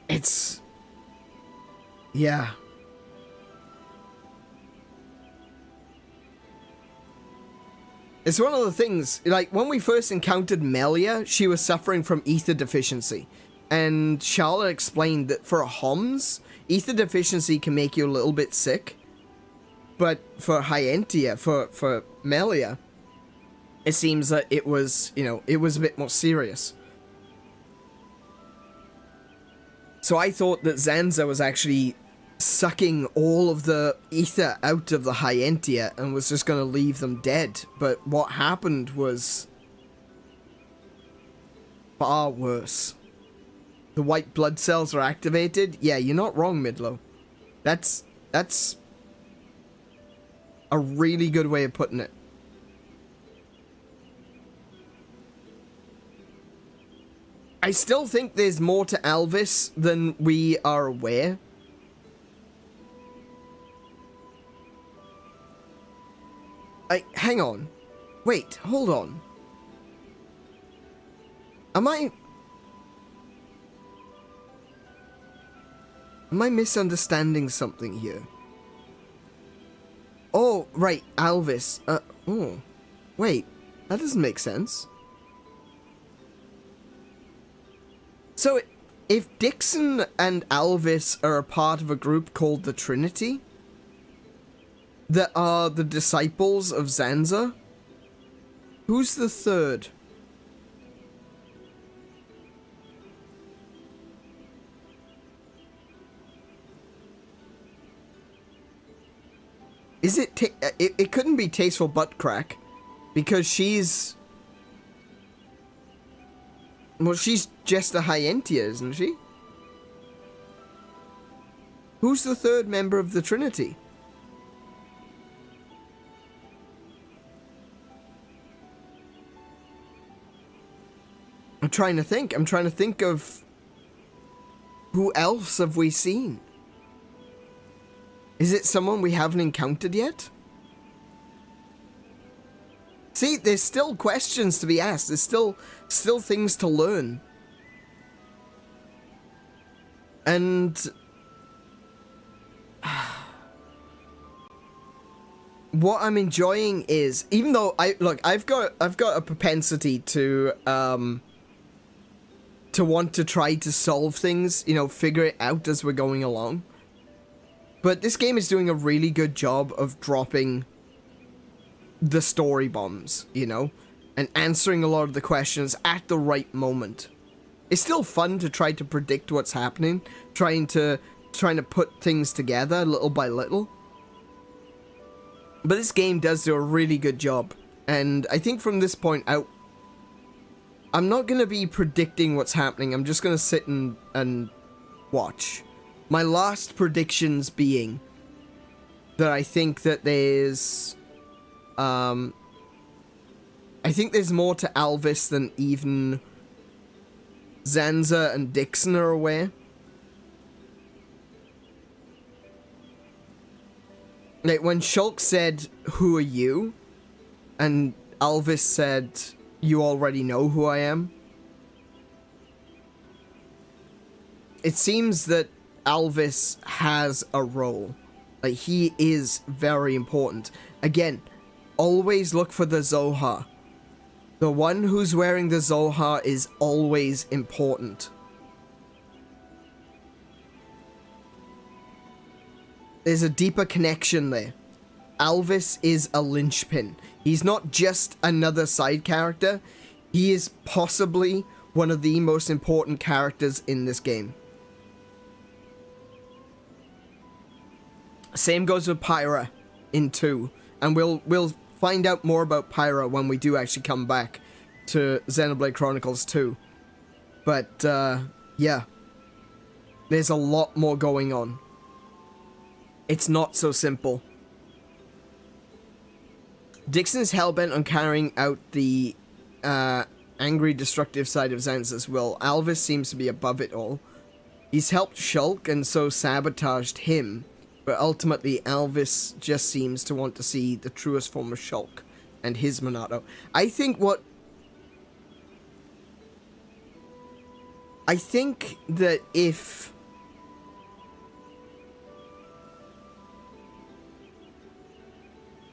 It's... yeah. It's one of the things, like, when we first encountered Melia, she was suffering from ether deficiency. And Charlotte explained that for Homs, ether deficiency can make you a little bit sick. But for Hyentia, for Melia, it seems that it was, you know, it was a bit more serious. So I thought that Zanza was actually sucking all of the ether out of the Hyentia and was just going to leave them dead. But what happened was far worse. The white blood cells are activated. Yeah, you're not wrong, Midlow. That's a really good way of putting it. I still think there's more to Alvis than we are aware. Hang on. Wait, hold on. Am I misunderstanding something here? Oh, right, Alvis. Oh. Wait, that doesn't make sense. So, if Dixon and Alvis are a part of a group called the Trinity, that are the disciples of Zanza, who's the third? Is it it couldn't be Tasteful Butt Crack, because she's... well, she's just a Hyentia, isn't she? Who's the third member of the Trinity? I'm trying to think. I'm trying to think of... who else have we seen? Is it someone we haven't encountered yet? See, there's still questions to be asked. There's still things to learn. And... what I'm enjoying is, even though I've got a propensity to want to try to solve things, you know, figure it out as we're going along. But this game is doing a really good job of dropping the story bombs, you know, and answering a lot of the questions at the right moment. It's still fun to try to predict what's happening, trying to put things together little by little. But this game does do a really good job, and I think from this point out, I'm not going to be predicting what's happening. I'm just going to sit and watch. My last predictions being that I think that there's... I think there's more to Alvis than even Zanza and Dixon are aware. Like, when Shulk said, "Who are you?" and Alvis said, "You already know who I am." It seems that Alvis has a role. Like, he is very important. Again, always look for the Zohar. The one who's wearing the Zohar is always important. There's a deeper connection there. Alvis is a linchpin. He's not just another side character. He is possibly one of the most important characters in this game. Same goes with Pyra in 2. And we'll find out more about Pyra when we do actually come back to Xenoblade Chronicles 2. But, yeah. There's a lot more going on. It's not so simple. Dixon's hellbent on carrying out the, angry, destructive side of Zanza's will. Alvis seems to be above it all. He's helped Shulk and so sabotaged him, but ultimately Alvis just seems to want to see the truest form of Shulk and his Monado. I think that if...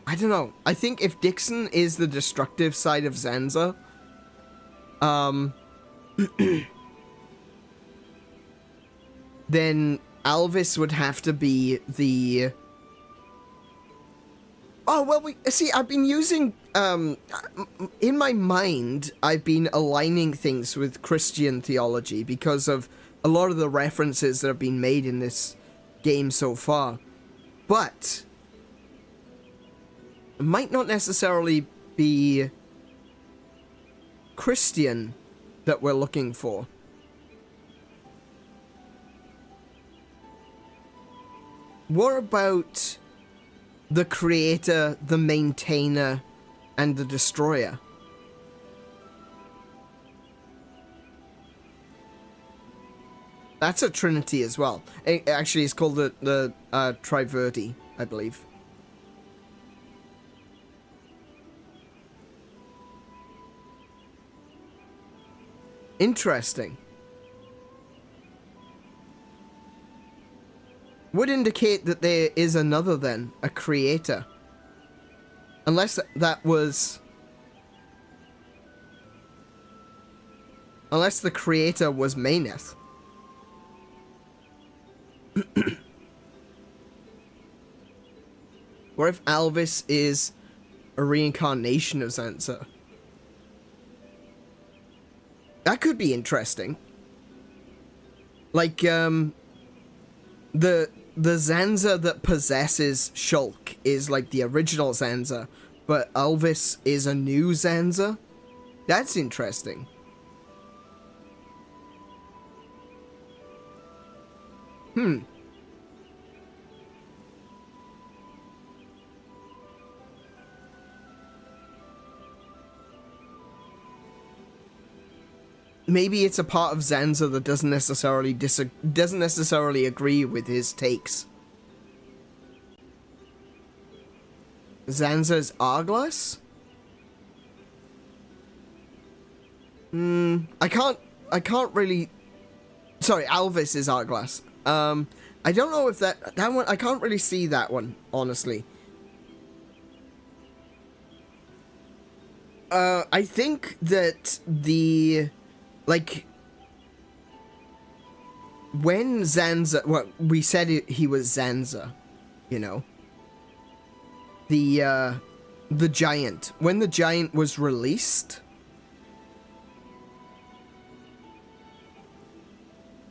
I don't know. I think if Dixon is the destructive side of Zanza, then Alvis would have to be the... Oh, well, see, I've been using, in my mind, I've been aligning things with Christian theology because of a lot of the references that have been made in this game so far. But it might not necessarily be Christian that we're looking for. What about the creator, the maintainer, and the destroyer? That's a trinity as well. Actually, it's called the Triverti, I believe. Interesting. Would indicate that there is another then, a creator. Unless that was... Unless the creator was Mechonis. Or if Alvis is a reincarnation of Zanza. That could be interesting. Like, the Zanza that possesses Shulk is like the original Zanza, but Alvis is a new Zanza? That's interesting. Maybe it's a part of Zanza that doesn't necessarily agree with his takes. Zanza's Arglass? I can't really... Sorry, Alvis is Arglass. I don't know if that one... I can't really see that one, honestly. I think that the... Like, when Zanza... Well, we said he was Zanza, you know. The Giant. When the Giant was released...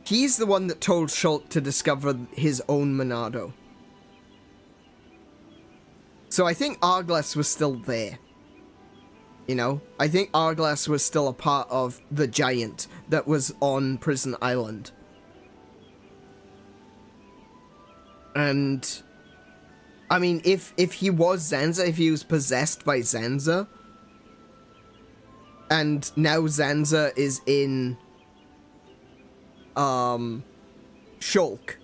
He's the one that told Shulk to discover his own Monado. So I think Arglass was still there. You know, I think Arglass was still a part of the Giant that was on Prison Island. And, I mean, if he was Zanza, if he was possessed by Zanza, and now Zanza is in, Shulk,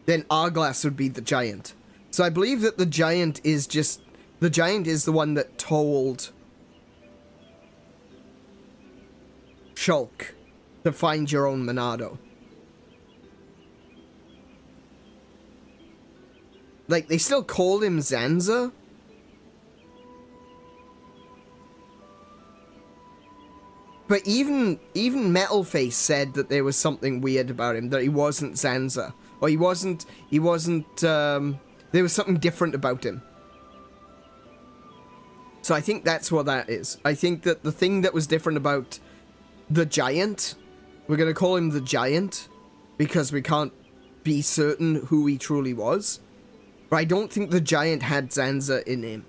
then Arglass would be the Giant. So I believe that the Giant is the one that told Shulk to find your own Monado. Like, they still called him Zanza. But even Metalface said that there was something weird about him, that he wasn't Zanza. Or he wasn't, there was something different about him. So I think that's what that is. I think that the thing that was different about the Giant, we're going to call him the Giant, because we can't be certain who he truly was. But I don't think the Giant had Zanza in him.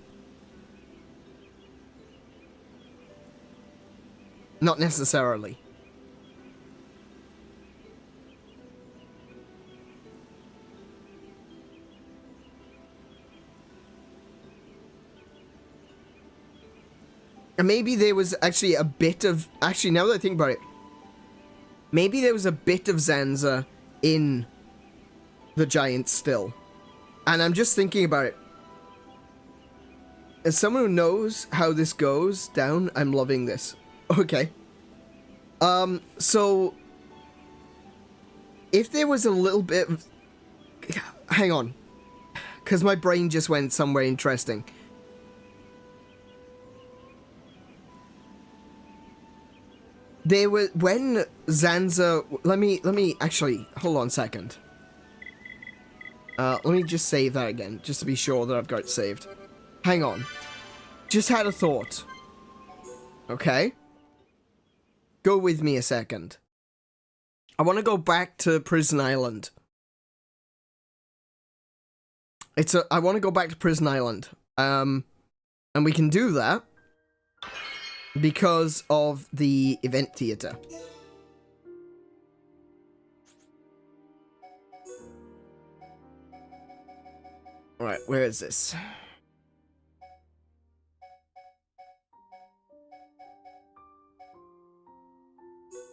Not necessarily. And maybe there was actually a bit of... Actually, now that I think about it, maybe there was a bit of Zanza in the giant still. And I'm just thinking about it. As someone who knows how this goes down, I'm loving this. Okay. So... If there was a little bit of... Hang on. Because my brain just went somewhere interesting. There were... When Zanza... Let me actually... Hold on a second. Let me just save that again, just to be sure that I've got it saved. Hang on. Just had a thought. Okay? Go with me a second. I want to go back to Prison Island. I want to go back to Prison Island. And we can do that because of the event theater. Alright, where is this?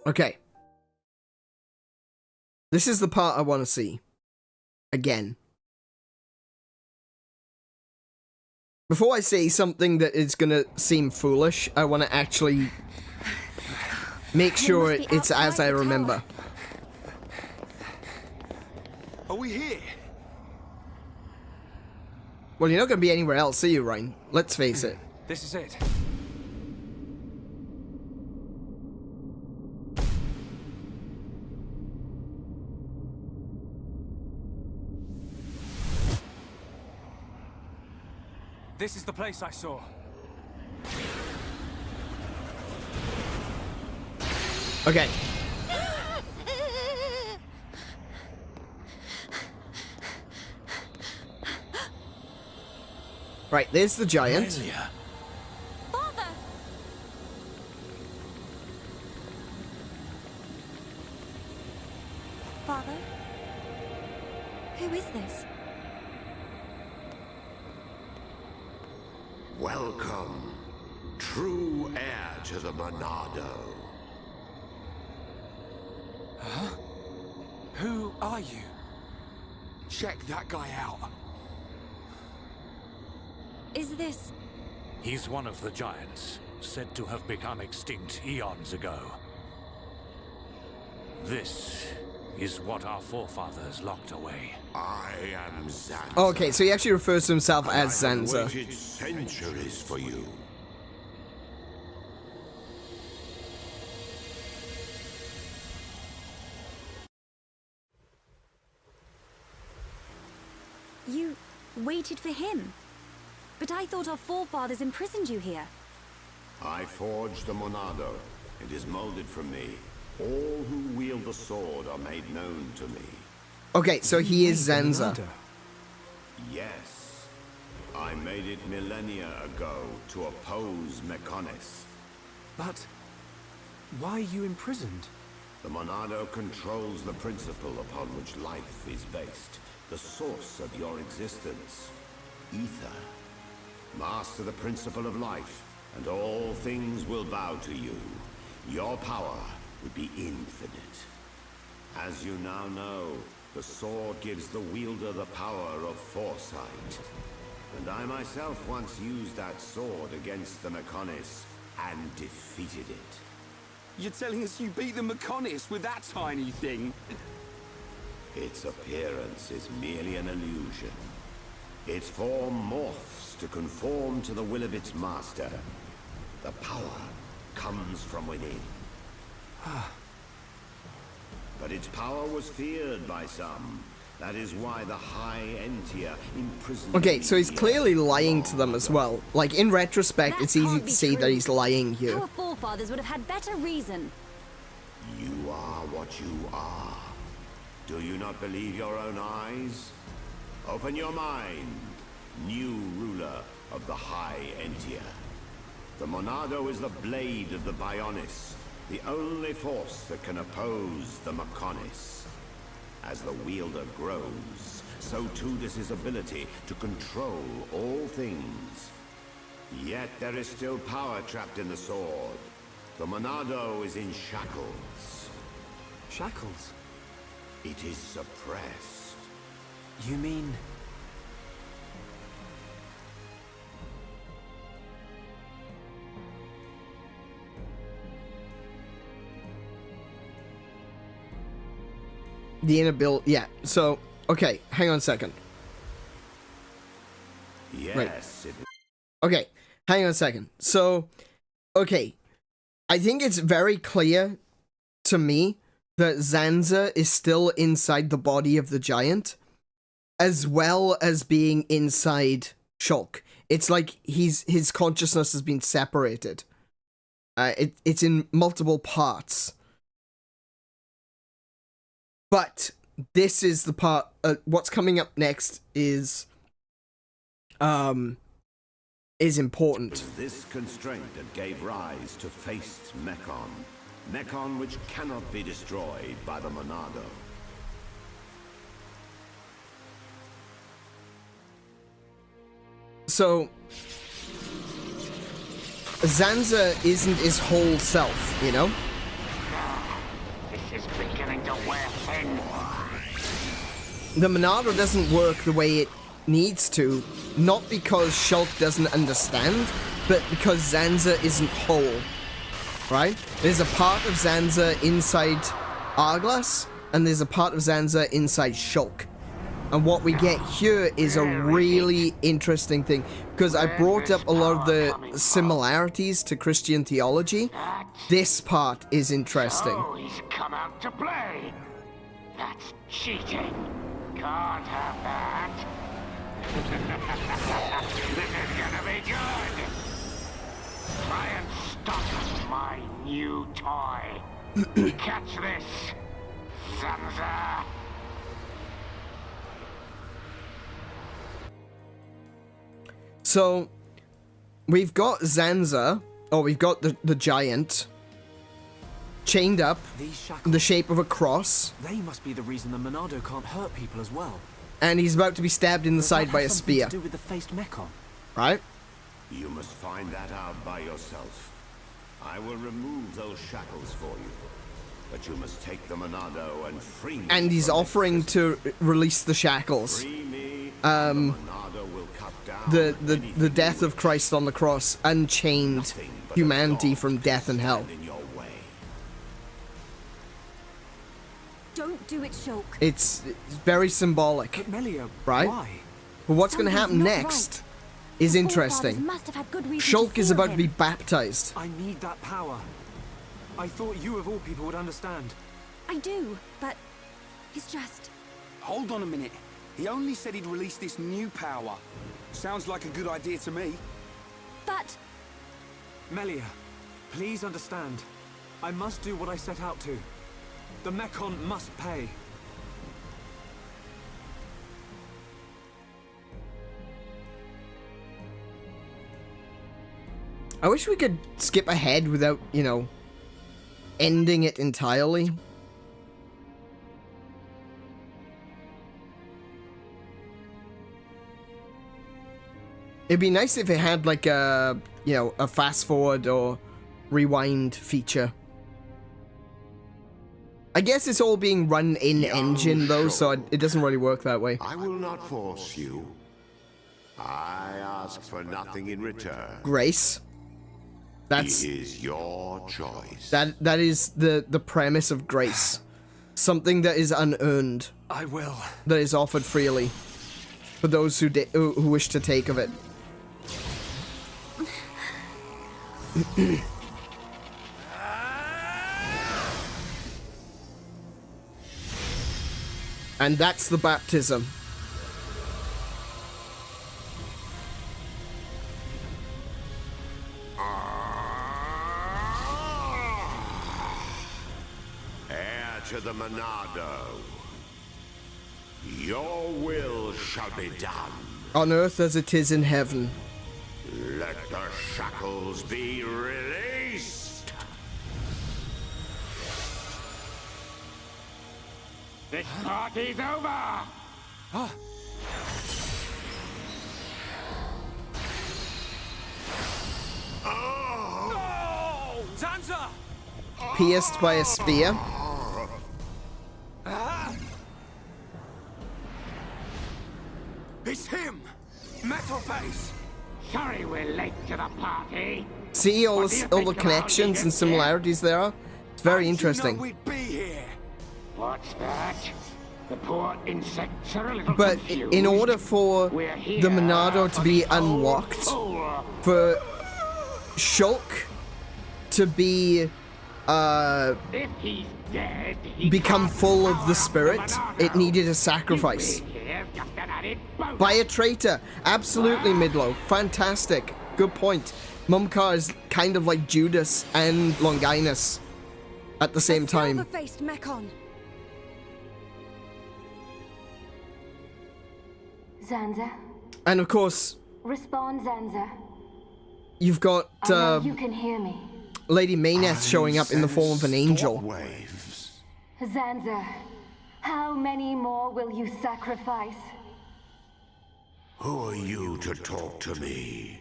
Okay. This is the part I want to see. Again. Before I say something that is gonna seem foolish, I want to actually make sure it's as I remember. Are we here? Well, you're not gonna be anywhere else, are you, Ryan? Let's face it. This is it. This is the place I saw. Okay. Right, there's the giant. Father! Father? Who is this? Welcome, true heir to the Monado. Huh? Who are you? Check that guy out. Is this... He's one of the giants, said to have become extinct eons ago. This is what our forefathers locked away. I am Zanza. Oh, okay, so he actually refers to himself as Zanza. I've waited centuries for you. You waited for him? But I thought our forefathers imprisoned you here. I forged the Monado. It is molded from me. All who wield the sword are made known to me. Okay, so he is Zanza. Yes. I made it millennia ago to oppose Mechonis. But why are you imprisoned? The Monado controls the principle upon which life is based. The source of your existence. Ether. Master the principle of life, and all things will bow to you. Your power would be infinite. As you now know, the sword gives the wielder the power of foresight. And I myself once used that sword against the Mechonis and defeated it. You're telling us you beat the Mechonis with that tiny thing? Its appearance is merely an illusion. Its form morphs to conform to the will of its master. The power comes from within. But its power was feared by some. That is why the High Entia imprisoned... Okay, so he's clearly lying to them as well. Like, in retrospect, it's easy to see that he's lying here. Our forefathers would have had better reason. You are what you are. Do you not believe your own eyes? Open your mind, new ruler of the High Entia. The Monado is the blade of the Bionis, the only force that can oppose the Mechonis. As the wielder grows, so too does his ability to control all things. Yet there is still power trapped in the sword. The Monado is in shackles. Shackles? It is suppressed. You mean... The inability... Yeah, so... Okay, hang on a second. Yes. Right. Okay, hang on a second. So, okay. I think it's very clear to me that Zanza is still inside the body of the giant, as well as being inside Shulk. It's like his consciousness has been separated. It's in multiple parts. But this is the part... what's coming up next is important. This constraint that gave rise to Faced Mechon. Mechon which cannot be destroyed by the Monado. So, Zanza isn't his whole self, you know? This is beginning to wear thin. The Monado doesn't work the way it needs to, not because Shulk doesn't understand, but because Zanza isn't whole, right? There's a part of Zanza inside Arglas, and there's a part of Zanza inside Shulk. And what we get here is a really interesting thing, because I brought up a lot of the similarities to Christian theology. This part is interesting. Oh, he's come out to play. That's cheating. Can't have that. This is gonna be good. Try and stop my new toy. Catch this, Zanza. So, we've got Zanza, or we've got the giant, chained up, in the shape of a cross. They must be the reason the Monado can't hurt people as well. And he's about to be stabbed in the side by a spear. To do with the faced Mechon? Right? You must find that out by yourself. I will remove those shackles for you. But you must take the Monado and free me. And he's offering to release the shackles. The death of Christ on the cross unchained humanity from death and hell. Don't do it, Shulk. It's very symbolic. But Melia, right? Why? But what's going to happen Something's not next right. is The interesting. forefathers must have had good reason Shulk to is fear about to him. be baptized. I need that power. I thought you of all people would understand. I do, but it's just... Hold on a minute. He only said he'd release this new power. Sounds like a good idea to me. But... Melia, please understand. I must do what I set out to. The Mechon must pay. I wish we could skip ahead without, you know, ending it entirely. It'd be nice if it had like a, you know, a fast forward or rewind feature. I guess it's all being run in engine though, so it doesn't really work that way. I will not force you. I ask for nothing in return. Grace. That's it is your choice. That is the premise of grace. Something that is unearned. I will. That is offered freely for those who wish to take of it. And that's the baptism. Heir to the Monado. Your will shall be done. On earth as it is in heaven. Let the shackles be released. This party's over! pierced by a spear. It's him! Metal Face! Sorry we're late to the party. See all the connections and similarities there are? It's very interesting. We'd be here. What's that? The poor insects are a little But confused. in order for the Monado to be unlocked, for Shulk to be if he's dead, become full of the spirit, it needed a sacrifice. By a traitor. Absolutely, Midlow. Fantastic. Good point. Mumkar is kind of like Judas and Longinus at the same time. Silver-faced Mechon. Zanza, And of course, respond, Zanza. you've got I know you can hear me. Lady Mayneth showing up in the form of an angel. Zanza, how many more will you sacrifice? Who are you to talk to me?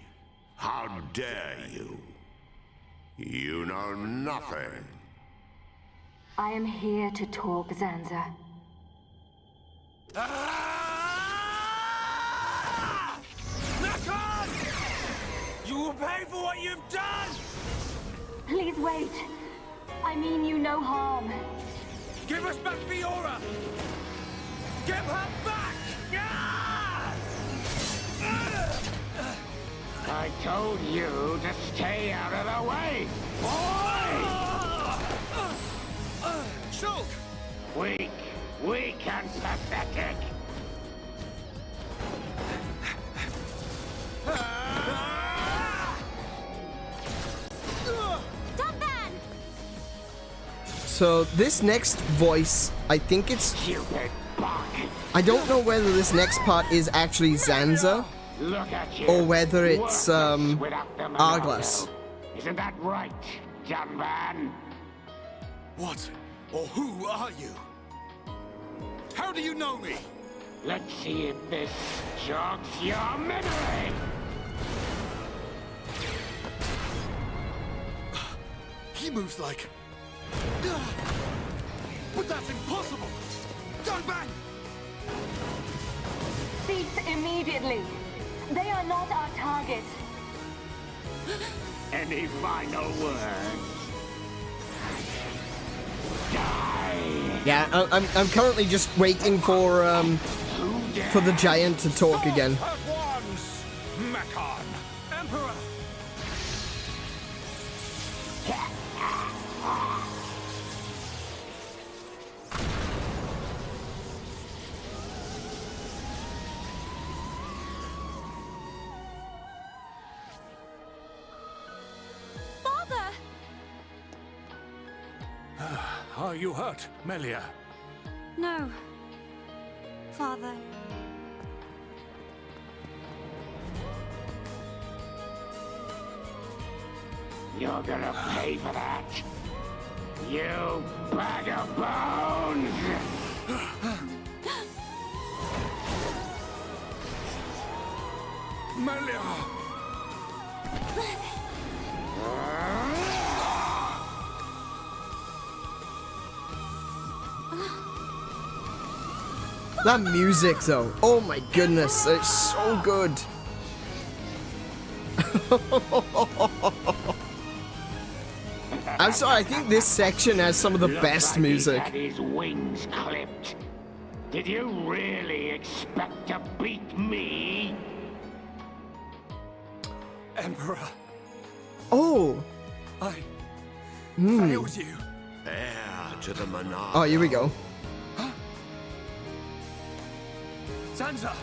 How dare you? You know nothing. I am here to talk, Zanza. Mechon! You will pay for what you've done! Please wait. I mean you no harm. Give us back Fiora! Give her back! I told you to stay out of the way! Shulk! Weak and pathetic! So this next voice, I think it's... I don't know whether this next part is actually Zanza, or whether it's Arglas. Isn't that right, young man? What or who are you? How do you know me? Let's see if this jogs your memory! He moves like... But that's impossible! Don't bang! Cease immediately. They are not our target. Any final words? Die! Yeah, I'm currently just waiting for the giant to talk again. At once, Mechon! Emperor! Are you hurt, Melia? No. Father. You're gonna pay for that! You bag of bones! Melia! That music, though. Oh my goodness, it's so good. I'm sorry, I think this section has some of the best music. Had his wings clipped. Did you really expect to beat me? Emperor. Oh. I failed you. Heir to the Monado. Oh, here we go. Zanza,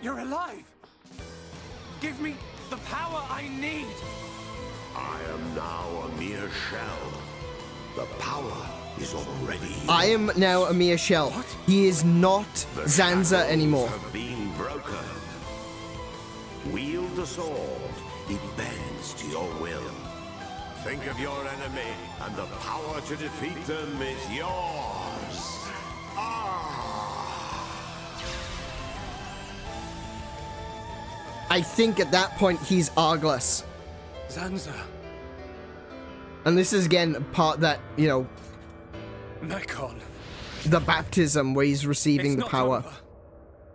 you're alive. Give me the power I need. I am now a mere shell. The power is already. I am now a mere shell. He is not Zanza anymore. Have been broken. Wield the sword. It bends to your will. Think of your enemy, and the power to defeat them is yours. I think at that point he's Arglas. Zanza. And this is again a part that, you know, Mechon. the baptism where he's receiving the power. Over.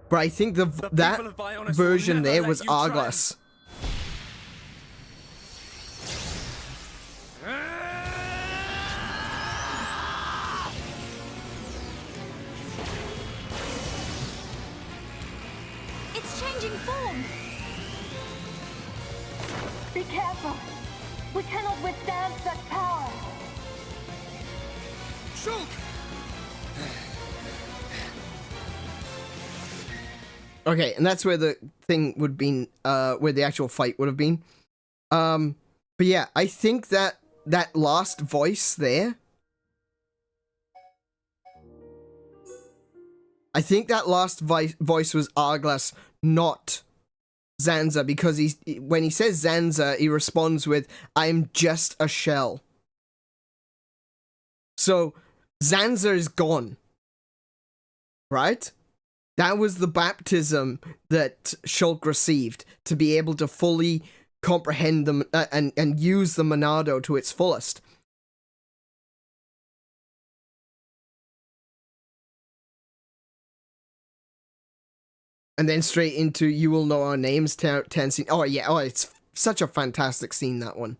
But I think that version there was Arglas. It's changing form! Be careful! We cannot withstand such power! Shulk! Okay, and that's where the thing would have been, where the actual fight would have been. But yeah, I think that last voice there, I think that last voice was Arglas, not Zanza, because when he says Zanza, he responds with, "I'm just a shell." So, Zanza is gone. Right? That was the baptism that Shulk received to be able to fully comprehend them and use the Monado to its fullest. And then straight into "You Will Know Our Names" 10 scene. Oh yeah, oh, it's such a fantastic scene, that one.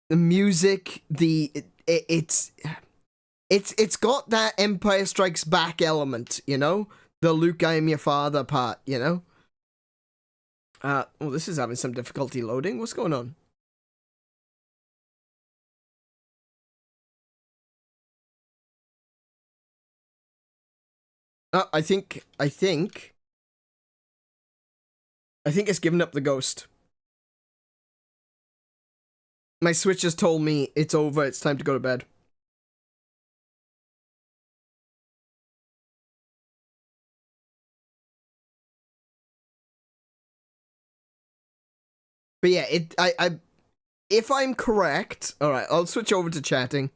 The music, it's got that Empire Strikes Back element, you know? The "Luke, I am your father" part, you know? Well, this is having some difficulty loading. What's going on? I think it's given up the ghost. My Switch has told me it's over, it's time to go to bed. But yeah, if I'm correct, all right, I'll switch over to chatting.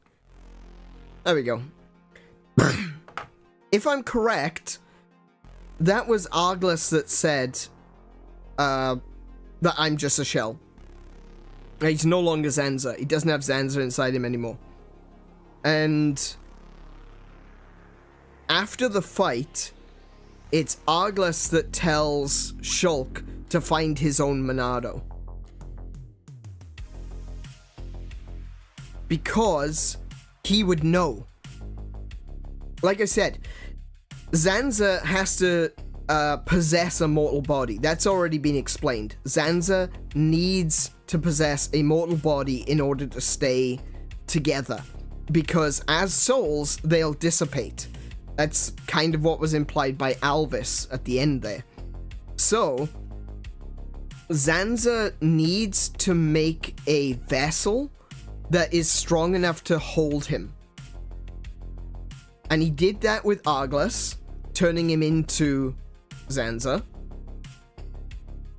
There we go. If I'm correct, that was Arglas that said, that I'm just a shell. He's no longer Zanza. He doesn't have Zanza inside him anymore. And after the fight, it's Arglas that tells Shulk to find his own Monado. Because he would know. Like I said, Zanza has to possess a mortal body. That's already been explained. Zanza needs to possess a mortal body in order to stay together. Because as souls, they'll dissipate. That's kind of what was implied by Alvis at the end there. So, Zanza needs to make a vessel that is strong enough to hold him. And he did that with Arglas, turning him into Zanza.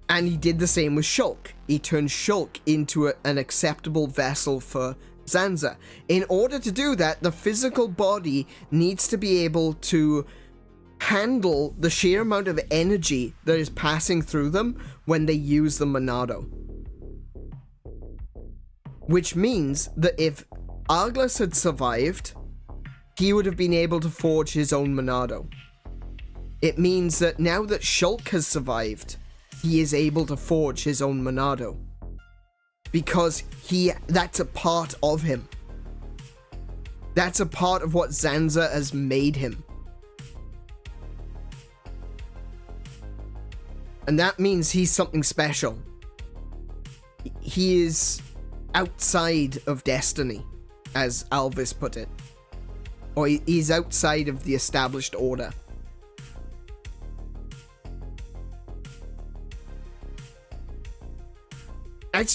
And he did the same with Shulk. He turned Shulk into an acceptable vessel for Zanza. In order to do that, the physical body needs to be able to handle the sheer amount of energy that is passing through them when they use the Monado. Which means that if Arglas had survived, he would have been able to forge his own Monado. It means that now that Shulk has survived, he is able to forge his own Monado. Because that's a part of him. That's a part of what Zanza has made him. And that means he's something special. He is outside of destiny, as Alvis put it. Or he's outside of the established order.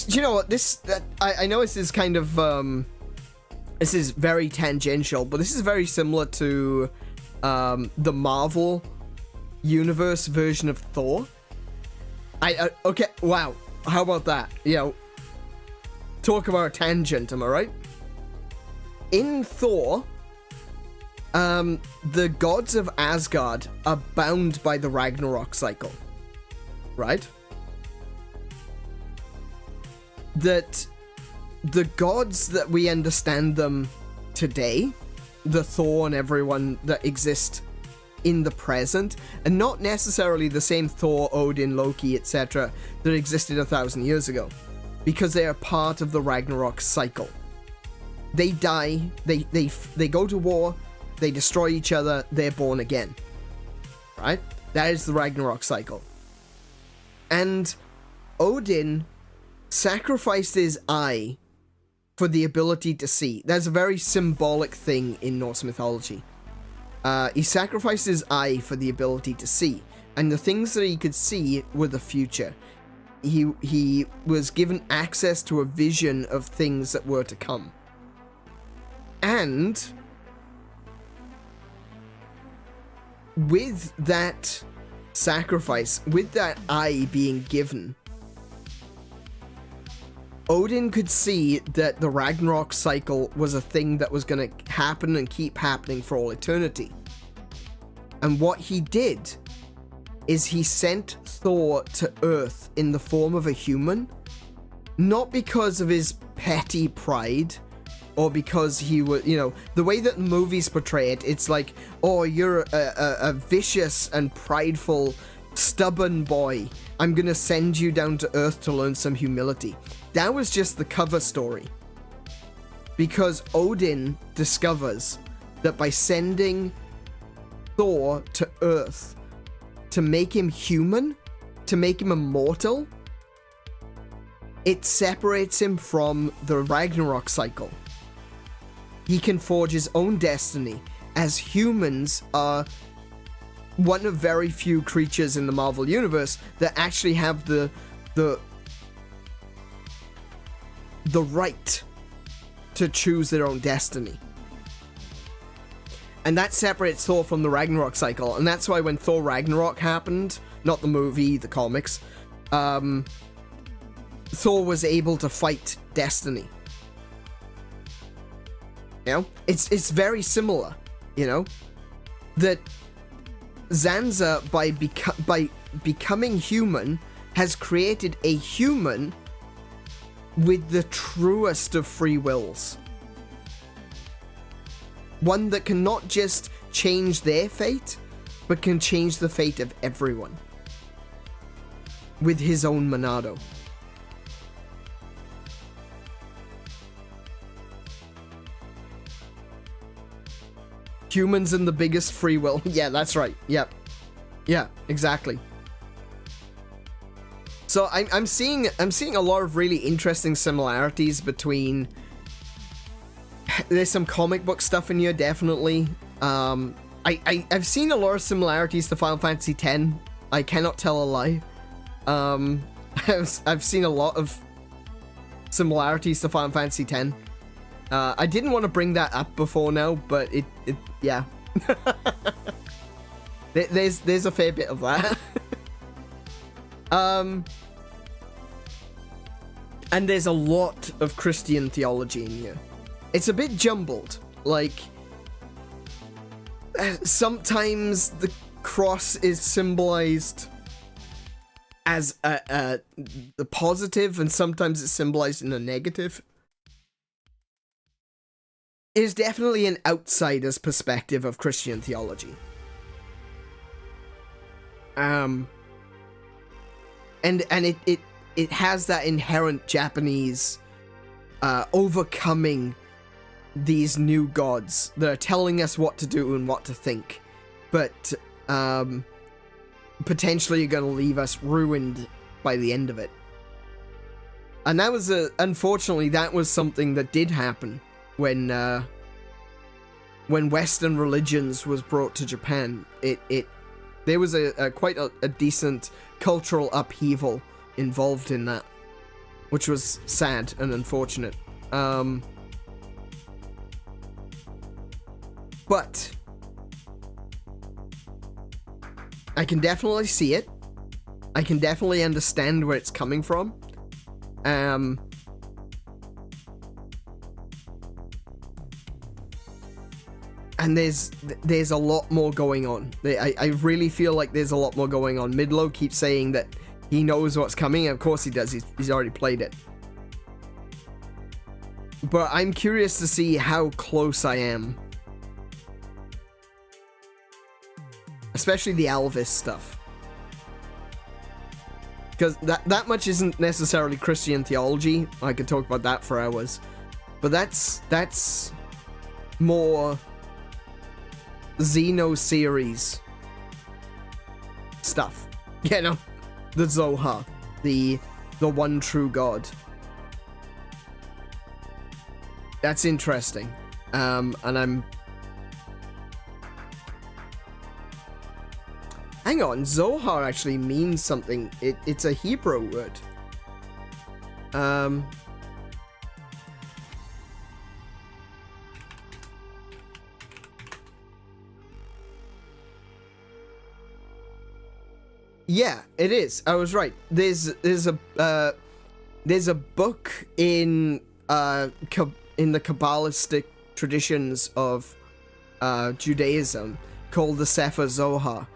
You know what, I know this is kind of, this is very tangential, but this is very similar to, the Marvel Universe version of Thor. Okay, wow, how about that? You know, talk about a tangent, am I right? In Thor, the gods of Asgard are bound by the Ragnarok cycle, right? That the gods that we understand them today, the Thor and everyone that exist in the present, and not necessarily the same Thor, Odin, Loki, etc. that existed 1,000 years ago, because they are part of the Ragnarok cycle. They die, they go to war, they destroy each other, they're born again. Right? That is the Ragnarok cycle. And Odin sacrificed his eye for the ability to see. That's a very symbolic thing in Norse mythology. He sacrificed his eye for the ability to see, and the things that he could see were the future. He was given access to a vision of things that were to come. And with that sacrifice, with that eye being given, Odin could see that the Ragnarok cycle was a thing that was going to happen and keep happening for all eternity. And what he did is he sent Thor to Earth in the form of a human, not because of his petty pride, or because he was, you know, the way that movies portray it, it's like, oh, you're a vicious and prideful, stubborn boy. I'm gonna send you down to Earth to learn some humility. That was just the cover story. Because Odin discovers that by sending Thor to Earth to make him human, to make him immortal, it separates him from the Ragnarok cycle. He can forge his own destiny, as humans are one of very few creatures in the Marvel Universe that actually have the right to choose their own destiny. And that separates Thor from the Ragnarok cycle, and that's why when Thor Ragnarok happened, not the movie, the comics, Thor was able to fight destiny. You know, it's very similar, you know, that Zanza, by becoming human, has created a human with the truest of free wills. One that can not just change their fate, but can change the fate of everyone. With his own Monado. Humans and the biggest free will. Yeah, that's right. Yep. Yeah, exactly. So I'm seeing a lot of really interesting similarities between. There's some comic book stuff in here, definitely. I've seen a lot of similarities to Final Fantasy X. I cannot tell a lie. I've seen a lot of similarities to Final Fantasy X. I didn't want to bring that up before now, but it yeah. There's a fair bit of that. And there's a lot of Christian theology in here. It's a bit jumbled. Like, sometimes the cross is symbolized as the positive, and sometimes it's symbolized in a negative. It is definitely an outsider's perspective of Christian theology. And it has that inherent Japanese overcoming these new gods that are telling us what to do and what to think, but potentially are going to leave us ruined by the end of it. And that was unfortunately that was something that did happen when Western religions was brought to Japan. There was quite a decent cultural upheaval involved in that, which was sad and unfortunate. But I can definitely see it. I can definitely understand where it's coming from. And there's a lot more going on. I really feel like there's a lot more going on. Midlow keeps saying that he knows what's coming, and of course he does. He's already played it. But I'm curious to see how close I am. Especially the Elvis stuff. Because that much isn't necessarily Christian theology. I could talk about that for hours. But that's more Xeno series stuff. You know? The Zohar. The one true God. That's interesting. And I'm... Hang on, Zohar actually means something. It's a Hebrew word. Yeah, it is. I was right. There's a book in the Kabbalistic traditions of Judaism called the Sefer Zohar.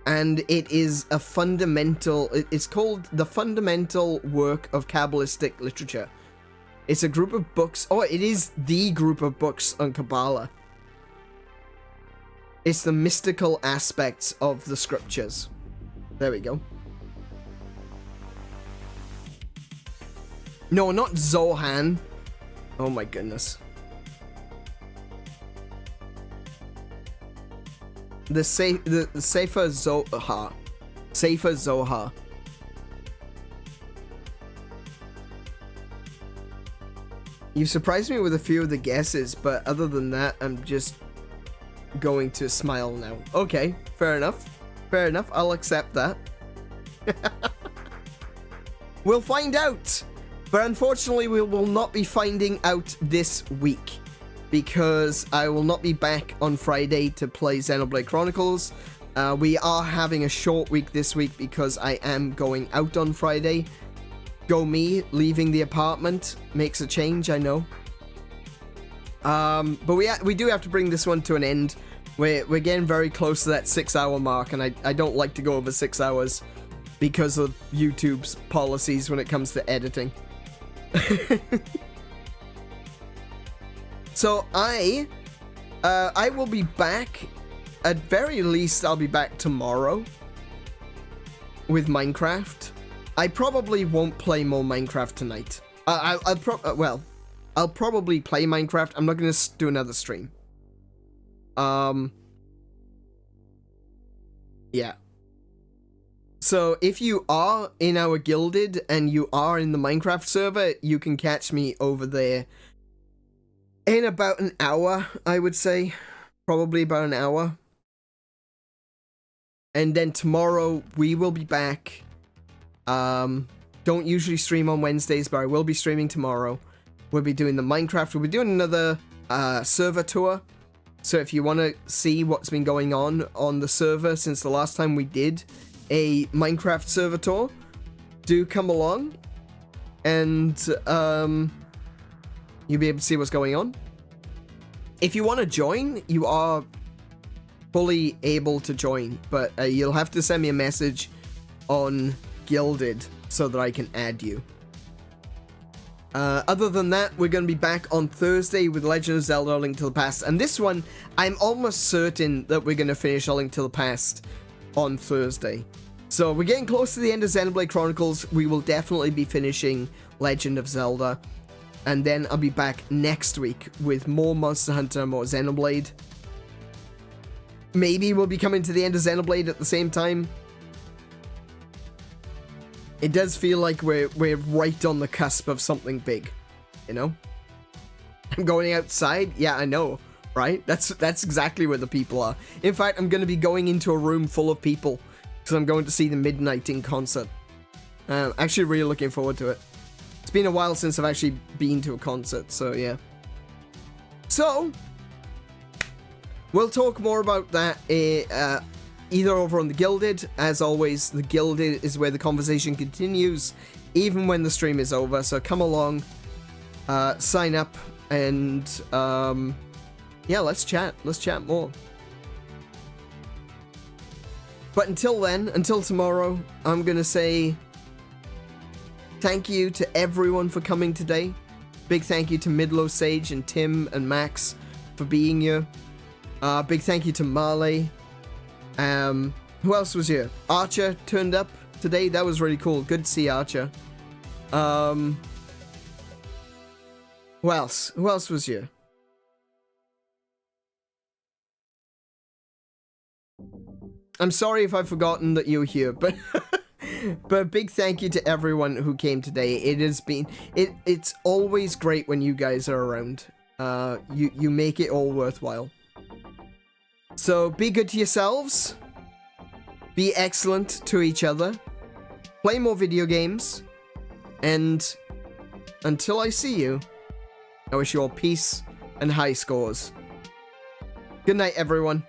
And it is a fundamental... It's called the fundamental work of Kabbalistic literature. It's a group of books... Oh, it is the group of books on Kabbalah. It's the mystical aspects of the scriptures. There we go. No, not Zohan. Oh my goodness. The Sefer Zohar. Sefer Zohar. You surprised me with a few of the guesses, but other than that, I'm just going to smile now. Okay, fair enough. Fair enough, I'll accept that. We'll find out! But unfortunately, we will not be finding out this week, because I will not be back on Friday to play Xenoblade Chronicles. We are having a short week this week because I am going out on Friday. Go me, leaving the apartment makes a change, I know. But we do have to bring this one to an end. We're getting very close to that 6-hour mark, and I don't like to go over 6 hours because of YouTube's policies when it comes to editing. So I will be back. At very least, I'll be back tomorrow with Minecraft. I probably won't play more Minecraft tonight. I'll probably play Minecraft. I'm not gonna do another stream. Yeah. So if you are in our Guilded and you are in the Minecraft server, you can catch me over there in about an hour, I would say. Probably about an hour. And then tomorrow we will be back. Don't usually stream on Wednesdays, but I will be streaming tomorrow. We'll be doing the Minecraft. We'll be doing another server tour. So if you want to see what's been going on the server since the last time we did a Minecraft server tour, do come along and you'll be able to see what's going on. If you want to join, you are fully able to join, but you'll have to send me a message on Guilded so that I can add you. Other than that, we're going to be back on Thursday with Legend of Zelda: A Link to the Past. And this one, I'm almost certain that we're going to finish A Link to the Past on Thursday. So we're getting close to the end of Xenoblade Chronicles. We will definitely be finishing Legend of Zelda. And then I'll be back next week with more Monster Hunter, more Xenoblade. Maybe we'll be coming to the end of Xenoblade at the same time. It does feel like we're right on the cusp of something big, you know? I'm going outside? Yeah, I know, right? That's exactly where the people are. In fact, I'm going to be going into a room full of people because I'm going to see the Midnight in concert. Actually really looking forward to it. It's been a while since I've actually been to a concert, so yeah. So, we'll talk more about that either over on the Guilded. As always, the Guilded is where the conversation continues, even when the stream is over. So come along, sign up, and yeah, let's chat. Let's chat more. But until then, until tomorrow, I'm gonna say thank you to everyone for coming today. Big thank you to Midlow Sage and Tim and Max for being here. Big thank you to Marley. Who else was here? Archer turned up today. That was really cool. Good to see Archer. Who else? Who else was here? I'm sorry if I've forgotten that you were here, but but big thank you to everyone who came today. It has been it's always great when you guys are around. You make it all worthwhile. So be good to yourselves. Be excellent to each other. Play more video games. And until I see you, I wish you all peace and high scores. Good night, everyone.